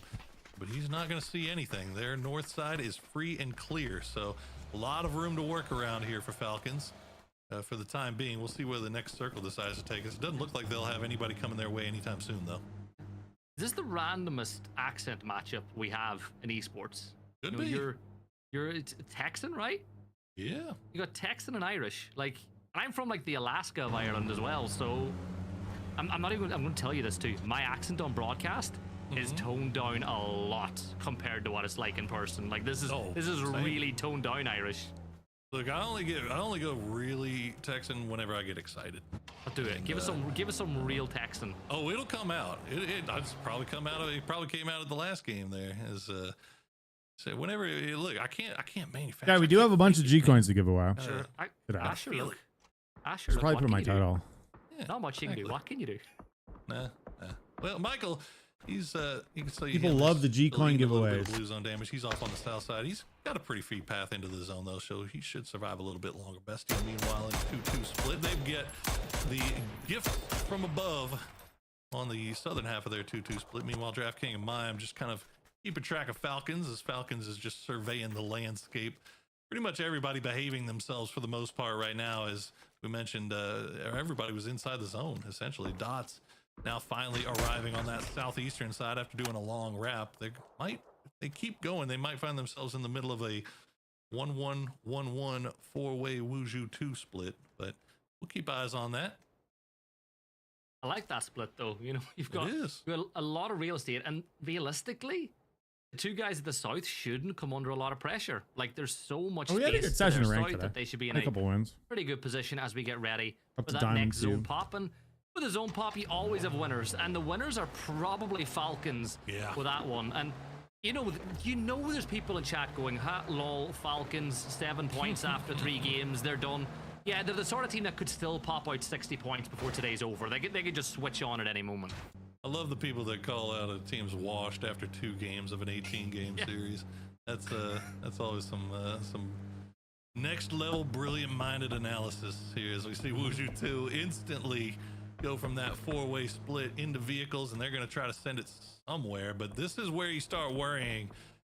but he's not going to see anything. Their north side is free and clear, so a lot of room to work around here for Falcons. For the time being, we'll see where the next circle decides to take us. It doesn't look like they'll have anybody coming their way anytime soon, though. Is this the randomest accent matchup we have in esports? Could You know, be. you're Texan, right? Yeah. You got Texan and Irish. Like, I'm from like the Alaska of Ireland as well, so I'm not even. I'm going to tell you this too. My accent on broadcast is toned down a lot compared to what it's like in person. Like this is same. really toned down Irish. Look, I only go really Texan whenever I get excited. I'll do it. And, Give us some real Texan. Oh, it'll come out. It's probably come out of. It probably came out of the last game there. As so whenever look, I can't manufacture. Yeah, we do have a bunch of G coins to give away. Sure. Did I? Asher, feel look. Asher, Should look, probably what put can my you do? title. Yeah, Not much you can do. exactly. What can you do? Nah. Well, Michael, he's you can say People love the G coin A little bit of giveaways. blue zone damage. He's off on the south side. He's got a pretty free path into the zone though, so he should survive a little bit longer. Bestia, meanwhile, in 2-2 split, they get the gift from above on the southern half of their 2-2 split. Meanwhile, DraftKings and Mime just kind of keeping track of Falcons, as Falcons is just surveying the landscape. Pretty much everybody behaving themselves for the most part right now. As we mentioned, everybody was inside the zone essentially. Dots now finally arriving on that southeastern side after doing a long wrap. If they keep going, they might find themselves in the middle of a 1-1-1-1 four-way Wuju 2 split, but we'll keep eyes on that. I like that split though. You know, you've got It is. a lot of real estate, and realistically, the two guys at the south shouldn't come under a lot of pressure. Like there's so much Oh, we had a space good to session their of rank south today. that they should be in A couple wins. pretty good position as we get ready Up for to that Diamond next zone too. pop. And with a zone pop, you always have winners, and the winners are probably Falcons with that one. And you know there's people in chat going, "Ha, lol, Falcons 7 points after 3 games, they're done." Yeah, they're the sort of team that could still pop out 60 points before today's over. They could just switch on at any moment. I love the people that call out a team's washed after 2 games of an 18-game series. That's always some next level brilliant-minded analysis here, as we see Wuju 2 instantly go from that 4-way split into vehicles, and they're going to try to send it somewhere. But this is where you start worrying.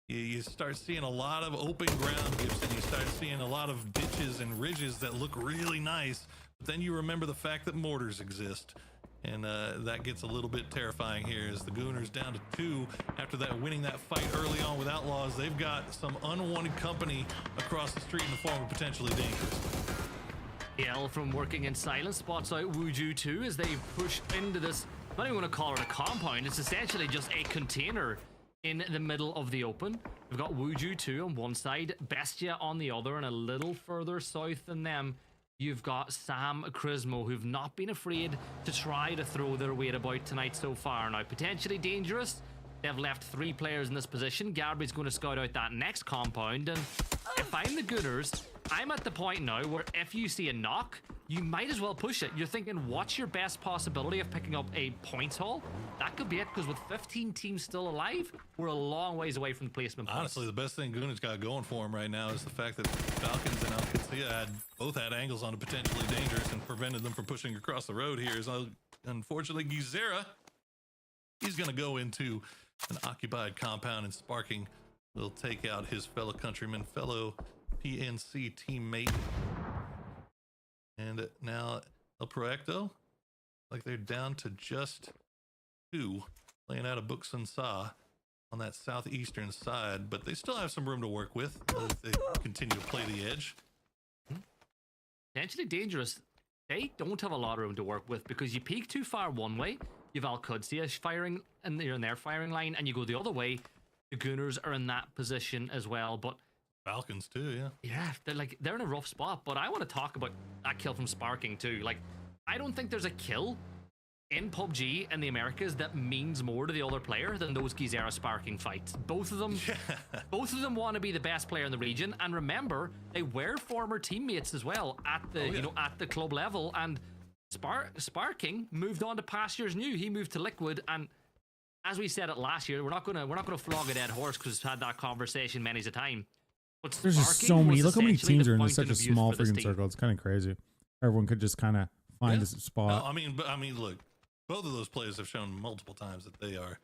You start seeing a lot of open ground, Gibson. You start seeing a lot of ditches and ridges that look really nice, but then you remember the fact that mortars exist. And that gets a little bit terrifying here, as the Gooners down to 2 after winning that fight early on with Outlaws. They've got some unwanted company across the street in the form of Potentially Dangerous. Yell from working in silence spots out Wuju 2 as they push into this. I'm not even going to call it a compound. It's essentially just a container in the middle of the open. We've got Wuju 2 on one side, Bestia on the other, and a little further south than them, you've got Sam Crismo, who've not been afraid to try to throw their weight about tonight so far. Now, Potentially Dangerous, they've left 3 players in this position. Garby's going to scout out that next compound, and if I'm the Gooners, I'm at the point now where if you see a knock, you might as well push it. You're thinking, what's your best possibility of picking up a points haul? That could be it, because with 15 teams still alive, we're a long ways away from the placement points. Honestly, the best thing Gooners got going for him right now is the fact that Falcons and Al Qudsiyah both had angles on a Potentially Dangerous and prevented them from pushing across the road here. So unfortunately, Gizera, he's going to go into an occupied compound, and Sparking will take out his fellow countryman, fellow PNC teammate. And now El Proyecto, like they're down to just 2, playing out of Buksansa on that southeastern side, but they still have some room to work with as they continue to play the edge. Potentially dangerous. They don't have a lot of room to work with because you peek too far one way, you've Al Qudsi firing, and they're in their firing line, and you go the other way, the Gooners are in that position as well. But Falcons too, yeah. Yeah, they're in a rough spot. But I want to talk about that kill from Sparking too. Like, I don't think there's a kill in PUBG in the Americas that means more to the other player than those Gizera Sparking fights. Both of them want to be the best player in the region, and remember, they were former teammates as well at the at the club level. And Sparking moved on to pastures new. He moved to Liquid, and as we said it last year, we're not gonna flog a dead horse because we've had that conversation many's a time. But There's just Sparking so many. was Look how many essentially teams the are in point such a of view small for this freaking team. circle. It's kind of crazy. Everyone could just kind of find a spot. No, I mean, look, both of those players have shown multiple times that they are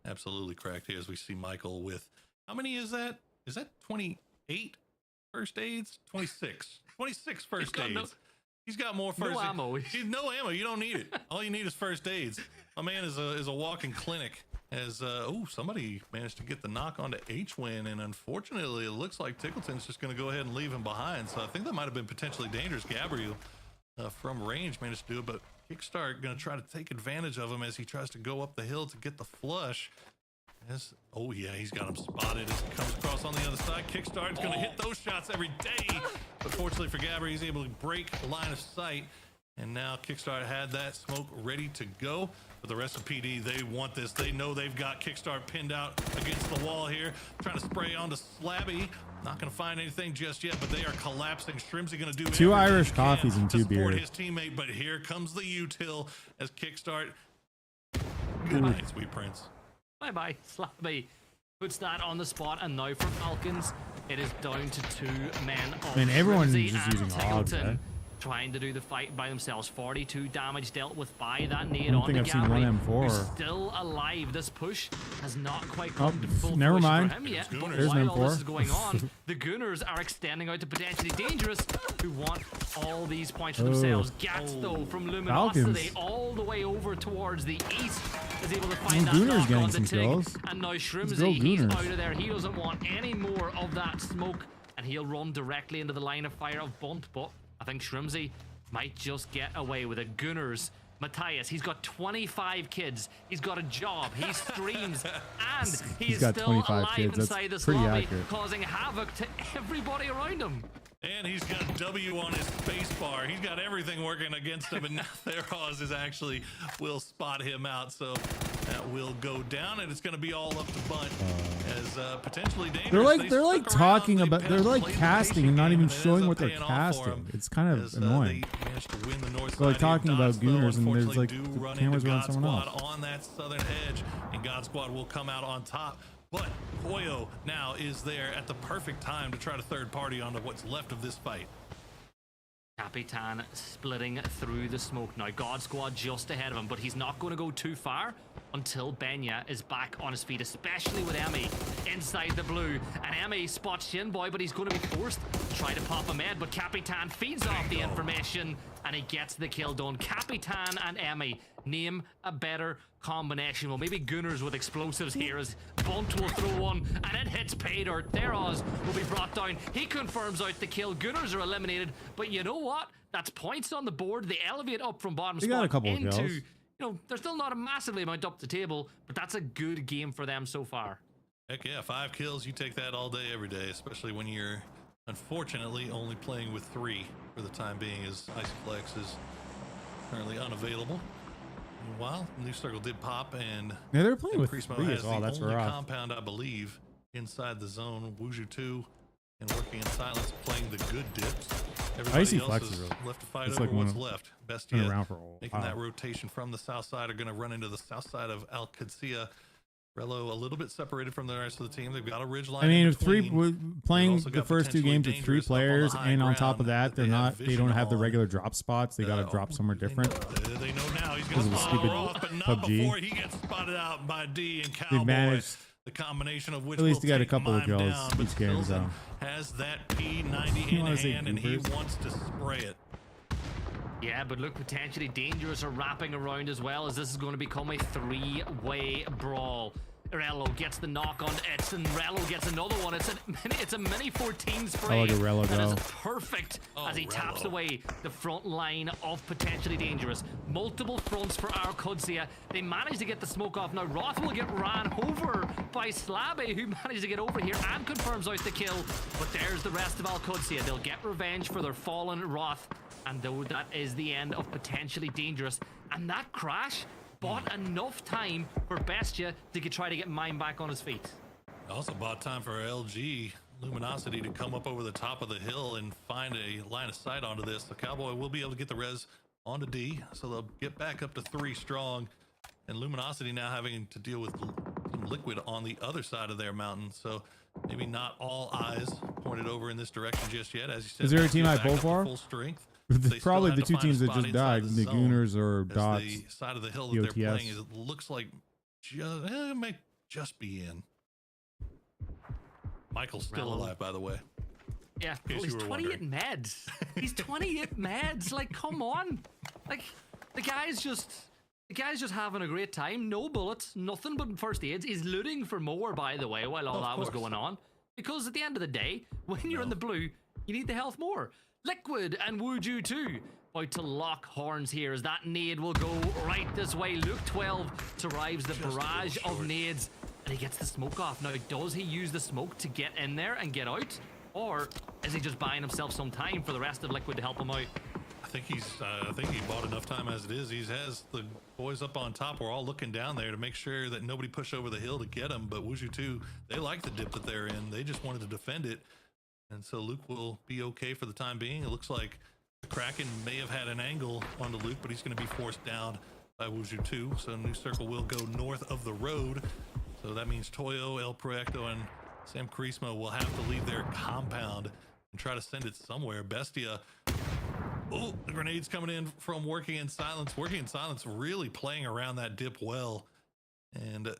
absolutely cracked here. As we see Michael with, how many is that? Is that 28 first aids? 26 first aids. He's got more first No ammo. No ammo. You don't need it. All you need is first aids. My man is a walking clinic. As somebody managed to get the knock onto H-Win, and unfortunately it looks like Tickleton's just going to go ahead and leave him behind. So I think that might have been potentially dangerous. Gabriel from range managed to do it, but Kickstart going to try to take advantage of him as he tries to go up the hill to get the flush. He's got him spotted as he comes across on the other side. Kickstart is going to hit those shots every day, but fortunately for Gabriel, he's able to break the line of sight. And now Kickstart had that smoke ready to go. But the rest of PD, they want this. They know they've got Kickstart pinned out against the wall here. Trying to spray onto Slabby. Not going to find anything just yet, but they are collapsing. Shrimsy going to do 2 everything Irish he coffees can and to 2 support beers. his teammate, but here comes the util as Kickstart. Good night, Sweet Prince. Bye-bye, Slabby puts that on the spot, and now for Falcons, it is down to 2 men. I mean, everyone's Shrimsy just and using hogs, Tiggleton eh? trying to do the fight by themselves. 42 damage dealt with by that nade I don't on think the I've seen Gabri, one M4. who's still alive. This push has not quite come to full never fruition mind. for him yet. But There's an while all this M4. is going on, the Gooners are extending out to potentially dangerous, who want all these points for themselves. Gats, though, from Luminosity Falcons. all the way over towards the east, is able to find that Gooners knock getting on the some Tig. kills. And now Let's go, Shrimsy, he's Gooners. out of there. He doesn't want any more of that smoke, and he'll run directly into the line of fire of Bunt. But I think Shrimsy might just get away with it. Gooners, Matthias, he's got 25 kids. He's got a job. He streams, and he He's is got still 25 alive kids. That's inside this pretty lobby, accurate. causing havoc to everybody around him. And he's got W on his space bar. He's got everything working against him, and now Theros is actually will spot him out. So that will go down, and it's going to be all up to Bunt as potentially dangerous. They're like stuck around, talking about, they're like played the casting patient and not game, even and it ends showing up what they're paying off for casting. him It's kind of as, annoying. They managed to win the north They're like side here. talking about Dots, though, Gooners, and there's unfortunately, like do the run cameras into are on God someone Squad else. on that southern edge, and God Squad will come out on top. But Koyo now is there at the perfect time to try to third party onto what's left of this fight. Capitan splitting through the smoke now. God Squad just ahead of him, but he's not going to go too far until Benya is back on his feet, especially with Emmy inside the blue. And Emmy spots Shinboy, but he's going to be forced to try to pop him head. But Capitan feeds off the information, and he gets the kill done. Capitan and Emmy, name a better combination. Well, maybe Gooners with explosives here as Bunt will throw one, and it hits Paydirt. Theros will be brought down. He confirms out the kill. Gooners are eliminated, but you know what? That's points on the board. They elevate up from bottom They spot got a couple of into, kills. you know, there's still not a massively amount up the table, but that's a good game for them so far. Heck yeah, 5 kills, you take that all day, every day, especially when you're unfortunately only playing with 3 for the time being, as Isoflex is currently unavailable. Meanwhile, New Circle did pop, and Yeah, they're playing with Prismo 3 has as well. the That's only rough. compound, I believe, inside the zone. Wuju 2 and working in silence, playing the good dips. Everybody Icy else Flex is is really- left to fight it's over like what's one of- left. Best been yet, around for a while. making that rotation from the south side are going to run into the south side of Al Qudsi. Rello a little bit separated from the rest of the team. They've got a ridge line. I mean, in if three between. we're playing also the got first two potentially games with 3 dangerous up on the players, high and on top of ground that, that they have they vision don't have the on. regular drop spots. They got to drop somewhere different. They know now he's Because going of to the follow stupid Roth, but not PUBG. before he gets spotted out by D and Cowboy. managed- The combination of which At least will he got a take couple of Mime kills down, but each game, so. Pilsen has that P90 You in wanna say hand, and he goofers? wants to spray it. Yeah, but look, potentially dangerous are wrapping around as well, as this is going to become a 3-way brawl. Rello gets the knock on Itz, and Rello gets another one. It's a mini 14 spray. look at Rello that is go. perfect as he taps Rello. away the front line of potentially dangerous. Multiple fronts for our Kudsia. They managed to get the smoke off. Now Roth will get ran over by Slabby, who managed to get over here and confirms out the kill. But there's the rest of Al Kudsia. They'll get revenge for their fallen Roth. And though that is the end of potentially dangerous. And that crash bought enough time for Bestia to try to get Mime back on his feet. Also bought time for LG Luminosity to come up over the top of the hill and find a line of sight onto this. The Cowboy will be able to get the res onto D, so they'll get back up to 3 strong. And Luminosity now having to deal with some liquid on the other side of their mountain, so maybe not all eyes pointed over in this direction just yet. As you said, Is there a they'll team get I back vote up to for? full strength. It's They still probably have the to 2 find a teams that spot just inside died, the the zone, Gooners or as Dots. the side of the hill that they're DOTS. playing is, it looks like it might just be in. Michael's still Rello. alive, by the way. Yeah, In well, case he's you were 28 meds. He's 28 meds. Like, come on. Like, the guy's just having a great time. No bullets, nothing but first aids. He's looting for more, by the way, while all Of that was course. going on. Because at the end of the day, when you're in the blue, you need the health more. Liquid and Wuju too. About to lock horns here as that nade will go right this way. Luke 12 survives the barrage of nades and he gets the smoke off. Now, does he use the smoke to get in there and get out? Or is he just buying himself some time for the rest of Liquid to help him out? I think he bought enough time as it is. He has the boys up on top. We're all looking down there to make sure that nobody pushed over the hill to get him. But Wuju 2, they like the dip that they're in. They just wanted to defend it. And so Luke will be okay for the time being. It looks like Kraken may have had an angle onto Luke, but he's going to be forced down by Wuju 2. So New Circle will go north of the road. So that means Toyo, El Proyecto, and Sam Charisma will have to leave their compound and try to send it somewhere. Bestia. Oh, the grenades coming in from Working in Silence. Working in Silence really playing around that dip well and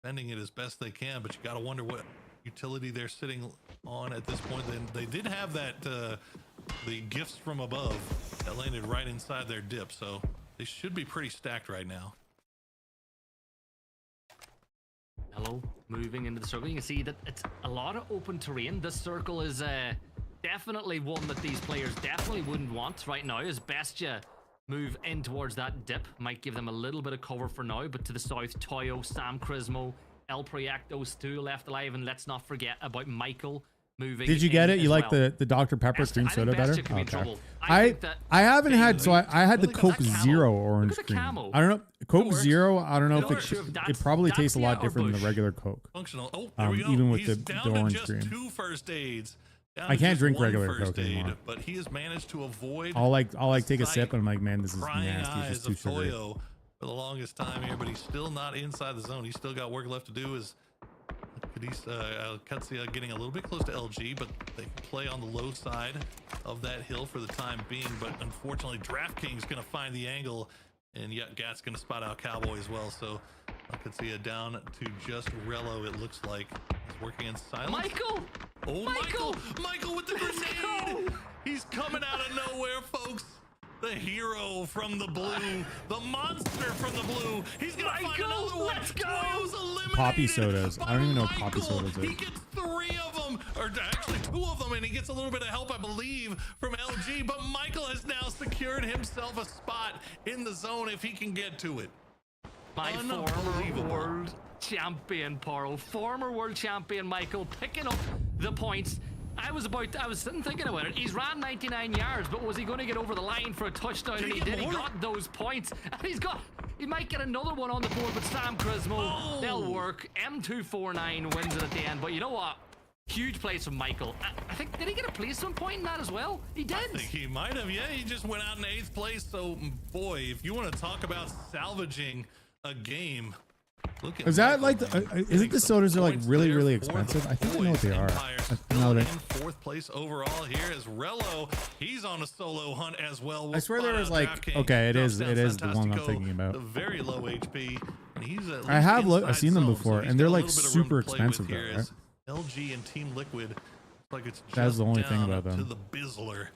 defending it as best they can, but you got to wonder what utility they're sitting on at this point. Then they did have that the gifts from above that landed right inside their dip, so they should be pretty stacked right now. Hello, moving into the circle. You can see that it's a lot of open terrain. This circle is definitely one that these players definitely wouldn't want right now, as Bestia move in towards that dip. Might give them a little bit of cover for now, but to the south, Toyo, Sam Charismo, El Proyecto still left alive, and let's not forget about Michael moving. Did you get in it? You as like well. the Dr. Pepper Best- cream I think soda better? Bestia could be in trouble. I think that I haven't they- had, so I had the Look at Coke that camo. Zero Look orange at the cream. camo. I don't know. Coke works. Zero, I don't know I'm if not it sure if it that's- probably that's tastes a the lot outer different than bush. the regular Coke. Functional. Oh, there we go. Even with He's the down to orange just cream. 2 first aids. Down I to can't just drink 1 regular first Coke aid, anymore. but he has managed to avoid I'll take a sight, sip and I'm like, man, this is prying nasty. It's eyes just too of sugary. Toyo for the longest time here, but he's still not inside the zone. He's still got work left to do. As Kutsia getting a little bit close to LG, but they can play on the low side of that hill for the time being. But unfortunately, DraftKings going to find the angle, and yet Gat's going to spot out Cowboy as well. So Kutsia down to just Rello, it looks like. He's working in silence. Michael! Oh, Michael with the grenade! He's coming out of nowhere, folks. The hero from the blue, the monster from the blue. He's gonna find another one. Let's go! Toyo's eliminated Poppy sodas. by I don't even know what poppy Michael. sodas are. He gets 3 of them, or actually 2 of them, and he gets a little bit of help, I believe, from LG. But Michael has now secured himself a spot in the zone if he can get to it. My former world champion, Paro. Former world champion, Michael, picking up the points. I was sitting thinking about it. He's ran 99 yards, but was he going to get over the line for a touchdown? And he did. He got those points. And he might get another one on the board, but Sam Charismo, they'll work. M249 wins it at the end. But you know what? Huge place from Michael. I think, did he get a placement point in that as well? He did. I think he might have. Yeah, he just went out in 8th place. So, boy, if you want to talk about salvaging a game, Look at Is that Michael, like the, man, is it getting the some sodas are like points really, there really for the expensive? I think I know what they Boys are. Empire I still know in they, 4th place overall here as Rello, he's on a solo hunt as well. I swear there Spot was out like, DraftKings, okay, it drops is down the one I'm Fantastico, thinking about. the very low HP, and he's at I least have looked, I've inside seen them zone, before, so he's and they're got a like little bit of room super to play with expensive though, here right? as LG and Team Liquid, like it's just That's the only thing down about them. to the Bizzler.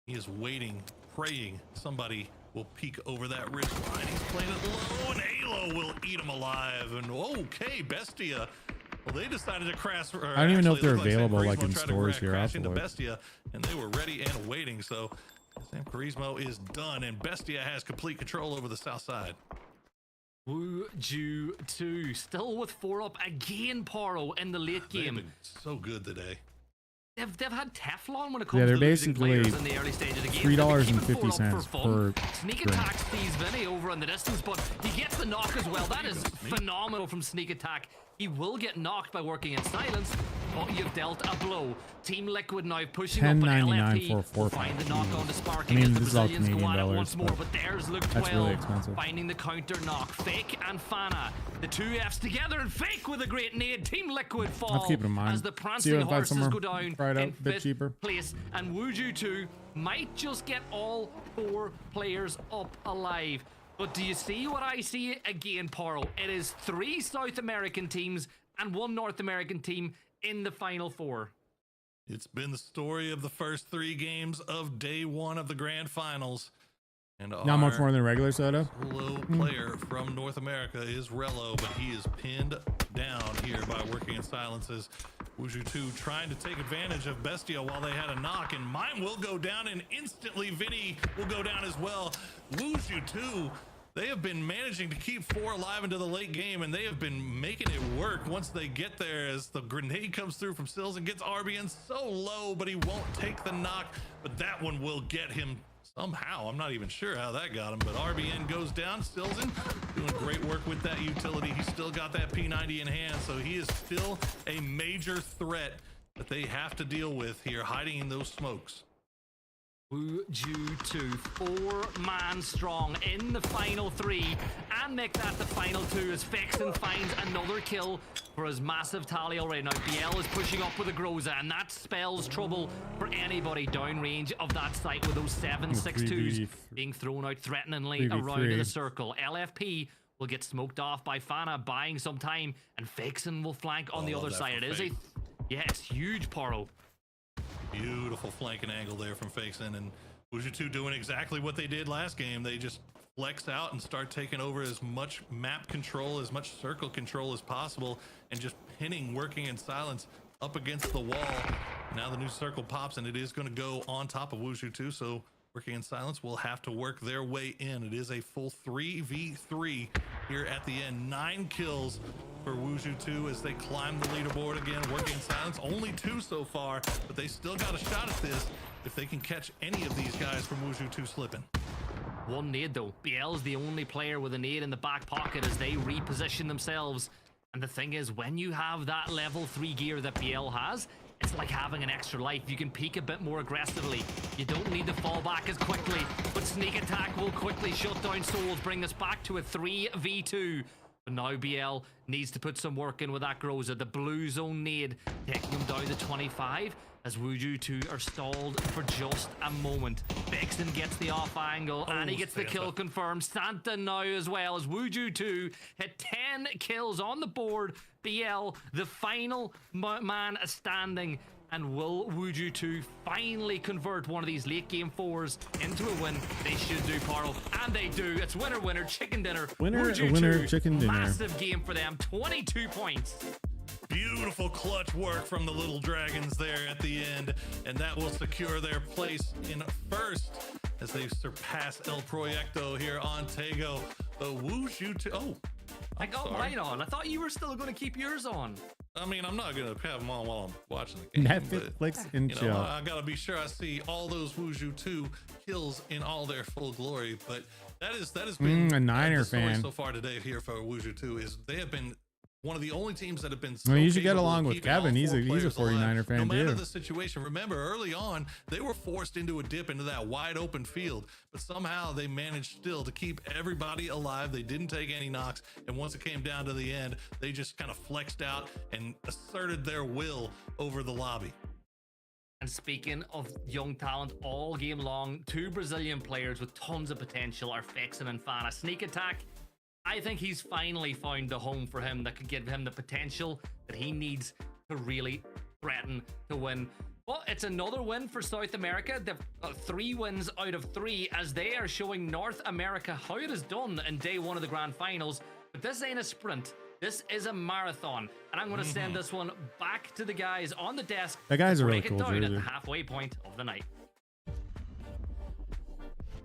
He is waiting, praying somebody will peek over that ridge line. He's playing it low, and Halo will eat him alive. And okay, Bestia. Well, they decided to crash. I don't even know if they're actually, it looked like San available like Turismo in tried to stores here. crash into Afterward. Bestia, and they were ready and waiting. So San Turismo is done, and Bestia has complete control over the south side. Wuju 2 still with 4 up again, Paro in the late They've game. been so good today. They've had Teflon when it comes Yeah, they're to losing basically players in the early stages of the game. $3.50 per Sneak drink. Attack sees Vinny over in the distance, but he gets the knock as well. That is phenomenal from Sneak Attack. He will get knocked by working in silence, but you've dealt a blow. Team Liquid now pushing up, but $10.99 LFP for a will 4-pack. find the knock on to Sparking I mean, as the this is all Brazilians go Canadian at it dollars, once more, but but there's Luke that's 12 really expensive. finding the counter knock. Fake and Fana, the two Fs together, and Fake with a great nade. Team Liquid fall keep it in mind. as the See prancing if I find horses somewhere go down right out, in a bit 5th cheaper. place, and Wuju 2 might just get all 4 players up alive. But do you see what I see again, Paro? It is 3 South American teams and 1 North American team in the final 4. It's been the story of the first 3 games of day 1 of the grand finals. And Not much our more than regular soda. solo player from North America is Rello, but he is pinned down here by working in silences. Wuju 2 trying to take advantage of Bestia while they had a knock, and mine will go down, and instantly Vinny will go down as well. Wuju 2, they have been managing to keep 4 alive into the late game, and they have been making it work once they get there as the grenade comes through from Sills and gets RBN so low, but he won't take the knock, but that one will get him somehow. I'm not even sure how that got him, but RBN goes down. Stilson doing great work with that utility. He's still got that P90 in hand, so he is still a major threat that they have to deal with here, hiding in those smokes. Wuju 2, 4-man strong in the final 3, and make that the final 2 as Fexen finds another kill for his massive tally already. Now BL is pushing up with a Groza, and that spells trouble for anybody downrange of that site with those 7.62s being thrown out threateningly around in the circle. LFP will get smoked off by Fana, buying some time, and Fexen will flank on the other side. It is a yes, huge Paro. Beautiful flanking angle there from Fakeson, and Wuju 2 doing exactly what they did last game. They just flex out and start taking over as much map control, as much circle control as possible, and just pinning working in silence up against the wall. Now the new circle pops, and it is going to go on top of Wuju 2, so working in silence will have to work their way in. It is a full 3v3 here at the end. 9 kills for Wuju 2 as they climb the leaderboard again. Working in silence, only 2 so far, but they still got a shot at this if they can catch any of these guys from Wuju 2 slipping. 1 nade though. BL's the only player with a nade in the back pocket as they reposition themselves. And the thing is, when you have that level 3 gear that BL has, it's like having an extra life. You can peek a bit more aggressively. You don't need to fall back as quickly, but Sneak Attack will quickly shut down Souls, bring us back to a 3v2. But now BL needs to put some work in with that Groza. The blue zone nade taking him down to 25 as Wuju 2 are stalled for just a moment. Bexton gets the off angle and he gets the kill confirmed. Santa now as well as Wuju 2 hit 10 kills on the board. BL, the final man standing. And will Wuju 2 finally convert one of these late game 4s into a win? They should do, Paro. And they do. It's winner, winner, chicken dinner. Winner, Wuju winner, 2, chicken dinner. Massive game for them. 22 points. Beautiful clutch work from the Little Dragons there at the end, and that will secure their place in first as they surpass El Proyecto here on Tego. The Wuju 2. Oh, I got mine on. I thought you were still going to keep yours on. I mean, I'm not gonna have them on while I'm watching the game. Netflix and you know, chill. I gotta be sure I see all those Wuju 2 kills in all their full glory. But that has been a Niner the story fan. so far today here for Wuju 2 is they have been one of the only teams that have been. Well, you so should get capable of along with keeping all Kevin. He's four a players 49er alive, fan no matter too. the situation. Remember, early on, they were forced into a dip into that wide open field, but somehow they managed still to keep everybody alive. They didn't take any knocks, and once it came down to the end, they just kind of flexed out and asserted their will over the lobby. And speaking of young talent, all game long, 2 Brazilian players with tons of potential are Fixin and Fana. Sneak Attack, I think he's finally found the home for him that could give him the potential that he needs to really threaten to win. Well, it's another win for South America. They've got 3 wins out of 3 as they are showing North America how it is done in day 1 of the grand finals. But this ain't a sprint. This is a marathon. And I'm going to send this one back to the guys on the desk. That guy's to a really break cool it down at jersey. the halfway point of the night.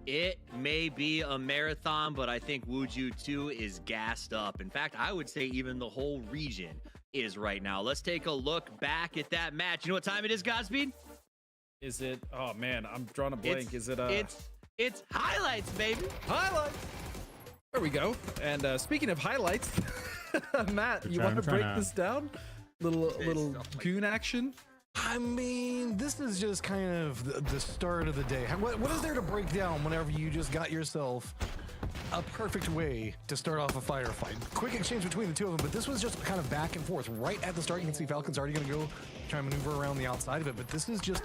It may be a marathon, but I think Wuju 2 is gassed up. In fact, I would say even the whole region is right now. Let's take a look back at that match. You know what time it is, Godspeed? Is it? Oh man, I'm drawing a blank. Is it? It's highlights, baby. Highlights. There we go. And speaking of highlights, Matt, you want to break this down? Little goon action. I mean, this is just kind of the start of the day. What is there to break down whenever you just got yourself a perfect way to start off a firefight? Quick exchange between the two of them, but this was just kind of back and forth. Right at the start, you can see Falcon's already going to go try and maneuver around the outside of it, but this is just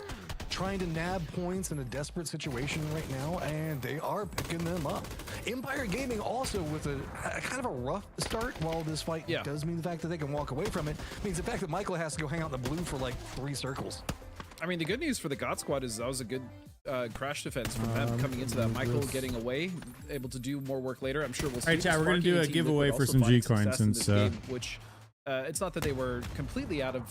trying to nab points in a desperate situation right now, and they are picking them up. Empire Gaming also with a kind of a rough start, while this fight does mean the fact that they can walk away from it, means the fact that Michael has to go hang out in the blue for like 3 circles. I mean, the good news for the God Squad is that was a good crash defense from them coming into that. Michael getting away, able to do more work later. I'm sure we'll see. All right, chat, we're going to do a giveaway for some G-Coins since... which it's not that they were completely out of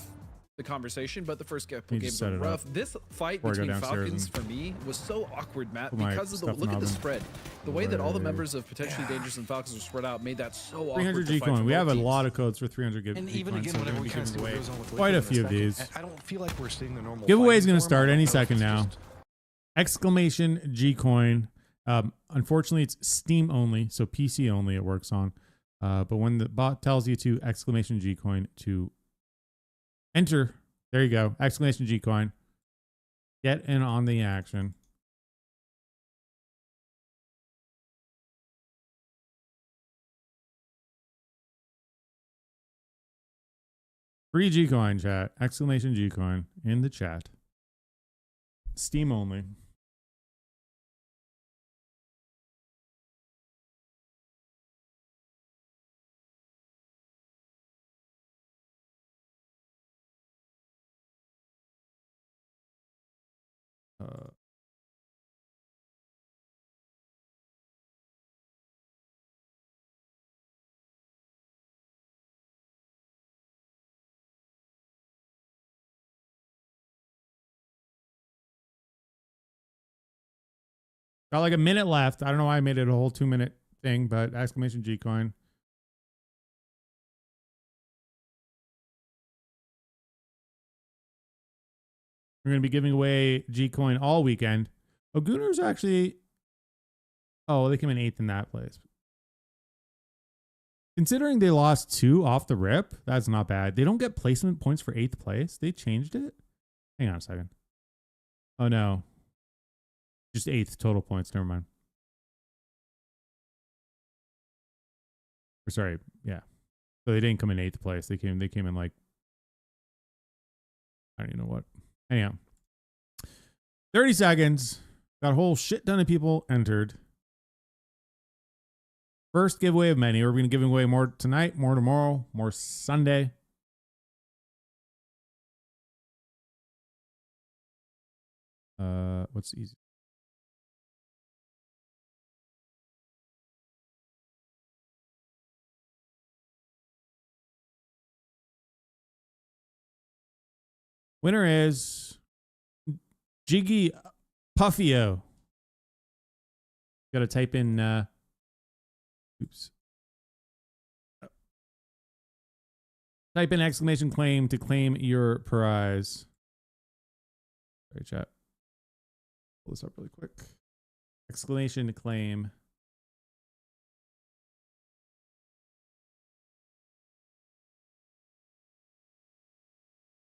the conversation, but the first couple games set were it rough. up This fight before I go between downstairs Falcons and for me was so awkward, Matt, put my because of the stuff look in at the oven. spread. The way that all the Right. members of Potentially Dangerous and Falcons were spread out made that so awkward. 300 to fight G-Coin. for We both have a teams. lot of codes for 300 And G-Coins. even again, so we're whenever gonna we be kind of see giving what away goes on with quite a Liquid few in of this these. second, I don't feel like we're seeing the normal Giveaway is fighting going to form. start I any don't know if second it's now. just- Exclamation G-Coin. Unfortunately, it's Steam only, so PC only it works on. But when the bot tells you to exclamation G-Coin to enter, there you go, exclamation G-Coin. Get in on the action. Free G-Coin chat, exclamation G-Coin in the chat. Steam only. Got like a minute left. I don't know why I made it a whole 2-minute thing, but exclamation G-Coin. We're going to be giving away G-Coin all weekend. Oh, Gooners actually... Oh, they came in 8th in that place. Considering they lost 2 off the rip, that's not bad. They don't get placement points for 8th place. They changed it? Hang on a second. Oh, no. Just 8th total points. Never mind. Or sorry. Yeah. So they didn't come in 8th place. They came in like... I don't even know what. Anyhow. 30 seconds. Got a whole shit ton of people entered. First giveaway of many. We're going to give away more tonight, more tomorrow, more Sunday. What's easy? Winner is Jiggy Puffio. Got to type in oops. Type in exclamation claim to claim your prize. Sorry, chat. Pull this up really quick. Exclamation claim.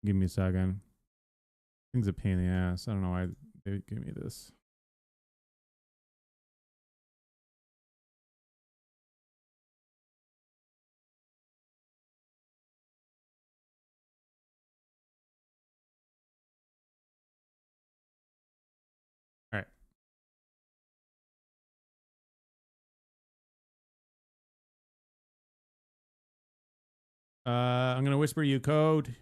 Give me a second. Thing's a pain in the ass. I don't know why they give me this. All right. I'm gonna whisper you code.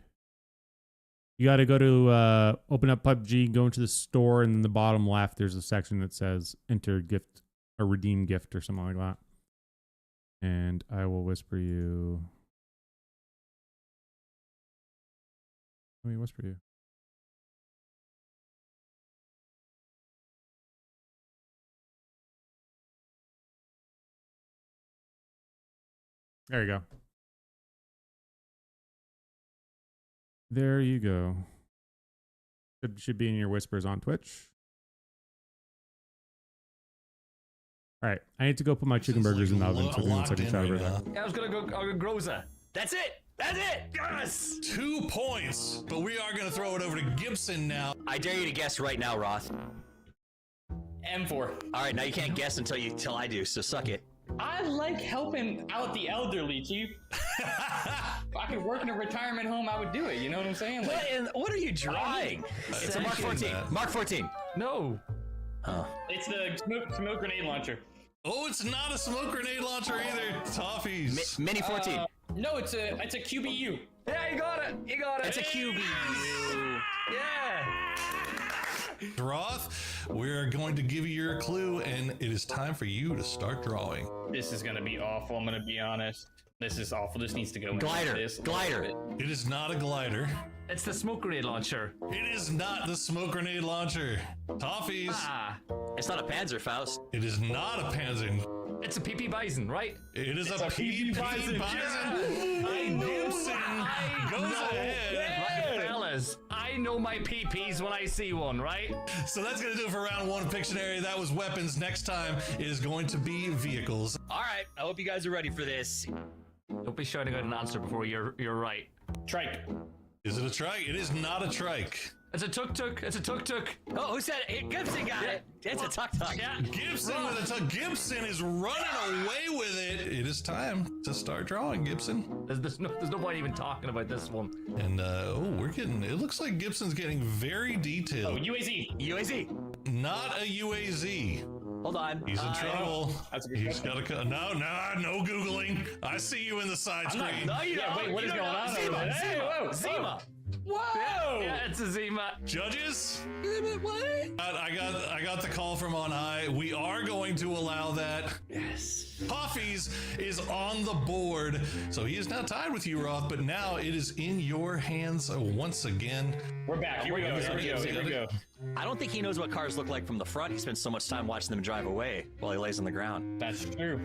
You got to go to open up PUBG, go into the store, and in the bottom left, there's a section that says enter gift or redeem gift or something like that. And I will whisper you. Let me whisper you. There you go. There you go. Should be in your whispers on Twitch. All right, I need to go put my chicken burgers in the oven. So give me 1 second, chat over there. I was gonna go Groza. That's it. That's it. Yes. 2 points, but we are gonna throw it over to Gibson now. I dare you to guess right now, Roth. M4. All right, now you can't guess until I do. So suck it. I like helping out the elderly, Chief. If I could work in a retirement home, I would do it. You know what I'm saying? Like, what are you drawing? It's a Mark 14. Mark 14. No. Huh. It's the smoke grenade launcher. Oh, it's not a smoke grenade launcher either. Toffees. Mini 14. No, it's a QBU. Yeah, you got it. You got it. It's a QBU. Yeah. Roth, we're going to give you your clue, and it is time for you to start drawing. This is gonna be awful. I'm gonna be honest. This is awful. This needs to go. Glider. This Glider. It is not a glider. It's the smoke grenade launcher. It is not the smoke grenade launcher. Toffees. Ah. It's not a Panzerfaust. It is not a Panzer. It's a PP Bison, right? It is a PP Bison. I Gibson goes ahead. Right, fellas. I know my PPs when I see one, right? So that's going to do it for round 1 of Pictionary. That was weapons. Next time it is going to be vehicles. All right, I hope you guys are ready for this. Don't be shouting out an answer before you're right. Trike. Is it a trike? It is not a trike. It's a tuk-tuk. It's a tuk-tuk. Oh, who said it? Gibson got it. It's a tuk-tuk. Yeah. Gibson with a tuk. Gibson is running away with it. It is time to start drawing, Gibson. There's no point even talking about this one. And we're getting. It looks like Gibson's getting very detailed. Oh, UAZ. UAZ. Not a UAZ. Hold on. He's in trouble. That's a good He's got to. No googling. I see you in the side screen. No, you don't. Wait, what is going on? Zima. Hey, whoa, Zima. Whoa! Yeah, it's a Zima. Judges, What? I got the call from on high. We are going to allow that. Yes. Toffees is on the board, so he is now tied with you, Roth. But now it is in your hands once again. We're back. Here we go. Here we go. I don't think he knows what cars look like from the front. He spends so much time watching them drive away while he lays on the ground. That's true.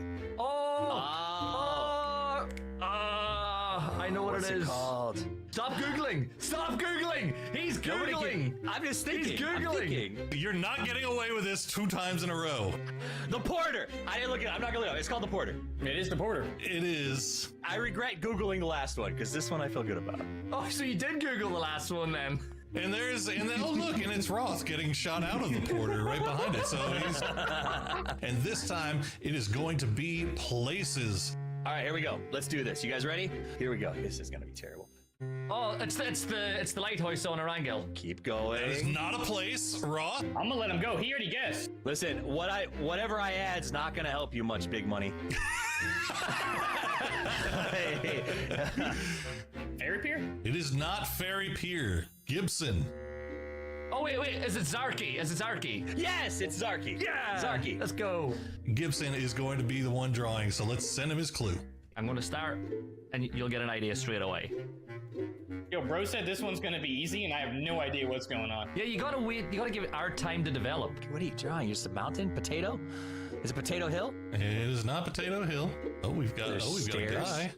I know what What's it is. Called? Stop Googling! Stop Googling! He's Googling! I'm just thinking. He's Googling! You're not getting away with this 2 times in a row. The Porter! I didn't look it up. I'm not gonna look it up. It's called the Porter. It is the Porter. It is. I regret Googling the last one, because this one I feel good about. Oh, so you did Google the last one then? And oh look, and it's Roth getting shot out of the Porter right behind it. So he's. And this time it is going to be places. All right, here we go. Let's do this. You guys ready? Here we go. This is gonna be terrible. Oh, it's the lighthouse on Erangel. Keep going. That is not a place, Roth. I'm gonna let him go. He already guessed. Listen, whatever I add's not gonna help you much, big money. Ferry Pier? It is not Ferry Pier. Gibson. Oh wait, is it Zarky? Is it Zarky? Yes, it's Zarky. Yeah, Zarky. Let's go. Gibson is going to be the one drawing, so let's send him his clue. I'm gonna start, and you'll get an idea straight away. Yo, bro said this one's gonna be easy, and I have no idea what's going on. Yeah, you gotta wait. You gotta give it our time to develop. What are you drawing? Just a mountain? Potato? Is it Potato Hill? It is not Potato Hill. Oh, we've got a guy.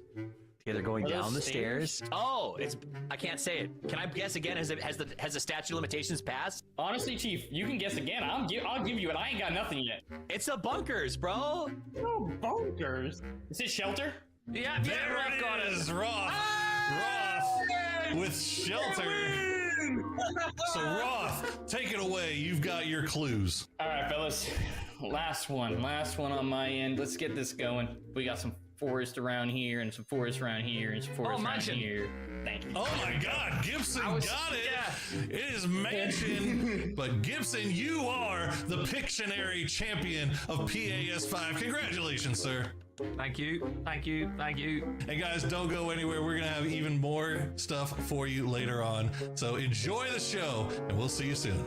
Yeah, they're going Are those down the stairs? stairs. Oh, I can't say it. Can I guess again? Has the statute of limitations passed? Honestly, Chief, you can guess again. I'll give you it. I ain't got nothing yet. It's a bunkers, bro. No bunkers. Is it shelter? Yeah, There Roth got it is, Roth. Roth with shelter. So Roth, take it away. You've got your clues. All right, fellas. Last one on my end. Let's get this going. We got some forest around here, and some forest around here, and some forest around here. Thank you. Oh my God, Gibson got it. Yeah. It is mansion, but Gibson, you are the Pictionary champion of PAS5. Congratulations, sir. Thank you. And guys, don't go anywhere. We're going to have even more stuff for you later on. So enjoy the show, and we'll see you soon.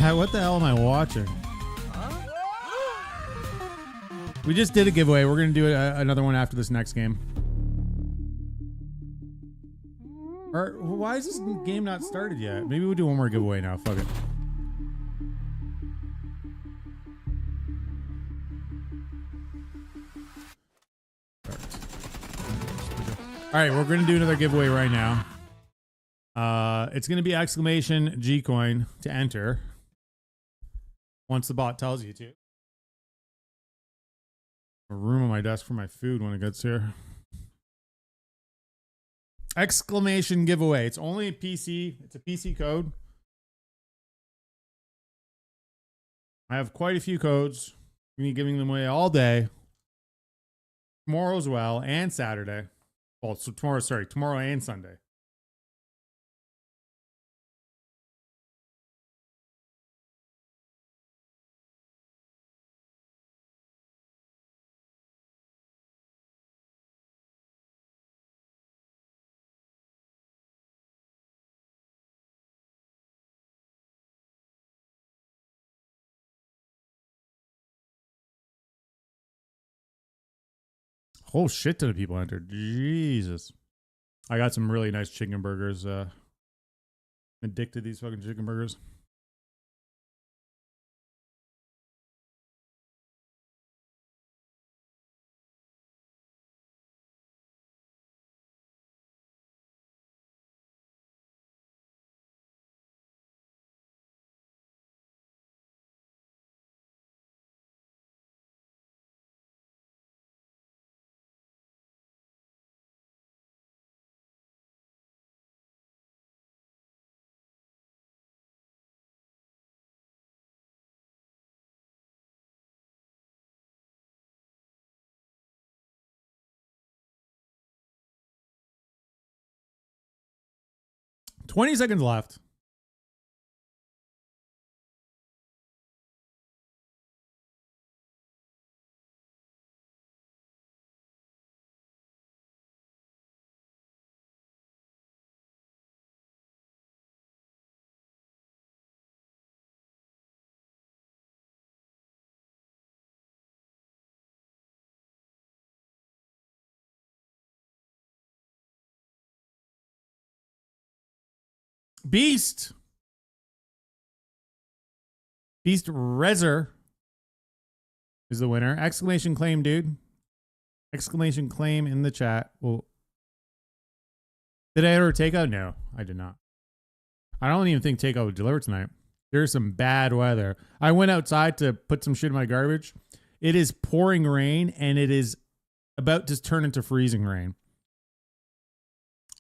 What the hell am I watching? We just did a giveaway. We're gonna do another one after this next game. Or why is this game not started yet? Maybe we'll do one more giveaway now. Fuck it. All right, we're gonna do another giveaway right now. It's gonna be exclamation G coin to enter. Once the bot tells you to. A room on my desk for my food when it gets here. Exclamation giveaway. It's only a PC. It's a PC code. I have quite a few codes. I'm gonna be giving them away all day. Tomorrow as well, and Saturday. Well, so tomorrow and Sunday. Whole shit ton of people entered. Jesus. I got some really nice chicken burgers. I'm addicted to these fucking chicken burgers. $20 seconds left. Beast Rezer is the winner. Exclamation claim, dude. Exclamation claim in the chat. Well, did I order takeout? No, I did not. I don't even think takeout would deliver tonight. There's some bad weather. I went outside to put some shit in my garbage. It is pouring rain, and it is about to turn into freezing rain.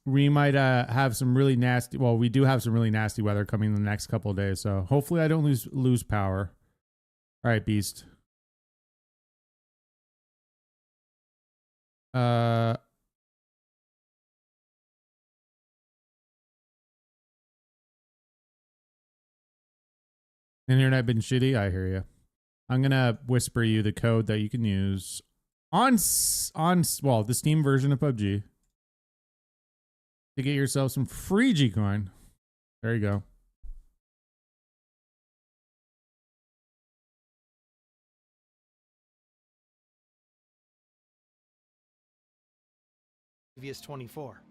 We might have some really nasty. Well, we do have some really nasty weather coming in the next couple of days. So hopefully, I don't lose power. All right, Beast. Internet been shitty. I hear you. I'm gonna whisper you the code that you can use on the Steam version of PUBG. To get yourself some free G-Coin. There you go. Previous 24.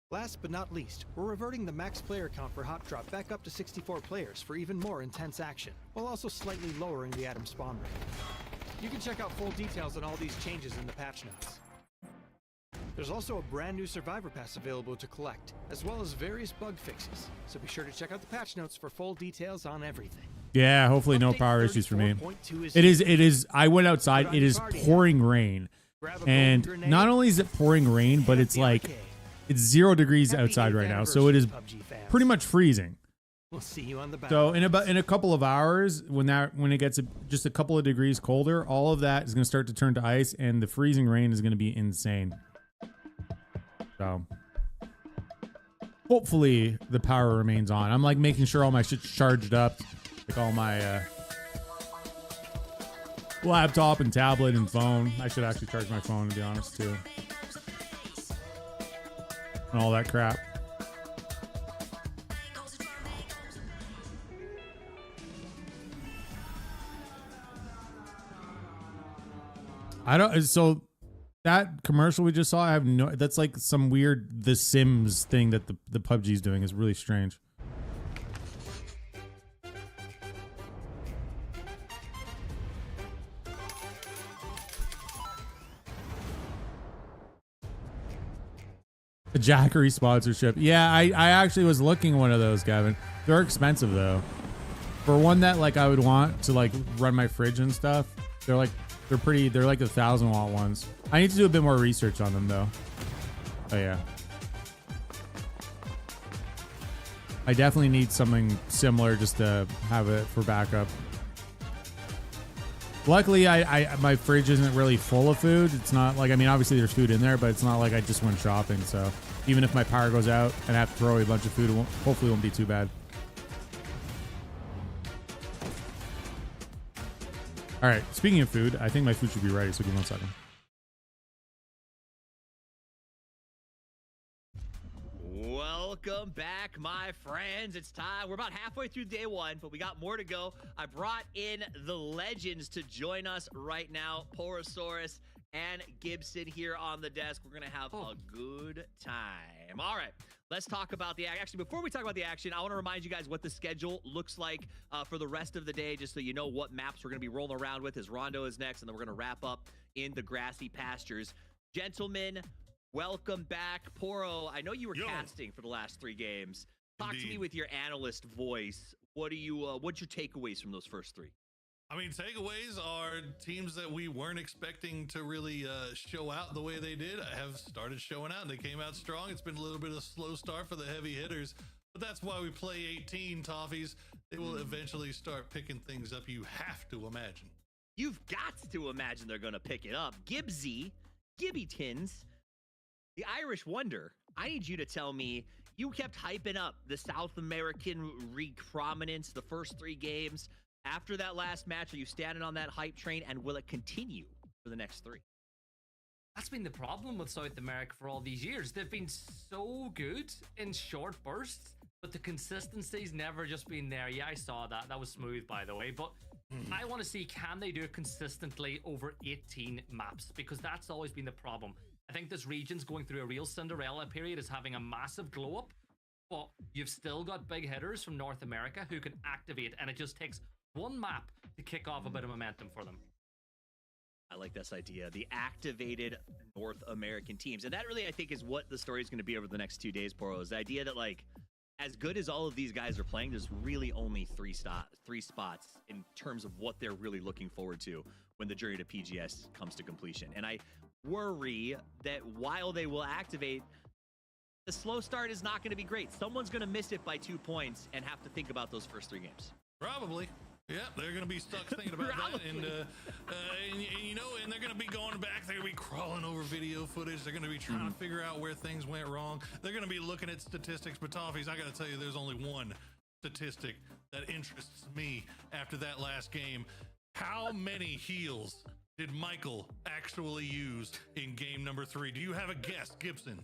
Last but not least, we're reverting the max player count for Hot Drop back up to 64 players for even more intense action, while also slightly lowering the atom spawn rate. You can check out full details on all these changes in the patch notes. There's also a brand new Survivor Pass available to collect, as well as various bug fixes, so be sure to check out the patch notes for full details on everything. Yeah, hopefully no power issues for me. It is, I went outside, it is pouring rain. And not only is it pouring rain, but it's like, it's 0 degrees outside right now, so it is pretty much freezing. We'll see you on the So in a couple of hours, when it gets just a couple of degrees colder, all of that is going to start to turn to ice, and the freezing rain is going to be insane. So hopefully the power remains on. I'm like making sure all my shit's charged up, like all my laptop and tablet and phone. I should actually charge my phone, to be honest, too. And all that crap. I don't. So that commercial we just saw, I have no. That's like some weird The Sims thing that the PUBG's doing is really strange. The Jackery sponsorship. Yeah, I actually was looking at one of those, Gavin. They're expensive though. For one that like I would want to like run my fridge and stuff, they're like the 1,000-watt ones. I need to do a bit more research on them though. Oh yeah. I definitely need something similar just to have it for backup. Luckily, my fridge isn't really full of food. It's not like, I mean, obviously there's food in there, but it's not like I just went shopping. So even if my power goes out and I have to throw away a bunch of food, hopefully it won't be too bad. All right, speaking of food, I think my food should be ready, so give me 1 second. Welcome back, my friends. It's time. We're about halfway through day one, but we got more to go. I brought in the legends to join us right now. Porosaurus and Gibson here on the desk. We're going to have a good time. All right, let's talk about the action. Actually, before we talk about the action, I want to remind you guys what the schedule looks like for the rest of the day, just so you know what maps we're going to be rolling around with as Rondo is next, and then we're going to wrap up in the grassy pastures. Gentlemen, welcome back. Poro, I know you were casting for the last 3 games. Talk to me with your analyst voice. What's your takeaways from those first 3? I mean, takeaways are teams that we weren't expecting to really show out the way they did have started showing out, and they came out strong. It's been a little bit of a slow start for the heavy hitters, but that's why we play 18 Toffees. They will eventually start picking things up, you have to imagine. You've got to imagine they're going to pick it up. Gibbitins, the Irish Wonder, I need you to tell me, you kept hyping up the South American prominence the first 3 games. After that last match, are you standing on that hype train, and will it continue for the next 3? That's been the problem with South America for all these years. They've been so good in short bursts, but the consistency's never just been there. Yeah, I saw that. That was smooth, by the way. But I want to see, can they do it consistently over 18 maps? Because that's always been the problem. I think this region's going through a real Cinderella period, is having a massive glow up, but you've still got big hitters from North America who can activate, and it just takes one map to kick off a bit of momentum for them. I like this idea, the activated North American teams. And that really, I think, is what the story is going to be over the next 2 days, Poro, is the idea that, like, as good as all of these guys are playing, there's really only 3 spots in terms of what they're really looking forward to when the journey to PGS comes to completion. And I worry that while they will activate, the slow start is not going to be great. Someone's going to miss it by 2 points and have to think about those first 3 games. Probably. Yeah, they're going to be stuck thinking about that, and you know, and they're going to be going back. They're going to be crawling over video footage. They're going to be trying to figure out where things went wrong. They're going to be looking at statistics. But Toffees, I got to tell you, there's only one statistic that interests me after that last game. How many heals did Michael actually use in game number 3? Do you have a guess, Gibson?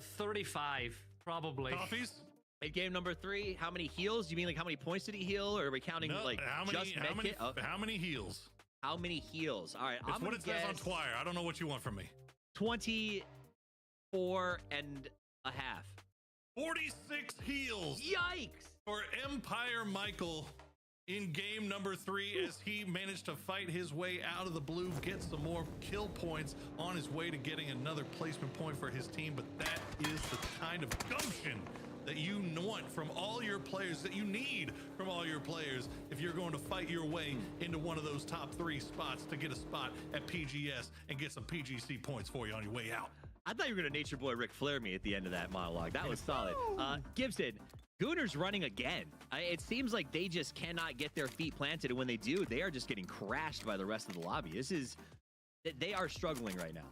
35, probably. Toffees? In game number 3, how many heals? Do you mean like how many points did he heal, or are we counting like how many heals? How many heals? All right, it's what it says on Twire. I don't know what you want from me. 24 and a half. 46 heals. Yikes! For Empire Michael in game number 3, as he managed to fight his way out of the blue, get some more kill points on his way to getting another placement point for his team. But that is the kind of gumption that you want from all your players, that you need from all your players if you're going to fight your way into one of those top 3 spots to get a spot at PGS and get some PGC points for you on your way out. I thought you were going to Nature Boy Ric Flair me at the end of that monologue. That was solid. Gibson, Gooner's running again. It seems like they just cannot get their feet planted, and when they do, they are just getting crashed by the rest of the lobby. They are struggling right now.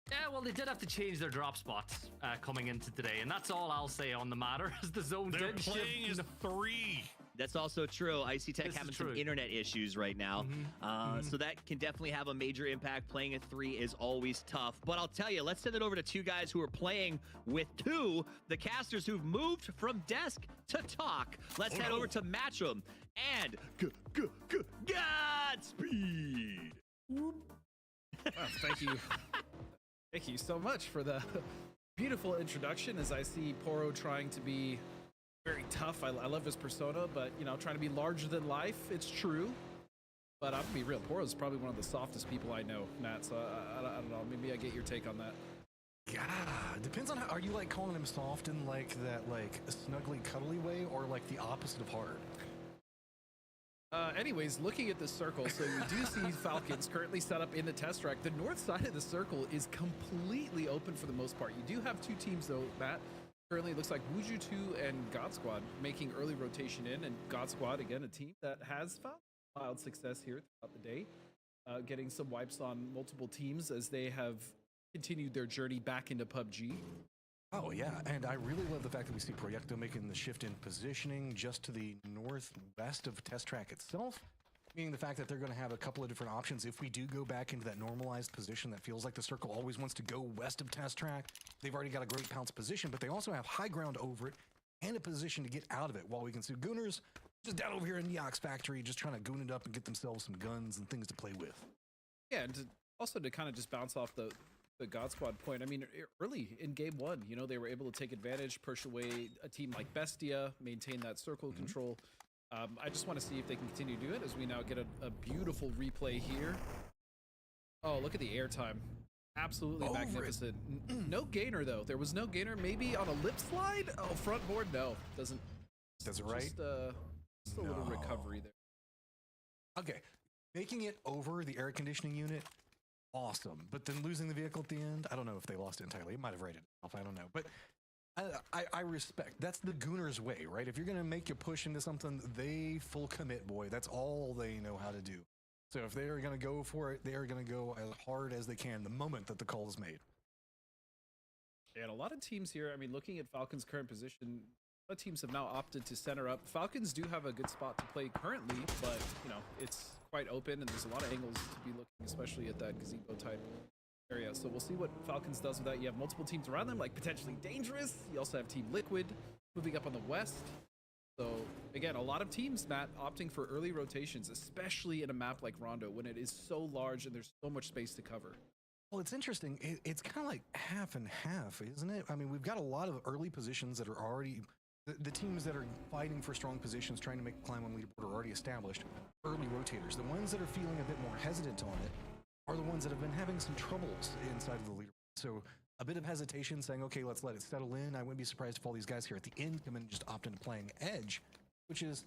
Yeah, well, they did have to change their drop spots coming into today, and that's all I'll say on the matter. As the zone they're did playing shift. is 3. That's also true. Icy Tech having some internet issues right now, so that can definitely have a major impact. Playing at 3 is always tough, but I'll tell you, let's send it over to 2 guys who are playing with 2, the casters who've moved from desk to talk. Let's head over to Match'em and Godspeed. Oh, thank you. Thank you so much for the beautiful introduction. As I see Poro trying to be very tough. I love his persona, but you know, trying to be larger than life. It's true. But I'm gonna be real. Poro's probably one of the softest people I know, Nat. So I don't know. Maybe I get your take on that. Yeah, depends on how. Are you like calling him soft in like that, like snuggly, cuddly way, or like the opposite of hard? Anyways, looking at this circle, so you do see Falcons currently set up in the test track. The north side of the circle is completely open for the most part. You do have two teams though, Matt. Currently, it looks like Wuju 2 and God Squad making early rotation in, and God Squad, again, a team that has found mild success here throughout the day, getting some wipes on multiple teams as they have continued their journey back into PUBG. Oh yeah, and I really love the fact that we see Proyecto making the shift in positioning just to the northwest of Test Track itself, meaning the fact that they're going to have a couple of different options. If we do go back into that normalized position that feels like the circle always wants to go west of Test Track, they've already got a great pounce position, but they also have high ground over it and a position to get out of it, while we can see Gooners just down over here in Neox Factory just trying to goon it up and get themselves some guns and things to play with. Yeah, and also to kind of just bounce off the God Squad point, I mean, early in game one, you know, they were able to take advantage, push away a team like Bestia, maintain that circle control. I just want to see if they can continue to do it as we now get a beautiful replay here. Oh, look at the airtime. Absolutely magnificent. No gainer, though. There was no gainer. Maybe on a lip slide? Oh, front board? No. Does it right? Just a little recovery there. Okay. Making it over the air conditioning unit, awesome. But then losing the vehicle at the end, I don't know if they lost it entirely. It might have rated off. I don't know. But I respect. That's the Gooners way, right? If you're going to make you push into something, they full commit, boy. That's all they know how to do. So if they're going to go for it, they're going to go as hard as they can the moment that the call is made. And a lot of teams here, I mean, looking at Falcons' current position, a lot of teams have now opted to center up. Falcons do have a good spot to play currently, but, you know, it's quite open and there's a lot of angles to be looking, especially at that gazebo type area. So we'll see what Falcons does with that. You have multiple teams around them, like potentially Dangerous. You also have Team Liquid moving up on the west. So again, a lot of teams, Matt, opting for early rotations, especially in a map like Rondo when it is so large and there's so much space to cover. Well, it's interesting. It's kind of like half and half, isn't it? I mean, we've got a lot of early positions that are already, the teams that are fighting for strong positions, trying to make a climb on leaderboard are already established. Early rotators. The ones that are feeling a bit more hesitant on it are the ones that have been having some troubles inside of the leaderboard. So a bit of hesitation, saying, okay, let's let it settle in. I wouldn't be surprised if all these guys here at the end come in and just opt into playing Edge, which is,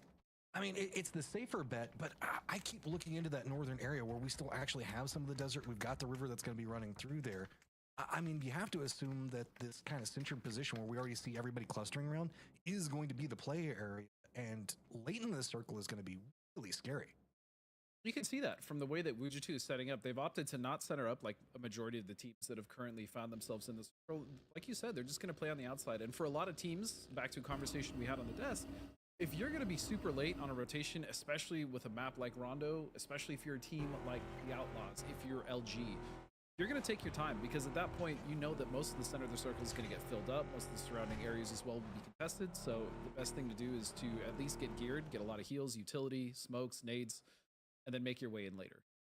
I mean, it's the safer bet, but I keep looking into that northern area where we still actually have some of the desert. We've got the river that's going to be running through there. I mean, you have to assume that this kind of centered position where we already see everybody clustering around is going to be the play area, and late in the circle is going to be really scary. You can see that from the way that Wuju 2 is setting up. They've opted to not center up like a majority of the teams that have currently found themselves in this circle. Like you said, they're just going to play on the outside. And for a lot of teams, back to a conversation we had on the desk, if you're going to be super late on a rotation, especially with a map like Rondo, especially if you're a team like the Outlaws, if you're LG, you're going to take your time, because at that point, you know that most of the center of the circle is going to get filled up. Most of the surrounding areas as well will be contested. So the best thing to do is to at least get geared, get a lot of heals, utility, smokes, nades, and then make your way in later.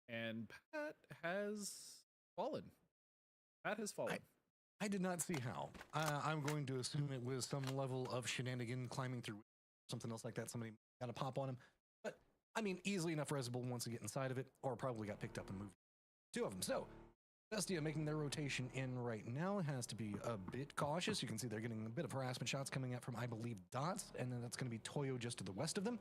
And Pat has fallen. Pat has fallen. I did not see how. I'm going to assume it was some level of shenanigan climbing through something else like that. Somebody got a pop on him. But, I mean, easily enough Resable wants to get inside of it, or probably got picked up and moved. Two of them. So, Bestia making their rotation in right now has to be a bit cautious. You can see they're getting a bit of harassment shots coming out from, I believe, Dots, and then that's going to be Toyo just to the west of them.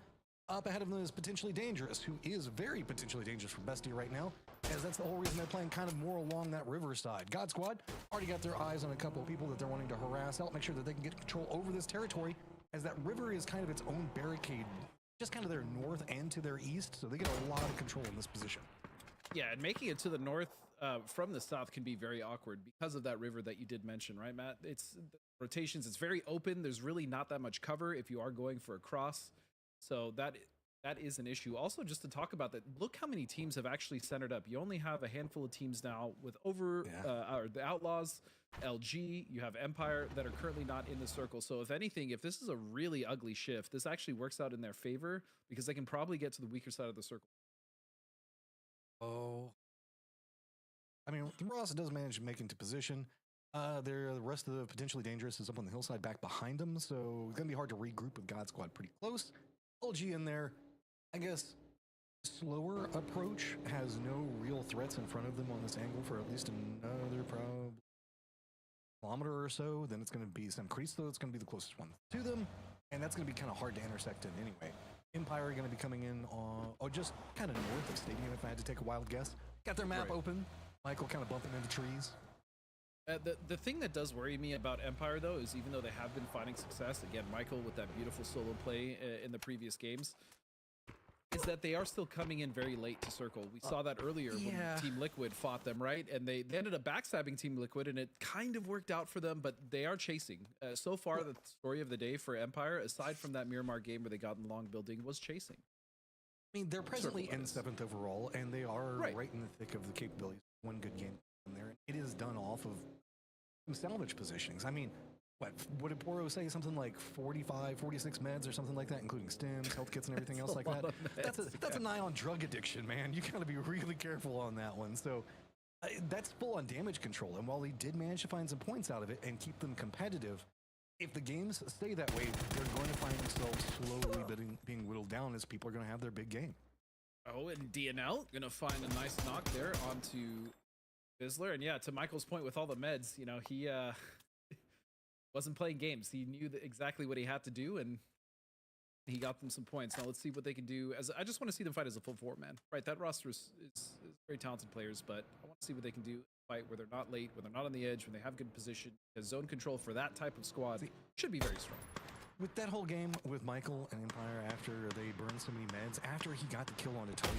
Up ahead of them is Potentially Dangerous, who is very potentially dangerous for Bestia right now, as that's the whole reason they're playing kind of more along that riverside. God Squad already got their eyes on a couple of people that they're wanting to harass out, make sure that they can get control over this territory, as that river is kind of its own barricade, just kind of their north and to their east, so they get a lot of control in this position. Yeah, and making it to the north from the south can be very awkward because of that river that you did mention, right, Matt? It's rotations, it's very open. There's really not that much cover if you are going for a cross. So that is an issue. Also, just to talk about that, look how many teams have actually centered up. You only have a handful of teams now with or the Outlaws, LG, you have Empire that are currently not in the circle. So if anything, if this is a really ugly shift, this actually works out in their favor because they can probably get to the weaker side of the circle. Oh. I Ross does manage to make into position. The rest of the potentially dangerous is up on the hillside back behind them, so it's going to be hard to regroup with God Squad pretty close. LG in there, I guess, slower approach has no real threats in front of them on this angle for at least another probably kilometer or so. Then it's going to be San Cristo, it's going to be the closest one to them, and that's going to be kind of hard to intersect in anyway. Empire are going to be coming in on, just kind of north of Stadium, if I had to take a wild guess. Got their map open. Michael kind of bumping into trees. The thing that does worry me about Empire, though, is even though they have been finding success, again, Michael with that beautiful solo play in the previous games, is that they are still coming in very late to circle. We saw that earlier when Team Liquid fought them, right? And they ended up backstabbing Team Liquid, and it kind of worked out for them, but they are chasing. So far, the story of the day for Empire, aside from that Miramar game where they got in the long building, was chasing. I mean, they're presently in 7th overall, and they are right in the thick of the capabilities. One good game in there. It is done off of some salvage positionings. I mean, what did Poro say? Something like 45, 46 meds or something like that, including stims, health kits, and everything else like that. That's an eye on drug addiction, man. You got to be really careful on that one. So that's full on damage control. And while he did manage to find some points out of it and keep them competitive, if the games stay that way, they're going to find themselves slowly being whittled down as people are going to have their big game. Oh, and DNL gonna find a nice knock there onto Bizzler. And yeah, to Michael's point with all the meds, you know, he wasn't playing games. He knew exactly what he had to do, and he got them some points. Now let's see what they can do. I just want to see them fight as a full 4-man. Right, that roster is very talented players, but I want to see what they can do. Fight where they're not late, where they're not on the edge, when they have good position. Because zone control for that type of squad should be very strong. With that whole game with Michael and Empire, after they burned so many meds, after he got the kill on Toyo,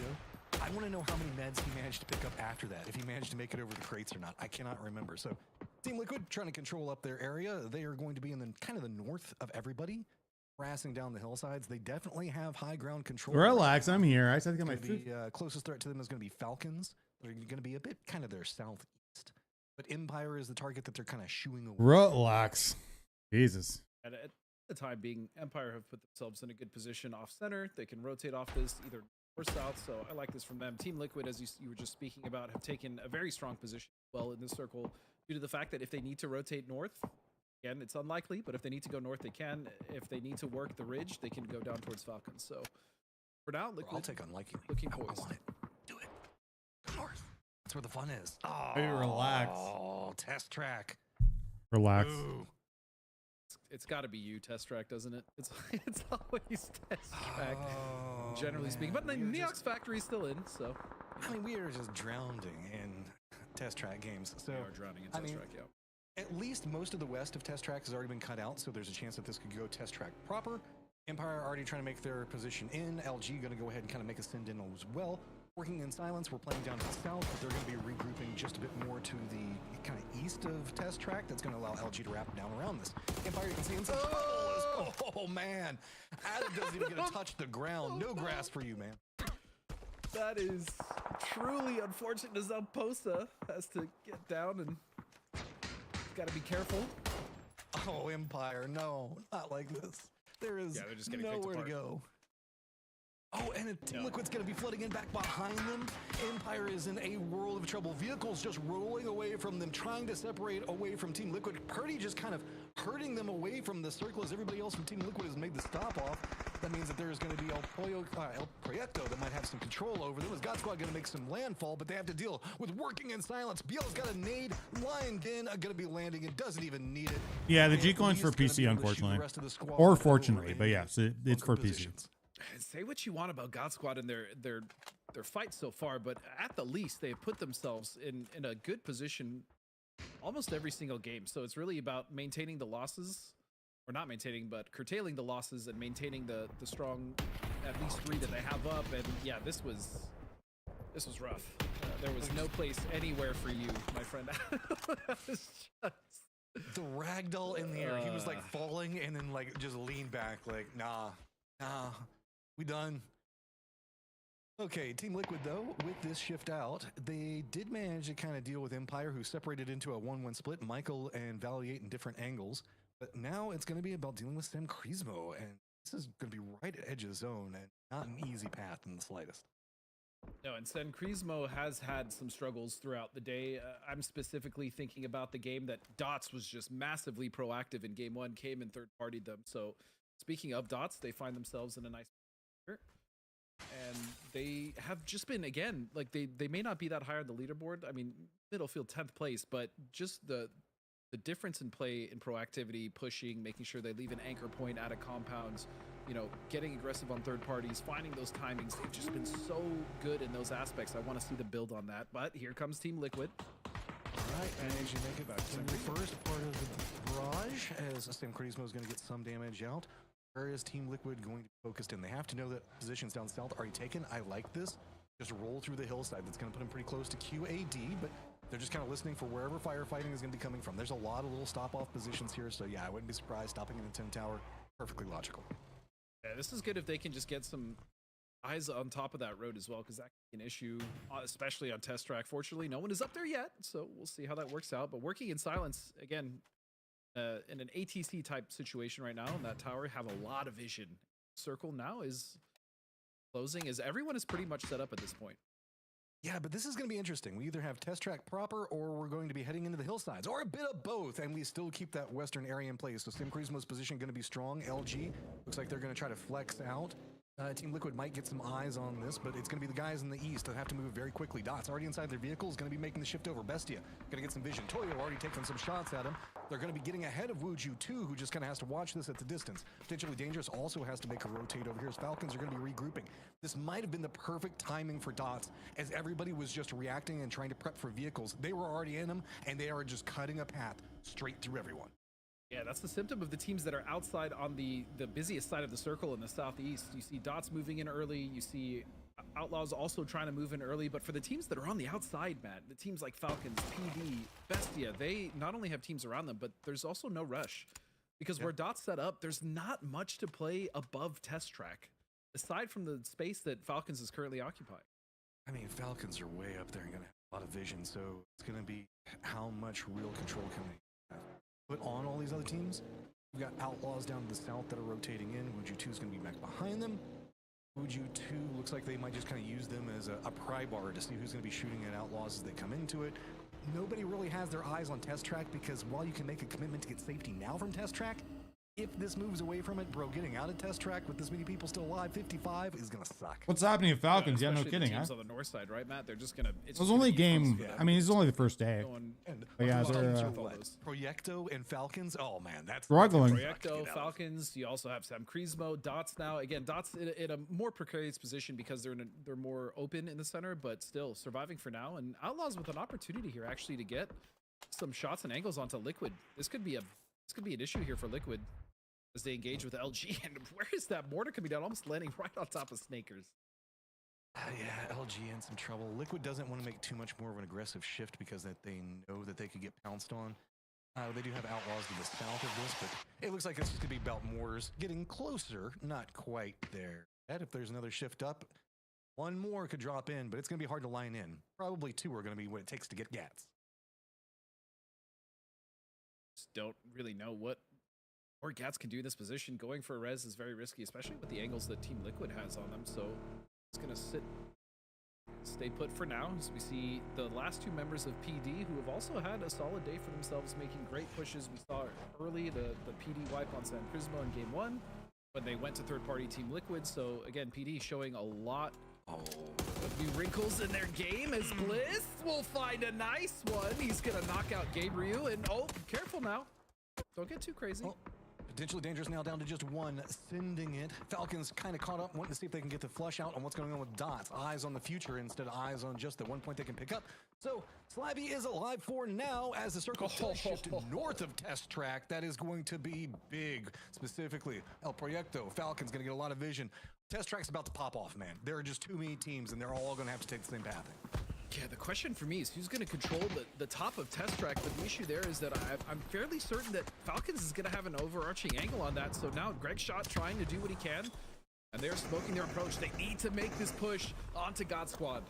I want to know how many meds he managed to pick up after that, if he managed to make it over the crates or not. I cannot remember. So Team Liquid trying to control up their area. They are going to be in the kind of the north of everybody, harassing down the hillsides. They definitely have high ground control. Relax, I'm here. I said to get my food. The closest threat to them is going to be Falcons. They're going to be a bit kind of their southeast. But Empire is the target that they're kind of shooing away. Relax. Jesus. At the time being, Empire have put themselves in a good position off center. They can rotate off this either north or south, so I like this from them. Team Liquid, as you were just speaking about, have taken a very strong position well in this circle due to the fact that if they need to rotate north, again, it's unlikely, but if they need to go north, they can. If they need to work the ridge, they can go down towards Falcons. So for now, Liquid, I'll take unlikely. Looking I poised. want it. Do it. Go north. That's where the fun is. Oh, Hey, relax. Test track. Relax. Ooh. It's got to be you, Test Track, doesn't it? It's always Test Track, generally speaking. But the Neox Factory's still in, so. I mean, we are just drowning in Test Track games. So We are drowning in Test Track, yeah. At least most of the west of Test Track has already been cut out, so there's a chance that this could go Test Track proper. Empire already trying to make their position in. LG going to go ahead and kind of make a send in as well. Working in silence, we're playing down to the south, but they're going to be regrouping just a bit more to the kind of east of Test Track. That's going to allow LG to wrap down around this. Empire, you can see in some trouble. Oh, man. Adam doesn't even get to touch the ground. No grass for you, man. That is truly unfortunate as Posa has to get down and got to be careful. Oh, Empire, no, not like this. There is they're just getting picked nowhere to apart. go. Oh, and Team Liquid's going to be flooding in back behind them. Empire is in a world of trouble. Vehicles just rolling away from them, trying to separate away from Team Liquid. Purdy just kind of hurting them away from the circle as everybody else from Team Liquid has made the stop off. That means that there's going to be El Proyecto that might have some control over them. Is God Squad going to make some landfall, but they have to deal with working in silence. Biel's got a nade. Lion Den going to be landing. It doesn't even need it. Yeah, the G-Coin's for PC, unfortunately. Or fortunately, but yes, it's for PC. Say what you want about God Squad and their fight so far, but at the least they've put themselves in a good position almost every single game. So it's really about maintaining the losses, or not maintaining, but curtailing the losses and maintaining the strong at least 3 that they have up. And yeah, this was rough. There was no place anywhere for you, my friend. The ragdoll in the air. He was like falling and then like just leaned back like, nah, we done. Okay, Team Liquid though, with this shift out, they did manage to kind of deal with Empire, who separated into a 1-1 split, Michael and Valiate in different angles. But now it's going to be about dealing with Sam Crismo, and this is going to be right at edge of zone and not an easy path in the slightest. No, and Sen Crismo has had some struggles throughout the day. I'm specifically thinking about the game that Dots was just massively proactive in game 1, came and third-partied them. So speaking of Dots, they find themselves in a nice and they have just been, again, like they may not be that high on the leaderboard. I mean, middle field 10th place, but just the difference in play and proactivity, pushing, making sure they leave an anchor point out of compounds, you know, getting aggressive on third parties, finding those timings. They've just been so good in those aspects. I want to see them build on that. But here comes Team Liquid. All right, and as you make it back to the first part of the barrage, as Sam Crismo is going to get some damage out, where is Team Liquid going to be focused in? They have to know that positions down south are already taken. I like this. Just roll through the hillside. That's going to put them pretty close to QAD, but they're just kind of listening for wherever firefighting is going to be coming from. There's a lot of little stop-off positions here, so yeah, I wouldn't be surprised stopping in the 10 tower. Perfectly logical. Yeah, this is good if they can just get some eyes on top of that road as well, because that can be an issue, especially on test track. Fortunately, no one is up there yet, so we'll see how that works out. But working in silence, again, in an ATC type situation right now in that tower, have a lot of vision. Circle now is closing as everyone is pretty much set up at this point. Yeah, but this is going to be interesting. We either have test track proper or we're going to be heading into the hillsides or a bit of both, and we still keep that western area in place. So Sam Crismo's position going to be strong. LG looks like they're going to try to flex out. Team Liquid might get some eyes on this, but it's going to be the guys in the east that have to move very quickly. Dots already inside their vehicle is going to be making the shift over. Bestia going to get some vision. Toyo already taking some shots at him. They're going to be getting ahead of Wuju too, who just kind of has to watch this at the distance. Potentially Dangerous also has to make a rotate over here as Falcons are going to be regrouping. This might have been the perfect timing for Dots as everybody was just reacting and trying to prep for vehicles. They were already in them and they are just cutting a path straight through everyone. Yeah, that's the symptom of the teams that are outside on the busiest side of the circle in the southeast. You see Dots moving in early. You see Outlaws also trying to move in early. But for the teams that are on the outside, Matt, the teams like Falcons, PD, Bestia, they not only have teams around them, but there's also no rush. Because where Dots set up, there's not much to play above test track, aside from the space that Falcons is currently occupying. I mean, Falcons are way up there and going to have a lot of vision. So it's going to be how much real control can they have. Put on all these other teams. We've got Outlaws down to the south that are rotating in. Wuju 2 is going to be back behind them. Wuju 2 looks like they might just kind of use them as a pry bar to see who's going to be shooting at Outlaws as they come into it. Nobody really has their eyes on test track because while you can make a commitment to get safety now from test track, if this moves away from it, bro, getting out of test track with this many people still alive, 55, is going to suck. What's happening at Falcons? Yeah, no especially kidding, the huh? teams on the north side, right, Matt? They're just gonna. It was only a game. I mean, it's only the first day. But yeah, they're Proyecto and Falcons. Oh man, that's struggling. Proyecto, Falcons. You also have Sam Crismo, Dots now. Again, Dots in a more precarious position because they're more open in the center, but still surviving for now. And Outlaws with an opportunity here actually to get some shots and angles onto Liquid. This could be an issue here for Liquid as they engage with LG. And where is that mortar coming down? Almost landing right on top of Snakers. Yeah, LG in some trouble. Liquid doesn't want to make too much more of an aggressive shift because that they know that they could get pounced on. They do have Outlaws to the south of this, but it looks like it's just going to be about mortars getting closer, not quite there. And if there's another shift up, one more could drop in, but it's going to be hard to line in. Probably two are going to be what it takes to get Gats. Just don't really know what more Gats can do in this position. Going for a res is very risky, especially with the angles that Team Liquid has on them. So it's going to stay put for now as we see the last two members of PD who have also had a solid day for themselves, making great pushes. We saw early the PD wipe on San Crismo in game 1 when they went to third-party Team Liquid. So again, PD showing a lot of new wrinkles in their game as Bliss will find a nice one. He's going to knock out Gabriel, and careful now. Don't get too crazy. Potentially Dangerous now down to just one, sending it. Falcons kind of caught up, wanting to see if they can get the flush out on what's going on with Dots. Eyes on the future instead of eyes on just the 1 point they can pick up. So Slabby is alive for now as the circle does shift north of test track. That is going to be big. Specifically, El Proyecto, Falcons going to get a lot of vision. Test track's about to pop off, man. There are just too many teams and they're all going to have to take the same path. Yeah, the question for me is who's going to control the top of test track, but the issue there is that I'm fairly certain that Falcons is going to have an overarching angle on that. So now Greg Shot trying to do what he can, and they're smoking their approach. They need to make this push onto God Squad.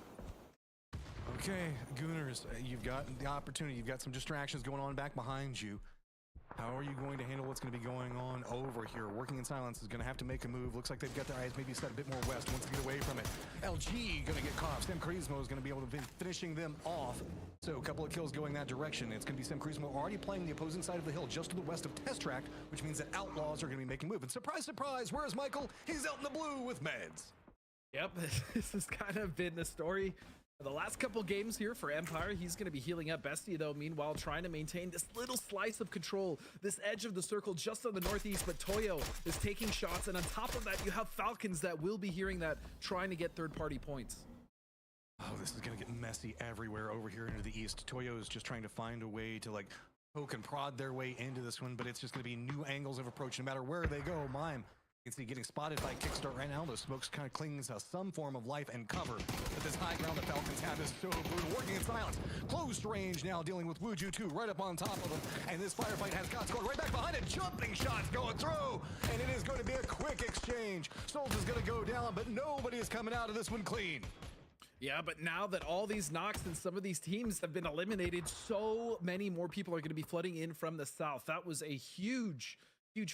Okay, Gooners, you've got the opportunity. You've got some distractions going on back behind you. How are you going to handle what's going to be going on over here? Working in silence is going to have to make a move. Looks like they've got their eyes maybe set a bit more west. Wants to get away from it. LG going to get caught. Sam Charismo is going to be able to be finishing them off. So a couple of kills going that direction. It's going to be Sam Charismo already playing the opposing side of the hill just to the west of Test Track, which means that Outlaws are going to be making a move. And surprise, surprise, where's Michael? He's out in the blue with meds. Yep, this has kind of been the story of the last couple games here for Empire. He's going to be healing up. Bestia, though, meanwhile, trying to maintain this little slice of control, this edge of the circle just on the northeast, but Toyo is taking shots, and on top of that, you have Falcons that will be hearing that, trying to get third-party points. Oh, this is going to get messy everywhere over here into the east. Toyo is just trying to find a way to, like, poke and prod their way into this one, but it's just going to be new angles of approach no matter where they go. Mime, you can see getting spotted by Kickstart right now. Those smokes kind of clings to some form of life and cover. But this high ground the Falcons have is so brutal. Working in silence. Close range now dealing with Wuju 2 right up on top of them. And this firefight has God Squad right back behind it. Jumping shots going through. And it is going to be a quick exchange. Souls is going to go down, but nobody is coming out of this one clean. Yeah, but now that all these knocks and some of these teams have been eliminated, so many more people are going to be flooding in from the south. That was a huge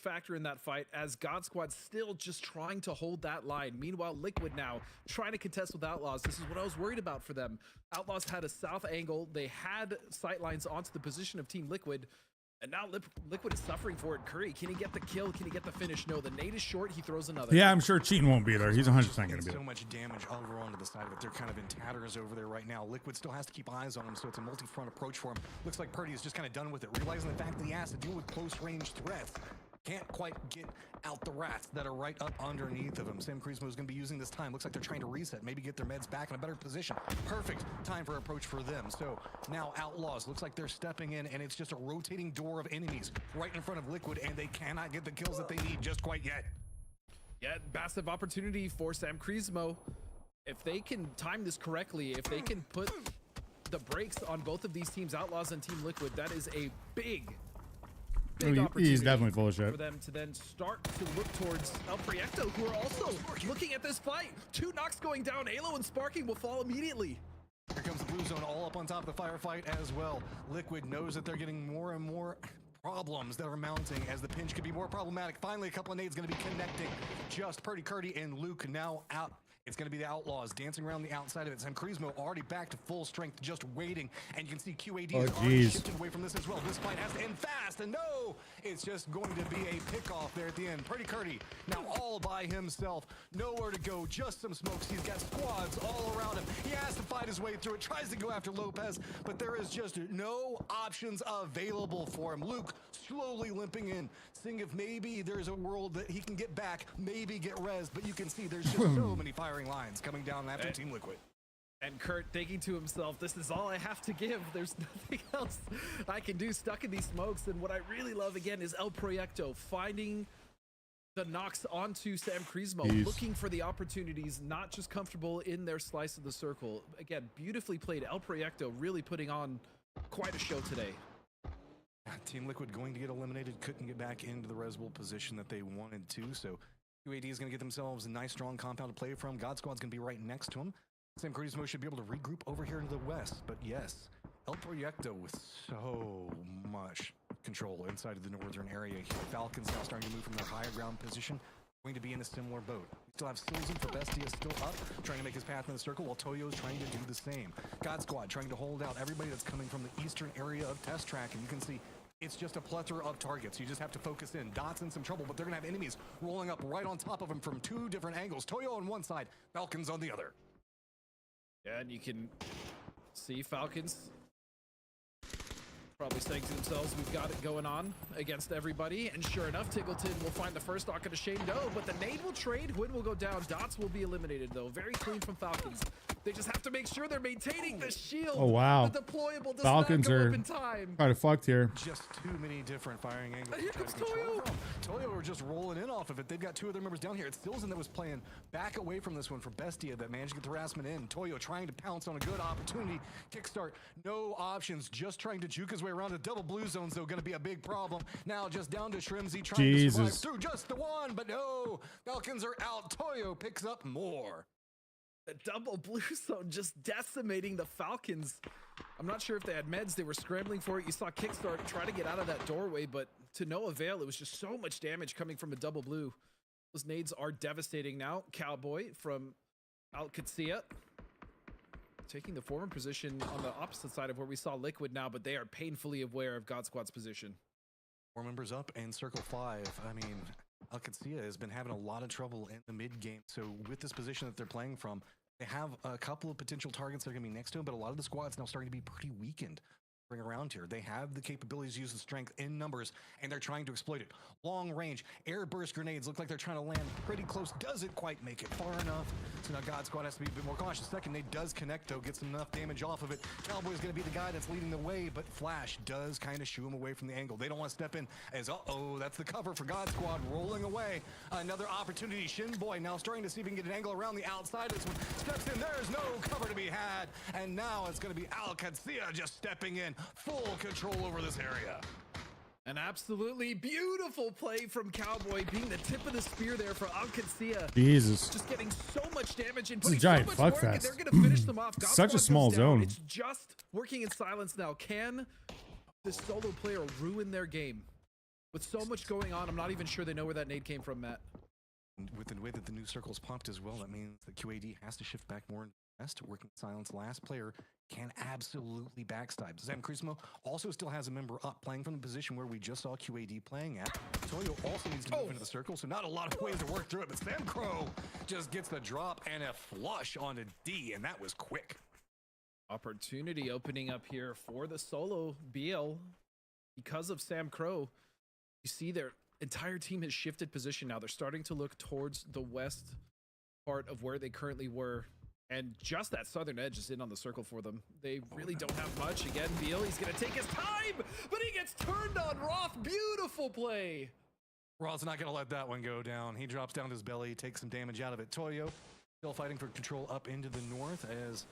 factor in that fight, as God Squad still just trying to hold that line. Meanwhile, Liquid now trying to contest with Outlaws. This is what I was worried about for them. Outlaws had a south angle. They had sight lines onto the position of Team Liquid, and now Liquid is suffering for it. Curry, can he get the kill? Can he get the finish? No, the nade is short. He throws another. Yeah, I'm sure Cheatin won't be there. He's 100% going to be So there. much damage over onto the side of it. They're kind of in tatters over there right now. Liquid still has to keep eyes on him, so it's a multi-front approach for him. Looks like Purdy is just kind of done with it, realizing the fact that he has to deal with close-range threats. Can't quite get out the rats that are right up underneath of him. Sam Charismo is going to be using this time. Looks like they're trying to reset, maybe get their meds back in a better position. Perfect time for approach for them. So now Outlaws, looks like they're stepping in, and it's just a rotating door of enemies right in front of Liquid, and they cannot get the kills that they need just quite yet. Yeah, massive opportunity for Sam Charismo. If they can time this correctly, if they can put the brakes on both of these teams, Outlaws and Team Liquid, that is a big opportunity. He's definitely full of shit. For them to then start to look towards El Proyecto, who are also looking at this fight. 2 knocks going down. Halo and Sparking will fall immediately. Here comes the Blue Zone all up on top of the firefight as well. Liquid knows that they're getting more and more problems that are mounting as the pinch could be more problematic. Finally, a couple of nades going to be connecting. Just Purdy Curdy and Luke now out. It's going to be the Outlaws dancing around the outside of it. Sam Charismo already back to full strength, just waiting. And you can see QAD is already shifted away from this as well. This fight has to end fast. And no, it's just going to be a pick-off there at the end. Purdy Curdy now all by himself. Nowhere to go, just some smokes. He's got squads all around him. He has to fight his way through it. Tries to go after Lopez, but there is just no options available for him. Luke slowly limping in, seeing if maybe there's a world that he can get back, maybe get rezzed. But you can see there's just so many firing lines coming down after Team Liquid. And Kurt thinking to himself, this is all I have to give. There's nothing else I can do stuck in these smokes. And what I really love, again, is El Proyecto finding the knocks onto Sam Charismo, looking for the opportunities, not just comfortable in their slice of the circle. Again, beautifully played. El Proyecto really putting on quite a show today. Team Liquid going to get eliminated, couldn't get back into the res bowl position that they wanted to, so QAD is going to get themselves a nice strong compound to play from. God Squad's going to be right next to him. Sam Charismo should be able to regroup over here into the west, but yes, El Proyecto with so much control inside of the northern area here. Falcons now starting to move from their higher ground position, going to be in a similar boat. We still have Silzen for Bestia still up, trying to make his path in the circle, while Toyo's trying to do the same. God Squad trying to hold out everybody that's coming from the eastern area of Test Track, and you can see it's just a plethora of targets. You just have to focus in. Dot's in some trouble, but they're going to have enemies rolling up right on top of him from 2 different angles. Toyo on one side, Falcons on the other. Yeah, and you can see Falcons probably saying to themselves, we've got it going on against everybody. And sure enough, Tiggleton will find the first knock at a shame. No, but the nade will trade. Win will go down. Dots will be eliminated, though. Very clean from Falcons. They just have to make sure they're maintaining the shield. Oh, wow. The deployable does Falcons not go are up in time. kind of fucked here. Just too many different firing angles. Here comes Toyo. Toyo are just rolling in off of it. They've got 2 of their members down here. It's Silzen that was playing back away from this one for Bestia that managed to get the harassment in. Toyo trying to pounce on a good opportunity. Kickstart, no options. Just trying to juke his way around. A double blue zone's though going to be a big problem. Now just down to Shrimzy trying to survive through just the one, but no. Falcons are out. Toyo picks up more. The double blue zone just decimating the Falcons. I'm not sure if they had meds. They were scrambling for it. You saw Kickstart try to get out of that doorway, but to no avail. It was just so much damage coming from a double blue. Those nades are devastating now. Cowboy from Al Qudsiya taking the forward position on the opposite side of where we saw Liquid now, but they are painfully aware of God Squad's position. 4 members up in Circle 5. I mean, Al Qudsiya has been having a lot of trouble in the mid game. So with this position that they're playing from, they have a couple of potential targets that are going to be next to him, but a lot of the squad's now starting to be pretty weakened. Around here, they have the capabilities to use the strength in numbers, and they're trying to exploit it. Long range air burst grenades look like they're trying to land pretty close. Doesn't quite make it far enough, so now God Squad has to be a bit more cautious. Second nade does connect though, gets enough damage off of it. Cowboy's going to be the guy that's leading the way, but Flash does kind of shoo him away from the angle. They don't want to step in as that's the cover for God Squad rolling away. Another opportunity. Shinboy now starting to see if he can get an angle around the outside. This one steps in. There's no cover to be had, and now it's going to be Al Qudsiya just stepping in. Full control over this area. An absolutely beautiful play from Cowboy, being the tip of the spear there for Al Qudsiya. Jesus. Just getting so much damage and This is putting a giant so much fuck work, and fest. they're going to finish them off. God Such a Squad small goes down. zone. It's just working in silence now. Can this solo player ruin their game? With so much going on, I'm not even sure they know where that nade came from, Matt. With the way that the new circle's pumped as well, that means that QAD has to shift back more into best. Working silence, last player can absolutely backstab. Zam Crismo also still has a member up, playing from the position where we just saw QAD playing at. Toyo also needs to move into the circle, so not a lot of ways to work through it, but Sam Crow just gets the drop and a flush onto D, and that was quick. Opportunity opening up here for the solo BL. Because of Sam Crow, you see their entire team has shifted position now. They're starting to look towards the west part of where they currently were. And just that southern edge is in on the circle for them. They really don't have much. Again, Beal, he's going to take his time, but he gets turned on. Roth, beautiful play. Roth's not going to let that one go down. He drops down to his belly, takes some damage out of it. Toyo still fighting for control up into the north, as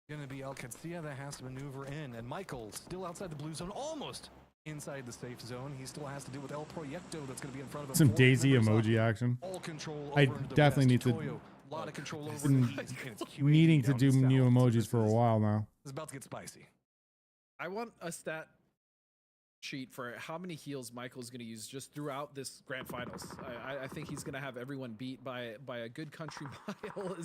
going to be Al Qudsiya that has to maneuver in. And Michael still outside the blue zone, almost inside the safe zone. He still has to deal with El Proyecto that's going to be in front of him. Some Daisy emoji action. All control I over into the definitely west. need to. Toyo, a lot of control over Been the east, and it's QAD needing to down do south. new emojis for a while now. It's about to get spicy. I want a stat sheet for how many heals Michael's going to use just throughout this grand finals. I think he's going to have everyone beat by a good country mile.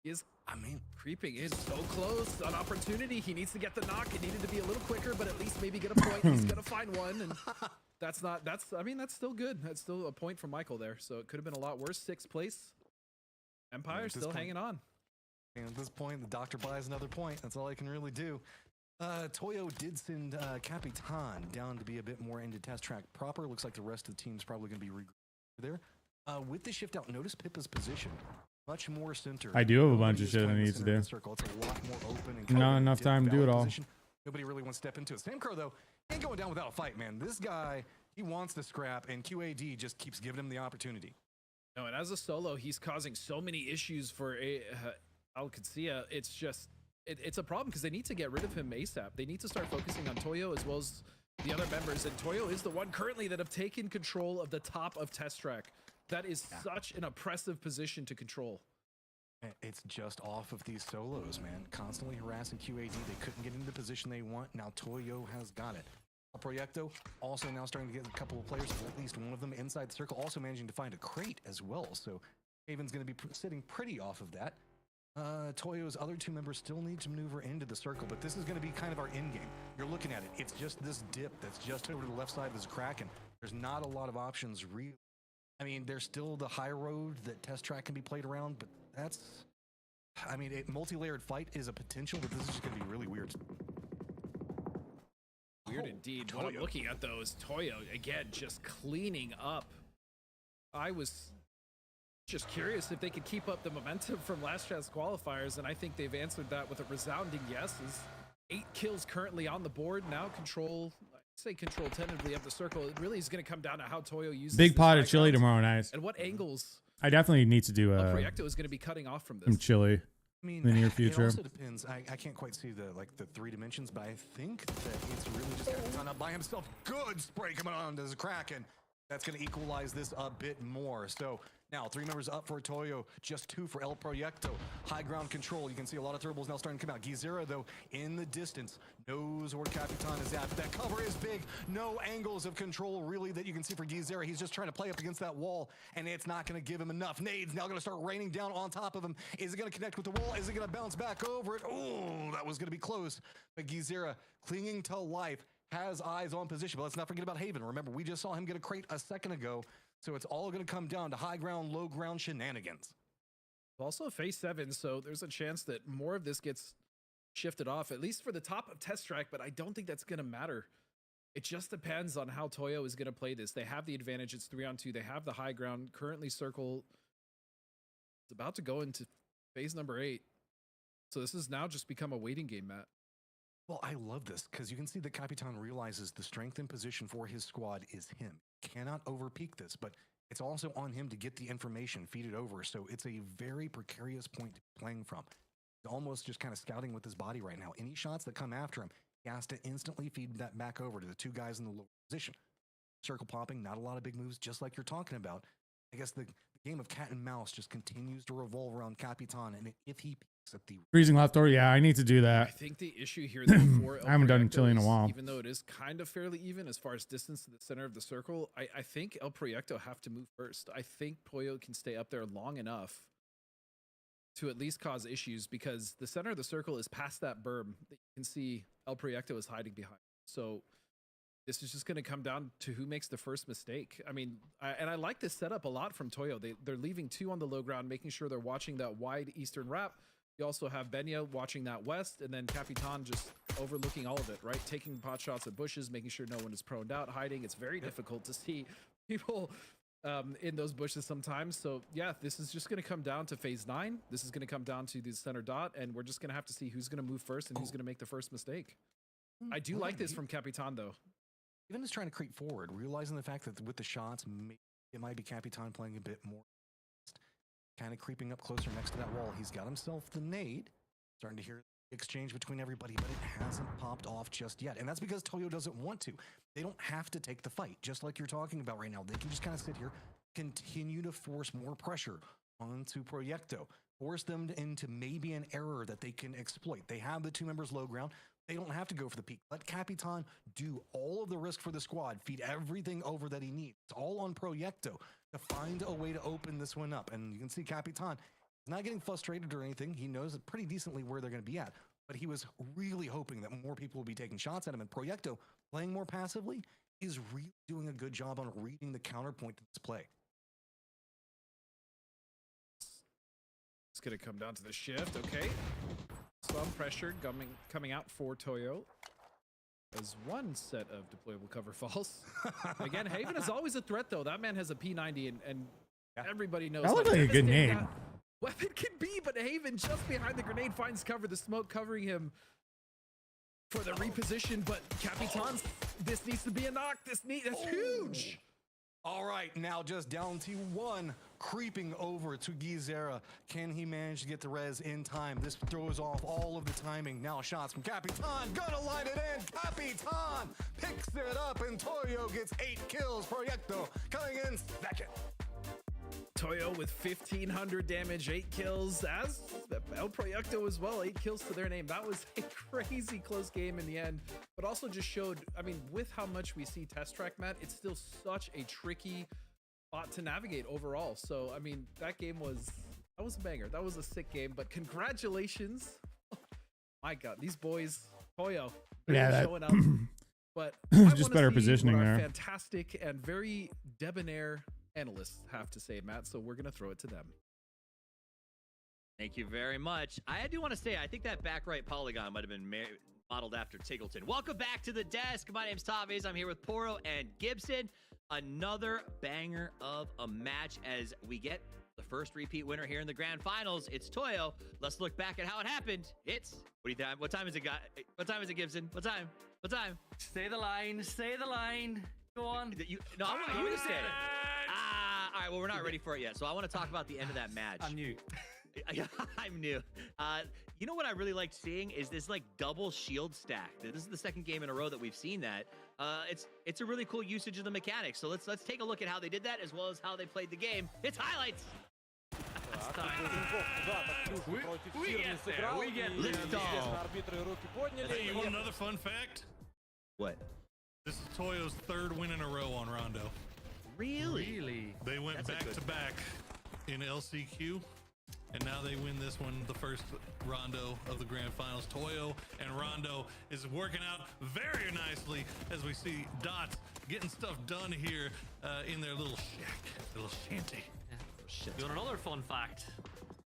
He is, I mean, creeping in so close. An opportunity. He needs to get the knock. It needed to be a little quicker, but at least maybe get a point. He's going to find one, and that's still good. That's still a point for Michael there. So it could have been a lot worse. 6th place. Empire still hanging on. And at this point, the doctor buys another point. That's all I can really do. Toyo did send Capitan down to be a bit more into test track proper. Looks like the rest of the team's probably going to be there. With the shift out, notice Pippa's position. Much more center. I do have a bunch of shit I need to do. Circle. It's a lot more open and Not enough time to do it all. Position. Nobody really wants to step into it. Sam Crow, though, ain't going down without a fight, man. This guy, he wants to scrap, and QAD just keeps giving him the opportunity. No, and as a solo, he's causing so many issues for Al Qudsiya. It's just, it's a problem because they need to get rid of him ASAP. They need to start focusing on Toyo as well as the other members. And Toyo is the one currently that have taken control of the top of test track. That is such an oppressive position to control. It's just off of these solos, man. Constantly harassing QAD. They couldn't get into the position they want. Now Toyo has got it. Proyecto also now starting to get a couple of players, at least one of them inside the circle, also managing to find a crate as well. So Haven's going to be sitting pretty off of that. Toyo's other 2 members still need to maneuver into the circle, but this is going to be kind of our end game. You're looking at it. It's just this dip that's just over to the left side of this Kraken. There's not a lot of options really. I mean, there's still the high road that test track can be played around, but that's, I mean, a multi-layered fight is a potential, but this is just going to be really weird. Weird indeed. What I'm looking at, though, is Toyo, again, just cleaning up. I was just curious if they could keep up the momentum from last chance qualifiers, and I think they've answered that with a resounding yes. 8 kills currently on the board. Now control tentatively of the circle. It really is going to come down to how Toyo uses Big this pot of icon chili tomorrow night. and what angles I definitely need to do Proyecto is going to be cutting off from this. some chili I mean, in the near it future. also depends. I can't quite see the 3 dimensions, but I think that it's really just Capitan up by himself. Good spray coming on to the Kraken. That's going to equalize this a bit more. So Now, 3 members up for Toyo, just 2 for El Proyecto. High ground control. You can see a lot of turbos now starting to come out. Gizera, though, in the distance, knows where Capitan is at. That cover is big. No angles of control, really, that you can see for Gizera. He's just trying to play up against that wall, and it's not going to give him enough. Nades now going to start raining down on top of him. Is it going to connect with the wall? Is it going to bounce back over it? Oh, that was going to be close. But Gizera, clinging to life, has eyes on position. But let's not forget about Haven. Remember, we just saw him get a crate a second ago. So it's all going to come down to high ground, low ground shenanigans. Also phase 7, so there's a chance that more of this gets shifted off, at least for the top of Test Track, but I don't think that's going to matter. It just depends on how Toyo is going to play this. They have the advantage. It's 3-on-2. They have the high ground. Currently, Circle is about to go into phase number 8. So this has now just become a waiting game, Matt. Well, I love this because you can see that Capitan realizes the strength and position for his squad is him. Cannot overpeak this, but it's also on him to get the information, feed it over. So it's a very precarious point to be playing from. He's almost just kind of scouting with his body right now. Any shots that come after him, he has to instantly feed that back over to the 2 guys in the lower position. Circle popping, not a lot of big moves, just like you're talking about. I guess the game of cat and mouse just continues to revolve around Capitan, and if he peaks at the Freezing left door. Yeah, I need to do that. I think the issue here though, for El I haven't done Proyecto Chile in a is, while. even though it is kind of fairly even as far as distance to the center of the circle, I think El Proyecto have to move first. I think Pollo can stay up there long enough to at least cause issues because the center of the circle is past that berm that you can see El Proyecto is hiding behind. So this is just going to come down to who makes the first mistake. I mean, I like this setup a lot from Toyo. They're leaving 2 on the low ground, making sure they're watching that wide eastern wrap. You also have Benya watching that west, and then Capitan just overlooking all of it, right? Taking pot shots at bushes, making sure no one is proned out, hiding. It's very difficult to see people in those bushes sometimes. So yeah, this is just going to come down to phase 9. This is going to come down to the center dot, and we're just going to have to see who's going to move first and who's going to make the first mistake. I do like this from Capitan, though. Even just trying to creep forward, realizing the fact that with the shots, it might be Capitan playing a bit more. Kind of creeping up closer next to that wall. He's got himself the nade. Starting to hear the exchange between everybody, but it hasn't popped off just yet. And that's because Toyo doesn't want to. They don't have to take the fight, just like you're talking about right now. They can just kind of sit here, continue to force more pressure onto Proyecto. Force them into maybe an error that they can exploit. They have the 2 members low ground. They don't have to go for the peak. Let Capitan do all of the risk for the squad. Feed everything over that he needs. It's all on Proyecto to find a way to open this one up. And you can see Capitan is not getting frustrated or anything. He knows pretty decently where they're going to be at. But he was really hoping that more people will be taking shots at him. And Proyecto, playing more passively, is really doing a good job on reading the counterpoint to this play. It's going to come down to the shift. Okay. Some pressure coming out for Toyo as one set of deployable cover falls. Again, Haven is always a threat, though. That man has a P90, and everybody knows That looked like a good name. Weapon can be, but Haven just behind the grenade finds cover. The smoke covering him for the reposition, but Capitan, this needs to be a knock. That's huge. All right, now just down to 1, creeping over to Gizera. Can he manage to get the res in time? This throws off all of the timing. Now shots from Capitan, gonna line it in. Capitan picks it up, and Toyo gets 8 kills. Proyecto coming in second. Toyo with 1,500 damage, 8 kills, as El Proyecto as well, 8 kills to their name. That was a crazy close game in the end, but also just showed, I mean, with how much we see Test Track, Matt, it's still such a tricky spot to navigate overall. So, I mean, that was a banger. That was a sick game, but congratulations. My God, these boys, Toyo, yeah, showing up. But I just wanna better see positioning what our there. fantastic and very debonair analysts have to say, Matt, so we're going to throw it to them. Thank you very much. I do want to say, I think that back right polygon might have been modeled after Tiggleton. Welcome back to the desk. My name's Taviz. I'm here with Poro and Gibson. Another banger of a match as we get the first repeat winner here in the grand finals. It's Toyo. Let's look back at how it happened. What time is it, guys? What time is it, Gibson? What time? Say the line. Say the line. Go on. No, I want you to say it. All right, well, we're not ready for it yet, so I want to talk about the end of that match. I'm new. I'm new. You know what I really liked seeing is this like double shield stack. This is the second game in a row that we've seen that. It's a really cool usage of the mechanics. So let's take a look at how they did that as well as how they played the game. It's highlights. We get there. We get Lift off. Hey, you want another fun fact? What? This is Toyo's third win in a row on Rondo. Really? They went That's a back good- to back in LCQ, and now they win this one, the first Rondo of the Grand Finals. Toyo and Rondo is working out very nicely as we see Dots getting stuff done here in their little shack, little shanty. You want another fun fact?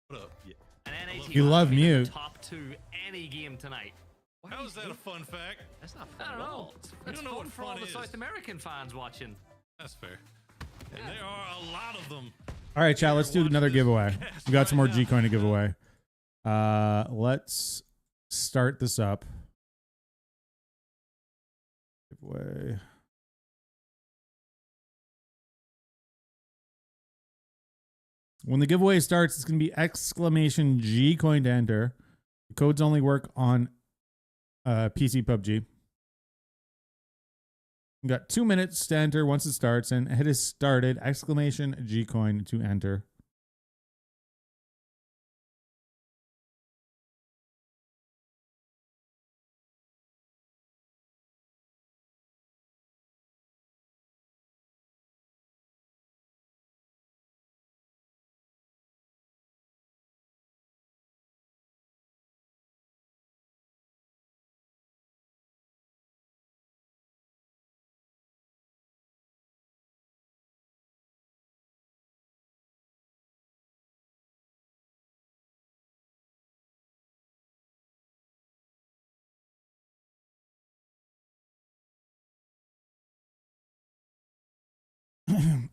What up? Yeah. An NAT You love will be in the mute. top 2 any game tonight. How is that a fun fact? That's not fun I don't at know. all. It's don't know fun what for all fun the is. South American fans watching. That's fair. And there are a lot of them. All right, chat. Let's do Watch another this giveaway. cast We got some right more now. G-Coin to give away. Let's start this up. Giveaway. When the giveaway starts, it's going to be exclamation G-Coin to enter. The codes only work on PC PUBG. You got 2 minutes to enter once it starts, and it has started. Exclamation G-Coin to enter.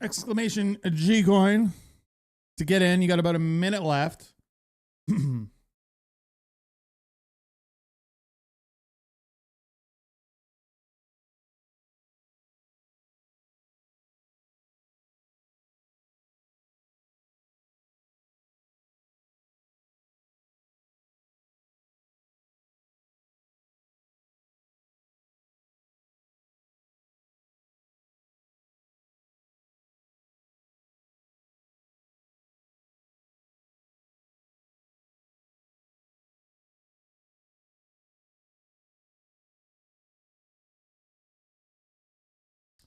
Exclamation G-Coin. To get in, you got about a minute left.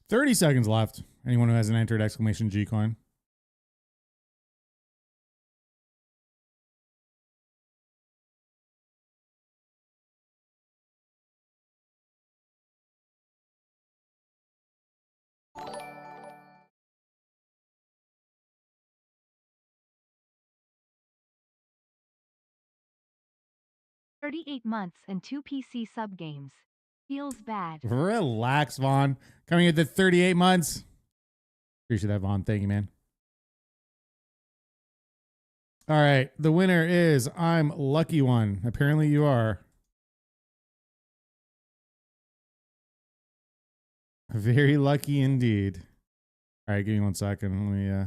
30 seconds left. Anyone who hasn't entered exclamation G-Coin. $38 and 2 PC sub games. Feels bad. Relax, Vaughn. Coming at the 38 months. Appreciate that, Vaughn. Thank you, man. All right. The winner is I'm Lucky One. Apparently you are. Very lucky indeed. All right. Give me 1 second. Let me,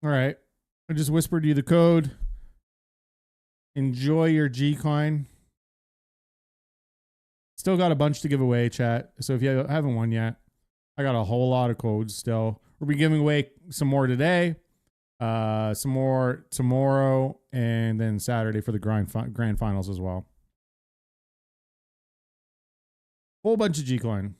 All right. I just whispered you the code. Enjoy your G-Coin. Still got a bunch to give away, chat. So if you haven't won yet, I got a whole lot of codes still. We'll be giving away some more today, some more tomorrow, and then Saturday for the grand finals as well. Whole bunch of G-Coin.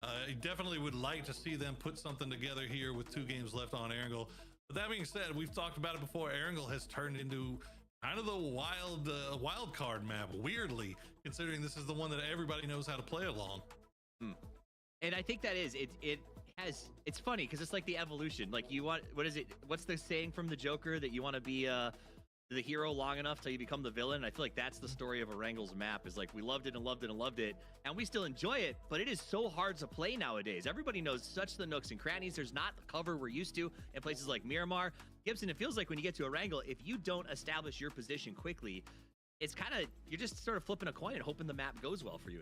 I definitely would like to see them put something together here with 2 games left on Erangel. But that being said, we've talked about it before. Erangel has turned into kind of the wild card map, weirdly, considering this is the one that everybody knows how to play along. And I think that is it's funny because it's like the evolution. Like what's the saying from the Joker, that you want to be the hero long enough till you become the villain? I feel like that's the story of Erangel's map, is like we loved it and loved it and loved it, and we still enjoy it, but it is so hard to play nowadays. Everybody knows such the nooks and crannies. There's not the cover we're used to in places like Miramar. Gibson, it feels like when you get to Erangel, if you don't establish your position quickly, it's kind of, you're just sort of flipping a coin and hoping the map goes well for you.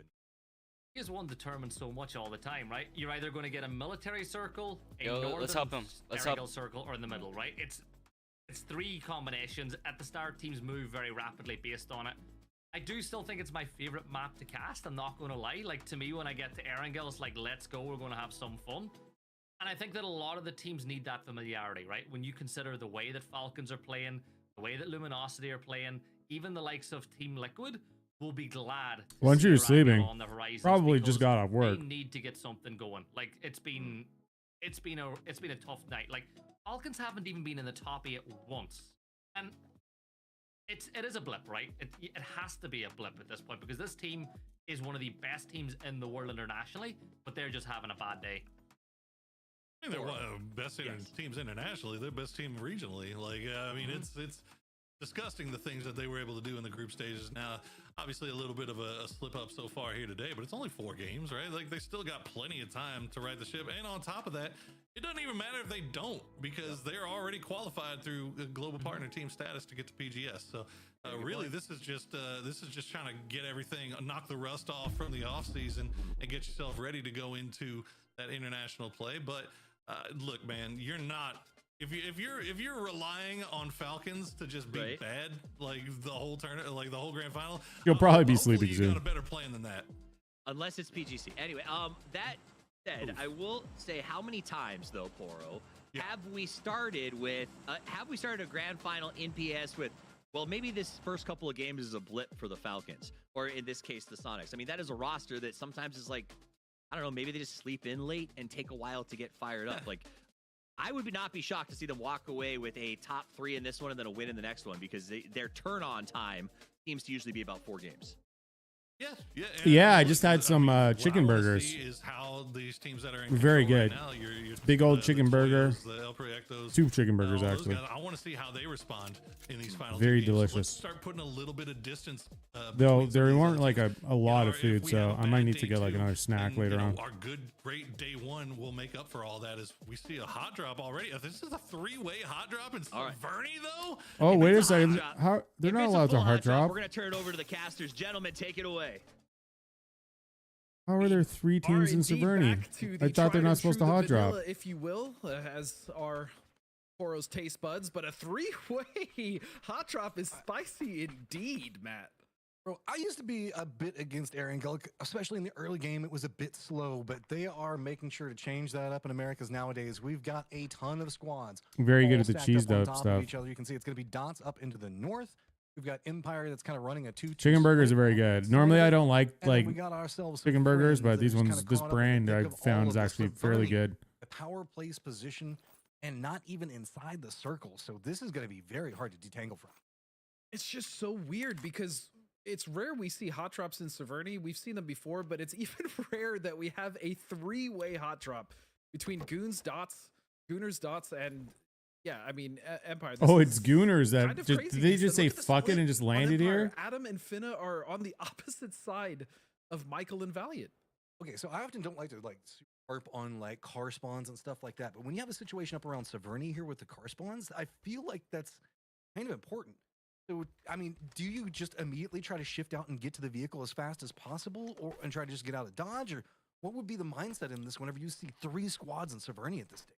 Is one determined so much all the time, right? You're either going to get a military circle, a Yo, northern let's help him. Let's help. circle, or in the middle, right? It's 3 combinations. At the start, teams move very rapidly based on it. I do still think it's my favorite map to cast, I'm not going to lie. Like, to me, when I get to Erangel, it's like, let's go, we're going to have some fun. And I think that a lot of the teams need that familiarity, right? When you consider the way that Falcons are playing, the way that Luminosity are playing, even the likes of Team Liquid will be glad to Once see you're Erangel sleeping, on the horizons, probably because just got off work. they need to get something going. Like, it's been a tough night. Like, Falcons haven't even been in the top 8 once, and it is a blip, right? It has to be a blip at this point, because this team is one of the best teams in the world internationally, but they're just having a bad day. I mean, they're one of the best teams internationally. They're best team regionally. Like, I mean, it's disgusting the things that they were able to do in the group stages. Now, obviously, a little bit of a slip up so far here today, but it's only 4 games, right? Like, they still got plenty of time to right the ship. And on top of that, it doesn't even matter if they don't, because they're already qualified through global partner team status to get to PGS. So, really, this is just trying to get everything, knock the rust off from the off season, and get yourself ready to go into that international play. But look, man, you're not. If you're relying on Falcons to just be bad, like the whole tournament, like the whole grand final, You'll probably be sleeping you soon. got a better plan than that. Unless it's PGC. Anyway, that said, I will say, how many times though, Poro, have we started a grand final in PS with, well, maybe this first couple of games is a blip for the Falcons, or in this case, the Sonics. I mean, that is a roster that sometimes is like, I don't know, maybe they just sleep in late and take a while to get fired up. Like, I would not be shocked to see them walk away with a top 3 in this one and then a win in the next one, because their turn on time seems to usually be about 4 games. Yeah, I just had some chicken burgers. Is how these teams that are in Very control good. right now, your Big old chicken burger. the El Proyectos, 2 chicken burgers, all those actually. guys, I want to see how they respond in these final Very 2 games. delicious. Let's start putting a little bit of distance. Though between there some of weren't these like other a lot of if food, we so have a I might bad need to day get like two, another snack and, later on. Our great day 1 will make up for all that as we see a hot drop already. This is a 3-way hot drop in Vernie, though. Oh, wait a second. drop. How they're If not it's a allowed to full hard drop? We're going to turn it over to the casters. Gentlemen, take it away. How are there 3 teams in Severny? I thought they're not supposed to hot drop. If you will, as our Poro's taste buds, but a 3-way hot drop is spicy indeed, Matt. Bro, I used to be a bit against Erangel, especially in the early game. It was a bit slow, but they are making sure to change that up in Americas nowadays. We've got a ton of squads. Very good all at the stacked cheese up on dope top of stuff. Each other. You can see it's going to be dots up into the north. We've got Empire that's kind of running a 2-2 Chicken burgers are very split. good. Normally, I don't like And then we got ourselves some chicken burgers, friends but that these just ones, kinda this caught up in the brand I thick of all found of is this. actually For fairly Vernie, good. The power plays position and not even inside the circle. So this is going to be very hard to detangle from. It's just so weird because it's rare we see hot drops in Severny. We've seen them before, but it's even rare that we have a 3-way hot drop between Gooners, Dots, and yeah, I mean Empire. Oh, it's Gooners that kind of did crazy they because just look say at the fuck it split and just on landed Empire. here? Adam and Finna are on the opposite side of Michael and Valiant. Okay, so I often don't like to harp on like car spawns and stuff like that, but when you have a situation up around Severny here with the car spawns, I feel like that's kind of important. So, I mean, do you just immediately try to shift out and get to the vehicle as fast as possible, and try to just get out of dodge, or what would be the mindset in this whenever you see 3 squads in Severny at this stage?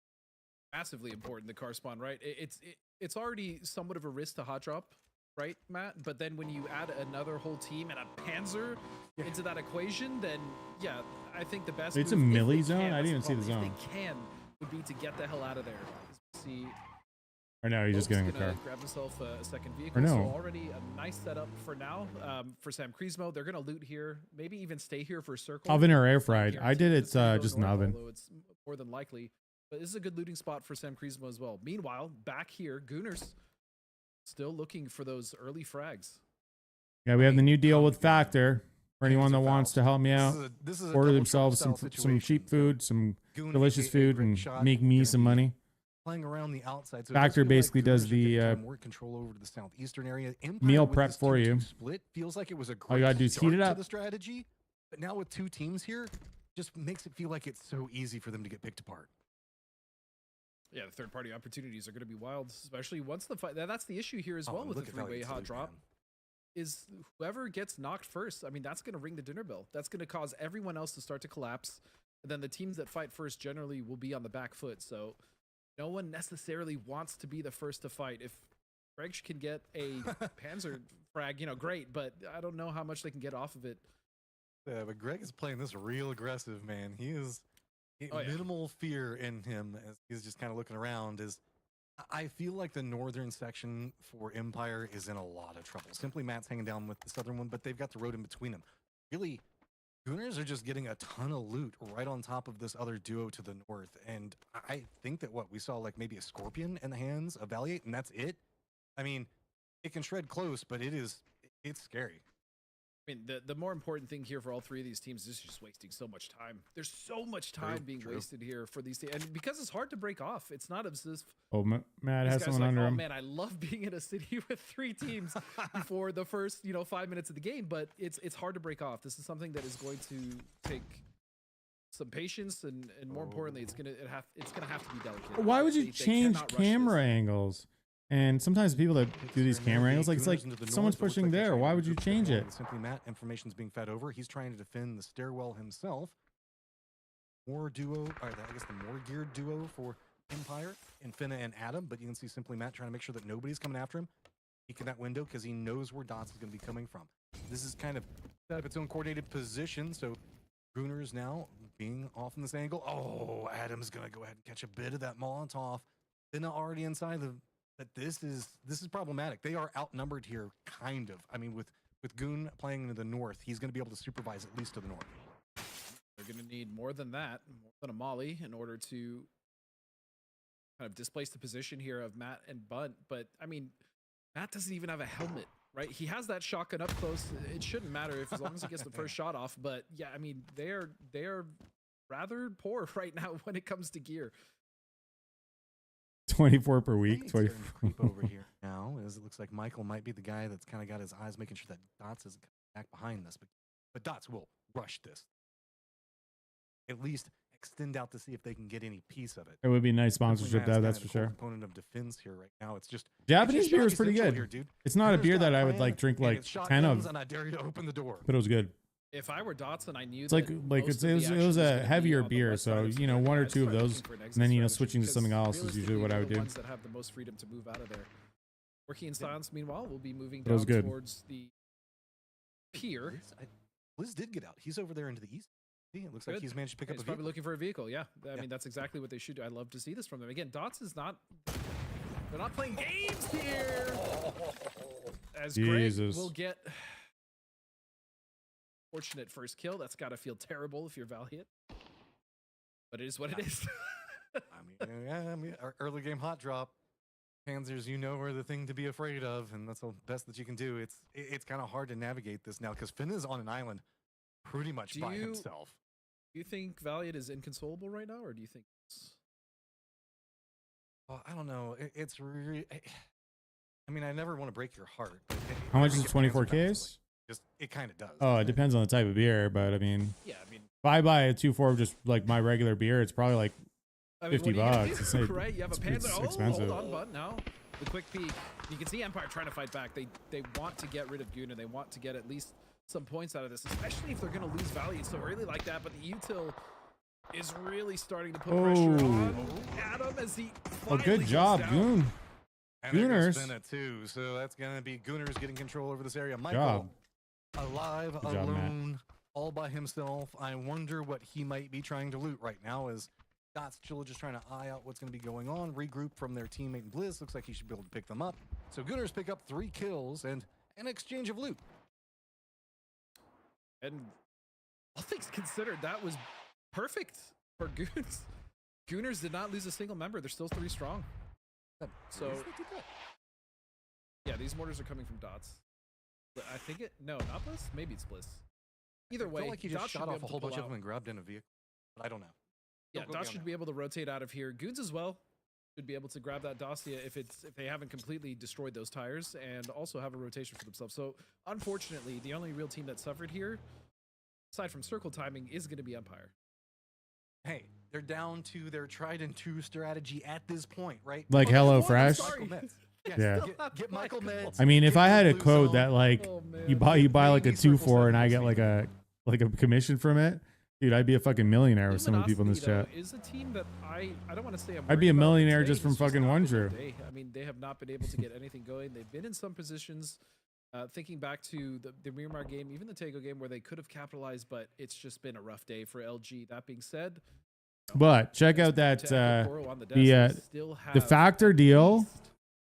Massively important, the car spawn, right? It's already somewhat of a risk to hot drop, right, Matt? But then when you add another whole team and a Panzer into that equation, then yeah, I think the best. It's a move, if melee they zone? can, I didn't that's even see the problem, zone. If they can, would be to get the hell out of there. See, Or no, he's just Oak's getting a gonna car. grab himself a second vehicle. no. So already a nice setup for now for Sam Kreismo. They're gonna loot here, maybe even stay here for a circle. Oven or air It's not fried? I did guaranteed it it's gonna go just an north, oven. although it's more than likely. But this is a good looting spot for Sam Kreismo as well. Meanwhile, back here, Gooners still looking for those early frags. Yeah, we have the new deal with Factor. For anyone that wants to help me out, This is a order double themselves trouble some style cheap situation. food, some Goon, delicious aka food, Rick and Shot, make me gonna some be money. Playing around the outside. So it Factor does feel basically like does Gooners are the taking more control over to the southeastern area. Empire meal with prep this for 2-2 you. Split feels like it was a great All you gotta do is heat start it to up. the strategy, but now with two teams here, just makes it feel like it's so easy for them to get picked apart. Yeah, the third-party opportunities are going to be wild, especially once the fight. That's the issue here as Oh, well and with the look at Valiant three-way hot Salute, drop. man. Is whoever gets knocked first, I mean, that's going to ring the dinner bell. That's going to cause everyone else to start to collapse. And then the teams that fight first generally will be on the back foot. So no one necessarily wants to be the first to fight. If Greg can get a Panzer frag, great, but I don't know how much they can get off of it. Yeah, but Greg is playing this real aggressive, man. He is Oh, yeah. minimal fear in him as he's just kind of looking around. I feel like the northern section for Empire is in a lot of trouble. Simply Matt's hanging down with the southern one, but they've got the road in between them. Really, Gooners are just getting a ton of loot right on top of this other duo to the north. And I think that we saw like maybe a Scorpion in the hands of Valiant, and that's it. I mean, it can shred close, but it's scary. I mean, the more important thing here for all three of these teams is just wasting so much time. There's so much time being wasted here for these teams. And because it's hard to break off, it's not as if Oh, Matt this has guy's someone like, under oh him. man, I love being in a city with three teams before the first 5 minutes of the game, but it's hard to break off. This is something that is going to take some patience and more importantly, it's gonna have to be delicate. Why would They you change cannot rush camera angles? And sometimes people that do these camera angles, like it's like Gooners into the someone's north, it looks pushing like they're there. trying Why to would you group change together it? with Simply Matt, information's being fed over. He's trying to defend the stairwell himself. More duo, or I guess the more geared duo for Empire, Infinna and Adam, but you can see Simply Matt trying to make sure that nobody's coming after him. Peeking that window because he knows where Dots is going to be coming from. This is kind of set up its own coordinated position, so Gooners now being off in this angle. Oh, Adam's going to go ahead and catch a bit of that Molotov. Finna already inside the. But this is problematic. They are outnumbered here, kind of. I mean, with Goon playing in the north, he's going to be able to supervise at least to the north. They're going to need more than that, more than a molly, in order to kind of displace the position here of Matt and Bunt. But I mean, Matt doesn't even have a helmet, right? He has that shotgun up close. It shouldn't matter as long as he gets the first shot off. But yeah, I mean, they are rather poor right now when it comes to gear. 24 per week. Starting to 24. creep over here now, as it looks like Michael might be the guy that's kind of got his eyes making sure that Dots isn't back behind this. But Dots will rush this. At least extend out to see if they can get any piece of it. It would be a nice Simply sponsorship, Matt's though. kind That's of for the core sure. component of defense here right now. It's just Japanese it's beer is just pretty essential good. here, dude. It's not a Gooners beer got that I would plan, like drink and like it's 10 shotguns, of, and I dare you to open the door. but it was good. If I were Dotson, I knew It's like that like most it of was the it action was gonna a be heavier on the beer, west side so of you know Square. one or I'd two of start those, looking for an and exit then strategy switching to because something else is usually what I would realistically, they're the do. ones that have the most freedom to move out of there. Working in silence, meanwhile, will be moving That was down good. towards the pier. Blizz did get out. He's over there into the east. See, it looks like Good. he's managed to pick up He's a probably vehicle. looking for a vehicle. Yeah, I mean that's exactly what they should do. I love to see this from them. Again, Dots is not. They're not playing games here. As Jesus. Greg will get fortunate first kill. That's got to feel terrible if you're Valiant, but it is what it is. I mean, our early game hot drop. Panzers, you know, are the thing to be afraid of, and that's the best that you can do. It's kind of hard to navigate this now because Finn is on an island pretty much by himself. Do you think Valiant is inconsolable right now, or do you think it's... Well, I don't know. It's really. I mean, I never want to break your heart. But How much is I think it 24 pans Ks? Just it kind of does. Oh, it depends on the type of beer, but I mean, Yeah, I mean, if I buy a 2.4 just like my regular beer, it's probably like I mean, $50. what are you gonna do, It's, like, right? You have a it's Panzer. Oh, expensive. hold on, Bud. Now the quick peek. You can see Empire trying to fight back. They want to get rid of Goon, and they want to get at least some points out of this, especially if they're going to lose Valiant so early like that. But the util is really starting to put pressure on Adam as he. Oh, good finally job, goes down. Goon. And there goes Gooners. Finna too. So that's gonna be Gooners getting control over this area. Michael, Job. alive, Good job, Matt. alone, all by himself. I wonder what he might be trying to loot right now. As Dots still just trying to eye out what's going to be going on. Regroup from their teammate Blizz. Looks like he should be able to pick them up. So Gooners pick up 3 kills and an exchange of loot. And all things considered, that was perfect for Goons. Gooners did not lose a single member. They're still 3 strong. So, yeah, these mortars are coming from Dots. I think no, not Bliss. Maybe it's Bliss. Either way, I feel like he just Dots should shot be off able a to whole bunch pull of them out. and grabbed in a vehicle. But I don't know. Yeah, Go Dots beyond should that. be able to rotate out of here. Goons as well should be able to grab that Dacia if they haven't completely destroyed those tires, and also have a rotation for themselves. So unfortunately, the only real team that suffered here, aside from circle timing, is going to be Empire. Hey, they're down to their tried and true strategy at this point, right? Like Okay, HelloFresh? Michael Meds. Yes, Yeah. Get Michael Meds. I mean, if get I had a Blue code Zone. that like you buy like a 2-4 and I get like a commission from it, dude, I'd be a fucking millionaire with some of the people in this chat. Luminosity, though, is a team that I don't want to say I'd be a worried about, but millionaire today just from has fucking not one been their Drew. day. I mean, they have not been able to get anything going. They've been in some positions, thinking back to the Miramar game, even the Tego game, where they could have capitalized, but it's just been a rough day for LG. That being said, But check out that to echo Goro on the desk, the they still the have factor deal.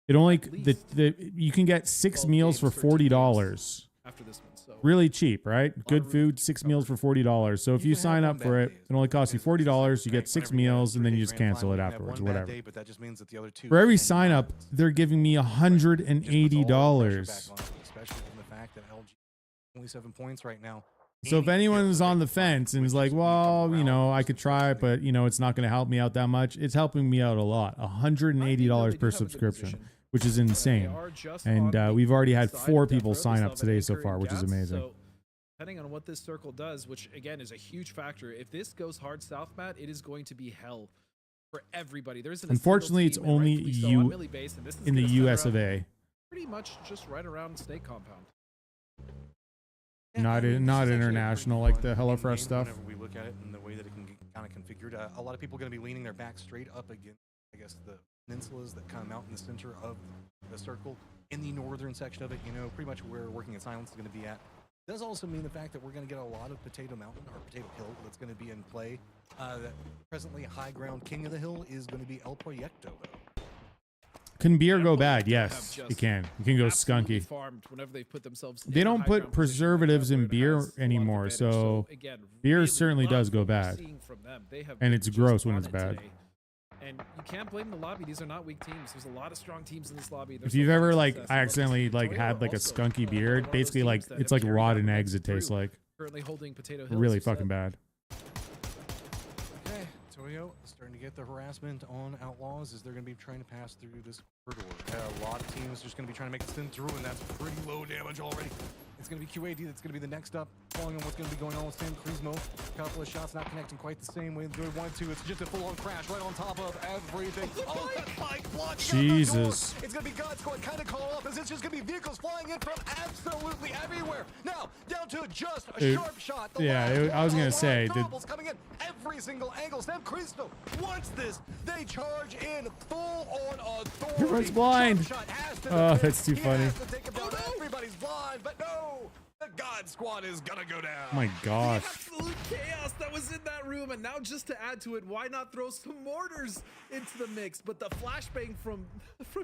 It only least you can get 6 12 meals for games, 13 $40. after this one. So Really cheap, right? of Good room food, 6 meals for $40. So if you can have sign one up for bad it, day. it only costs you $40. You get 6 Whenever you have a meals, and then you 3-day just grand cancel final, it you can have afterwards, one bad whatever. day, but that just means that the other 2 For every can sign up, balance. they're giving me Just puts all the pressure back $180. on it, especially from the fact that LG only 7 points right now. So if Any anyone kills is that on they the can find, fence and is which like, is we come well, you around know, I and could just try it, unfortunately- but you know, it's not going to help me out that much. It's helping me out a lot. $180 per subscription, which is insane. And we've already had 4 people sign up today so far, which is amazing. So depending on what this circle does, which again is a huge factor, if this goes hard south, Matt, it is going to be hell for everybody. There isn't a single Unfortunately, it's team, and only rightfully so, on you Millie base, and this is in the gonna center US of up A. pretty much just right around Snake Compound. Not I mean, this not is actually a international pretty like the fun HelloFresh game stuff. Whenever we look at it and the way that it can get kind of configured, a lot of people are going to be leaning their back straight up against, I guess, the peninsulas that come out in the center of the circle in the northern section of it. You know, pretty much where Working in Silence is going to be at. Does also mean the fact that we're going to get a lot of Potato Mountain or Potato Hill that's going to be in play. That presently high ground king of the hill is going to be El Proyecto, though. Can beer go bad? Have Yes, just it can. You can go absolutely skunky. farmed whenever they've put themselves They in a don't high put ground position like preservatives that, in where it beer has a lot of anymore, advantage. so again, beer really certainly does love go what we're bad. seeing from them. They have And been it's just gross when on it's it bad. today. And you can't blame the lobby. These are not weak teams. There's a lot of strong teams in this lobby. If you've ever like accidentally like had like a skunky beer, basically like it's like rotten eggs. It tastes like currently holding Potato Hill. really fucking bad. Okay, Toyo is starting to get the harassment on Outlaws as they're going to be trying to pass through this corridor. A lot of teams just going to be trying to make it spin through, and that's pretty low damage already. It's going to be QAD that's going to be the next up, following on what's going to be going on with Sam Crismo. A couple of shots not connecting quite the same way they wanted to. It's just a full-on crash right on top of everything. Oh, that bike block! Jesus. It's going to be God Squad kind of call up as it's just going to be vehicles flying in from absolutely everywhere. Now, down to just a It- sharp shot. The yeah, last it- I was gonna one-on-one say, did- combos coming in every single angle. Sam Cristo wants this. They charge in full-on authority. Everyone's blind. Sharp shot has to Oh, defend. that's too He funny. has to take him down. Everybody's blind, but no, the God Squad is gonna go down. Oh my gosh. Absolute chaos that was in that room, and now just to add to it, why not throw some mortars into the mix? But the flashbang from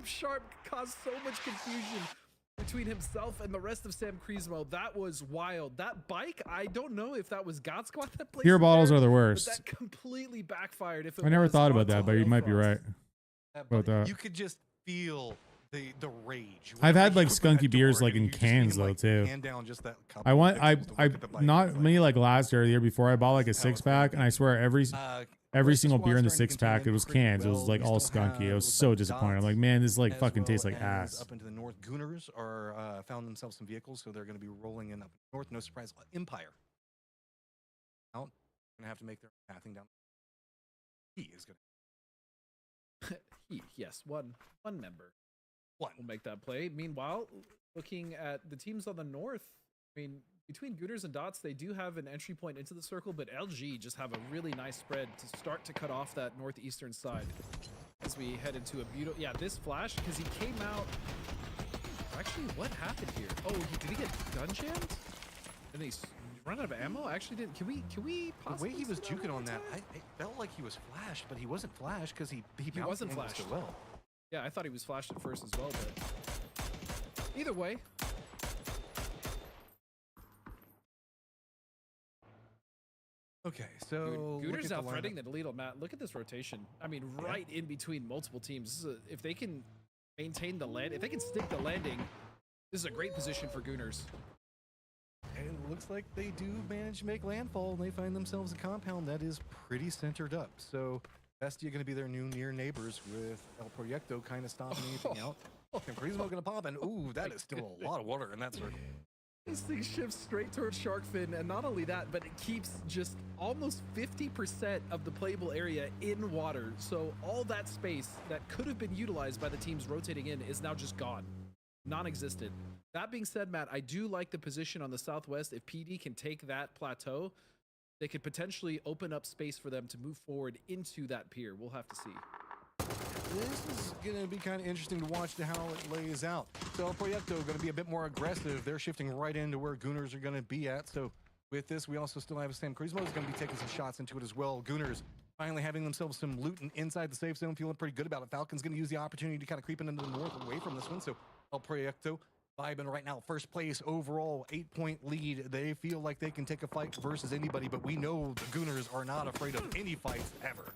Sharp caused so much confusion between himself and the rest of Sam Crismo. That was wild. That bike, I don't know if that was God Squad that placed Beer it bottles there, are the but worst. that completely backfired. If it I never was thought about God that, but you Squad might be Frost. right about that. You could just feel the rage. I've had like Whenever you open that skunky beers door like and in you just need cans to, though like, too. hand down just that couple I want of I pixels to look at the bike. not It's like, me like last year or the year before I bought like a 6-pack and I swear every Rest single of beer in the squad's starting 6-pack to contain it was pretty cans. It was well. like We all still skunky. I have, was looks so like disappointed. I'm Dots like, man, this like as fucking well tastes like as ass. Up into the north, Gooners are found themselves some vehicles, so they're going to be rolling in up north. No surprise, Empire. Out, gonna have to make their pathing down. He is gonna. Yes, one member One will make that play. Meanwhile, looking at the teams on the north, I mean, between Gooners and Dots, they do have an entry point into the circle, but LG just have a really nice spread to start to cut off that northeastern side as we head into a beautiful. Yeah, this flash because he came out. Actually, what happened here? Oh, did he get gun jammed? And he's Run out of ammo? I actually didn't. Can we The possibly way he was sit down juking on one that, time? it felt like he was flashed, but he wasn't flashed because he bounced wasn't almost flashed. so well. Yeah, I thought he was flashed at first as well, but either way. Okay, so look Gooters at the now threading lineup. the lead on Matt. Look at this rotation. I mean, right in between multiple teams. If they can maintain the land, if they can stick the landing, this is a great position for Gooners. And it looks like they do manage to make landfall, and they find themselves a compound that is pretty centered up. So Bestia going to be their new near neighbors, with El Proyecto kind of stopping anything out. And Prismo going to pop, and ooh, that is still a lot of water in that circle. This thing shifts straight towards Sharkfin, and not only that, but it keeps just almost 50% of the playable area in water. So all that space that could have been utilized by the teams rotating in is now just gone, non-existent. That being said, Matt, I do like the position on the southwest. If PD can take that plateau, they could potentially open up space for them to move forward into that pier. We'll have to see. This is going to be kind of interesting to watch how it lays out. So El Proyecto going to be a bit more aggressive. They're shifting right into where Gooners are going to be at. So with this, we also still have Sam Crismo is going to be taking some shots into it as well. Gooners finally having themselves some loot inside the safe zone, feeling pretty good about it. Falcons going to use the opportunity to kind of creep into the north away from this one. So El Proyecto vibing right now, first place overall, 8-point lead. They feel like they can take a fight versus anybody, but we know the Gooners are not afraid of any fights ever.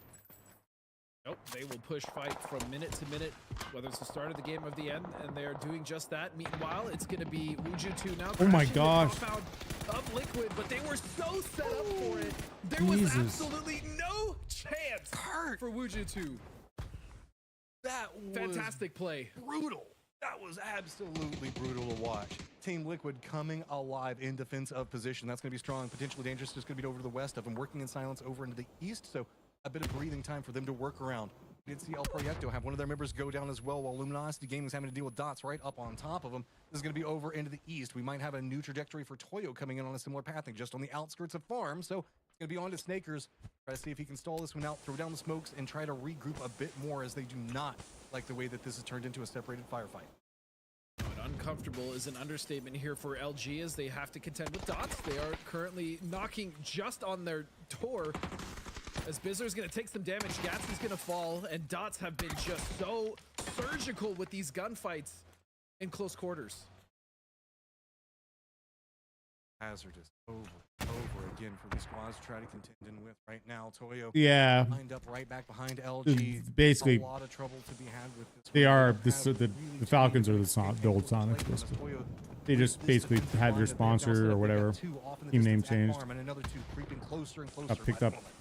Nope, they will push fight from minute to minute, whether it's the start of the game or the end, and they're doing just that. Meanwhile, it's going to be Wuju 2 now. Oh my crashing the gosh. compound of Liquid, but they were so set up for it. There was Jesus. absolutely no chance for Wuju 2. That was Fantastic play. brutal. That was absolutely brutal to watch. Team Liquid coming alive in defense of position. That's going to be strong, potentially dangerous. Just going to be over to the west of them, working in silence over into the east. So a bit of breathing time for them to work around. We did see El Proyecto have one of their members go down as well, while Luminosity Gaming is having to deal with Dots right up on top of them. This is going to be over into the east. We might have a new trajectory for Toyo coming in on a similar path, just on the outskirts of Farm. So it's going to be on to Snakers. Try to see if he can stall this one out, throw down the smokes, and try to regroup a bit more, as they do not like the way that this has turned into a separated firefight. But uncomfortable is an understatement here for LG, as they have to contend with Dots. They are currently knocking just on their door. As Bizzler's going to take some damage, Gatsby's going to fall, and Dots have been just so surgical with these gunfights in close quarters. Hazardous over and over again for the squads to try to contend in with right now. Toyo Yeah. lined up right back behind LG. Basically, a lot of trouble to be had with this. they one. are They don't have the really Falcons too are many the old Sonics. Basically. Toyo. They just basically had their sponsor or whatever team name changed. And another two creeping closer and closer. Got picked by up. the moment.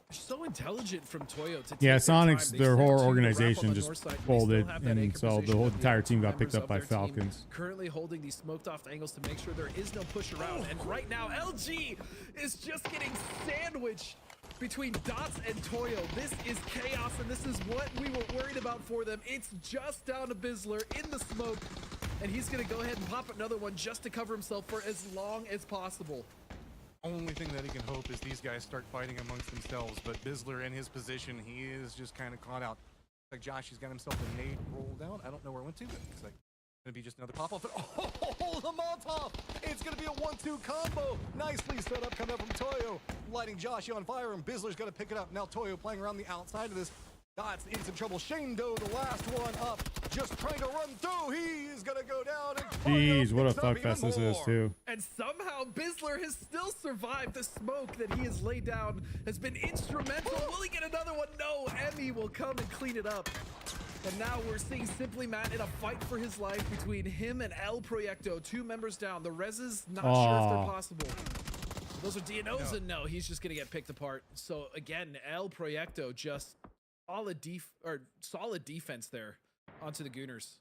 So intelligent from Toyo to Yeah, take their time. Sonics, They their stepped whole to the wrap on organization the just north side. They folded, still have that and anchor so the position whole of entire team got members picked up of by their team, Falcons. currently holding these smoked off angles to make sure there is no push around. And right now, LG is just getting sandwiched between Dots and Toyo. This is chaos, and this is what we were worried about for them. It's just down to Bizzler in the smoke, and he's going to go ahead and pop another one just to cover himself for as long as possible. Only thing that he can hope is these guys start fighting amongst themselves. But Bizzler in his position, he is just kind of caught out. Like Josh, he's got himself a nade rolled out. I don't know where it went to, but it's like gonna be just another pop off. Oh, the Molotov! It's gonna be a 1-2 combo. Nicely set up, coming up from Toyo, lighting Josh on fire, and Bizzler's gonna pick it up. Now Toyo playing around the outside of this. Dots in some trouble. Shane Doe, the last one up, just trying to run through. He is gonna go down. And Jeez, what a picks up fuck fest even this is more. too. And somehow Bizzler has still survived. The smoke that he has laid down has been instrumental. Will he get another one? No, Emmy will come and clean it up. And now we're seeing Simply Matt in a fight for his life between him and El Proyecto. 2 members down. The Reses not sure if they're possible. Those are DNOs, and no, he's just gonna get picked apart. So again, El Proyecto just solid defense there onto the Gooners.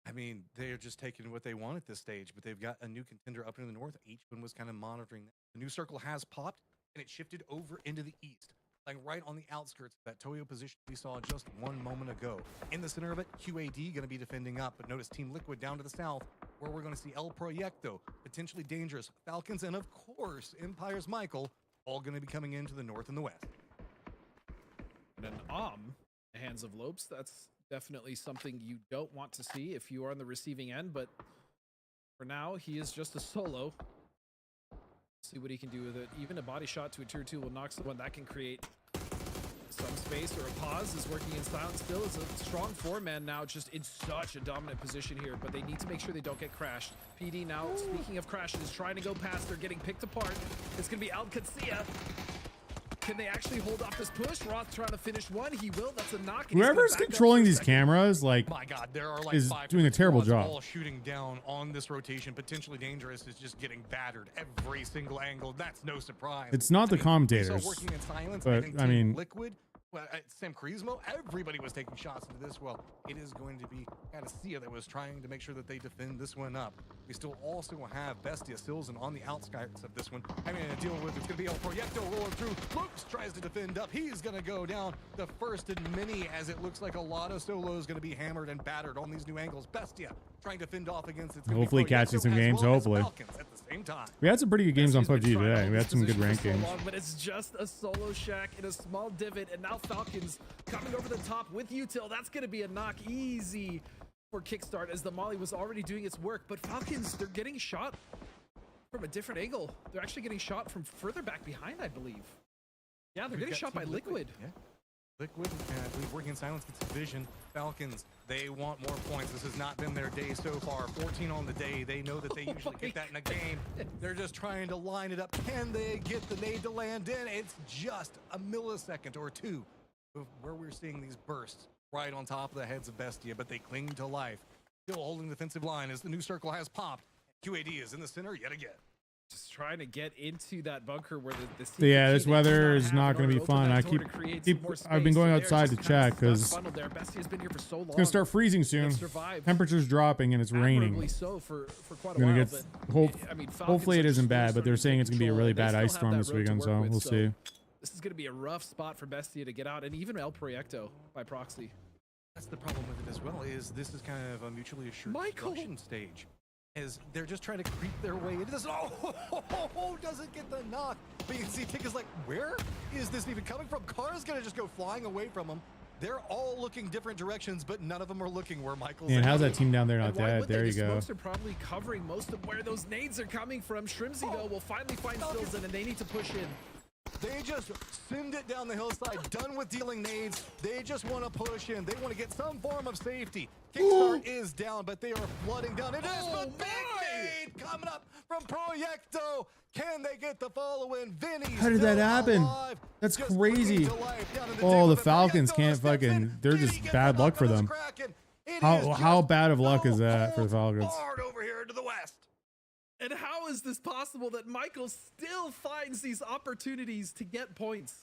I mean, they're just taking what they want at this stage, but they've got a new contender up in the north. Each one was kind of monitoring that. The new circle has popped, and it shifted over into the east, like right on the outskirts of that Toyo position we saw just one moment ago. In the center of it, QAD going to be defending up, but notice Team Liquid down to the south, where we're going to see El Proyecto, potentially dangerous, Falcons, and of course, Empire's Michael, all going to be coming into the north and the west. And an the hands of Lopes, that's definitely something you don't want to see if you are on the receiving end, but for now, he is just a solo. See what he can do with it. Even a body shot to a tier 2 will knock someone. That can create some space or a pause. Is working in silence still. Is a strong 4-man now, just in such a dominant position here, but they need to make sure they don't get crashed. PD now, speaking of crashes, is trying to go past. They're getting picked apart. It's going to be Alcacia. Can they actually hold off this push? Roth trying to finish one. He will. That's a knock. And Whoever's controlling these cameras, like, My God, there are like is 5 doing a different terrible squads job. all shooting down on this rotation. Potentially Dangerous is just getting battered every single angle. That's no surprise. It's not the We commentators, saw working in silence. but, think I Team mean- Liquid. Well, Sam Crismo, everybody was taking shots into this. Well, it is going to be Anastasia that was trying to make sure that they defend this one up. We still also have Bestia Silzen on the outskirts of this one. I mean, to deal with it's going to be El Proyecto rolling through. Looks tries to defend up. He's going to go down the first in many, as it looks like a lot of solos going to be hammered and battered on these new angles. Bestia trying to fend off against it. Hopefully catching some games, hopefully. At the same time. We had some pretty good games on Bestia's PUBG been trying to today. hold We this had some good position rank for so games. long, but it's just a solo shack in a small divot, and now Falcons coming over the top with Util. That's going to be a knock easy for Kickstart, as the Molly was already doing its work. But Falcons, they're getting shot from a different angle. They're actually getting shot from further back behind, I believe. Yeah, they're We've getting got shot by Team Liquid. Yeah. Liquid, and I believe working in silence gets vision. Falcons, they want more points. This has not been their day so far. 14 on the day. They know that they usually get that in a game. They're just trying to line it up. Can they get the nade to land in? It's just a millisecond or two of where we're seeing these bursts right on top of the heads of Bestia, but they cling to life. Still holding the defensive line as the new circle has popped. QAD is in the center yet again. Just trying to get into that bunker where the So yeah, secret this key they do weather not is have not in going to order be open fun. that I door keep, to create some more I've been space. going They're outside to just check kinda because stuck it's funneled there. Bestia's been here for so long. going to start freezing soon. survived Temperatures dropping and it's admirably raining. so for quite a We're gonna while. get But hope. I mean, Falcons Hopefully are it just isn't really bad, but they're starting saying take it's going to be a control, really and they bad still ice have storm that this road to weekend, work so with, we'll see. This is going to be a rough spot for Bestia to get out, and even El Proyecto by proxy. That's the problem with it as well, is this is kind of a mutually assured destruction stage. As they're just trying to creep their way into this. Oh, doesn't get the knock. But you can see Tick is like, where is this even coming from? Car's gonna just go flying away from him. They're all looking different directions, but none of them are looking where Michael's And how's that headed. team down there not And why dead? would they? There you The go. smokes are probably covering most of where those nades are coming from. Shrimsy, though, will finally find Silzen, and they need to push in. They just send it down the hillside, done with dealing nades. They just want to push in. They want to get some form of safety. Kickstart is down, but they are flooding down. It is the big nade coming up from Proyecto. Can they get the follow-in? Vinny. How did that happen? That's crazy. Oh, the Falcons can't fucking. They're just bad luck for them. How bad of luck is that for the Falcons? Hard over here to the west. And how is this possible that Michael still finds these opportunities to get points?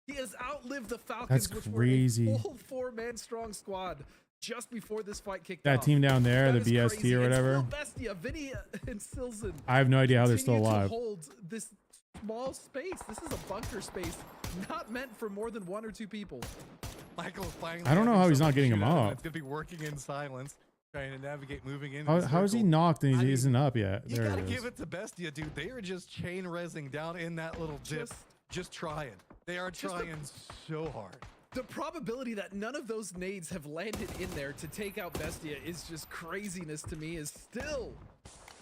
He has outlived the Falcons, That's which crazy. were a full 4-man strong squad just before this fight kicked That off. team down there, That the is BST crazy. or And whatever. still Bestia, Vinny, and Silzen I have no idea how they're still continue to alive. hold this small space. This is a bunker space, not meant for more than 1 or 2 people. Michael finally. I don't know having how he's something not getting to him shoot at, up. It's gonna be working in silence, trying to navigate, moving in. How is he knocked and he isn't up yet? You There gotta it give is. it to Bestia, dude. They are just chain rezzing down in that little dip, just trying. They are trying so hard. The probability that none of those nades have landed in there to take out Bestia is just craziness to me. Is still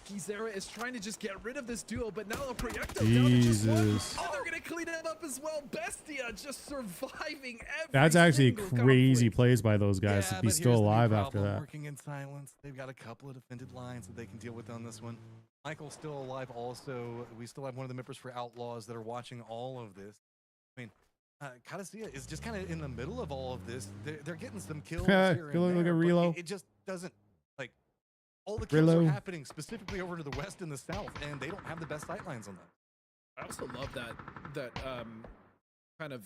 Kizera is trying to just get rid of this duo, but now El Proyecto down to just one, Jesus. and they're gonna clean it up as well. Bestia just surviving every That's actually single crazy plays by those guys Yeah, to be but still here's the new alive after problem, that. Working in silence, they've got a couple of defended lines that they can deal with on this one. Michael's still alive. Also, we still have one of the members for Outlaws that are watching all of this. I mean, Cadacia is just kind of in the middle of all of this. They're getting some kills Yeah, here go and look there, at but Relo. it just doesn't, like, all the kills Relo. are happening specifically over to the west and the south, and they don't have the best sight lines on them. I also love that kind of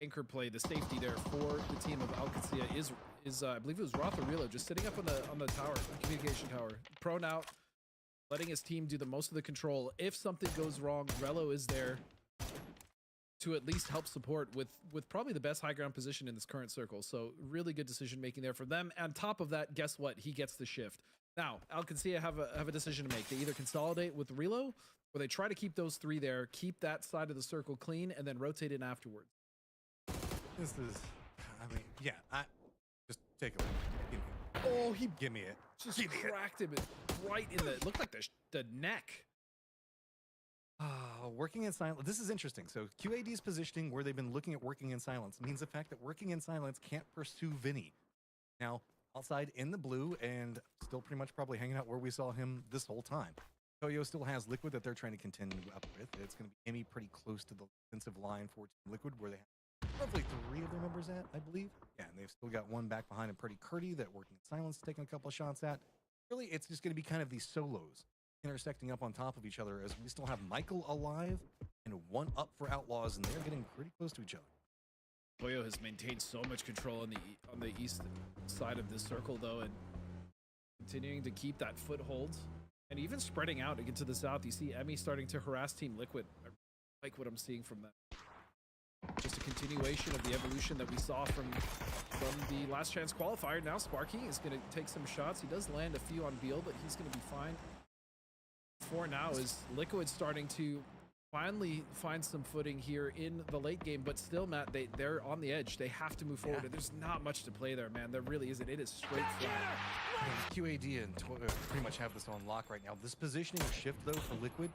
anchor play, the safety there for the team of Alcacia is I believe it was Roth or Relo just sitting up on the tower, the communication tower, prone out, letting his team do the most of the control. If something goes wrong, Relo is there to at least help support with probably the best high ground position in this current circle. So really good decision making there for them. On top of that, guess what? He gets the shift. Now, Alcacia have a decision to make. They either consolidate with Relo, or they try to keep those 3 there, keep that side of the circle clean, and then rotate in afterwards. This is, I mean, yeah, just take it. Give me it. Oh, he Give me it. just Give me it. cracked him right in the, it looked like the neck. Working in silence. This is interesting. So QAD's positioning, where they've been looking at working in silence, means the fact that working in silence can't pursue Vinny. Now, outside in the blue and still pretty much probably hanging out where we saw him this whole time. Toyo still has Liquid that they're trying to contend up with. It's going to be Emmy pretty close to the defensive line for Team Liquid, where they have roughly 3 of their members at, I believe. Yeah, and they've still got one back behind him, Pretty Curdy, that working in silence, taking a couple of shots at. Really, it's just going to be kind of these solos intersecting up on top of each other, as we still have Michael alive and 1 up for Outlaws, and they're getting pretty close to each other. Toyo has maintained so much control on the east side of this circle, though, and continuing to keep that foothold, and even spreading out again to the south. You see Emmy starting to harass Team Liquid. I like what I'm seeing from them. Just a continuation of the evolution that we saw from the last chance qualifier. Now Sparky is going to take some shots. He does land a few on Beal, but he's going to be fine. For now is Liquid starting to finally find some footing here in the late game, but still, Matt, they're on the edge. They have to move forward, and there's not much to play there, man. There really isn't. It is straight flat. QAD and Toyo pretty much have this on lock right now. This positioning shift, though, for Liquid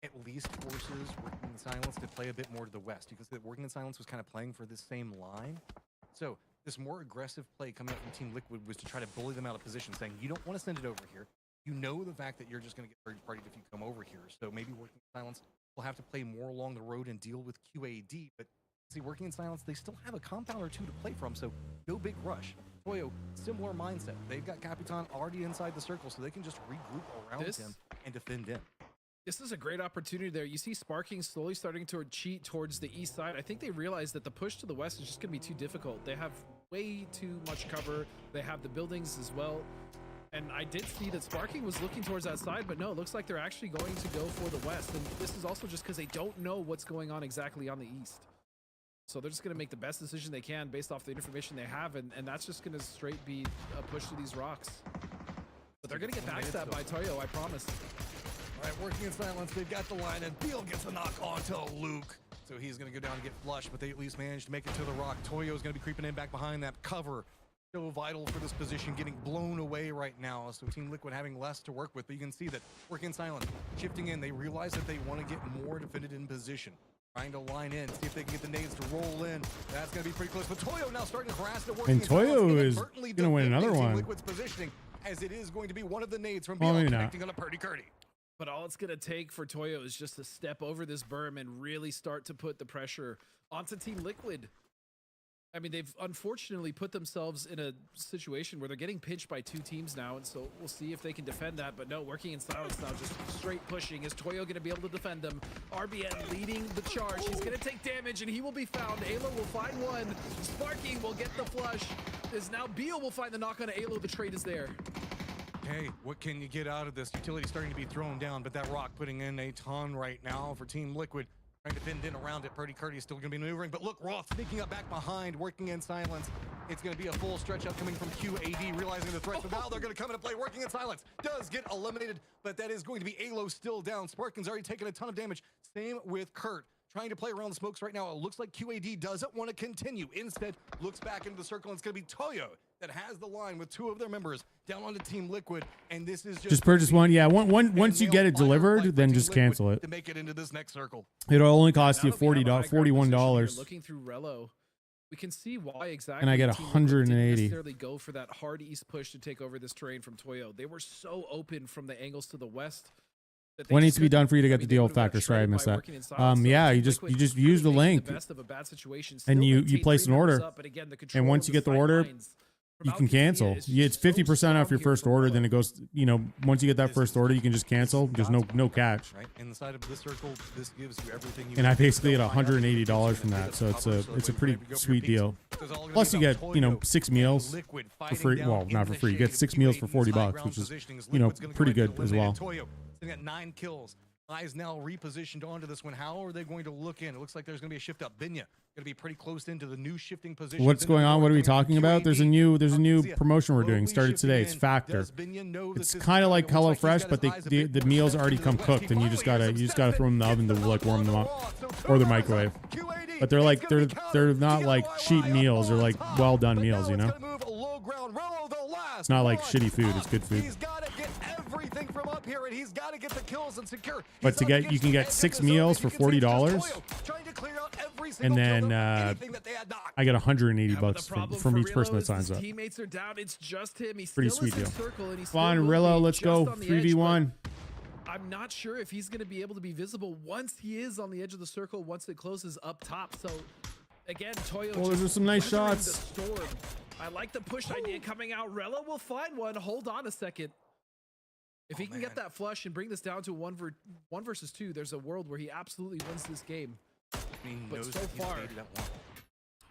at least forces Working in Silence to play a bit more to the west. You can see that Working in Silence was kind of playing for this same line. So this more aggressive play coming up from Team Liquid was to try to bully them out of position, saying, you don't want to send it over here. You know the fact that you're just going to get third-partied if you come over here. So maybe Working in Silence will have to play more along the road and deal with QAD. But see, Working in Silence, they still have a compound or 2 to play from, so no big rush. Toyo, similar mindset. They've got Capitan already inside the circle, so they can just regroup around him and defend him. This is a great opportunity there. You see Sparking slowly starting to cheat towards the east side. I think they realize that the push to the west is just going to be too difficult. They have way too much cover. They have the buildings as well. And I did see that Sparking was looking towards that side, but no, it looks like they're actually going to go for the west. And this is also just because they don't know what's going on exactly on the east. So they're just going to make the best decision they can based off the information they have, and that's just going to straight be a push to these rocks. But they're going to get backstabbed by Toyo, I promise. All right, Working in Silence, they've got the line, and Beal gets a knock onto Luke. So he's going to go down and get flushed, but they at least managed to make it to the rock. Toyo's going to be creeping in back behind that cover. So vital for this position, getting blown away right now. So Team Liquid having less to work with, but you can see that Working in Silence shifting in. They realize that they want to get more defended in position. Trying to line in, see if they can get the nades to roll in. That's going to be pretty close. But Toyo now starting to harass the Working And Toyo is going to win another one. Liquid's positioning, as it is going to be one of the nades from Beal connecting on a Purdy Curdy. But all it's going to take for Toyo is just to step over this berm and really start to put the pressure onto Team Liquid. I mean, they've unfortunately put themselves in a situation where they're getting pinched by 2 teams now, and so we'll see if they can defend that. But no, Working in Silence now, just straight pushing. Is Toyo going to be able to defend them? RBN leading the charge. He's going to take damage, and he will be found. Alo will find one. Sparky will get the flush. Is now Beal will find the knock on Alo. The trade is there. Hey, what can you get out of this? Utility starting to be thrown down, but that rock putting in a ton right now for Team Liquid. Trying to bend in around it. Purdy Curdy is still going to be maneuvering, but look, Roth sneaking up back behind, Working in Silence. It's going to be a full stretch up coming from QAD, realizing the threat, but now they're going to come into play. Working in Silence does get eliminated, but that is going to be Alo still down. Sparking's already taken a ton of damage. Same with Kurt. Trying to play around the smokes right now. It looks like QAD doesn't want to continue. Instead, looks back into the circle, and it's going to be Toyo that has the line with 2 of their members down onto Team Liquid, and this is just purchase one. Yeah, once you get it delivered, then just cancel it. To make it into this next circle. It'll only cost you $41. Looking through Relo, we can see why exactly. And I get Team Liquid 180. didn't necessarily go for that hard east push to take over this terrain from Toyo. They were so open from the angles to the west. What needs to be done for you to get the deal factor? Sorry, I missed that. Yeah, you just use the link, and you place an order, and once you get the order, you can cancel. It's 50% off your first order. Then it goes, once you get that first order, you can just cancel. There's no catch. Right inside of this circle, this gives you everything you. And I basically get $180 from that, so it's a pretty sweet deal. Plus you get 6 meals for free. Well, not for free. You get 6 meals for $40, which is pretty good as well. They got 9 kills. Eyes now repositioned onto this one. How are they going to look in? It looks like there's going to be a shift up. Binya going to be pretty close into the new shifting position. What's going on? What are we talking about? There's a new promotion we're doing. Started today. It's Factor. It's kind of like HelloFresh, but the meals already come cooked, and you just gotta throw them in the oven to warm them up, or the microwave. But they're not like cheap meals. They're like well done meals. It's not like shitty food. It's good food. He's got to get everything from up here, and he's got to get the kills and secure. But to get, you can get 6 meals for $40, and then I get 180 bucks from each person that signs up. Teammates are down. It's just him. He's Pretty still sweet in his deal. circle, and he's Come on, still will Rillo, be let's just go. on the edge, 3v1. but I'm not sure if he's going to be able to be visible once he is on the edge of the circle, once it closes up top. So, again, Toyo. Oh, those are some nice weathering shots. the storm. I like the push idea coming out. Rello will find one. Hold on a second. If he can get that flush and bring this down to one versus two, there's a world where he absolutely wins this game. But so far,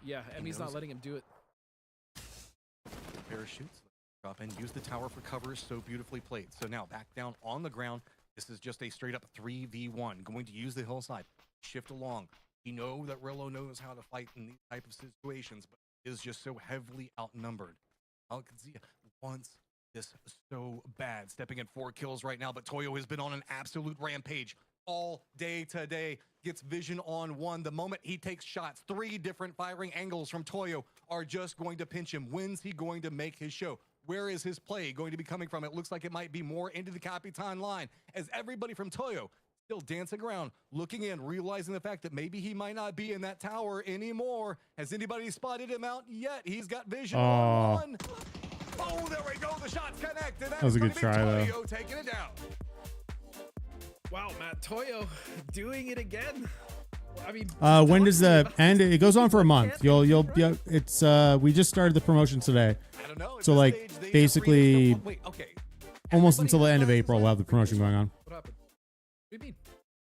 yeah, Emmy's not letting him do it. Parachutes, drop in, use the tower for cover, so beautifully played. So now back down on the ground. This is just a straight up 3v1. Going to use the hillside, shift along. You know that Rillo knows how to fight in these type of situations, but is just so heavily outnumbered. Alcazia wants this so bad, stepping in 4 kills right now, but Toyo has been on an absolute rampage all day today. Gets vision on one. The moment he takes shots, 3 different firing angles from Toyo are just going to pinch him. When's he going to make his show? Where is his play going to be coming from? It looks like it might be more into the Capitan line, as everybody from Toyo still dancing around, looking in, realizing the fact that maybe he might not be in that tower anymore. Has anybody spotted him out yet? He's got vision on one. Oh, there we go. The shots connect. And That was a good try, though. Toyo taking it down. Wow, Matt Toyo doing it again. I mean, When does the end? It goes on for a month. It's we just started the promotions today. I don't know. So like basically almost until the end of April we'll have the promotion going on. What happened? What do you mean?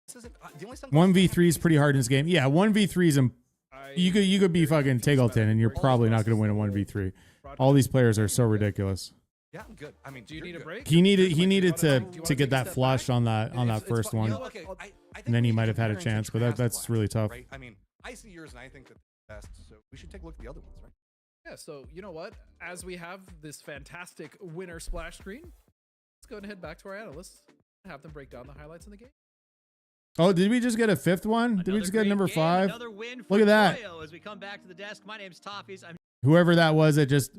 This isn't the only 1v3 is pretty hard in this game. Yeah, 1v3 is you could be fucking Taggleton and you're probably not going to win a 1v3. All these players are so ridiculous. Yeah, I'm good. I mean, do you need a break? He needed to get that flush on that first one, and then he might have had a chance. But that's really tough. Right? I mean, I see yours and I think that the best. So we should take a look at the other ones, right? Yeah. So you know what? As we have this fantastic winner splash screen, let's go and head back to our analysts and have them break down the highlights in the game. Oh, did we just get a 5th one? Did we just get number 5? Another win for Look at that. Toyo as we come back to the desk. My name's Toffees. I'm Whoever that was that just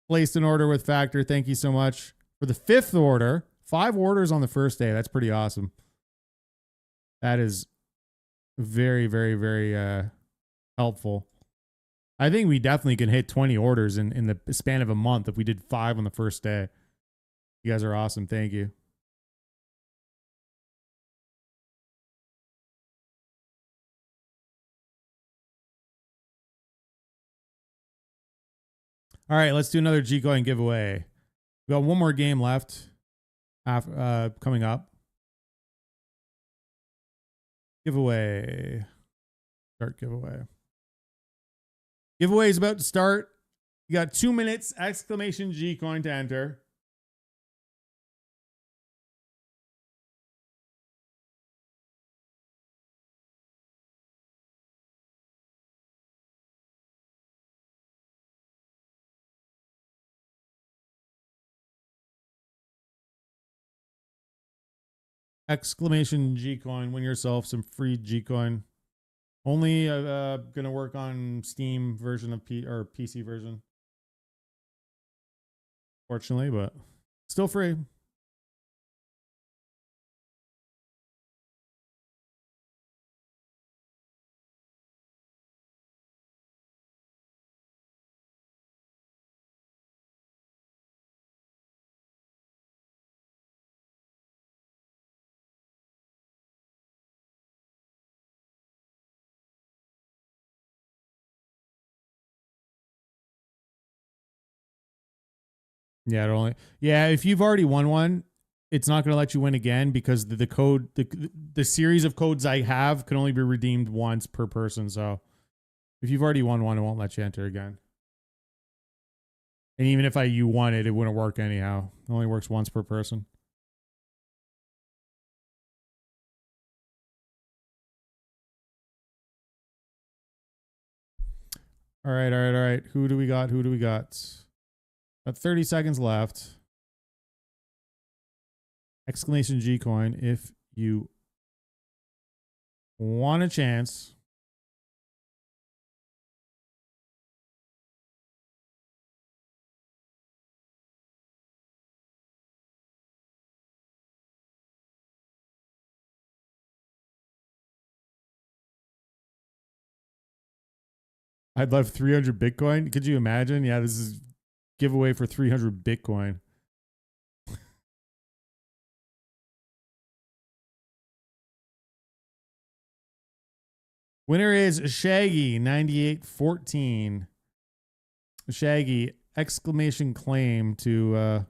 placed an order with Factor, thank you so much for the 5th order. 5 orders on the first day. That's pretty awesome. That is very, very, very helpful. I think we definitely can hit 20 orders in the span of a month if we did 5 on the first day. You guys are awesome. Thank you. All right, let's do another G-Coin giveaway. We got one more game left coming up. Giveaway. Start giveaway. Giveaway is about to start. You got 2 minutes, exclamation G-Coin to enter. Exclamation G-Coin. Win yourself some free G-Coin. Only gonna work on Steam version of PC version. Fortunately, but still free. Yeah, if you've already won one, it's not going to let you win again because the code, the series of codes I have can only be redeemed once per person. So if you've already won one, it won't let you enter again. And even if you won it, it wouldn't work anyhow. It only works once per person. All right. Who do we got? Got 30 seconds left. Exclamation G-Coin if you want a chance. I'd love 300 Bitcoin. Could you imagine? Yeah, this is giveaway for 300 Bitcoin. Winner is Shaggy 9814. Shaggy, exclamation claim to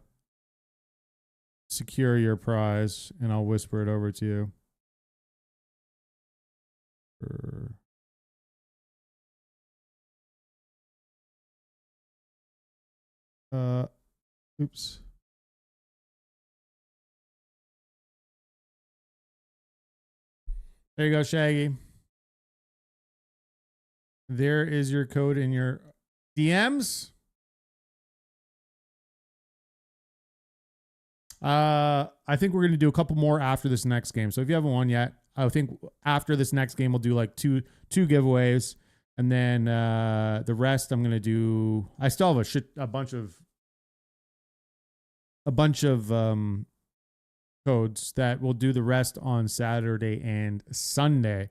secure your prize, and I'll whisper it over to you. Oops. There you go, Shaggy. There is your code in your DMs. I think we're going to do a couple more after this next game. So if you haven't won yet, I think after this next game, we'll do like two giveaways. And then the rest I'm going to do. I still have a bunch of codes that we'll do the rest on Saturday and Sunday.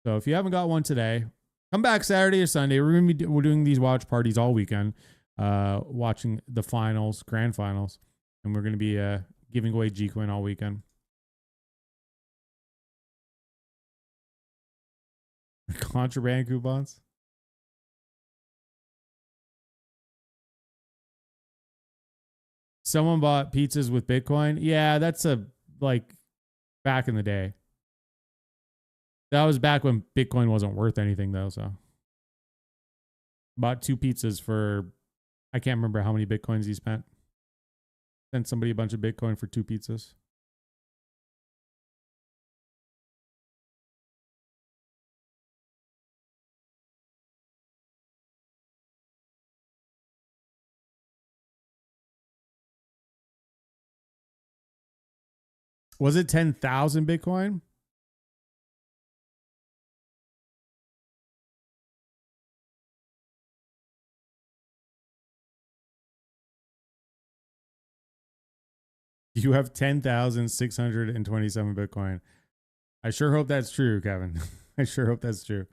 So if you haven't got one today, come back Saturday or Sunday. We're doing these watch parties all weekend, watching the finals, grand finals. And we're going to be giving away G-Coin all weekend. Contraband coupons. Someone bought pizzas with Bitcoin. Yeah, that's back in the day. That was back when Bitcoin wasn't worth anything though, so. Bought 2 pizzas for, I can't remember how many Bitcoins he spent. Sent somebody a bunch of Bitcoin for 2 pizzas. Was it 10,000 Bitcoin? You have 10,627 Bitcoin. I sure hope that's true, Kevin. I sure hope that's true.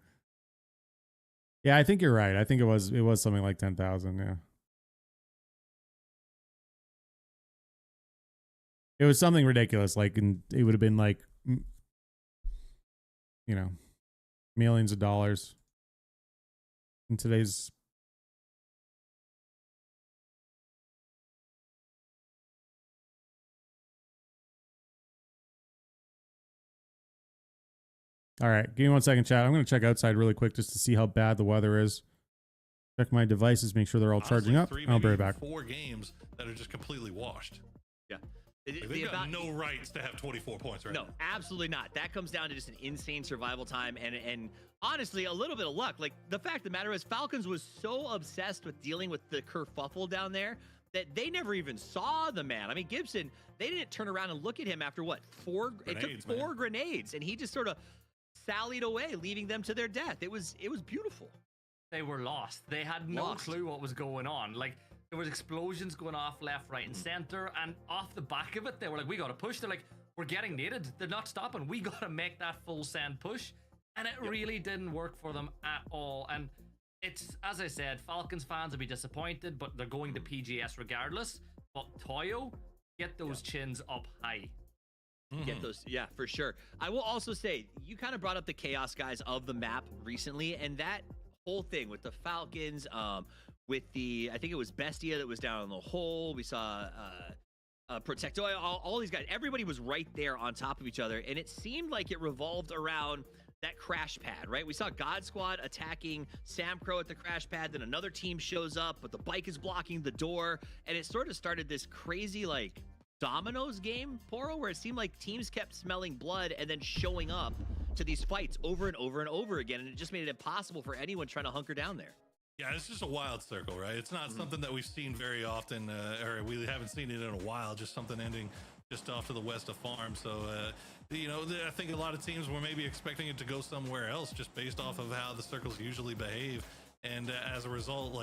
Yeah, I think you're right. I think it was something like 10,000, yeah. It was something ridiculous, it would have been millions of dollars in today's. All right, give me 1 second, chat. I'm going to check outside really quick just to see how bad the weather is. Check my devices, make sure they're all charging up. I'll be right back. 4 games that are just completely washed. Yeah. They've got no rights to have 24 points right now. No, absolutely not. That comes down to just an insane survival time and honestly, a little bit of luck. Like, the fact of the matter is Falcons was so obsessed with dealing with the kerfuffle down there that they never even saw the man. I mean, Gibson, they didn't turn around and look at him after what? 4 grenades, it took 4 grenades, and he just sort of sallied away, leaving them to their death. It was beautiful. They were lost. They had no clue what was going on. Like, there was explosions going off left, right, and center, and off the back of it, they were like, we gotta push. They're like, we're getting naded. They're not stopping. We gotta make that full send push. And it really didn't work for them at all. And it's, as I said, Falcons fans will be disappointed, but they're going to PGS regardless. But Toyo, get those chins up high. Get those, yeah, for sure. I will also say, you kind of brought up the chaos guys of the map recently, and that whole thing with the Falcons, with I think it was Bestia that was down in the hole. We saw Protectoy, all these guys. Everybody was right there on top of each other, and it seemed like it revolved around that crash pad, right? We saw God Squad attacking Sam Crow at the crash pad, then another team shows up, but the bike is blocking the door, and it sort of started this crazy, dominoes game, Poro, where it seemed like teams kept smelling blood and then showing up to these fights over and over and over again, and it just made it impossible for anyone trying to hunker down there. Yeah, it's just a wild circle, right? It's not something that we've seen very often, or we haven't seen it in a while, just something ending just off to the west of farm. So, I think a lot of teams were maybe expecting it to go somewhere else just based off of how the circles usually behave. And as a result,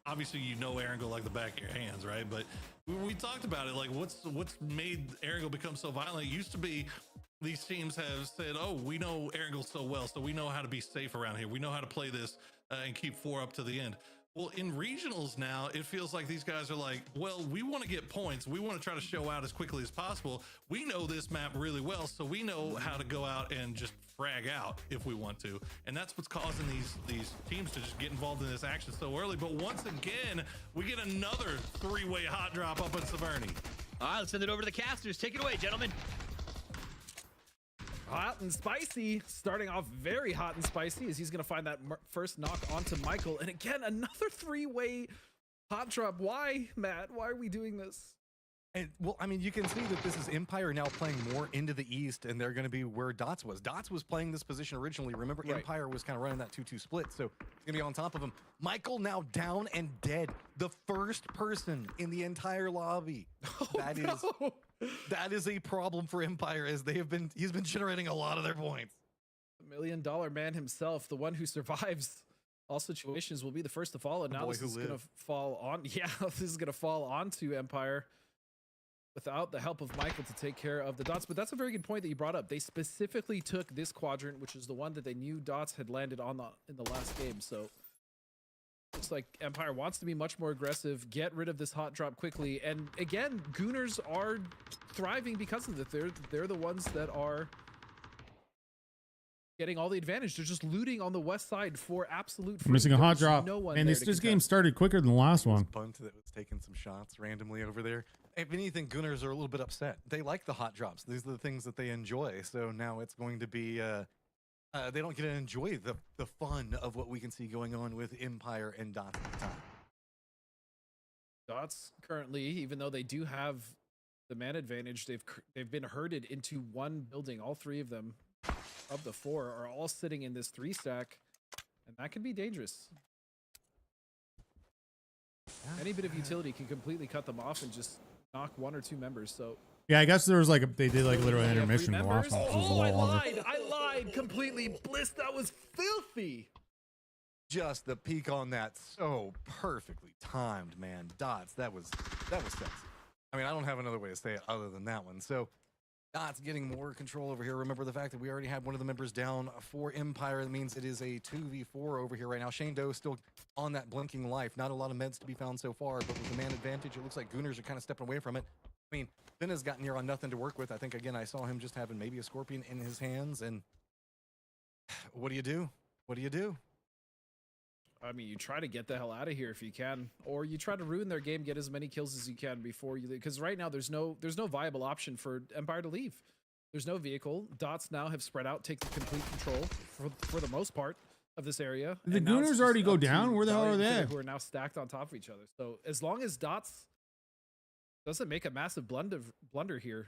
obviously, Erangel like the back of your hands, right? But we talked about it, what's made Erangel become so violent? It used to be these teams have said, oh, we know Erangel so well, so we know how to be safe around here. We know how to play this and keep 4 up to the end. Well, in regionals now, it feels like these guys are like, well, we want to get points. We want to try to show out as quickly as possible. We know this map really well, so we know how to go out and just frag out if we want to. And that's what's causing these teams to just get involved in this action so early. But once again, we get another 3-way hot drop up in Severny. All right, let's send it over to the casters. Take it away, gentlemen. Hot and spicy, starting off very hot and spicy as he's going to find that first knock onto Michael. And again, another 3-way hot drop. Why, Matt? Why are we doing this? And well, I mean, you can see that this is Empire now playing more into the east, and they're going to be where Dots was. Dots was playing this position originally. Remember, right. Empire was kind of running that 2-2 split, so it's going to be on top of him. Michael now down and dead. The first person in the entire lobby. That is a problem for Empire, as he's been generating a lot of their points. The $1 million man himself, the one who survives all situations, will be the first to fall, and now this is going to fall on. Yeah, this is going to fall onto Empire without the help of Michael to take care of the Dots. But that's a very good point that you brought up. They specifically took this quadrant, which is the one that they knew Dots had landed on in the last game. So looks like Empire wants to be much more aggressive, get rid of this hot drop quickly. And again, Gooners are thriving because of it. They're the ones that are getting all the advantage. They're just looting on the west side for absolute free. Missing a hot drop. No one and this game started quicker than the last one. Bunt that was taking some shots randomly over there. If anything, Gooners are a little bit upset. They like the hot drops. These are the things that they enjoy. So now it's going to be, they don't get to enjoy the fun of what we can see going on with Empire and Dots at the time. Dots currently, even though they do have the man advantage, they've been herded into one building. All 3 of them, of the 4, are all sitting in this 3-stack, and that can be dangerous. Any bit of utility can completely cut them off and just knock 1 or 2 members. So yeah, I guess there was they did like literal intermission in the last one. Oh, I lied completely. Bliss, that was filthy. Just the peak on that, so perfectly timed, man. Dots, that was sexy. I mean, I don't have another way to say it other than that one. So Dots getting more control over here. Remember the fact that we already have one of the members down for Empire. That means it is a 2v4 over here right now. Shane Doe still on that blinking life. Not a lot of meds to be found so far, but with the man advantage, it looks like Gooners are kind of stepping away from it. I mean, Finn has got near on nothing to work with. I think, again, I saw him just having maybe a Scorpion in his hands. And what do you do? What do you do? I mean, you try to get the hell out of here if you can, or you try to ruin their game, get as many kills as you can before you leave. Because right now there's no viable option for Empire to leave. There's no vehicle. Dots now have spread out, take the complete control for the most part of this area. Did the Gooners already go down? Where the hell are they? Who are now stacked on top of each other. So as long as Dots doesn't make a massive blunder here,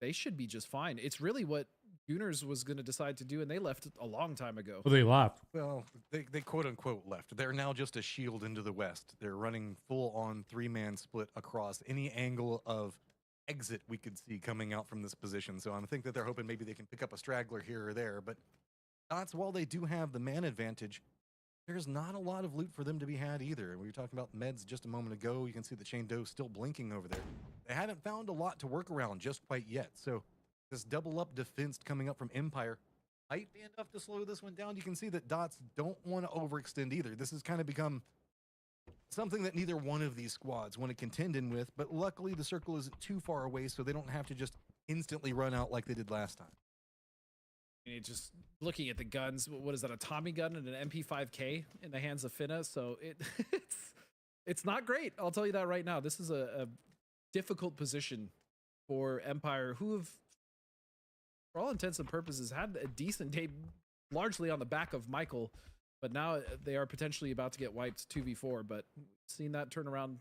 they should be just fine. It's really what Gooners was going to decide to do, and they left a long time ago. Well, they left. Well, they quote-unquote left. They're now just a shield into the west. They're running full-on 3-man split across any angle of exit we could see coming out from this position. So I think that they're hoping maybe they can pick up a straggler here or there. But Dots, while they do have the man advantage, there's not a lot of loot for them to be had either. We were talking about meds just a moment ago. You can see the Chain Doe still blinking over there. They haven't found a lot to work around just quite yet. So this double-up defense coming up from Empire might be enough to slow this one down. You can see that Dots don't want to overextend either. This has kind of become something that neither one of these squads want to contend in with, but luckily the circle isn't too far away, so they don't have to just instantly run out like they did last time. Just looking at the guns, what is that, a Tommy gun and an MP5K in the hands of Finna? So it's not great. I'll tell you that right now. This is a difficult position for Empire, who have, for all intents and purposes, had a decent day, largely on the back of Michael, but now they are potentially about to get wiped 2v4, but we've seen that turn around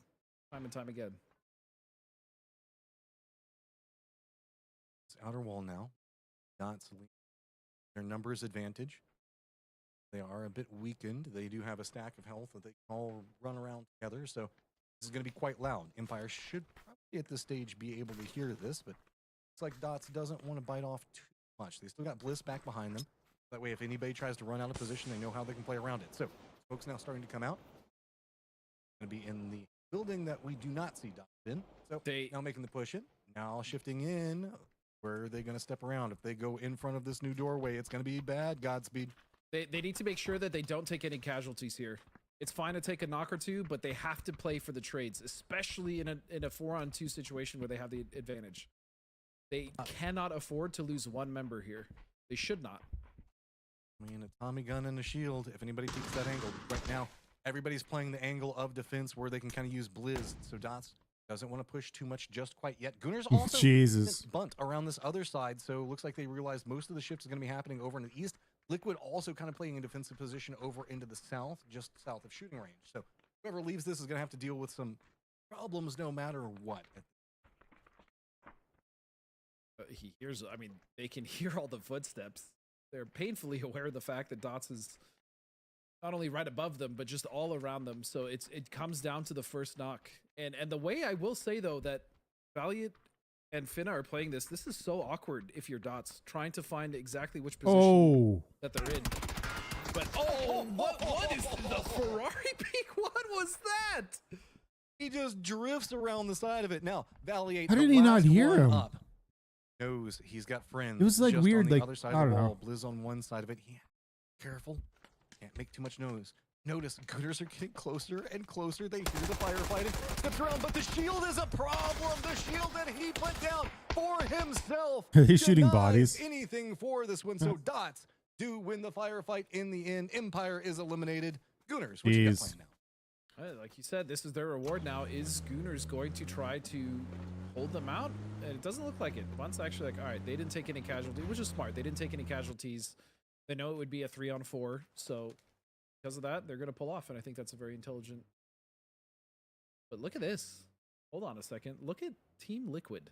time and time again. It's outer wall now. Dots their numbers advantage. They are a bit weakened. They do have a stack of health that they can all run around together, so this is going to be quite loud. Empire should probably at this stage be able to hear this, but it's like Dots doesn't want to bite off too much. They still got Bliss back behind them. That way, if anybody tries to run out of position, they know how they can play around it. So, folks now starting to come out. Going to be in the building that we do not see Dots in. So, now making the push in. Now shifting in. Where are they going to step around? If they go in front of this new doorway, it's going to be bad. Godspeed. They need to make sure that they don't take any casualties here. It's fine to take a knock or two, but they have to play for the trades, especially in a 4-on-2 situation where they have the advantage. They cannot afford to lose one member here. They should not. I mean, a Tommy gun and a shield. If anybody peeks that angle right now, everybody's playing the angle of defense where they can kind of use Blizz. So Dots doesn't want to push too much just quite yet. Gooners also Jesus. bunt around this other side, so it looks like they realized most of the shift is going to be happening over in the east. Liquid also kind of playing a defensive position over into the south, just south of shooting range. So whoever leaves this is going to have to deal with some problems no matter what. He hears, I mean, they can hear all the footsteps. They're painfully aware of the fact that Dots is not only right above them, but just all around them. So it comes down to the first knock. And the way I will say, though, that Valiant and Finna are playing this is so awkward if you're Dots, trying to find exactly which position that they're in. But, what is the Ferrari peak? What was that? He just drifts around the side of it. Now, Valiant, How did he not hear him? Up, knows he's got friends. It was like just weird, on the like, other side I of the don't wall. know. Blizz on one side of it. Yeah, careful. Can't make too much noise. Notice Gooners are getting closer and closer. They hear the firefighting. Steps around, but the shield is a problem. The shield that he put down for himself. Are they shooting denies bodies? anything for this one. So Dots do win the firefight in the end. Empire is eliminated. Gooners, what you got planned now? Like you said, this is their reward now. Is Gooners going to try to hold them out? And it doesn't look like it. Bunt's actually like, all right, they didn't take any casualties, which is smart. They didn't take any casualties. They know it would be a 3-on-4, so because of that, they're going to pull off, and I think that's a very intelligent. But look at this. Hold on a second. Look at Team Liquid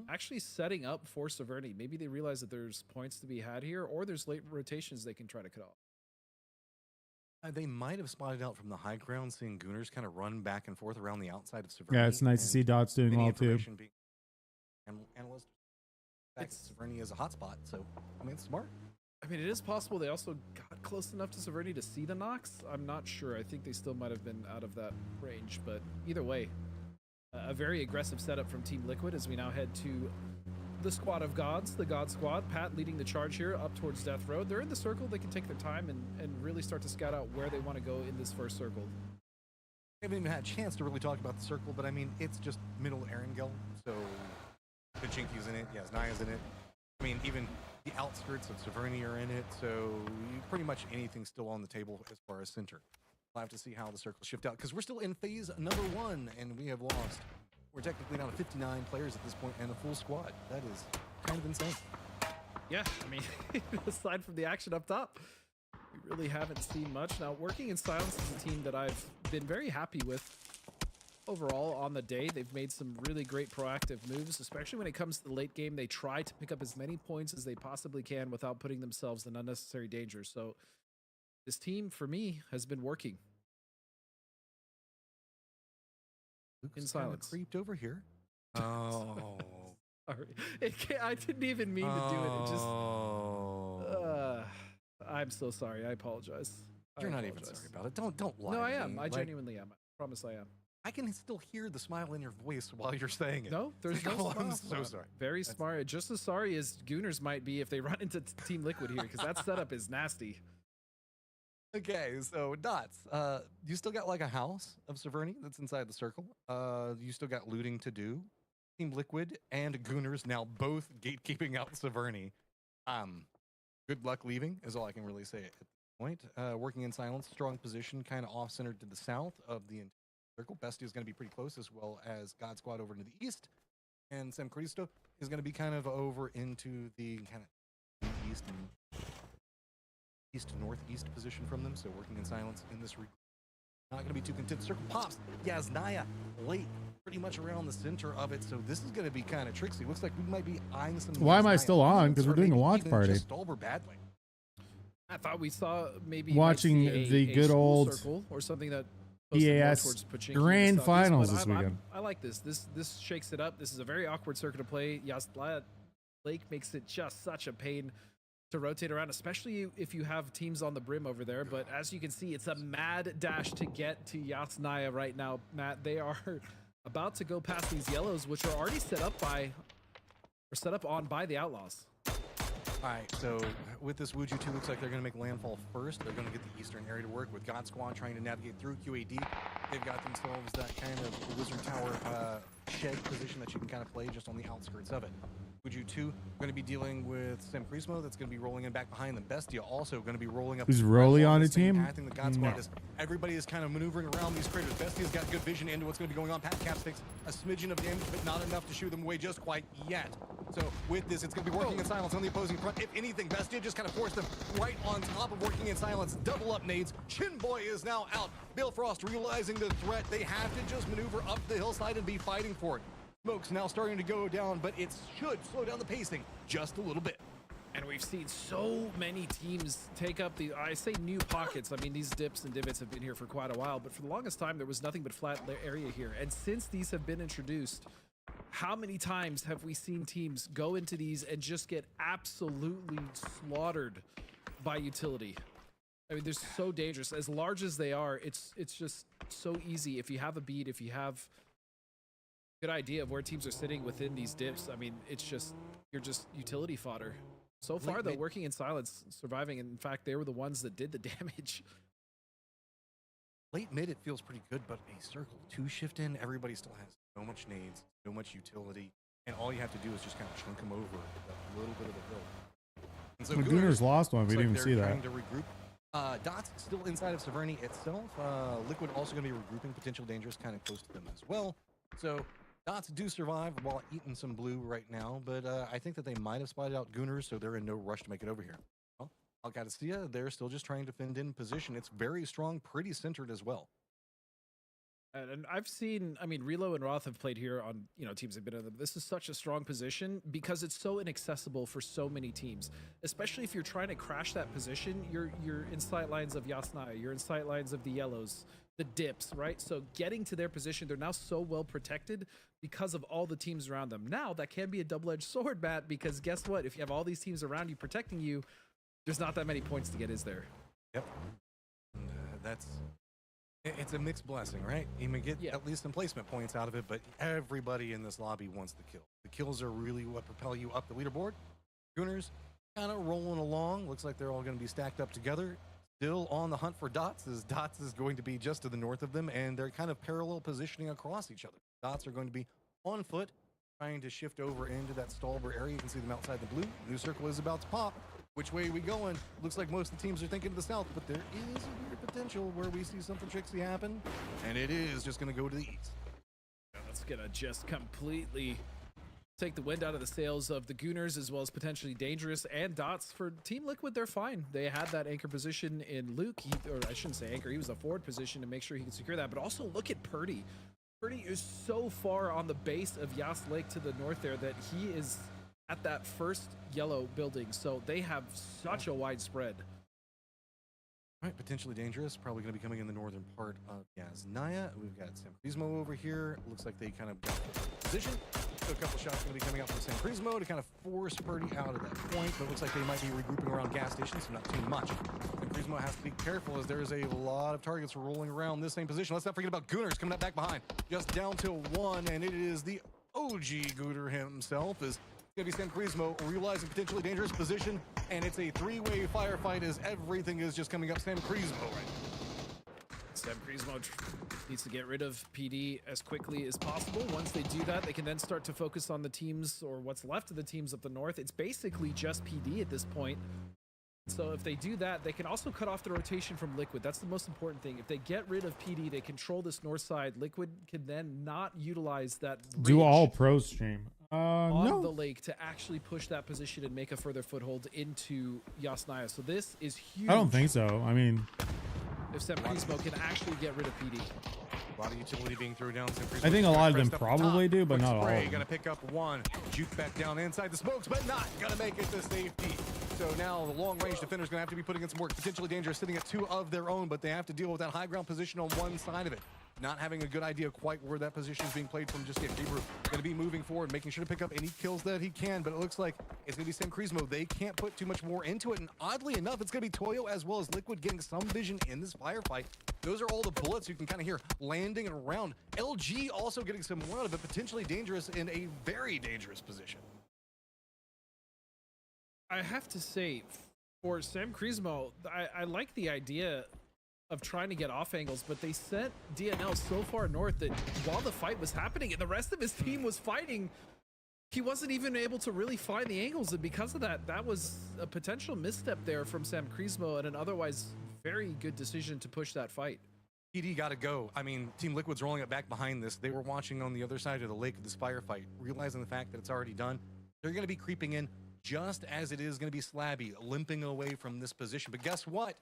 actually setting up for Severny. Maybe they realize that there's points to be had here, or there's late rotations they can try to cut off. They might have spotted out from the high ground, seeing Gooners kind of run back and forth around the outside of Severny. Yeah, it's nice to see Dots doing well too. Analyst back to Severny as a hotspot, so I mean, it's smart. I mean, it is possible they also got close enough to Severny to see the knocks. I'm not sure. I think they still might have been out of that range, but either way, a very aggressive setup from Team Liquid as we now head to the squad of gods, the God Squad. Pat leading the charge here up towards Death Road. They're in the circle. They can take their time and really start to scout out where they want to go in this first circle. I haven't even had a chance to really talk about the circle, but I mean, it's just middle Erangel, so Pachinki's in it, Yasnaya's in it. I mean, even the outskirts of Severny are in it, so pretty much anything's still on the table as far as center. We'll have to see how the circles shift out, because we're still in phase number 1, and we have lost. We're technically down to 59 players at this point and a full squad. That is kind of insane. Yeah, I mean, aside from the action up top, we really haven't seen much. Now, Working in Silence is a team that I've been very happy with overall on the day. They've made some really great proactive moves, especially when it comes to the late game. They try to pick up as many points as they possibly can without putting themselves in unnecessary danger. So this team, for me, has been working. Luke's in silence. Creeped over here. Oh. Sorry. I didn't even mean to do it. It just... I'm so sorry. I apologize. You're not even sorry about it. Don't lie. No, I to am. me. I Like, genuinely am. I promise I am. I can still hear the smile in your voice while you're saying it. No, there's no Oh, I'm smile. so sorry. Very smart. Just as sorry as Gooners might be if they run into Team Liquid here, because that setup is nasty. Okay, so Dots, you still got like a house of Severny that's inside the circle. You still got looting to do. Team Liquid and Gooners now both gatekeeping out Severny. Good luck leaving is all I can really say at this point. Working in Silence, strong position, kind of off-centered to the south of the entire circle. Bestia is going to be pretty close, as well as God Squad over to the east. And Sam Cristo is going to be kind of over into the kind of east and east to northeast position from them. So Working in Silence in this not going to be too content. Circle pops. Yasnaya late, pretty much around the center of it. So this is going to be kind of tricksy. Looks like we might be eyeing some. Why am I Yasnaya still on? Because we're or doing a maybe watch even party. just Stolber badly. I thought we saw maybe Watching might see the a good school old circle or something that posted more EAS towards Pachinki in the Grand southeast, Finals but this I'm- weekend. I like this. This shakes it up. This is a very awkward circuit to play. Yasnaya Lake makes it just such a pain to rotate around, especially if you have teams on the brim over there. But as you can see, it's a mad dash to get to Yasnaya right now, Matt. They are about to go past these yellows, which are already set up on by the Outlaws. All right, so with this Wuju 2, looks like they're going to make landfall first. They're going to get the eastern area to work with God Squad trying to navigate through QAD. They've got themselves that kind of Wizard Tower shed position that you can kind of play just on the outskirts of it. Wuju 2 going to be dealing with Sam Prismo that's going to be rolling in back behind them. Bestia also going to be rolling up. Who's Rolly on the team? I think the God Squad No. is, everybody is kind of maneuvering around these craters. Bestia's got good vision into what's going to be going on. Pat Caps takes a smidgen of damage, but not enough to shoo them away just quite yet. So with this, it's going to be working in silence on the opposing front. If anything, Bestia just kind of forced them right on top of working in silence. Double up nades. Chin Boy is now out. Bill Frost realizing the threat. They have to just maneuver up the hillside and be fighting for it. Smoke's now starting to go down, but it should slow down the pacing just a little bit. And we've seen so many teams take up the, I say new pockets. I mean, these dips and divots have been here for quite a while, but for the longest time, there was nothing but flat area here. And since these have been introduced, how many times have we seen teams go into these and just get absolutely slaughtered by utility? I mean, they're so dangerous. As large as they are, it's just so easy. If you have a beat, if you have good idea of where teams are sitting within these dips, I mean, it's just, you're just utility fodder. So far, though, working in silence, surviving. In fact, they were the ones that did the damage. Late mid, it feels pretty good, but a circle 2 shift in, everybody still has so much nades, so much utility, and all you have to do is just kind of chunk them over a little bit of the hill. And so Gooners lost one. We didn't even see that. Trying to regroup. Dots still inside of Severny itself. Liquid also going to be regrouping. Potential Dangerous kind of close to them as well. So Dots do survive while eating some blue right now, but I think that they might have spotted out Gooners, so they're in no rush to make it over here. Well, Alcatsia, they're still just trying to fend in position. It's very strong, pretty centered as well. And I've seen, I mean, Relo and Roth have played here on, you know, teams have been in them. This is such a strong position because it's so inaccessible for so many teams, especially if you're trying to crash that position. You're in sight lines of Yasnaya, you're in sight lines of the yellows, the dips, right? So getting to their position, they're now so well protected because of all the teams around them. Now that can be a double-edged sword, Matt, because guess what? If you have all these teams around you protecting you, there's not that many points to get, is there? Yep. It's a mixed blessing, right? You may get at least some placement points out of it, but everybody in this lobby wants the kill. The kills are really what propel you up the leaderboard. Gooners kind of rolling along. Looks like they're all going to be stacked up together. Still on the hunt for Dots, as Dots is going to be just to the north of them, and they're kind of parallel positioning across each other. Dots are going to be on foot, trying to shift over into that Stalber area. You can see them outside the blue. New circle is about to pop. Which way are we going? Looks like most of the teams are thinking to the south, but there is a weird potential where we see something tricksy happen, and it is just going to go to the east. That's going to just completely take the wind out of the sails of the Gooners, as well as potentially Dangerous and Dots. For Team Liquid, they're fine. They had that anchor position in Luke, or I shouldn't say anchor, he was a forward position to make sure he could secure that, but also look at Purdy. Purdy is so far on the base of Yas Lake to the north there that he is at that first yellow building, so they have such a wide spread. All right, potentially Dangerous, probably going to be coming in the northern part of Yasnaya. We've got San Prismo over here. Looks like they kind of got the position. So a couple shots going to be coming out from San Prismo to kind of force Purdy out of that point, but it looks like they might be regrouping around gas stations, so not too much. San Prismo has to be careful as there is a lot of targets rolling around this same position. Let's not forget about Gooners coming up back behind. Just down to one, and it is the OG Gooner himself is going to be San Prismo realizing potentially dangerous position, and it's a three-way firefight as everything is just coming up San Prismo right. San Prismo needs to get rid of PD as quickly as possible. Once they do that, they can then start to focus on the teams, or what's left of the teams up the north. It's basically just PD at this point. So if they do that, they can also cut off the rotation from Liquid. That's the most important thing. If they get rid of PD, they control this north side. Liquid can then not utilize that Do all pro stream. on No. the lake to actually push that position and make a further foothold into Yasnaya. So this is huge. I don't think so. I mean, If San Prismo can actually get rid of PD. A lot of utility being thrown down. San Prismo I think a lot of them pressed up probably top. do, but Quick not all spray, of them. Gonna pick up one. Juke back down inside the smokes, but not gonna make it to safety. So now the long-range defender's gonna have to be putting in some work. Potentially Dangerous sitting at 2 of their own, but they have to deal with that high ground position on one side of it. Not having a good idea quite where that position is being played from just yet. Gabriel going to be moving forward, making sure to pick up any kills that he can, but it looks like it's going to be San Prismo. They can't put too much more into it, and oddly enough, it's going to be Toyo as well as Liquid getting some vision in this firefight. Those are all the bullets you can kind of hear landing around. LG also getting some more out of it, potentially Dangerous in a very dangerous position. I have to say, for Sam Crismo, I like the idea of trying to get off angles, but they sent DNL so far north that while the fight was happening and the rest of his team was fighting, he wasn't even able to really find the angles, and because of that, that was a potential misstep there from Sam Crismo and an otherwise very good decision to push that fight. PD got to go. I mean, Team Liquid's rolling it back behind this. They were watching on the other side of the lake of this firefight, realizing the fact that it's already done. They're going to be creeping in just as it is going to be Slabby limping away from this position. But guess what?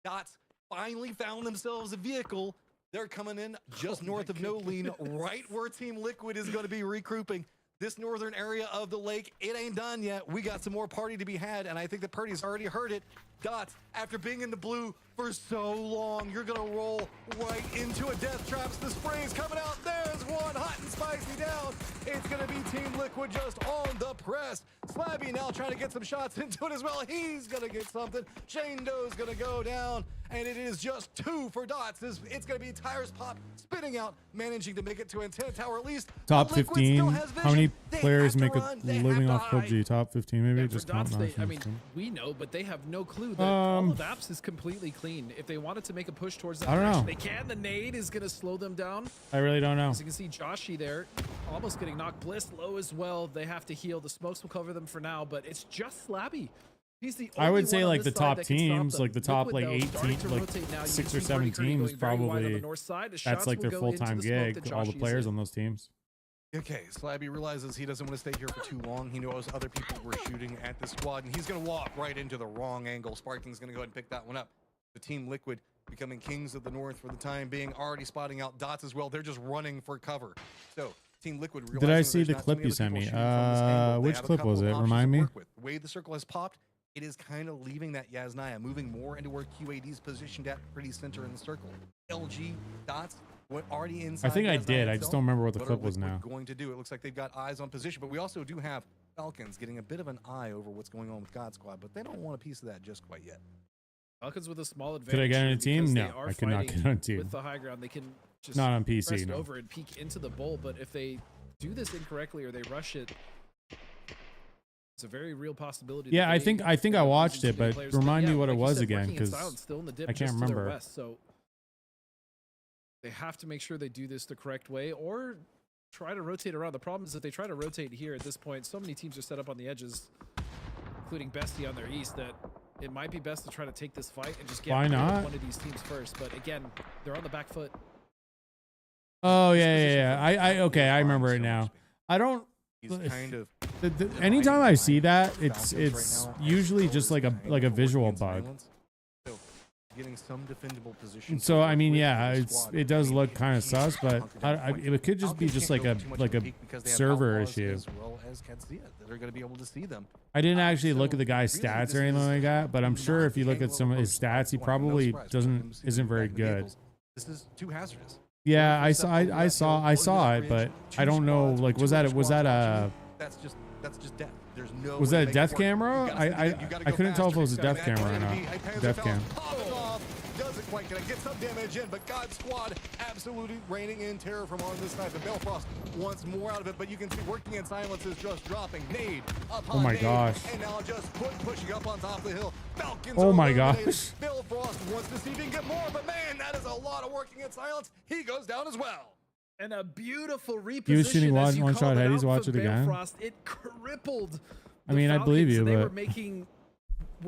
Dots finally found themselves a vehicle. They're coming in just north of Nolene, right where Team Liquid is going to be regrouping. This northern area of the lake, it ain't done yet. We got some more party to be had, and I think that Purdy's already heard it. Dots, after being in the blue for so long, you're gonna roll right into a death trap. The spray's coming out. There's one hot and spicy down. It's gonna be Team Liquid just on the press. Slabby now trying to get some shots into it as well. He's gonna get something. Shane Doe's gonna go down, and it is just 2 for Dots. It's gonna be Tires Pop spinning out, managing to make it to Antenna Tower at least. Top Liquid 15. still has How many vision. players They have make to a run. They have living to off hide. PUBG? Top 15, maybe. Yeah, Just for count Dots, I mean, nationals. we know, but they have no clue that all of Apps is completely clean. If they wanted to make a push towards that I don't direction, know. they can. The nade is going to slow them down. I really don't know. As you can see, Joshy there, almost getting knocked. Bliss low as well. They have to heal. The smokes will cover them for now, but it's just Slabby. He's the I only would say one on like this the side top that can stop teams, them. like the top Liquid, like though, 8 starting teams, to like rotate now. You 6 can or see 7 Birdie Curry teams going very wide on the probably. north side. The That's shots like will their go full-time into the smoke gig. that All the Joshy's players in. on those teams. Okay, Slabby realizes he doesn't want to stay here for too long. He knows other people were shooting at the squad, and he's going to walk right into the wrong angle. Sparking's going to go ahead and pick that one up. The Team Liquid becoming kings of the north for the time being, already spotting out Dots as well. They're just running for cover. So, Team Liquid realizing Did I that see there's the not too clip many you other sent people me? shooting from this angle. They Which have a clip couple was of it? options Remind to me. work with. The way the circle has popped, it is kind of leaving that Yasnaya, moving more into where QAD's positioned at pretty center in the circle. LG, Dots, what already inside. I think I Yasnaya did. I just itself. don't remember what the What clip are was Liquid now. going to do? It looks like they've got eyes on position, but we also do have Falcons getting a bit of an eye over what's going on with God Squad, but they don't want a piece of that just quite yet. Falcons with a small advantage. Could I get on here a team? because they No, are I could not fighting get on a team. With the high ground, they can just Not on PC, crest no. over and peek into the bowl. But if they do this incorrectly or they rush it, it's a very real possibility. Yeah, that I they think I end up watched losing it, too many but players. remind me yeah, what it like you was said, again, Working in 'cause Silence still in the dip I can't just to their remember. west, so they have to make sure they do this the correct way or try to rotate around. The problem is that they try to rotate here at this point. So many teams are set up on the edges, including Bestie on their east, that it might be best to try to take this fight and just get Why rid of not? one of these teams first. But again, they're on the back foot. Oh yeah. Okay, I remember it now. I don't. He's kind of Anytime I see that, Falcons it's right now, usually just like a working visual in bug. silence. So, getting some defendable position. So I mean, yeah, it does look kind of sus, but it could just be just like a server issue. As well as Katsuya that are going to be able to see them. I didn't actually look So at the guy's really, stats this or anything is like that, but I'm sure not if you look at Halo some of his approach to stats, he Halo. No probably surprise, we're gonna see them isn't very back in the good. vehicles. This is too hazardous. Yeah, I First step over saw that hill, it, over this but bridge, I two don't know. squads, Like, two was other that squads watching a you. That's just death. There's no was way that to a make death it work. camera? You gotta speed it, you gotta I go couldn't tell if it faster. was a death That camera or could not. be a Panzer Death Falcon cam. popping off. Doesn't quite gonna get some damage in, but God Squad absolutely raining in terror from on this side. The Belfrost wants more out of it, but you can see Working in Silence is just dropping nade upon Oh my nade, gosh. and now just pushing up on top of the hill. Falcons Oh are my eliminated. gosh. Belfrost wants to see if he can get more, but man, that is a lot of Working in Silence. He goes down as well. And a beautiful reposition. He was shooting as you one-shot called it headies. out Watch from it again. Balefrost. It crippled. I mean, I believe Falcons, you, and they were but making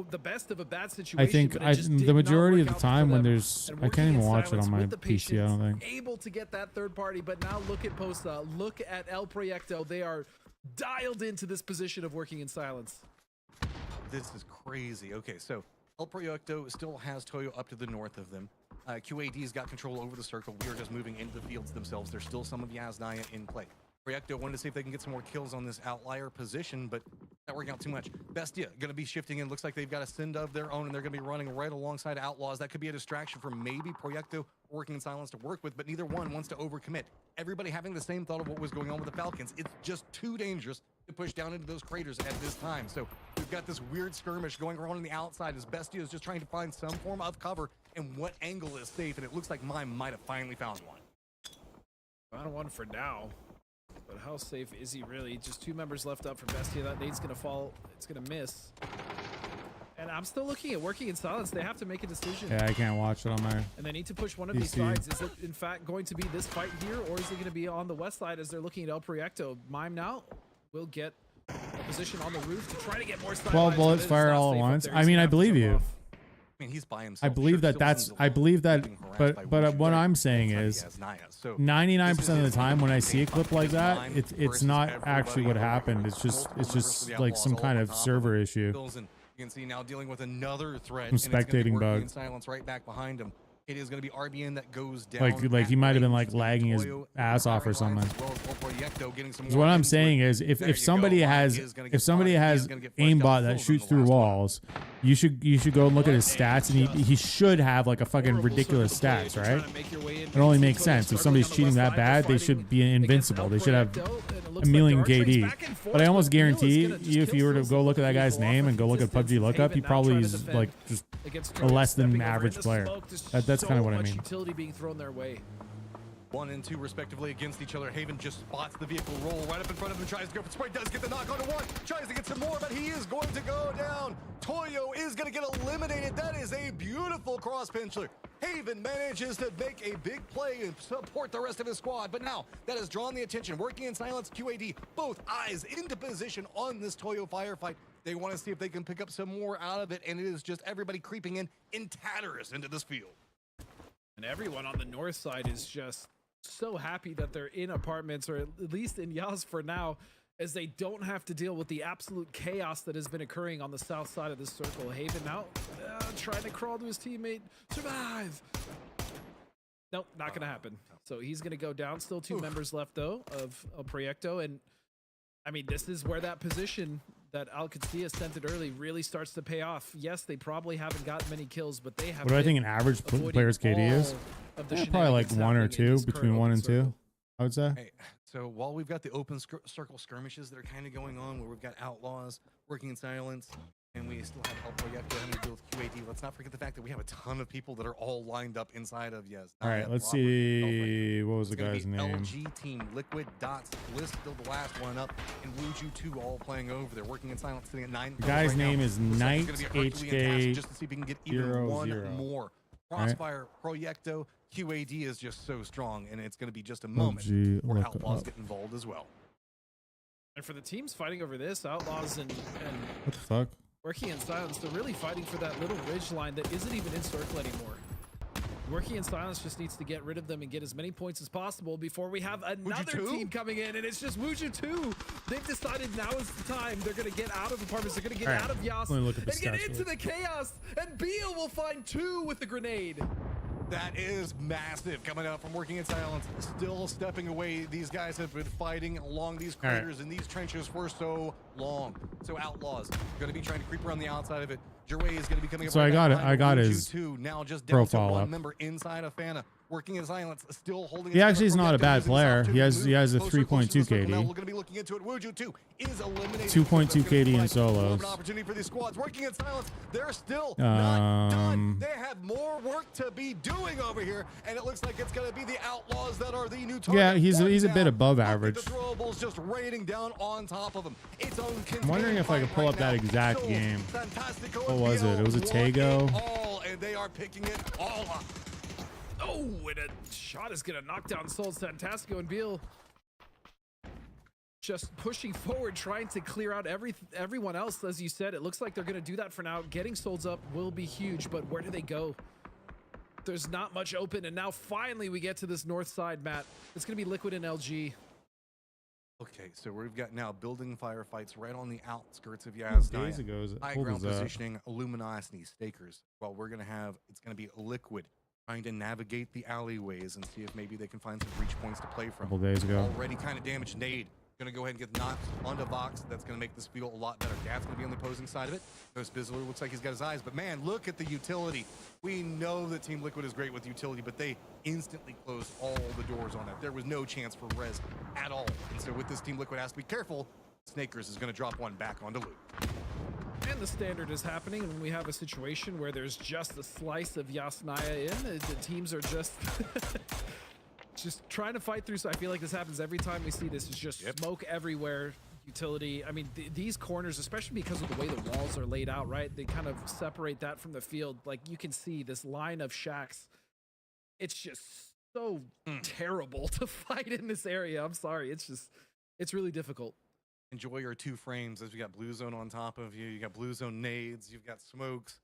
the best of a bad situation. I think but it just did the not majority work of the out time for when them. there's And I can't Working even in watch it Silence on my with the PC. I patience, don't think. able to get that third party, but now look at Posta, look at El Proyecto. They are dialed into this position of Working in Silence. This is crazy. Okay, so El Proyecto still has Toyo up to the north of them. QAD's got control over the circle. We are just moving into the fields themselves. There's still some of Yasnaya in play. Proyecto wanted to see if they can get some more kills on this outlier position, but not working out too much. Bestia going to be shifting in. Looks like they've got a send of their own, and they're going to be running right alongside Outlaws. That could be a distraction for maybe Proyecto Working in Silence to work with, but neither one wants to overcommit. Everybody having the same thought of what was going on with the Falcons. It's just too dangerous to push down into those craters at this time. So we've got this weird skirmish going around on the outside as Bestia is just trying to find some form of cover and what angle is safe, and it looks like Mime might have finally found one. Found one for now. But how safe is he really? Just 2 members left up for Bestia. That nade's gonna fall. It's gonna miss. And I'm still looking at working in silence. They have to make a decision. Yeah, I can't watch it on my. And they need to push one of these PC. sides. Is it in fact going to be this fight here, or is it going to be on the west side as they're looking at El Proyecto? Mime now will get a position on the roof to try to get more. 12 bullets fire all at once. I mean, I believe you. I mean, he's by himself. I believe that that's. I believe that. But what I'm saying is, 99% of the time when I see a clip like that, it's not actually what happened. It's just like some kind of server issue. You can see now dealing with another threat. Some spectating bug. In silence right back behind him. It is going to be RBN that goes down. Like he might have been like lagging his ass off or something. Because what I'm saying is, if somebody has aimbot that shoots through walls, you should go and look at his stats, and he should have like a fucking ridiculous stats, right? It only makes sense. If somebody's cheating that bad, they should be invincible. They should have a million KD. But I almost guarantee you, if you were to go look at that guy's name and go look at PUBG lookup, he probably is like just a less than average player. That's kind of what I mean. Utility being thrown their way. 1 and 2 respectively against each other. Haven just spots the vehicle roll right up in front of him, tries to go for spray, does get the knock onto one, tries to get some more, but he is going to go down. Toyo is going to get eliminated. That is a beautiful cross pincher. Haven manages to make a big play and support the rest of his squad, but now that has drawn the attention. Working in silence, QAD, both eyes into position on this Toyo firefight. They want to see if they can pick up some more out of it, and it is just everybody creeping in tatters into this field. And everyone on the north side is just so happy that they're in apartments, or at least in Yas for now, as they don't have to deal with the absolute chaos that has been occurring on the south side of this circle. Haven now trying to crawl to his teammate. Survive! Nope, not going to happen. So he's going to go down. Still 2 members left, though, of El Proyecto. And, I mean, this is where that position that Alcatilla sent it early really starts to pay off. Yes, they probably haven't gotten many kills, but they have. What do I think an average player's KD is? Probably like 1 or 2, between 1 and 2, I would say. Hey, so while we've got the open circle skirmishes that are kind of going on, where we've got Outlaws working in silence, and we still have El Proyecto having to deal with QAD, let's not forget the fact that we have a ton of people that are all lined up inside of Yes. All right, let's see. What was the guy's name? LG team, Liquid, Dots, Bliss still the last one up, and Wuju 2 all playing over. They're working in silence, sitting at 9. The guy's name is Knight HK just to see if we can get even 1 00. more. Crossfire, Proyecto, QAD is just so strong, and it's going to be just a moment where Outlaws get involved as well. And for the teams fighting over this, Outlaws and what the fuck? Working in silence, they're really fighting for that little ridge line that isn't even in circle anymore. Working in silence just needs to get rid of them and get as many points as possible before we have another team coming in, and it's just Wuju 2. They've decided now is the time. They're going to get out of apartments. They're going to get out of Yas and get into the chaos. And Beal will find 2 with the grenade. That is massive coming out from Working in Silence. Still stepping away. These guys have been fighting along these craters and these trenches for so long. So Outlaws going to be trying to creep around the outside of it. Jarway is going to be coming up. So I got his now just down profile to 1 up. member inside of Fana. Working in silence, still holding. He actually is not a bad player. He has a 3.2 KD. We're going to be looking into it. Wuju 2 is eliminated. 2.2 KD in solos. An opportunity for these squads. Working in silence, they're still not done. They have more work to be doing over here, and it looks like it's going to be the Outlaws that are the new target. Yeah, he's a bit above average. The throwables just raining down on top of him. It's I'm wondering if I could pull up that exact game. What was it? It was a Tego. And they are picking it all up. Oh, and a shot is going to knock down Sol Santastico, and Beal just pushing forward, trying to clear out everyone else. As you said, it looks like they're going to do that for now. Getting Souls up will be huge, but where do they go? There's not much open, and now finally we get to this north side, Matt. It's going to be Liquid and LG. Okay, so we've got now building firefights right on the outskirts of Yas. Days ago, high ground positioning, Luminosity, Stakers. Well, we're going to have, it's going to be Liquid trying to navigate the alleyways and see if maybe they can find some breach points to play from. Couple days ago. Already kind of damaged Nade. Going to go ahead and get knocked onto Vox. That's going to make this feel a lot better. Dad's going to be on the opposing side of it. Ghost Bizzler looks like he's got his eyes, but man, look at the utility. We know that Team Liquid is great with utility, but they instantly closed all the doors on that. There was no chance for res at all. And so with this Team Liquid has to be careful. Snakers is going to drop one back onto Luke. And the standard is happening when we have a situation where there's just a slice of Yasnaya in. The teams are just just trying to fight through. So I feel like this happens every time we see this. It's just smoke everywhere. utility. I mean, these corners, especially because of the way the walls are laid out, right? They kind of separate that from the field. Like you can see this line of shacks. It's just so terrible to fight in this area. I'm sorry. It's really difficult. Enjoy your 2 frames as we got blue zone on top of you. You got blue zone nades. You've got smokes.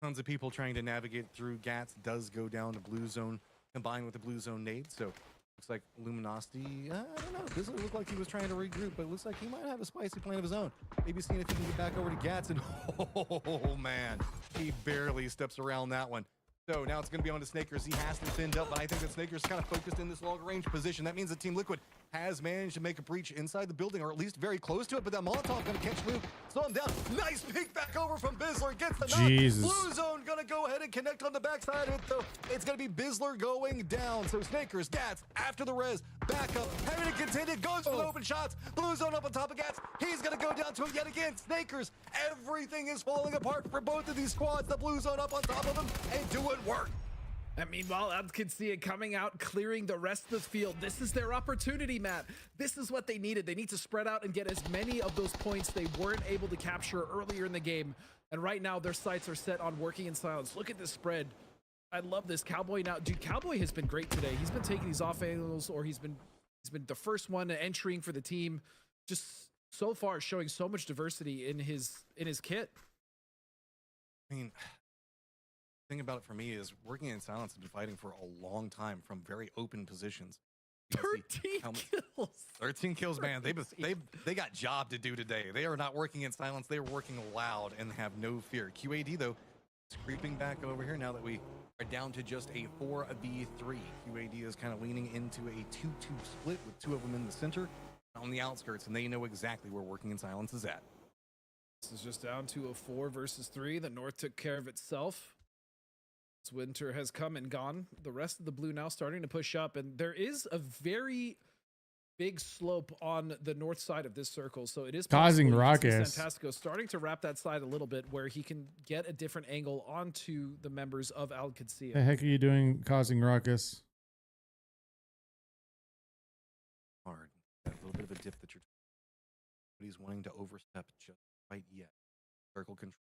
Tons of people trying to navigate through. Gats does go down to blue zone combined with the blue zone nade. So looks like Luminosity, I don't know. Doesn't look like he was trying to regroup, but it looks like he might have a spicy plan of his own. Maybe seeing if he can get back over to Gats. And oh man, he barely steps around that one. So now it's going to be on to Snakers. He has to thinned up, but I think that Snakers kind of focused in this long range position. That means that Team Liquid has managed to make a breach inside the building, or at least very close to it, but that Molotov going to catch Luke, slow him down. Nice peek back over from Bizzler, gets the knock. Jesus. Blue zone going to go ahead and connect on the backside of it, though. It's going to be Bizzler going down. So Snakers, Gats, after the res, back up, having to contend it, goes for the open shots. Blue zone up on top of Gats. He's going to go down to it yet again. Snakers, everything is falling apart for both of these squads. The blue zone up on top of them and doing work. And meanwhile, Abs can see it coming out, clearing the rest of the field. This is their opportunity, Matt. This is what they needed. They need to spread out and get as many of those points they weren't able to capture earlier in the game. And right now, their sights are set on working in silence. Look at this spread. I love this. Cowboy now. Dude, Cowboy has been great today. He's been taking these off angles, or he's been the first one entering for the team. Just so far showing so much diversity in his kit. I mean, thing about it for me is working in silence has been fighting for a long time from very open positions. 13 kills. 13 kills, man. They got job to do today. They are not working in silence. They are working loud and have no fear. QAD though is creeping back over here now that we are down to just a 4v3. QAD is kind of leaning into a 2-2 split with 2 of them in the center on the outskirts, and they know exactly where working in silence is at. This is just down to a 4 versus 3. The North took care of itself. Winter has come and gone. The rest of the blue now starting to push up, and there is a very big slope on the north side of this circle, so it is causing possible. ruckus. Fantasco starting to wrap that side a little bit, where he can get a different angle onto the members of Al Qudsiya. The heck are you doing, causing ruckus? Hard. That little bit of a dip that you're. But he's wanting to overstep just quite yet. Circle control.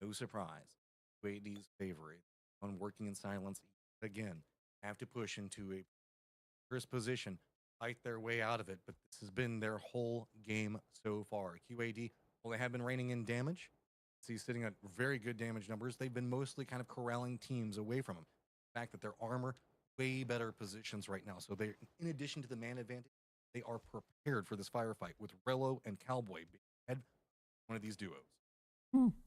No surprise. QAD's favorite. On working in silence again, have to push into a first position, fight their way out of it, but this has been their whole game so far. QAD, well, they have been reining in damage. See, sitting at very good damage numbers. They've been mostly kind of corralling teams away from them. The fact that their armor, way better positions right now. So they, in addition to the man advantage, they are prepared for this firefight with Rello and Cowboy being head one of these duos.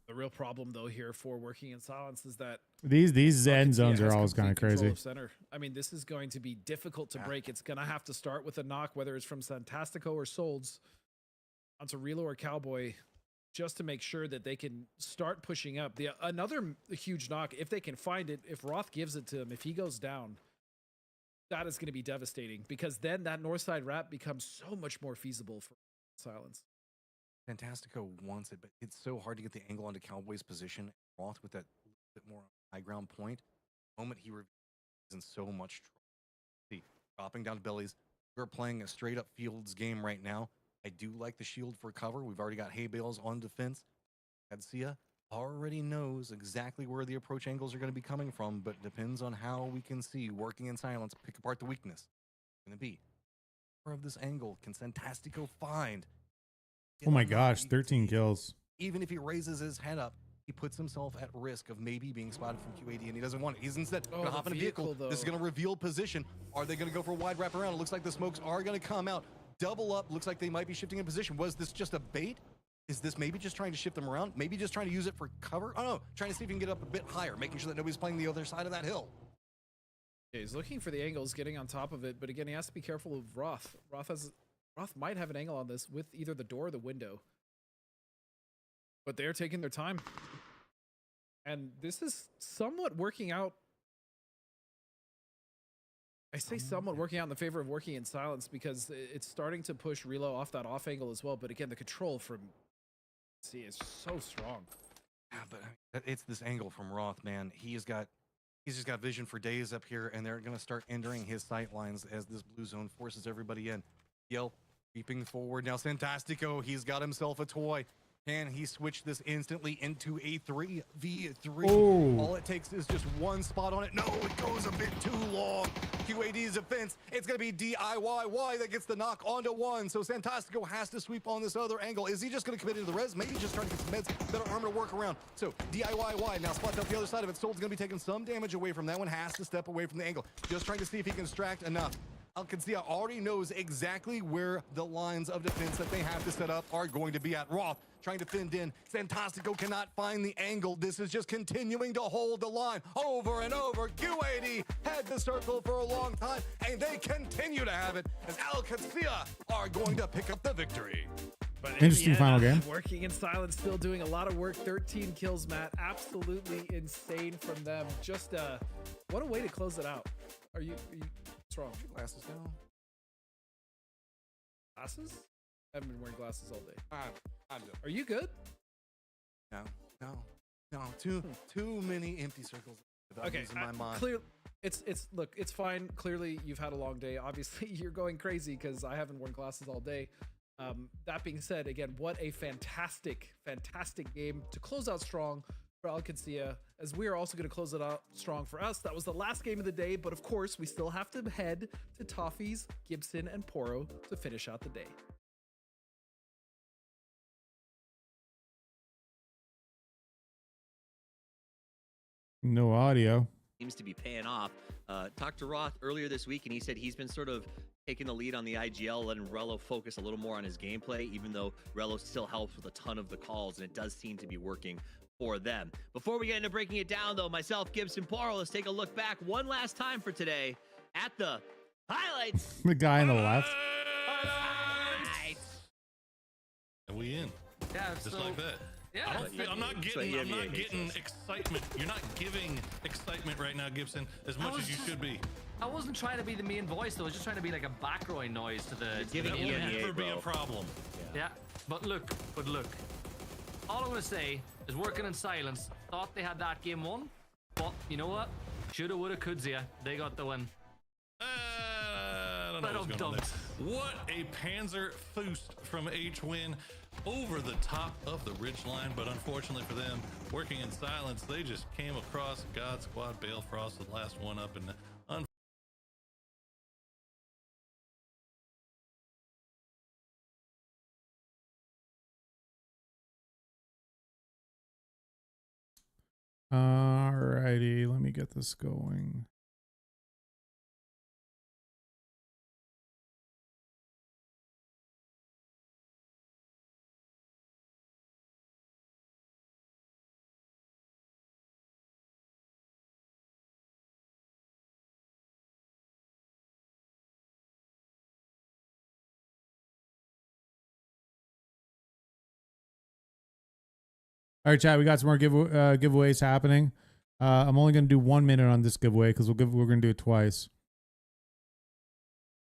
The real problem, though, here for working in silence is that these end zones are always kind of control crazy. of center. I mean, this is going to be difficult to break. It's going to have to start with a knock, whether it's from Santastico or Solds onto Relo or Cowboy, just to make sure that they can start pushing up. Another huge knock, if they can find it, if Roth gives it to him, if he goes down, that is going to be devastating, because then that north side wrap becomes so much more feasible for silence. Fantastico wants it, but it's so hard to get the angle onto Cowboy's position. Roth with that bit more high ground point. The moment he is in so much trouble. See, dropping down to bellies. We're playing a straight up fields game right now. I do like the shield for cover. We've already got hay bales on defense. Qudsiya already knows exactly where the approach angles are going to be coming from, but depends on how we can see working in silence, pick apart the weakness. It's going to be more of this angle. Can Santastico find? Oh my gosh, 13 kills. Even if he raises his head up, he puts himself at risk of maybe being spotted from QAD, and he doesn't want it. He's instead going to hop in a vehicle. This is going to reveal position. Are they going to go for a wide wrap around? It looks like the smokes are going to come out. Double up. Looks like they might be shifting in position. Was this just a bait? Is this maybe just trying to shift them around? Maybe just trying to use it for cover? Oh no, trying to see if he can get up a bit higher, making sure that nobody's playing the other side of that hill. Yeah, he's looking for the angles, getting on top of it, but again, he has to be careful of Roth. Roth might have an angle on this with either the door or the window. But they're taking their time. And this is somewhat working out. I say somewhat working out in the favor of working in silence, because it's starting to push Relo off that off angle as well. But again, the control from C is so strong. Yeah, but it's this angle from Roth, man. He's just got vision for days up here, and they're going to start entering his sight lines as this blue zone forces everybody in. Yell, Creeping forward now, Santastico, he's got himself a toy. Can he switch this instantly into a 3v3? Oh. All it takes is just one spot on it. No, it goes a bit too long. QAD's defense, it's going to be DIYY that gets the knock onto one. So Santastico has to sweep on this other angle. Is he just going to commit into the res? Maybe just trying to get some meds, better armor to work around. So DIYY now spots out the other side of it. Soul's going to be taking some damage away from that one. Has to step away from the angle. Just trying to see if he can distract enough. Alcancia already knows exactly where the lines of defense that they have to set up are going to be at. Roth trying to fend in. Santastico cannot find the angle. This is just continuing to hold the line over and over. QAD had the circle for a long time, and they continue to have it as Alcancia are going to pick up the victory. But Interesting final game. Working in silence, still doing a lot of work. 13 kills, Matt. Absolutely insane from them. Just what a way to close it out. Are you what's wrong? Glasses down. Glasses? I haven't been wearing glasses all day. I'm done. Are you good? No. Too many empty circles. Okay, in my mind. Clear. Look, it's fine. Clearly, you've had a long day. Obviously, you're going crazy because I haven't worn glasses all day. That being said, again, what a fantastic game to close out strong for Alcancia, as we are also going to close it out strong for us. That was the last game of the day, but of course, we still have to head to Toffees, Gibson, and Poro to finish out the day. No audio. Seems to be paying off. Talked to Roth earlier this week, and he said he's been sort of taking the lead on the IGL, letting Rello focus a little more on his gameplay, even though Rello still helps with a ton of the calls, and it does seem to be working for them. Before we get into breaking it down, though, myself, Gibson, Poro, let's take a look back one last time for today at the highlights. The guy on the left. And we in. Yeah, Just so, like that. Yeah, I'm not getting excitement. You're not giving excitement right now, Gibson, as much as you should be. I wasn't trying to be the main voice, though. I was just trying to be like a background noise to the. That would never be a problem. Yeah, but look. All I'm gonna say is, working in silence, thought they had that game won, but you know what? Shoulda, woulda, coulda. They got the win. I don't know what's going on there. What a Panzer Fust from H-Win over the top of the ridgeline, but unfortunately for them, working in silence, they just came across God Squad. Balefrost, the last one up, and Alrighty, let me get this going. All right, chat. We got some more giveaways happening. I'm only going to do 1 minute on this giveaway because we're going to do it twice.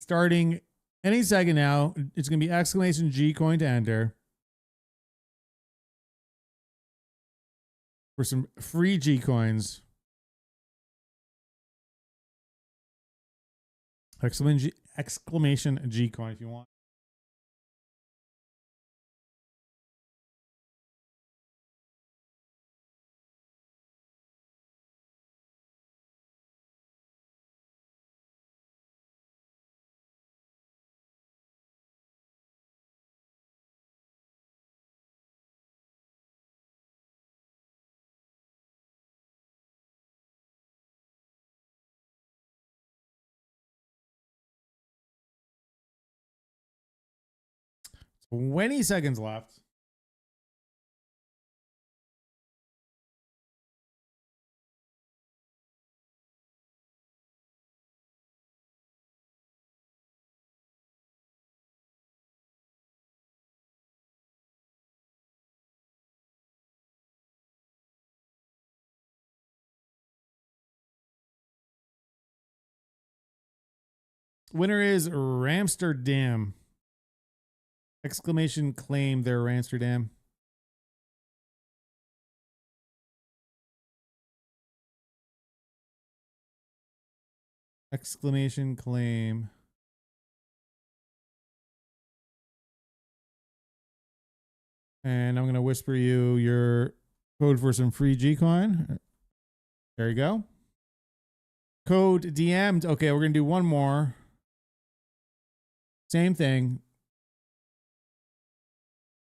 Starting any second now, it's going to be exclamation G coin to enter for some free G coins. Exclamation G coin if you want. So 20 seconds left. Winner is Ramsterdam. Exclamation claim there, Ramsterdam. Exclamation claim. And I'm going to whisper you your code for some free G-Coin. There you go. Code DM'd. Okay, we're going to do one more. Same thing.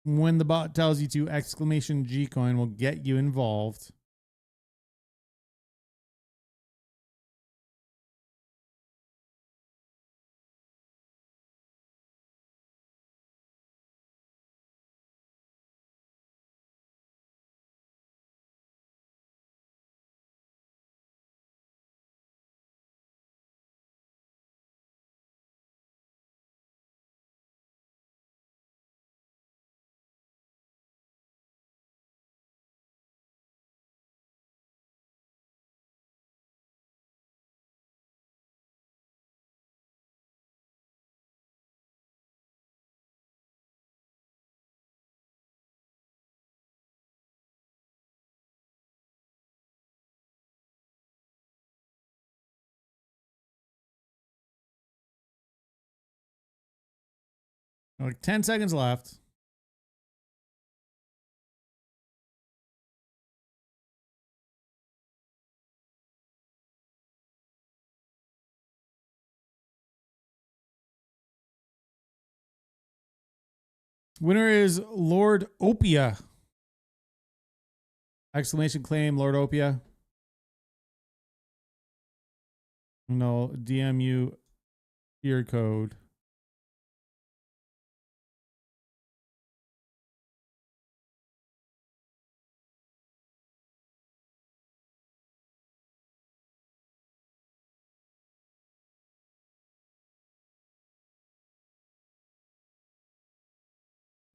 When the bot tells you to, exclamation G-Coin will get you involved. Like 10 seconds left. Winner is Lord Opia. Exclamation claim, Lord Opia. No, DM you your code.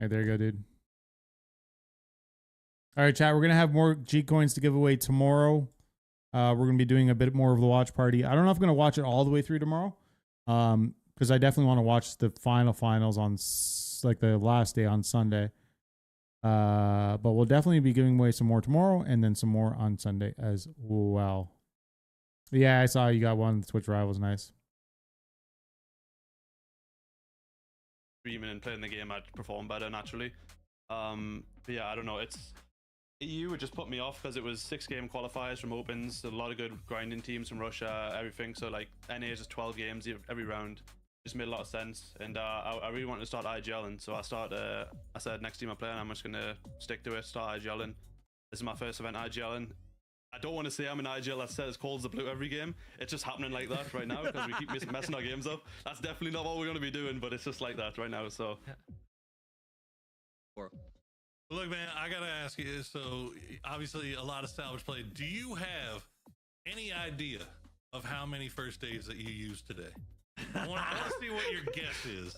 All right, there you go, dude. All right, chat. We're going to have more G-Coins to give away tomorrow. We're going to be doing a bit more of the watch party. I don't know if I'm going to watch it all the way through tomorrow. Because I definitely want to watch the finals on like the last day on Sunday. But we'll definitely be giving away some more tomorrow and then some more on Sunday as well. Yeah, I saw you got one. Twitch Rivals, nice. Streaming and playing the game, I'd perform better naturally. But yeah, I don't know. It's EU would just put me off because it was 6-game qualifiers from opens, a lot of good grinding teams from Russia, everything. So like NA is just 12 games every round. Just made a lot of sense, and I really wanted to start IGL, and so I said next team I play, and I'm just gonna stick to it. Start IGL. This is my first event IGL. I don't want to say I'm an IGL that says calls the blue every game. It's just happening like that right now because we keep messing our games up. That's definitely not what we're going to be doing, but it's just like that right now. So, look, man, I gotta ask you. So, obviously, a lot of salvage play. Do you have any idea of how many first aids that you used today? I want to see what your guess is.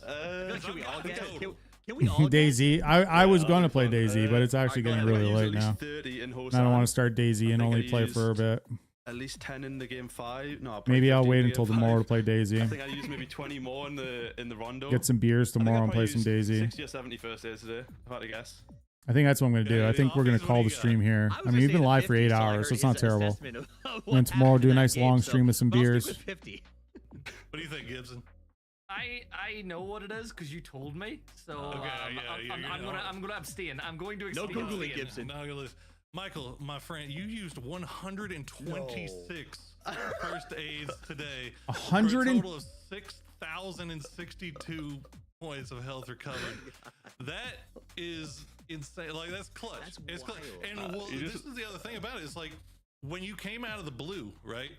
Should we all guess? Can we all Daisy. I was going to play Daisy, but it's actually getting really late now. 30 in I don't want to start Daisy and only play for a bit. At least 10 in the game 5. No, Maybe I'll wait until tomorrow to play Daisy. I think I used maybe 20 more in the rondo. Get some beers tomorrow and play some Daisy. 60 or 70 first aids today, if I had to guess. I think that's what I'm going to do. I think we're going to call the stream here. I mean, we've been live for 8 hours, so it's not terrible. And then tomorrow, do a nice long stream with some beers. What do you think, Gibson? I know what it is because you told me. So Okay, I'm gonna abstain. I'm going to No abstain. Googling, Gibson. Michael, my friend, you used 126 first aids today. 100 for a total of 6,062 points of health recovered. That is insane. Like, that's clutch. It's clutch. And this is the other thing about it. It's like when you came out of the blue, right?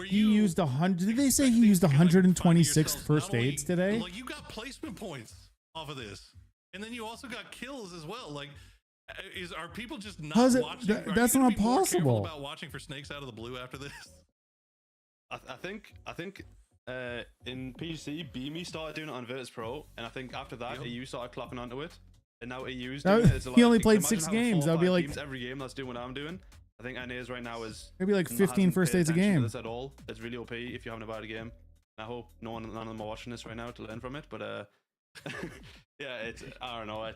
He used 100. Did they say he used 126 first aids today? Like, you got placement points off of this, and then you also got kills as well. Like, are people just not watching? That's not possible. About watching for snakes out of the blue after this. I think in PGC, Beamy started doing it on Virtus Pro, and I think after that, EU started clocking onto it, and now EU's doing it. He only played 6 games. That would be like every game that's doing what I'm doing. I think NA's right now is maybe like 15 first aids a game. This at all? It's really OP if you're having a bad game. I hope none of them are watching this right now to learn from it. But yeah, I don't know.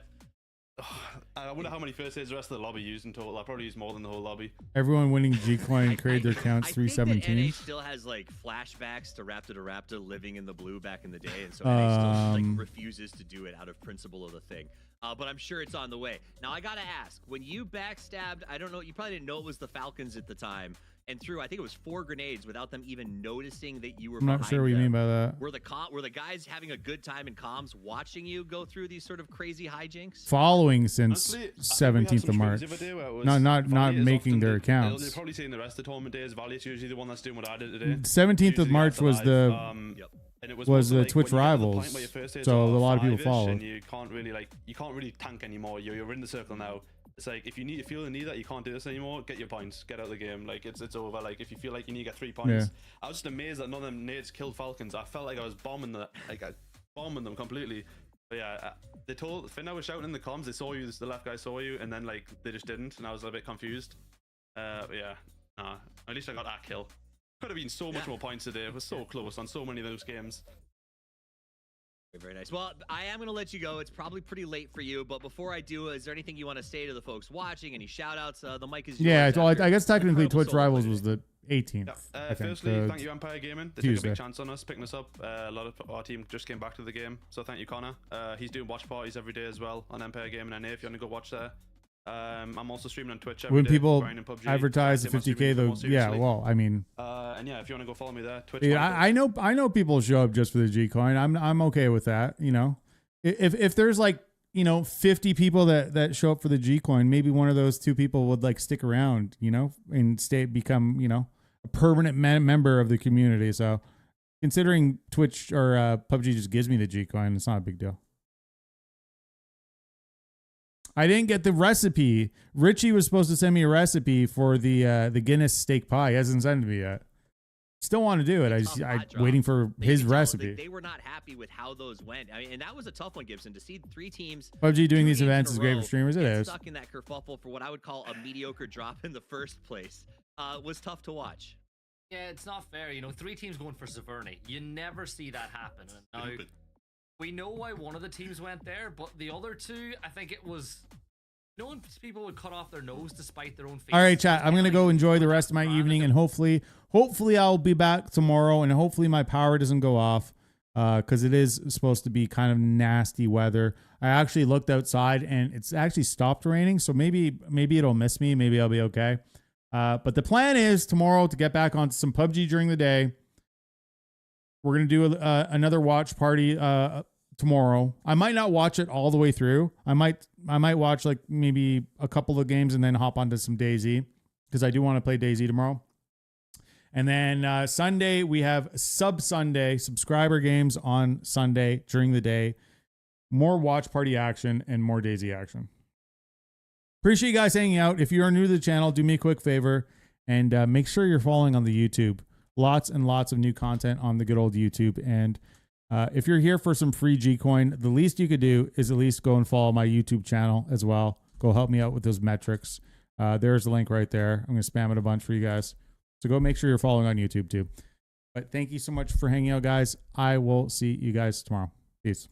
I wonder how many first aids the rest of the lobby used in total. I probably used more than the whole lobby. Everyone winning G-Coin created their counts 317. I think that NA still has like flashbacks to Raptor living in the blue back in the day, and so NA still just, like, refuses to do it out of principle of the thing. but I'm sure it's on the way. Now, I gotta ask, when you backstabbed, I don't know, you probably didn't know it was the Falcons at the time, and threw, I think it was 4 grenades without them even noticing that you were I'm not behind sure what you them. mean by that. Were the guys having a good time in comms watching you go through these sort of crazy hijinks? Following since Honestly, I think we had 17th some of streams March. the other day where it was Not Valiant is making often their the- accounts. They've probably seen the rest of the tournament days. Valiant's usually the one that's doing what I did today. 17th of Usually March after was live, the and it was more the like Twitch when you get to the point rivals, where your first days so are a lot of people 5-ish followed. and you can't really tank anymore. You're in the circle now. It's like if you feel the need that you can't do this anymore, get your points, get out of the game. Like it's over. Like if you feel like you need to get 3 points. Yeah. I was just amazed that none of them nades killed Falcons. I felt like I was bombing them completely. But yeah, they told Finna was shouting in the comms. They saw you. The left guy saw you, and then like they just didn't, and I was a bit confused. Yeah, nah. At least I got that kill. Could have been so much more points today. It was so close on so many of those games. Very nice. Well, I am going to let you go. It's probably pretty late for you, but before I do, is there anything you want to say to the folks watching? Any shout-outs? The mic is yours. Yeah, well, after I guess technically incredible Twitch solo Rivals play was today. the 18th. I think, Firstly, thank you Empire Gaming. They took a Tuesday. big chance on us picking us up. A lot of our team just came back to the game, so thank you, Connor. He's doing watch parties every day as well on Empire Gaming and if you want to go watch there. I'm also streaming on Twitch every When day, people grinding PUBG. advertise the Take my 50K, streaming though, more yeah, seriously. well, I mean, and yeah, if you want to go follow me there, Twitch. dude, I know people show up just for the G coin. I'm okay with that. You know, if there's like 50 people that show up for the G coin, maybe one of those 2 people would like stick around, and become a permanent member of the community. So considering Twitch or PUBG just gives me the G coin, it's not a big deal. I didn't get the recipe. Richie was supposed to send me a recipe for the Guinness steak pie. He hasn't sent it to me yet. Still want to do it. I'm waiting for his recipe. They were not happy with how those went. I mean, and that was a tough one, Gibson, to see 3 teams. PUBG doing 2 these games events in is a great row for streamers. It get is. Stuck in that kerfuffle for what I would call a mediocre drop in the first place was tough to watch. Yeah, it's not fair. 3 teams going for Zavurny. You never see that happen. And now, we know why one of the teams went there, but the other 2, I think it was... knowing people would cut off their nose despite their own face. All right, chat. I'm gonna go enjoy the rest of my evening, and hopefully I'll be back tomorrow, and hopefully my power doesn't go off, because it is supposed to be kind of nasty weather. I actually looked outside, and it's actually stopped raining, so maybe it'll miss me. Maybe I'll be okay. But the plan is tomorrow to get back onto some PUBG during the day. We're gonna do another watch party tomorrow. I might not watch it all the way through. I might watch like maybe a couple of games and then hop onto some DayZ, because I do want to play DayZ tomorrow. And then Sunday we have subscriber games on Sunday during the day. More watch party action and more DayZ action. Appreciate you guys hanging out. If you are new to the channel, do me a quick favor and make sure you're following on the YouTube. Lots and lots of new content on the good old YouTube. And if you're here for some free G-Coin, the least you could do is at least go and follow my YouTube channel as well. Go help me out with those metrics. There's the link right there. I'm going to spam it a bunch for you guys. So go make sure you're following on YouTube too. But thank you so much for hanging out, guys. I will see you guys tomorrow. Peace.